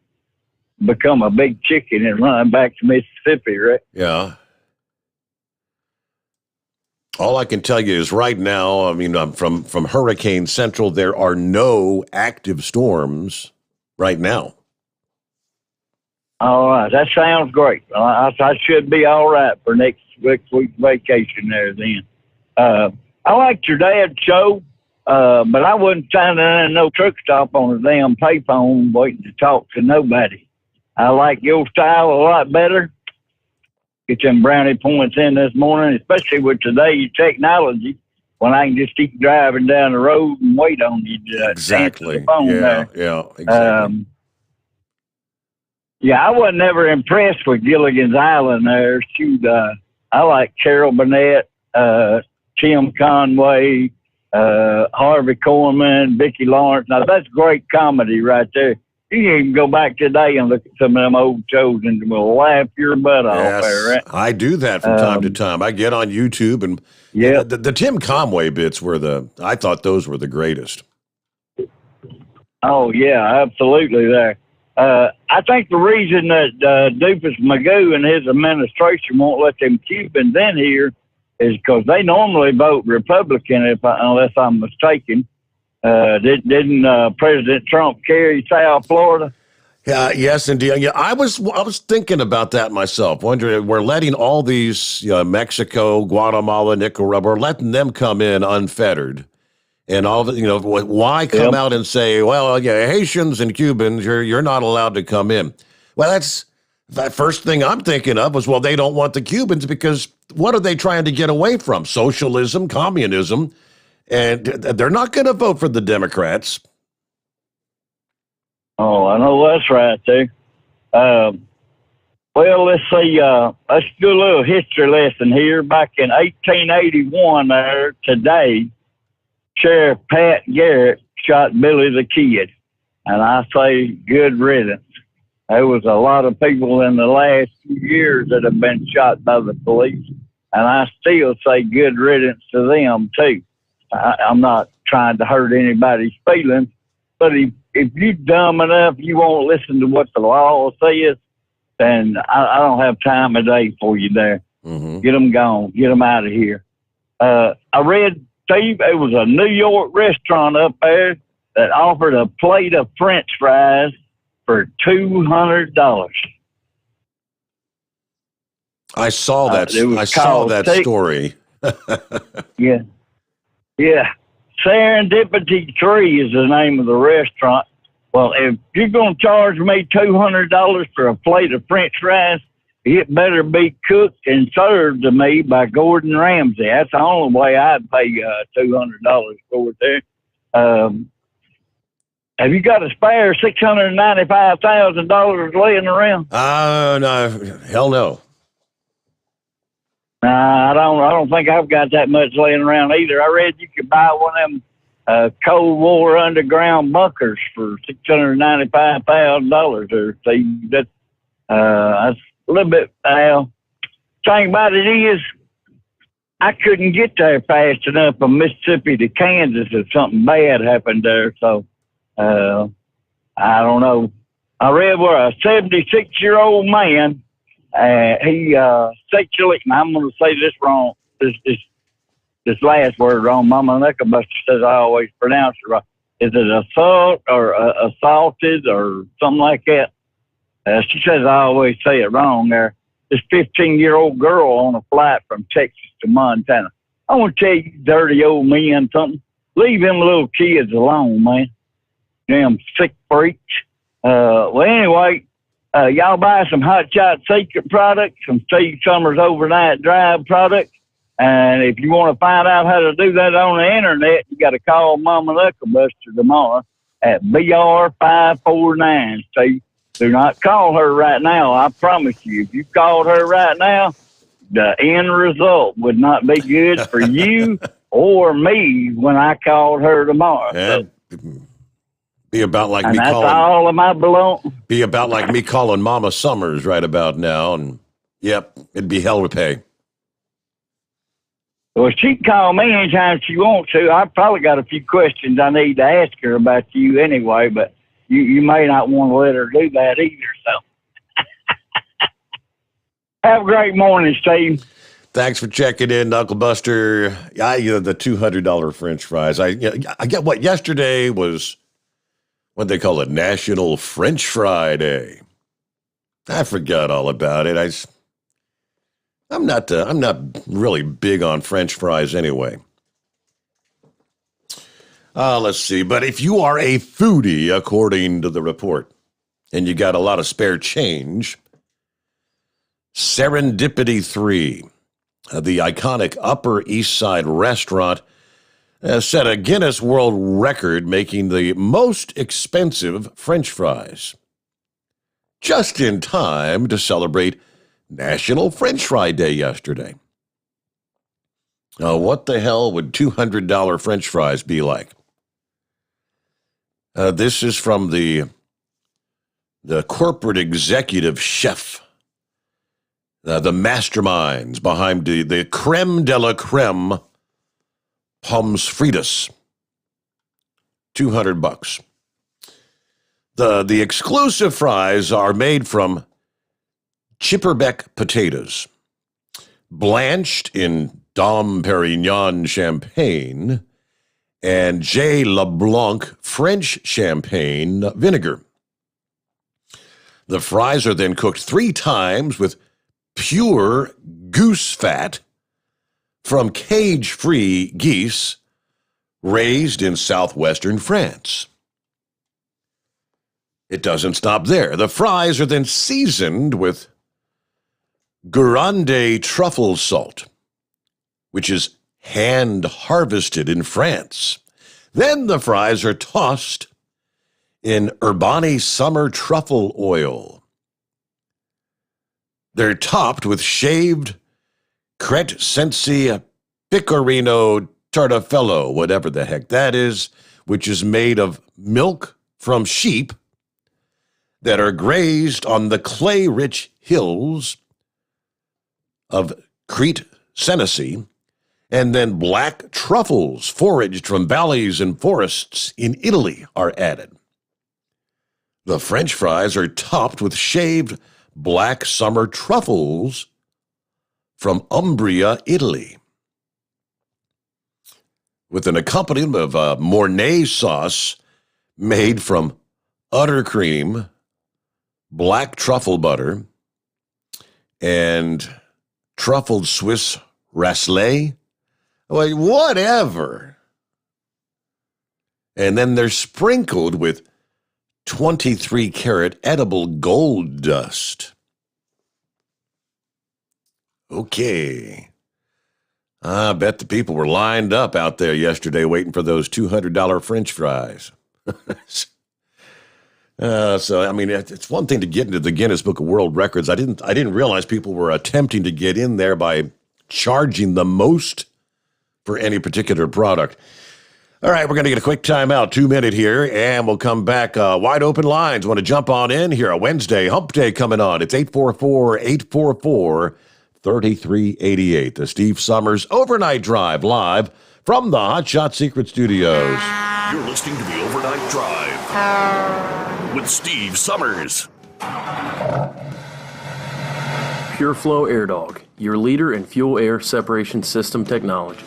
become a big chicken and run back to Mississippi, right? Yeah. All I can tell you is right now, I mean, from Hurricane Central, there are no active storms right now. All right, that sounds great. I should be all right for next week's vacation there then. I liked your dad's show, but I wasn't standing in no truck stop on a damn payphone waiting to talk to nobody. I like your style a lot better. Get them brownie points in this morning, especially with today's technology, when I can just keep driving down the road and wait on you to Exactly. answer the phone there. Yeah, exactly. Yeah, I wasn't ever impressed with Gilligan's Island there. Shoot, I like Carol Burnett, Tim Conway, Harvey Korman, Vicki Lawrence. Now, that's great comedy right there. You can go back today and look at some of them old shows and will laugh your butt off there, right? I do that from time to time. I get on YouTube and the Tim Conway bits I thought those were the greatest. Oh, yeah, absolutely there. I think the reason that Doofus Magoo and his administration won't let them Cubans in here is because they normally vote Republican, unless I'm mistaken. Didn't President Trump carry South Florida? Yes, indeed. Yeah, I was thinking about that myself, wondering we're letting all these Mexico, Guatemala, Nicaragua, we're letting them come in unfettered. And all the, why come out and say, well, yeah, Haitians and Cubans, you're not allowed to come in. Well, that first thing I'm thinking of was, well, they don't want the Cubans because what are they trying to get away from? Socialism, communism, and they're not going to vote for the Democrats. Oh, I know that's right there. Well, let's see. Let's do a little history lesson here. Back in 1881 there, today, Sheriff Pat Garrett shot Billy the Kid. And I say good riddance. There was a lot of people in the last few years that have been shot by the police. And I still say good riddance to them, too. I'm not trying to hurt anybody's feelings, but if you're dumb enough, you won't listen to what the law says, then I don't have time of day for you there. Mm-hmm. Get them gone. Get them out of here. I read, Steve, it was a New York restaurant up there that offered a plate of French fries for $200. I saw that. I saw that story. Yeah. Yeah. Serendipity Tree is the name of the restaurant. Well, if you're going to charge me $200 for a plate of French fries, it better be cooked and served to me by Gordon Ramsay. That's the only way I'd pay $200 for it there. Have you got a spare $695,000 laying around? No, hell no. I don't think I've got that much laying around either. I read you could buy one of them Cold War underground bunkers for $695,000 or see. That's a little bit. Thing about it is, I couldn't get there fast enough from Mississippi to Kansas if something bad happened there. So I don't know. I read where a 76-year-old man. He sexually, and I'm going to say this wrong, this last word wrong. Mama Knucklebuster says I always pronounce it right. Is it assault or assaulted or something like that? She says I always say it wrong there. This 15-year-old girl on a flight from Texas to Montana. I want to tell you, dirty old men, something. Leave them little kids alone, man. Damn sick freaks. Well, anyway, y'all buy some Hot Shot Secret products, some Steve Sommers Overnight Drive products. And if you want to find out how to do that on the internet, you got to call Mama Knucklebuster tomorrow at BR549. Steve, do not call her right now. I promise you, if you called her right now, the end result would not be good for you or me when I called her tomorrow. Yeah. Be about like and me that's calling. All of my belong. Be about like me calling Mama Sommers right about now, and yep, it'd be hell to pay. Well, she can call me anytime she wants to. I've probably got a few questions I need to ask her about you anyway, but you may not want to let her do that either. So have a great morning, Steve. Thanks for checking in, Knuckle Buster. The $200 French fries. I get what yesterday was what they call it, National French Fry Day. I forgot all about it. I'm not really big on French fries anyway. Let's see. But if you are a foodie, according to the report, and you got a lot of spare change, Serendipity 3, the iconic Upper East Side restaurant, set a Guinness World Record, making the most expensive French fries, just in time to celebrate National French Fry Day yesterday. What the hell would $200 French fries be like? This is from the corporate executive chef, the masterminds behind the creme de la creme pommes frites. $200. The exclusive fries are made from Chipperbeck potatoes, blanched in Dom Perignon champagne and J. LeBlanc French champagne vinegar. The fries are then cooked 3 times with pure goose fat from cage-free geese raised in southwestern France. It doesn't stop there. The fries are then seasoned with Guerande truffle salt, which is hand-harvested in France. Then the fries are tossed in Urbani summer truffle oil. They're topped with shaved Crescenzi Pecorino Tartafello, whatever the heck that is, which is made of milk from sheep that are grazed on the clay-rich hills of Crete, Senesi, and then black truffles foraged from valleys and forests in Italy are added. The French fries are topped with shaved black summer truffles from Umbria, Italy, with an accompaniment of Mornay sauce made from udder cream, black truffle butter, and truffled Swiss Racelet. Like, whatever. And then they're sprinkled with 23-karat edible gold dust. Okay. I bet the people were lined up out there yesterday waiting for those $200 French fries. So, I mean, it's one thing to get into the Guinness Book of World Records. I didn't realize people were attempting to get in there by charging the most for any particular product. All right, we're going to get a quick timeout, 2-minute here, and we'll come back. Wide open lines. Want to jump on in here? A Wednesday, Hump Day coming on. It's 844-844-3388. The Steve Sommers Overnight Drive, live from the Hot Shot Secret Studios. You're listening to the Overnight Drive with Steve Sommers. Pure Flow Air Dog, your leader in fuel air separation system technology.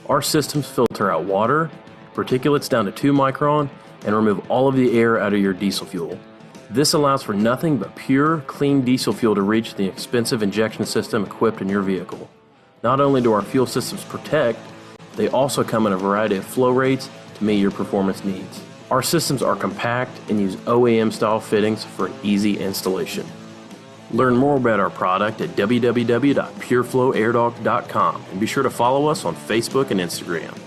Our systems filter out water, particulates down to 2 micron, and remove all of the air out of your diesel fuel. This allows for nothing but pure, clean diesel fuel to reach the expensive injection system equipped in your vehicle. Not only do our fuel systems protect, they also come in a variety of flow rates to meet your performance needs. Our systems are compact and use OEM-style fittings for easy installation. Learn more about our product at www.pureflowairdog.com and be sure to follow us on Facebook and Instagram.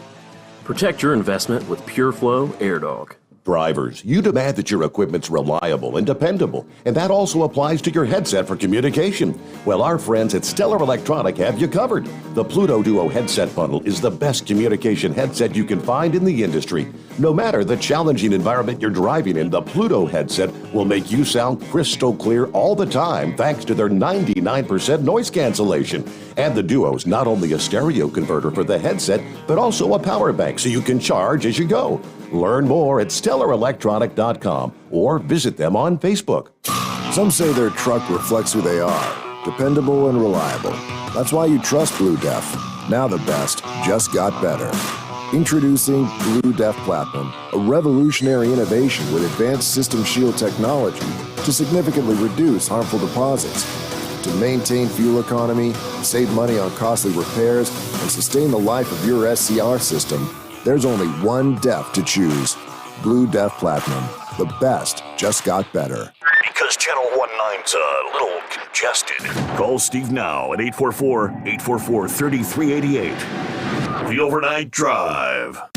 Protect your investment with Pure Flow Air Dog. Drivers, you demand that your equipment's reliable and dependable, and that also applies to your headset for communication. Well, our friends at Stellar Electronic have you covered. The Pluto Duo headset bundle is the best communication headset you can find in the industry. No matter the challenging environment you're driving in, the Pluto headset will make you sound crystal clear all the time thanks to their 99% noise cancellation. And the Duo's not only a stereo converter for the headset, but also a power bank so you can charge as you go. Learn more at StellarElectronic.com or visit them on Facebook. Some say their truck reflects who they are, dependable and reliable. That's why you trust Blue Def. Now the best just got better. Introducing Blue Def Platinum, a revolutionary innovation with advanced system shield technology to significantly reduce harmful deposits. To maintain fuel economy, save money on costly repairs, and sustain the life of your SCR system, there's only one DEF to choose. Blue Def Platinum. The best just got better. Because Channel 19's a little congested. Call Steve now at 844-844-3388. The Overnight Drive. All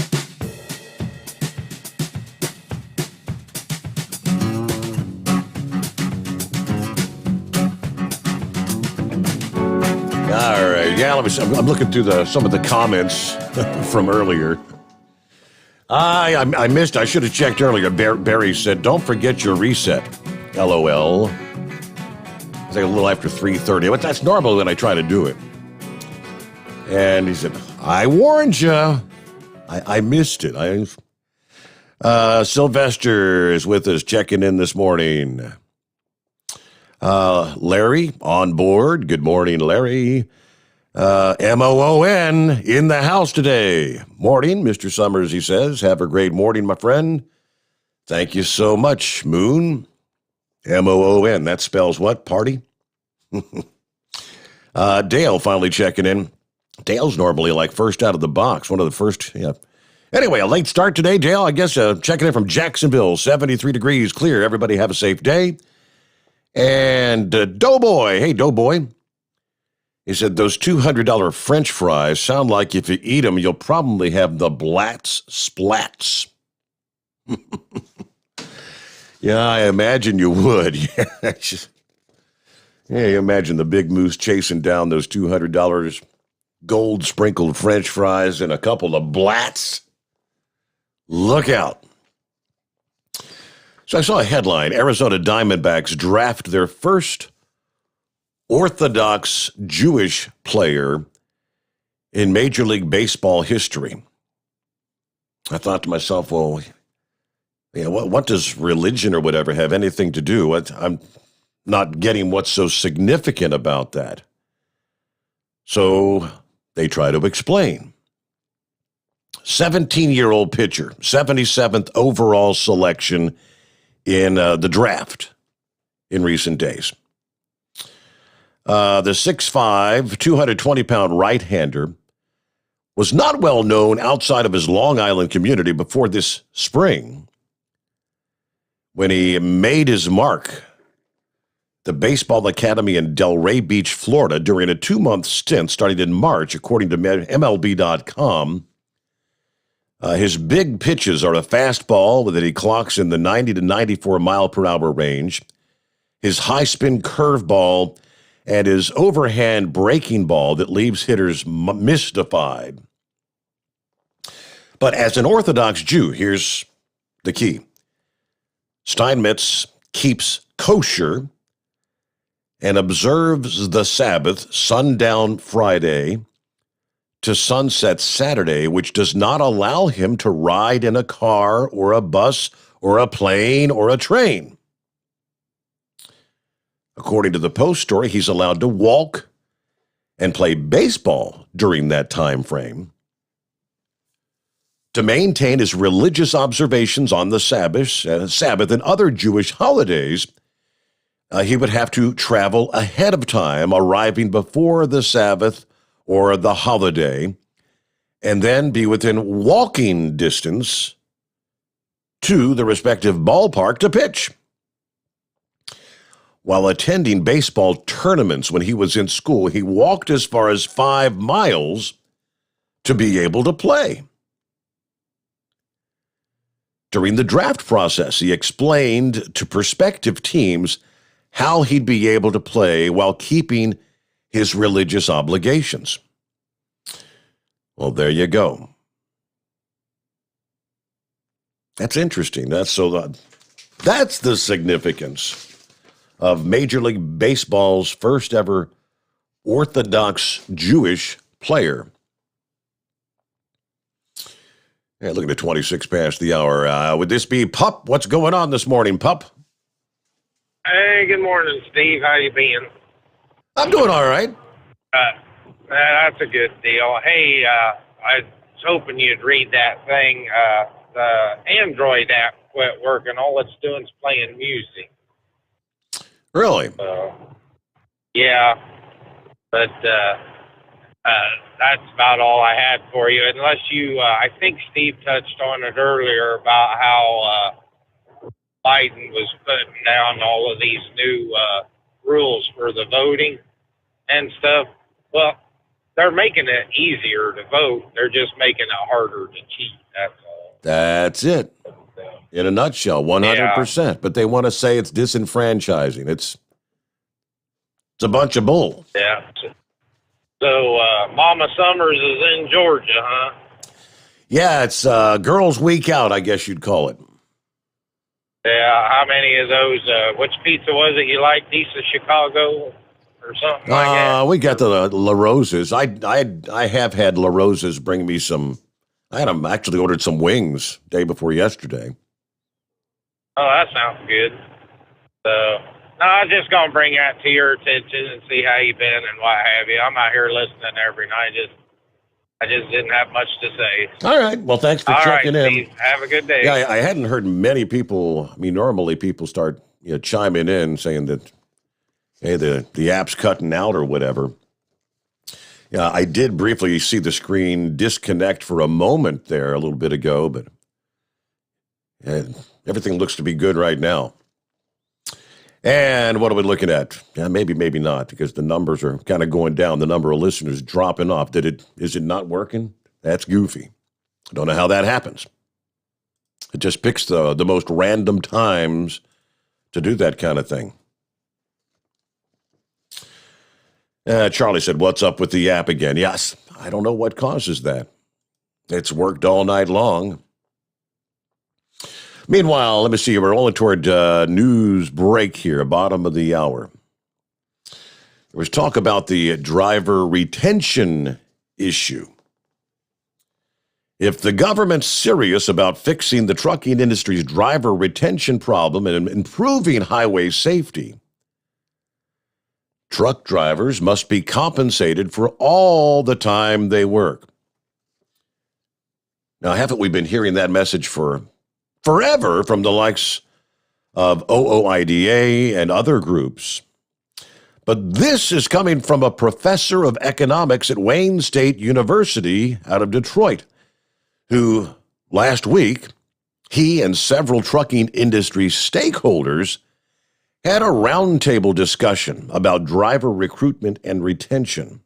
right, yeah. Let me see. I'm looking through some of the comments from earlier. I missed. I should have checked earlier. Barry said, "Don't forget your reset." LOL. It's like a little after 3:30, but that's normal when I try to do it. And he said, "I warned you. I missed it." Sylvester is with us, checking in this morning. Larry on board. Good morning, Larry. MOON in the house today. Morning, Mr. Sommers, he says. Have a great morning, my friend. Thank you so much, Moon. MOON. That spells what? Party? Dale finally checking in. Dale's normally like first out of the box, one of the first. Yeah. Anyway, a late start today, Dale. I guess checking in from Jacksonville, 73 degrees clear. Everybody have a safe day. And Doughboy. Hey, Doughboy. He said, those $200 French fries sound like if you eat them, you'll probably have the Blatz splats. Yeah, I imagine you would. Yeah, you imagine the big moose chasing down those $200 gold sprinkled French fries and a couple of Blatz. Look out. So I saw a headline, Arizona Diamondbacks draft their first Orthodox Jewish player in Major League Baseball history. I thought to myself, well, what does religion or whatever have anything to do? I'm not getting what's so significant about that. So they try to explain. 17-year-old pitcher, 77th overall selection in the draft in recent days. The 6'5", 220-pound right-hander was not well known outside of his Long Island community before this spring when he made his mark the Baseball Academy in Delray Beach, Florida, during a 2-month stint starting in March, according to MLB.com. His big pitches are a fastball that he clocks in the 90 to 94 mile per hour range, his high spin curveball, and his overhand breaking ball that leaves hitters mystified. But as an Orthodox Jew, here's the key. Steinmetz keeps kosher and observes the Sabbath, sundown Friday to sunset Saturday, which does not allow him to ride in a car or a bus or a plane or a train. According to the Post story, he's allowed to walk and play baseball during that time frame. To maintain his religious observations on the Sabbath and other Jewish holidays, he would have to travel ahead of time, arriving before the Sabbath or the holiday, and then be within walking distance to the respective ballpark to pitch. While attending baseball tournaments when he was in school, he walked as far as 5 miles to be able to play. During the draft process, he explained to prospective teams how he'd be able to play while keeping his religious obligations. Well, there you go. That's interesting. That's the significance of Major League Baseball's first ever Orthodox Jewish player. Yeah, looking at 26 past the hour. Would this be Pup? What's going on this morning, Pup? Hey, good morning, Steve. How you been? I'm doing all right. That's a good deal. Hey, I was hoping you'd read that thing. The Android app quit working. All it's doing is playing music. Really? Yeah. But that's about all I had for you. Unless you, I think Steve touched on it earlier about how Biden was putting down all of these new rules for the voting and stuff. Well, they're making it easier to vote. They're just making it harder to cheat. That's all. That's it. In a nutshell, 100%. Yeah. But they want to say it's disenfranchising. It's a bunch of bull. Yeah. So Mama Sommers is in Georgia, huh? Yeah, it's Girls' Week Out, I guess you'd call it. Yeah, how many of those, which pizza was it you liked, Pizza Chicago or something like that? We got the La Rosa's. I have had La Rosa's bring me some, I had them actually ordered some wings day before yesterday. Oh, that sounds good. So, no, I was just going to bring that to your attention and see how you've been and what have you. I'm out here listening every night. I just didn't have much to say. All right. Well, thanks for checking in. Steve, have a good day. Yeah, I hadn't heard many people. I mean, normally people start chiming in saying that, hey, the app's cutting out or whatever. Yeah, I did briefly see the screen disconnect for a moment there a little bit ago, but everything looks to be good right now. And what are we looking at? Yeah, maybe not, because the numbers are kind of going down. The number of listeners dropping off. Is it not working? That's goofy. I don't know how that happens. It just picks the most random times to do that kind of thing. Charlie said, what's up with the app again? Yes, I don't know what causes that. It's worked all night long. Meanwhile, let me see. We're rolling toward news break here, bottom of the hour. There was talk about the driver retention issue. If the government's serious about fixing the trucking industry's driver retention problem and improving highway safety, truck drivers must be compensated for all the time they work. Now, haven't we been hearing that message for forever from the likes of OOIDA and other groups? But this is coming from a professor of economics at Wayne State University out of Detroit, who last week, he and several trucking industry stakeholders had a roundtable discussion about driver recruitment and retention.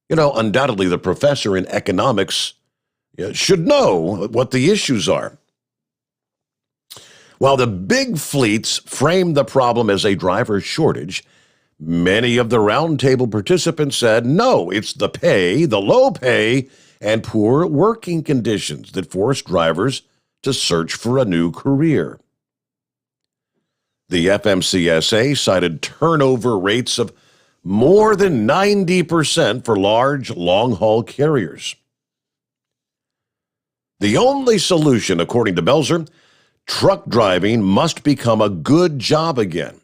Undoubtedly, the professor in economics should know what the issues are. While the big fleets frame the problem as a driver shortage, many of the roundtable participants said, no, it's the pay, the low pay, and poor working conditions that force drivers to search for a new career. The FMCSA cited turnover rates of more than 90% for large, long-haul carriers. The only solution, according to Belzer, truck driving must become a good job again.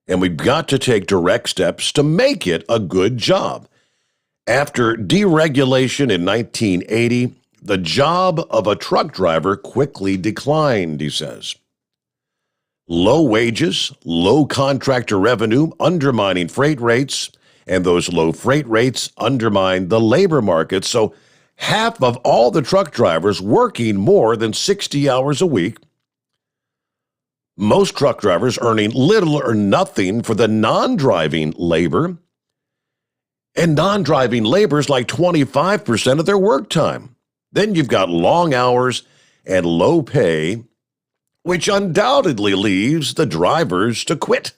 And we've got to take direct steps to make it a good job. After deregulation in 1980, the job of a truck driver quickly declined, he says. Low wages, low contractor revenue, undermining freight rates, and those low freight rates undermine the labor market. So half of all the truck drivers working more than 60 hours a week, most truck drivers earning little or nothing for the non-driving labor, and non-driving labor is like 25% of their work time. Then you've got long hours and low pay, which undoubtedly leaves the drivers to quit.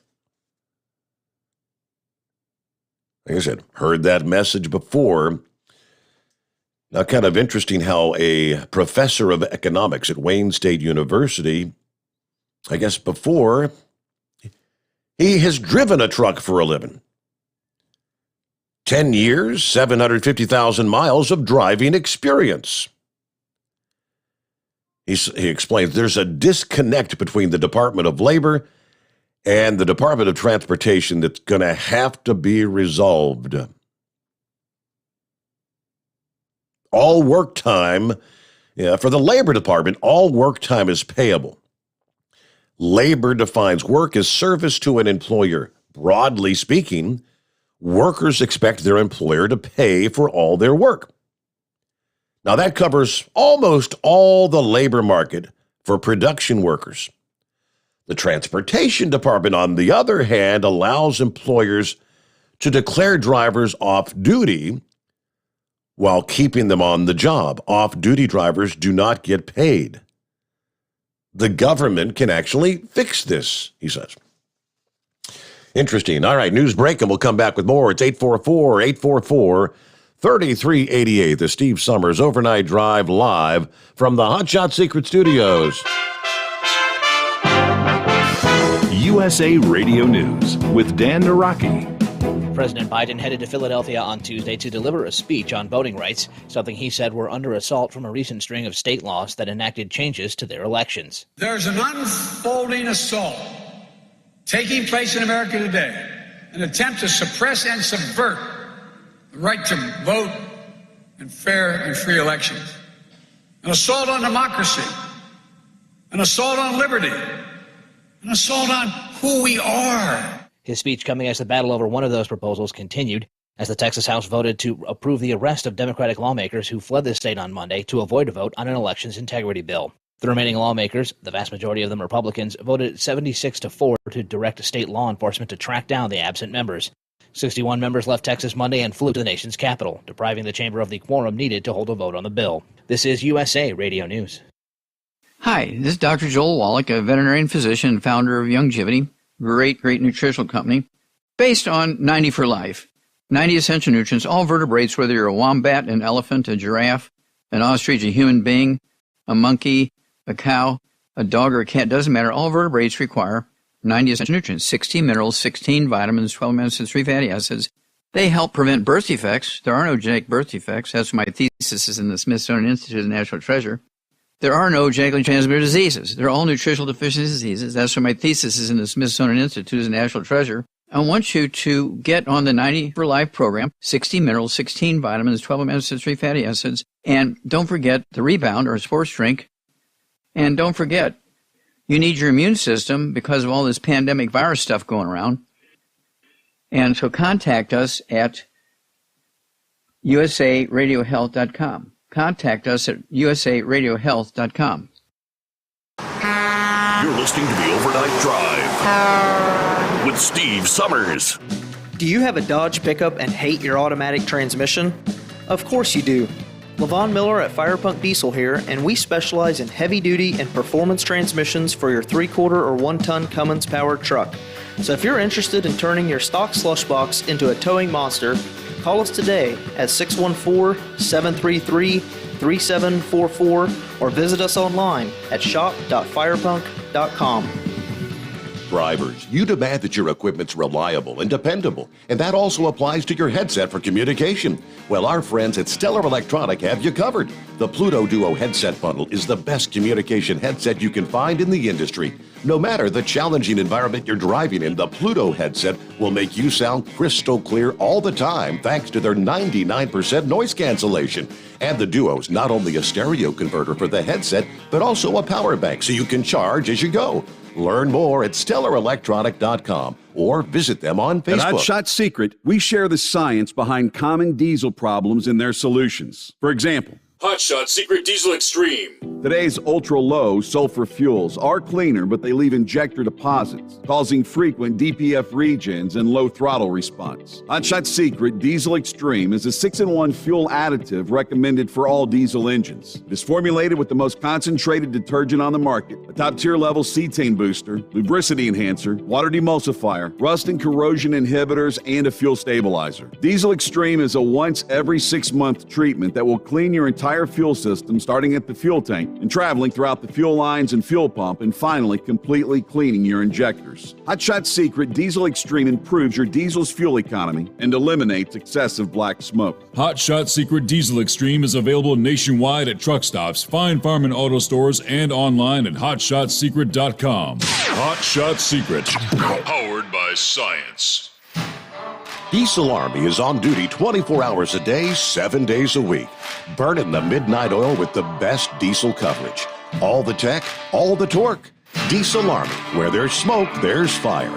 Like I said, heard that message before. Now, kind of interesting how a professor of economics at Wayne State University, I guess before, he has driven a truck for a living. 10 years, 750,000 miles of driving experience. He explains there's a disconnect between the Department of Labor and the Department of Transportation that's going to have to be resolved. All work time, for the Labor Department, all work time is payable. Labor defines work as service to an employer. Broadly speaking, workers expect their employer to pay for all their work. Now, that covers almost all the labor market for production workers. The Transportation Department, on the other hand, allows employers to declare drivers off duty while keeping them on the job. Off-duty drivers do not get paid. The government can actually fix this, he says. Interesting. All right, news break, and we'll come back with more. It's 844-844-3388, the Steve Sommers Overnight Drive live from the Hot Shot Secret Studios. USA Radio News with Dan Naraki. President Biden headed to Philadelphia on Tuesday to deliver a speech on voting rights, something he said were under assault from a recent string of state laws that enacted changes to their elections. There's an unfolding assault taking place in America today, an attempt to suppress and subvert the right to vote in fair and free elections, an assault on democracy, an assault on liberty, an assault on who we are. His speech coming as the battle over one of those proposals continued as the Texas House voted to approve the arrest of Democratic lawmakers who fled the state on Monday to avoid a vote on an elections integrity bill. The remaining lawmakers, the vast majority of them Republicans, voted 76-4 to direct state law enforcement to track down the absent members. 61 members left Texas Monday and flew to the nation's capital, depriving the chamber of the quorum needed to hold a vote on the bill. This is USA Radio News. Hi, this is Dr. Joel Wallach, a veterinarian physician and founder of Youngevity. Great nutritional company based on 90 for life. 90 essential nutrients, all vertebrates, whether you're a wombat, an elephant, a giraffe, an ostrich, a human being, a monkey, a cow, a dog, or a cat, doesn't matter. All vertebrates require 90 essential nutrients, 16 minerals, 16 vitamins, 12 amino acids, 3 fatty acids. They help prevent birth defects. There are no genetic birth defects. That's my thesis is in the Smithsonian Institute of Natural Treasure. There are no genetically transmitted diseases. They're all nutritional deficiency diseases. That's why my thesis is in the Smithsonian Institute as a National Treasure. I want you to get on the 90 for Life program, 60 minerals, 16 vitamins, 12 amino acids, 3 fatty acids. And don't forget the Rebound or a sports drink. And don't forget, you need your immune system because of all this pandemic virus stuff going around. And so contact us at usaradiohealth.com. Contact us at usaradiohealth.com. You're listening to the Overnight Drive with Steve Sommers. Do you have a Dodge pickup and hate your automatic transmission? Of course you do. Levon Miller at Firepunk Diesel here, and we specialize in heavy-duty and performance transmissions for your 3-quarter or 1-ton Cummins-powered truck. So if you're interested in turning your stock slush box into a towing monster, call us today at 614-733-3744 or visit us online at shop.firepunk.com. Drivers, you demand that your equipment's reliable and dependable, and that also applies to your headset for communication. Well, our friends at Stellar Electronic have you covered. The Pluto Duo headset bundle is the best communication headset you can find in the industry. No matter the challenging environment you're driving in, the Pluto headset will make you sound crystal clear all the time thanks to their 99% noise cancellation. And the Duo's not only a stereo converter for the headset, but also a power bank so you can charge as you go. Learn more at StellarElectronic.com or visit them on Facebook. At Hot Shot Secret, we share the science behind common diesel problems and their solutions. For example, Hotshot Secret Diesel Extreme. Today's ultra-low sulfur fuels are cleaner, but they leave injector deposits, causing frequent DPF regens and low throttle response. Hotshot Secret Diesel Extreme is a 6-in-1 fuel additive recommended for all diesel engines. It is formulated with the most concentrated detergent on the market, a top-tier level cetane booster, lubricity enhancer, water demulsifier, rust and corrosion inhibitors, and a fuel stabilizer. Diesel Extreme is a once every 6-month treatment that will clean your entire fuel system, starting at the fuel tank and traveling throughout the fuel lines and fuel pump, and finally completely cleaning your injectors. Hotshot Secret Diesel Extreme improves your diesel's fuel economy and eliminates excessive black smoke. Hotshot Secret Diesel Extreme is available nationwide at truck stops, fine farm and auto stores, and online at hotshotsecret.com. Hotshot Secret, powered by science. Diesel Army is on duty 24 hours a day, 7 days a week. Burning the midnight oil with the best diesel coverage. All the tech, all the torque. Diesel Army, where there's smoke, there's fire.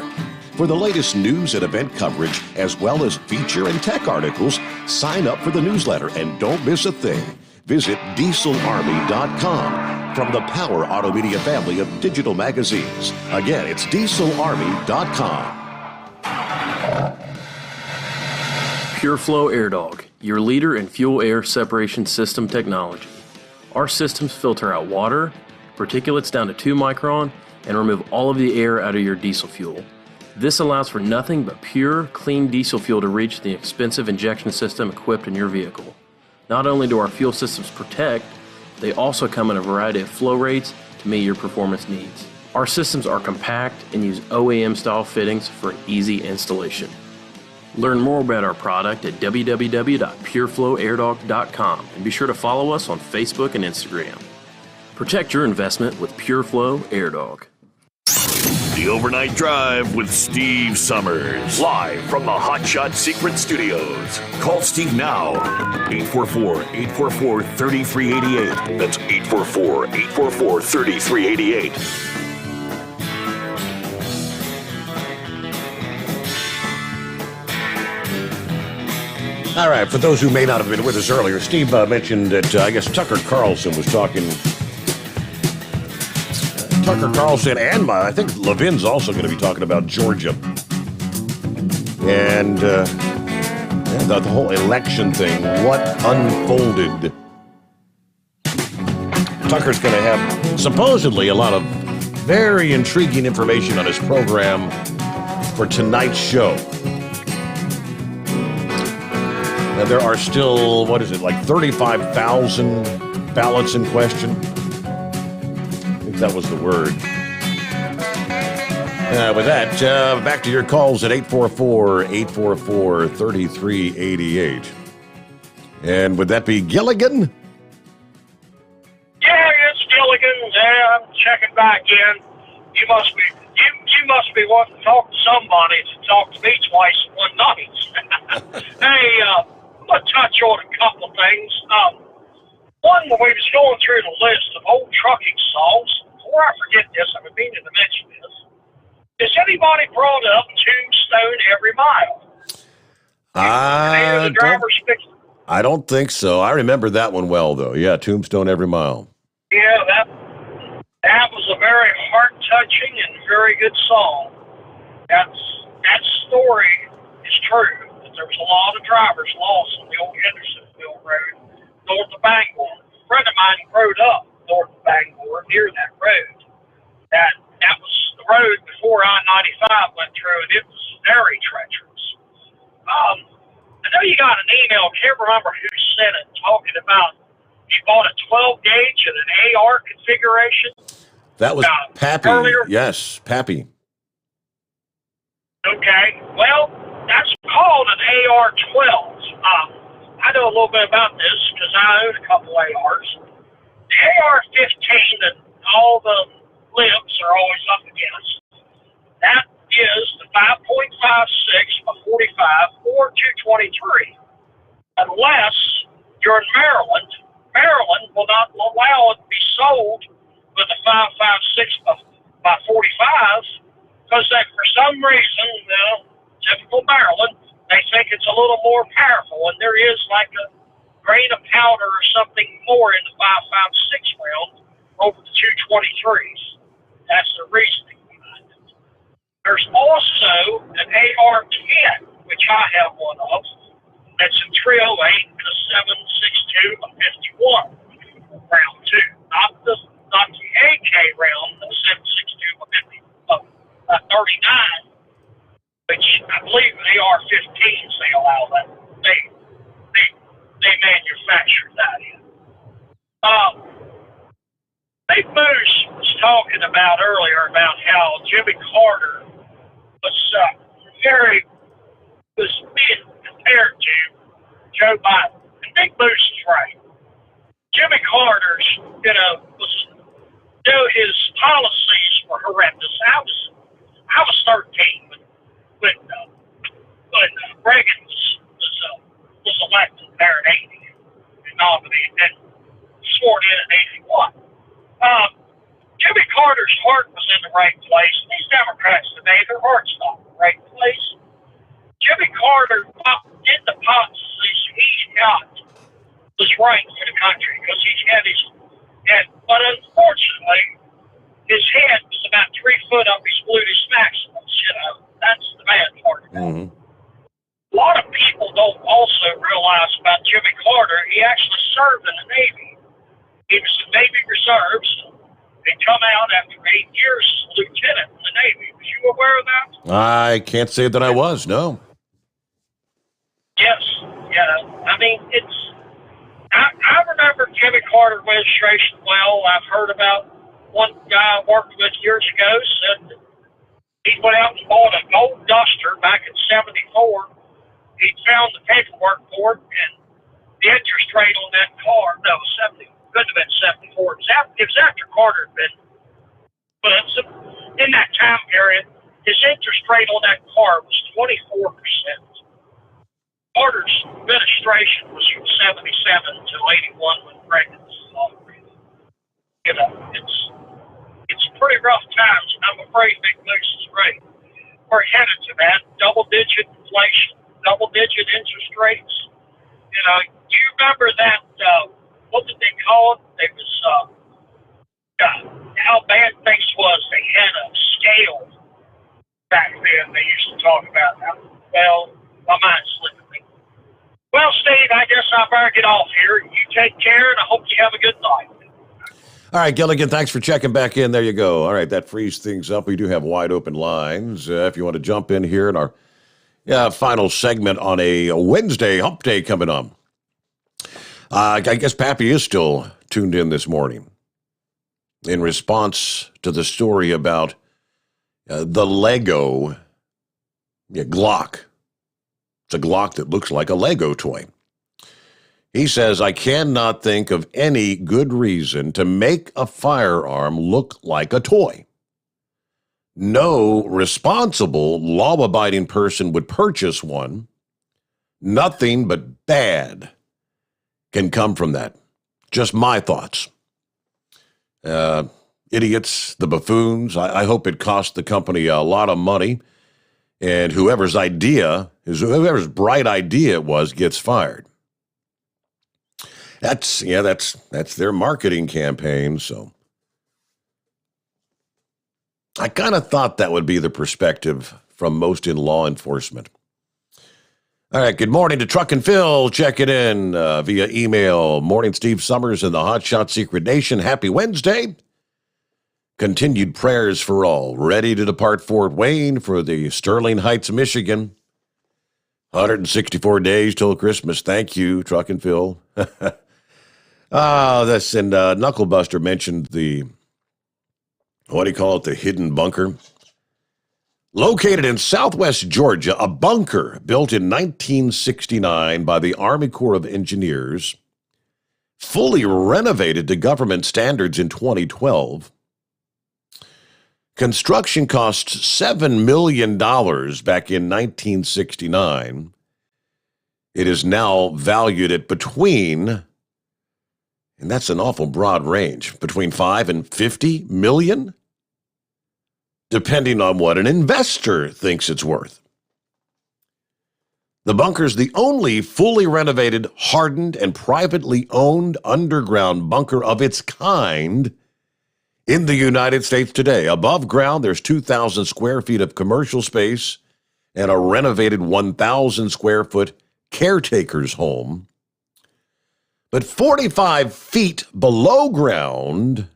For the latest news and event coverage, as well as feature and tech articles, sign up for the newsletter and don't miss a thing. Visit dieselarmy.com from the Power Auto Media family of digital magazines. Again, it's dieselarmy.com. PureFlow Air Dog, your leader in fuel air separation system technology. Our systems filter out water, particulates down to 2 micron, and remove all of the air out of your diesel fuel. This allows for nothing but pure, clean diesel fuel to reach the expensive injection system equipped in your vehicle. Not only do our fuel systems protect, they also come in a variety of flow rates to meet your performance needs. Our systems are compact and use OEM-style fittings for an easy installation. Learn more about our product at www.pureflowairdog.com and be sure to follow us on Facebook and Instagram. Protect your investment with PureFlow Air Dog. The Overnight Drive with Steve Sommers. Live from the Hotshot Secret Studios. Call Steve now. 844-844-3388. That's 844-844-3388. All right, for those who may not have been with us earlier, Steve mentioned that, I guess, Tucker Carlson was talking. Tucker Carlson and I think Levin's also going to be talking about Georgia. And the whole election thing, what unfolded. Tucker's going to have supposedly a lot of very intriguing information on his program for tonight's show. Now, there are still, like 35,000 ballots in question? I think that was the word. With that, back to your calls at 844-844-3388. And would that be Gilligan? Yeah, it's Gilligan. Yeah, I'm checking back in. You must be wanting to talk to somebody to talk to me twice in one night. Hey, I'm going to touch on a couple of things. One, when we was going through the list of old trucking songs, before I forget this, I've been meaning to mention this. Has anybody brought up Tombstone Every Mile? I don't think so. I remember that one well, though. Yeah, Tombstone Every Mile. Yeah, that was a very heart-touching and very good song. That story is true. That there was a lot of drivers lost on the old Hendersonville Road north of Bangor. A friend of mine grew up north of Bangor near that road. That was the road before I-95 went through, and it was very treacherous. I know you got an email, can't remember who sent it, talking about you bought a 12 gauge and an AR configuration. That was Pappy. Earlier? Yes, Pappy. Okay, well, that's called an AR-12. I know a little bit about this because I own a couple ARs. The AR-15 that all the lips are always up against, that is the 5.56 by 45 or 223. Unless you're in Maryland, Maryland will not allow it to be sold with a 5.56 by 45 because that for some reason, typical Maryland, they think it's a little more powerful, and there is like a grain of powder or something more in the 5.56 round over the 223s. That's the reasoning behind it. There's also an AR-10, which I have one of. That's a 308, the 7.62, a 51 round too. Not the AK round, the 7.62, a 39, which I believe AR-15s they allow that. They manufacture that in. Big Moose was talking about earlier about how Jimmy Carter was being compared to Joe Biden. And Big Moose is right. Jimmy Carter's, his policies were horrendous. I was 13 when Reagan was elected there in 80 and nominated and sworn in 81. Jimmy Carter's heart was in the right place. These Democrats today, their heart's not in the right place. Jimmy Carter did the policies he got was right for the country because he had but unfortunately, his head was about 3 foot up his gluteus maximus. That's the bad part of it. Mm-hmm. A lot of people don't also realize about Jimmy Carter. He actually served in the Navy. He was in Navy Reserves. He come out after 8 years as a lieutenant in the Navy. Was you aware of that? I can't say that I was, no. Yes. Yeah. I mean, I remember Jimmy Carter administration well. I've heard about one guy I worked with years ago said that he went out and bought a gold Duster back in '74. He found the paperwork for it, and the interest rate on that car, no, 70, couldn't have been 74. It was after Carter had been, but in that time period, his interest rate on that car was 24%. Carter's administration was from 77 until 81 when Reagan was inaugurated. It's pretty rough times, and I'm afraid Big Moose is right. We're headed to that double-digit inflation, double-digit interest rates. Do you remember that? What did they call it? It was how bad things was. They had a scale back then. They used to talk about that. Well, my mind's slipping me. Well, Steve, I guess I better get off here. You take care, and I hope you have a good night. All right, Gilligan, thanks for checking back in. There you go. All right, that frees things up. We do have wide open lines. If you want to jump in here in our final segment on a Wednesday hump day coming up. I guess Pappy is still tuned in this morning in response to the story about the Lego Glock. It's a Glock that looks like a Lego toy. He says, I cannot think of any good reason to make a firearm look like a toy. No responsible, law-abiding person would purchase one. Nothing but bad can come from that. Just my thoughts. Idiots, the buffoons. I hope it cost the company a lot of money, and whoever's bright idea it was gets fired. That's their marketing campaign. So I kind of thought that would be the perspective from most in law enforcement. All right, good morning to Truck and Phil. Check it in via email. Morning, Steve Sommers and the Hot Shot Secret Nation. Happy Wednesday. Continued prayers for all. Ready to depart Fort Wayne for the Sterling Heights, Michigan. 164 days till Christmas. Thank you, Truck and Phil. Knucklebuster mentioned the hidden bunker. Located in southwest Georgia, a bunker built in 1969 by the Army Corps of Engineers, fully renovated to government standards in 2012. Construction cost $7 million back in 1969. It is now valued at between, and that's an awful broad range, between 5 and 50 million, depending on what an investor thinks it's worth. The bunker's the only fully renovated, hardened, and privately owned underground bunker of its kind in the United States today. Above ground, there's 2,000 square feet of commercial space and a renovated 1,000 square foot caretaker's home. But 45 feet below ground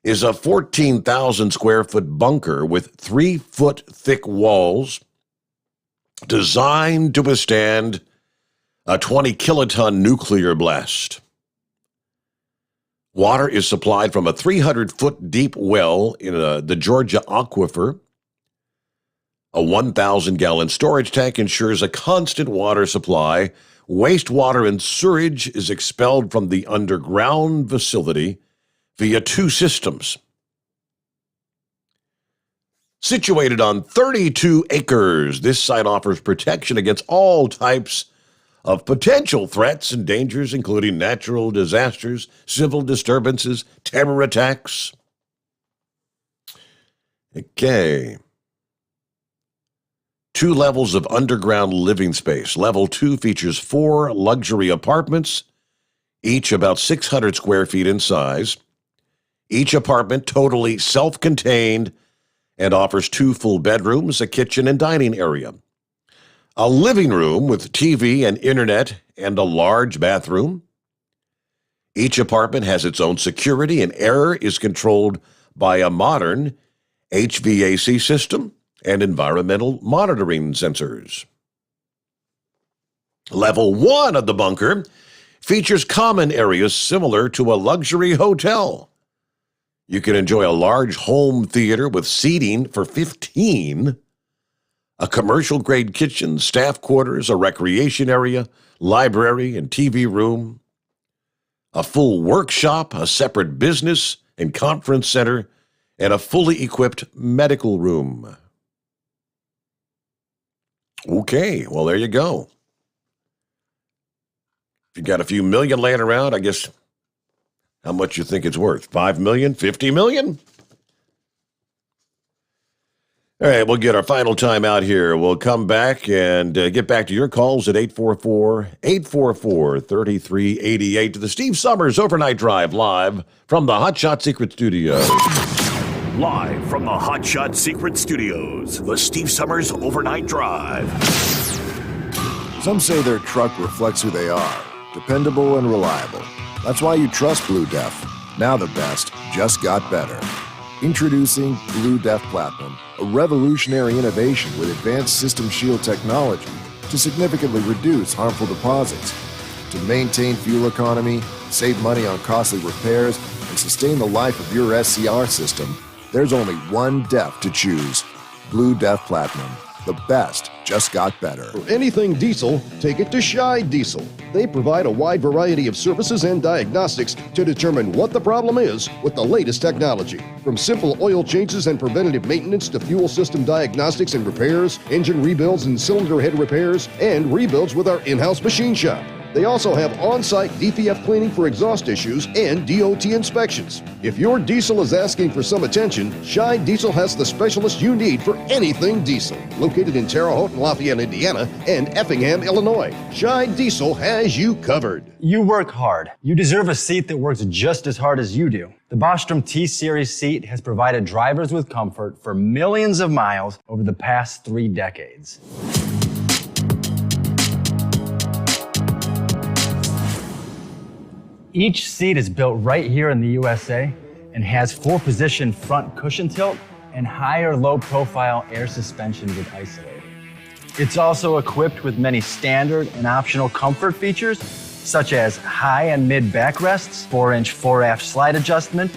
is a 14,000 square foot bunker with 3-foot thick walls designed to withstand a 20 kiloton nuclear blast. Water is supplied from a 300-foot deep well in the Georgia aquifer. A 1,000-gallon storage tank ensures a constant water supply. Wastewater and sewage is expelled from the underground facility via 2 systems. Situated on 32 acres, this site offers protection against all types of potential threats and dangers, including natural disasters, civil disturbances, terror attacks. Okay. 2 levels of underground living space. Level 2 features 4 luxury apartments, each about 600 square feet in size. Each apartment totally self-contained and offers 2 full bedrooms, a kitchen and dining area, a living room with TV and internet, and a large bathroom. Each apartment has its own security, and air is controlled by a modern HVAC system and environmental monitoring sensors. Level 1 of the bunker features common areas similar to a luxury hotel. You can enjoy a large home theater with seating for 15, a commercial-grade kitchen, staff quarters, a recreation area, library and TV room, a full workshop, a separate business and conference center, and a fully equipped medical room. Okay, well, there you go. If you got a few million laying around, I guess, how much you think it's worth? 5 million? 50 million? All right, we'll get our final time out here. We'll come back and get back to your calls at 844-3388 to the Steve Sommers Overnight Drive live from the Hot Shot Secret Studios. Live from the Hot Shot Secret Studios, the Steve Sommers Overnight Drive. Some say their truck reflects who they are, dependable and reliable. That's why you trust Blue Def. Now the best just got better. Introducing Blue Def Platinum, a revolutionary innovation with advanced system shield technology to significantly reduce harmful deposits. To maintain fuel economy, save money on costly repairs, and sustain the life of your SCR system, there's only one DEF to choose. Blue Def Platinum. The best just got better. For anything diesel, take it to Scheid Diesel. They provide a wide variety of services and diagnostics to determine what the problem is with the latest technology. From simple oil changes and preventative maintenance to fuel system diagnostics and repairs, engine rebuilds and cylinder head repairs, and rebuilds with our in-house machine shop. They also have on-site DPF cleaning for exhaust issues and DOT inspections. If your diesel is asking for some attention, Scheid Diesel has the specialist you need for anything diesel. Located in Terre Haute and Lafayette, Indiana, and Effingham, Illinois, Scheid Diesel has you covered. You work hard. You deserve a seat that works just as hard as you do. The Bostrom T-Series seat has provided drivers with comfort for millions of miles over the past 3 decades. Each seat is built right here in the USA and has 4-position front cushion tilt and higher low-profile air suspension with isolator. It's also equipped with many standard and optional comfort features, such as high and mid backrests, 4-inch 4-aft slide adjustment,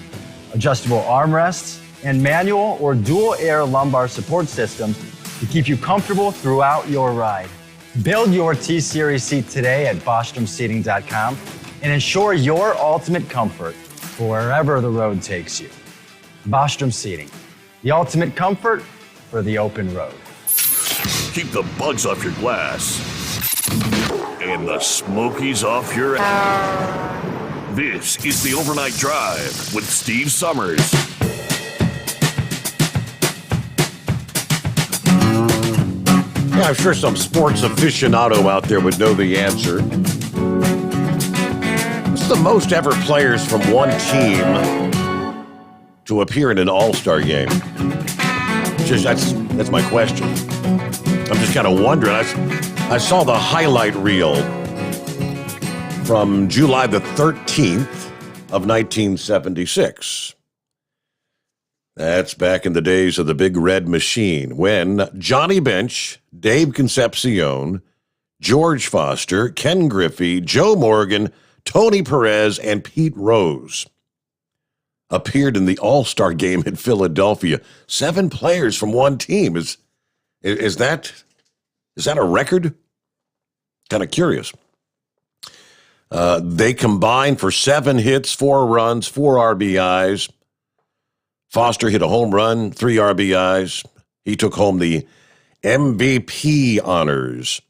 adjustable armrests, and manual or dual air lumbar support systems to keep you comfortable throughout your ride. Build your T-Series seat today at BostromSeating.com and ensure your ultimate comfort for wherever the road takes you. Bostrom Seating, the ultimate comfort for the open road. Keep the bugs off your glass and the smokies off your ass. This is the Overnight Drive with Steve Sommers. Yeah, I'm sure some sports aficionado out there would know the answer. What's the most ever players from one team to appear in an all-star game? That's my question. I'm just kind of wondering. I saw the highlight reel from July the 13th of 1976. That's back in the days of the Big Red Machine, when Johnny Bench, Dave Concepcion, George Foster, Ken Griffey, Joe Morgan, Tony Perez, and Pete Rose appeared in the All-Star game in Philadelphia. 7 players from one team. Is that a record? Kind of curious. They combined for 7 hits, 4 runs, 4 RBIs. Foster hit a home run, 3 RBIs. He took home the MVP honors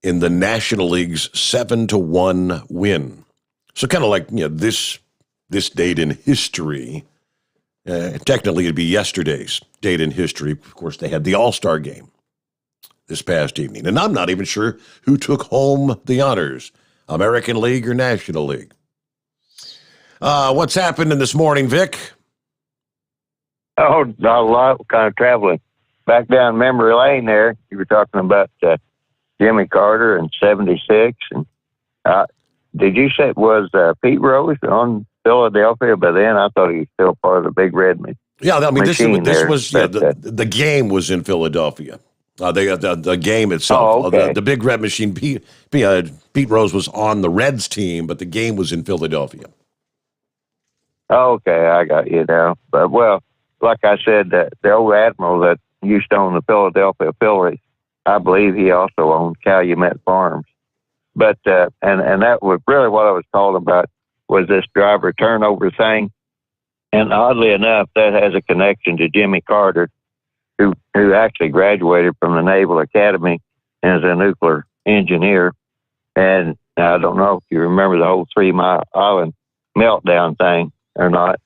in the National League's 7-1 win. So kind of like, this date in history. Technically, it'd be yesterday's date in history. Of course, they had the All-Star game this past evening. And I'm not even sure who took home the honors, American League or National League. What's happening this morning, Vic? Oh, not a lot. Kind of traveling back down memory lane there. You were talking about Jimmy Carter in '76, and did you say it was Pete Rose on Philadelphia? By then, I thought he was still part of the Big Red Machine. Yeah, I mean, this was but, the game was in Philadelphia. The game itself, oh, okay. The Big Red Machine. Pete Rose was on the Reds team, but the game was in Philadelphia. Okay, I got you now. But well, like I said, the old admiral that used to own the Philadelphia Phillies, I believe he also owned Calumet Farms. But and that was really what I was talking about, was this driver turnover thing. And oddly enough, that has a connection to Jimmy Carter, who actually graduated from the Naval Academy and is a nuclear engineer. And I don't know if you remember the whole 3 Mile Island meltdown thing or not,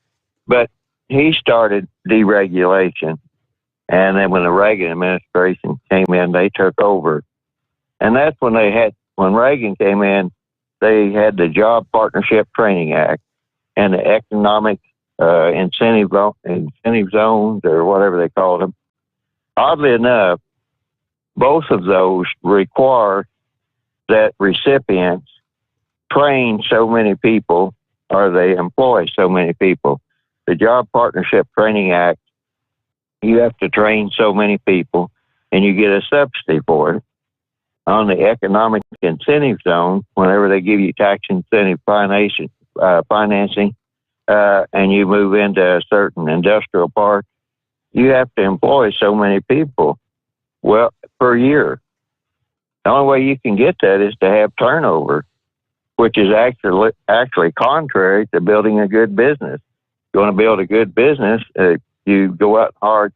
but he started deregulation. And then when the Reagan administration came in, they took over. And that's when when Reagan came in, they had the Job Partnership Training Act and the economic incentive zones, or whatever they called them. Oddly enough, both of those require that recipients train so many people, or they employ so many people. The Job Partnership Training Act, you have to train so many people, and you get a subsidy for it. On the economic incentive zone, whenever they give you tax incentive financing, and you move into a certain industrial park, you have to employ so many people, per year. The only way you can get that is to have turnover, which is actually contrary to building a good business. You want to build a good business, you go out and hire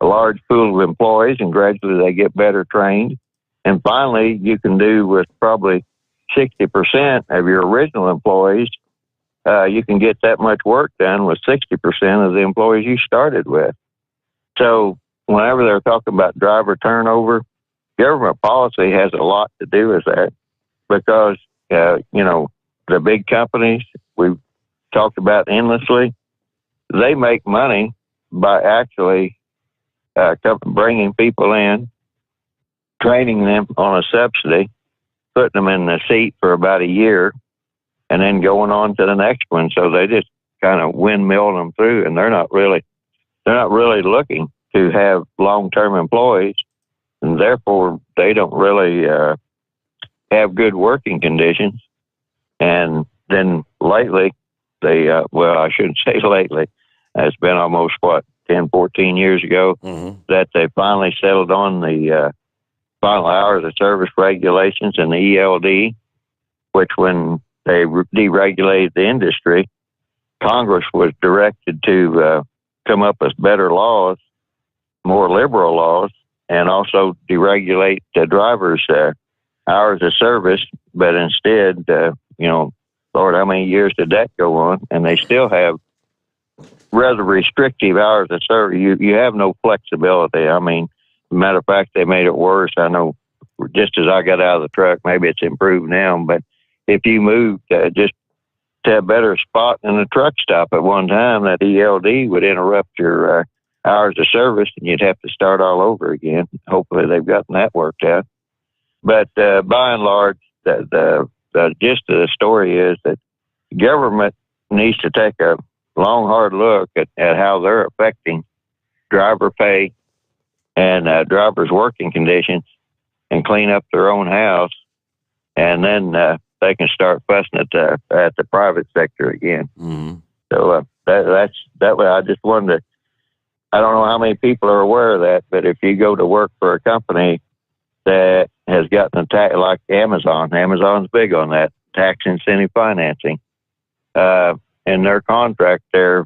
a large pool of employees, and gradually they get better trained. And finally, you can do with probably 60% of your original employees, you can get that much work done with 60% of the employees you started with. So whenever they're talking about driver turnover, government policy has a lot to do with that, because, the big companies we've talked about endlessly, they make money by actually bringing people in, training them on a subsidy, putting them in the seat for about a year, and then going on to the next one. So they just kind of windmill them through, and they're not really looking to have long-term employees, and therefore they don't really have good working conditions. And then lately, I shouldn't say lately, it's been almost 10, 14 years ago, that they finally settled on the final hours of service regulations and the ELD, which when they deregulated the industry, Congress was directed to come up with better laws, more liberal laws, and also deregulate the drivers' hours of service. But instead, Lord, how many years did that go on? And they still have rather restrictive hours of service. You have no flexibility. I mean, matter of fact, they made it worse. I know just as I got out of the truck, maybe it's improved now, but if you moved just to a better spot in the truck stop at one time, that ELD would interrupt your hours of service and you'd have to start all over again. Hopefully they've gotten that worked out. But by and large, the gist of the story is that government needs to take a long, hard look at how they're affecting driver pay and drivers' working conditions and clean up their own house, and then they can start fussing at the private sector again. Mm-hmm. So that's that way. I just wanted to. I don't know how many people are aware of that, but if you go to work for a company that has gotten a tax, like Amazon's big on that tax incentive financing. In their contract, I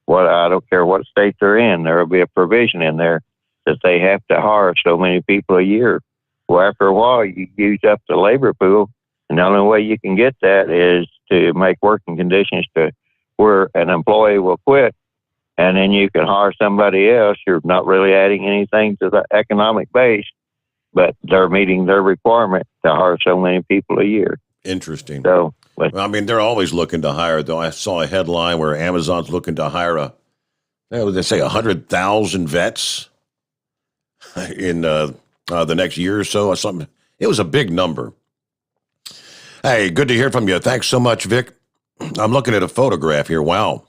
don't care what state they're in, there will be a provision in there that they have to hire so many people a year. Well, after a while, you use up the labor pool, and the only way you can get that is to make working conditions to where an employee will quit, and then you can hire somebody else. You're not really adding anything to the economic base, but they're meeting their requirement to hire so many people a year. Interesting. So, well, I mean, they're always looking to hire, though. I saw a headline where Amazon's looking to hire they say 100,000 vets in the next year or so or something. It was a big number. Hey, good to hear from you. Thanks so much, Vic. I'm looking at a photograph here. Wow.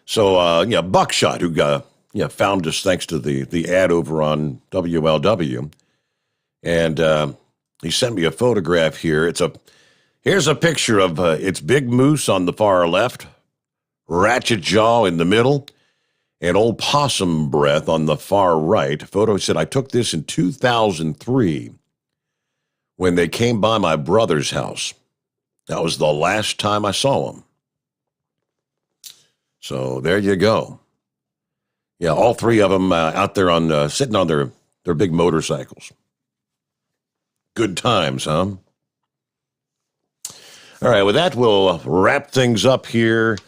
So, Buckshot, who found us thanks to the ad over on WLW. And he sent me a photograph here. Here's a picture of it's Big Moose on the far left, Ratchet Jaw in the middle, and Old Possum Breath on the far right. Photo said, I took this in 2003 when they came by my brother's house. That was the last time I saw them. So there you go. Yeah, all three of them out there on sitting on their big motorcycles. Good times, huh? All right, with that, we'll wrap things up here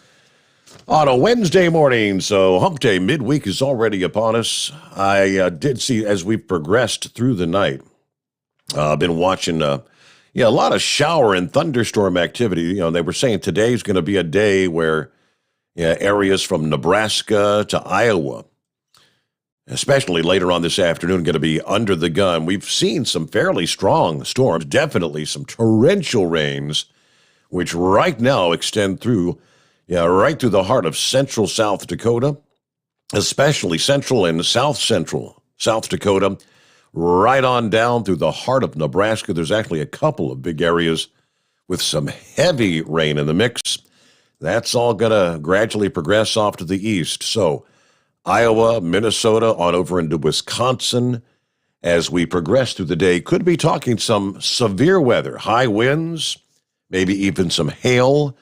on a Wednesday morning. So hump day midweek is already upon us. I did see, as we've progressed through the night, I've been watching a lot of shower and thunderstorm activity. They were saying today's going to be a day where areas from Nebraska to Iowa, especially later on this afternoon, going to be under the gun. We've seen some fairly strong storms, definitely some torrential rains, which right now extend through, right through the heart of central South Dakota, especially central and south-central South Dakota, right on down through the heart of Nebraska. There's actually a couple of big areas with some heavy rain in the mix. That's all going to gradually progress off to the east. So Iowa, Minnesota, on over into Wisconsin, as we progress through the day, could be talking some severe weather, high winds, maybe even some hail,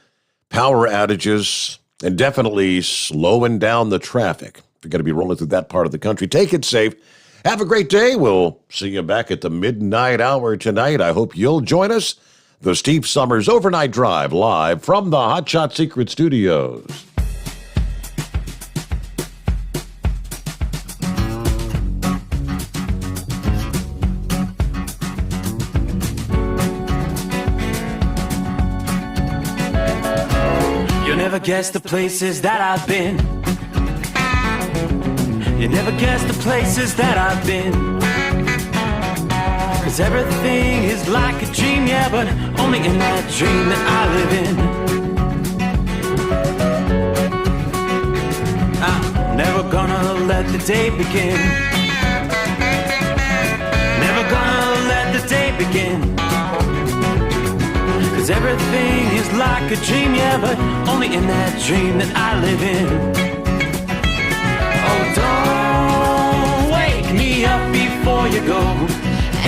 power outages, and definitely slowing down the traffic. If you're going to be rolling through that part of the country, take it safe. Have a great day. We'll see you back at the midnight hour tonight. I hope you'll join us. The Steve Sommers Overnight Drive, live from the Hot Shot Secret Studios. You'll never guess the places that I've been. You never guess the places that I've been. 'Cause everything is like a dream, yeah, but only in that dream that I live in. I'm never gonna let the day begin. Never gonna let the day begin. 'Cause everything is like a dream, yeah, but only in that dream that I live in. Oh, don't wake me up before you go,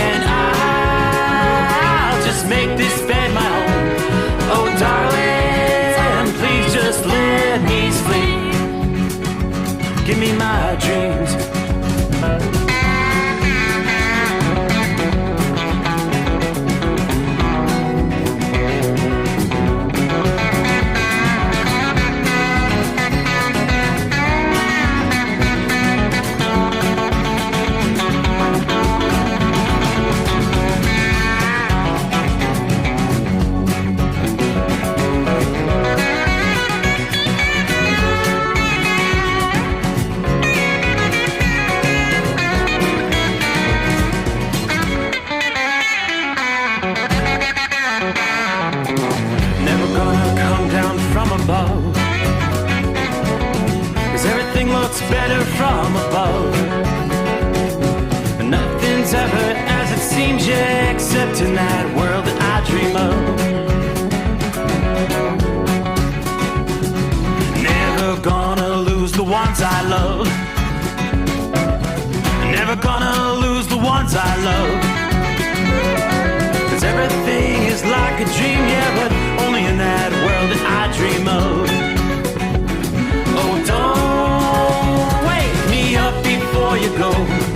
and I'll just make this bed my home. Oh, darling, please just let me sleep. Give me my dreams. perfect in that world that I dream of. Never gonna lose the ones I love. Never gonna lose the ones I love. 'Cause everything is like a dream, yeah, but only in that world that I dream of. Oh, don't wake me up before you go.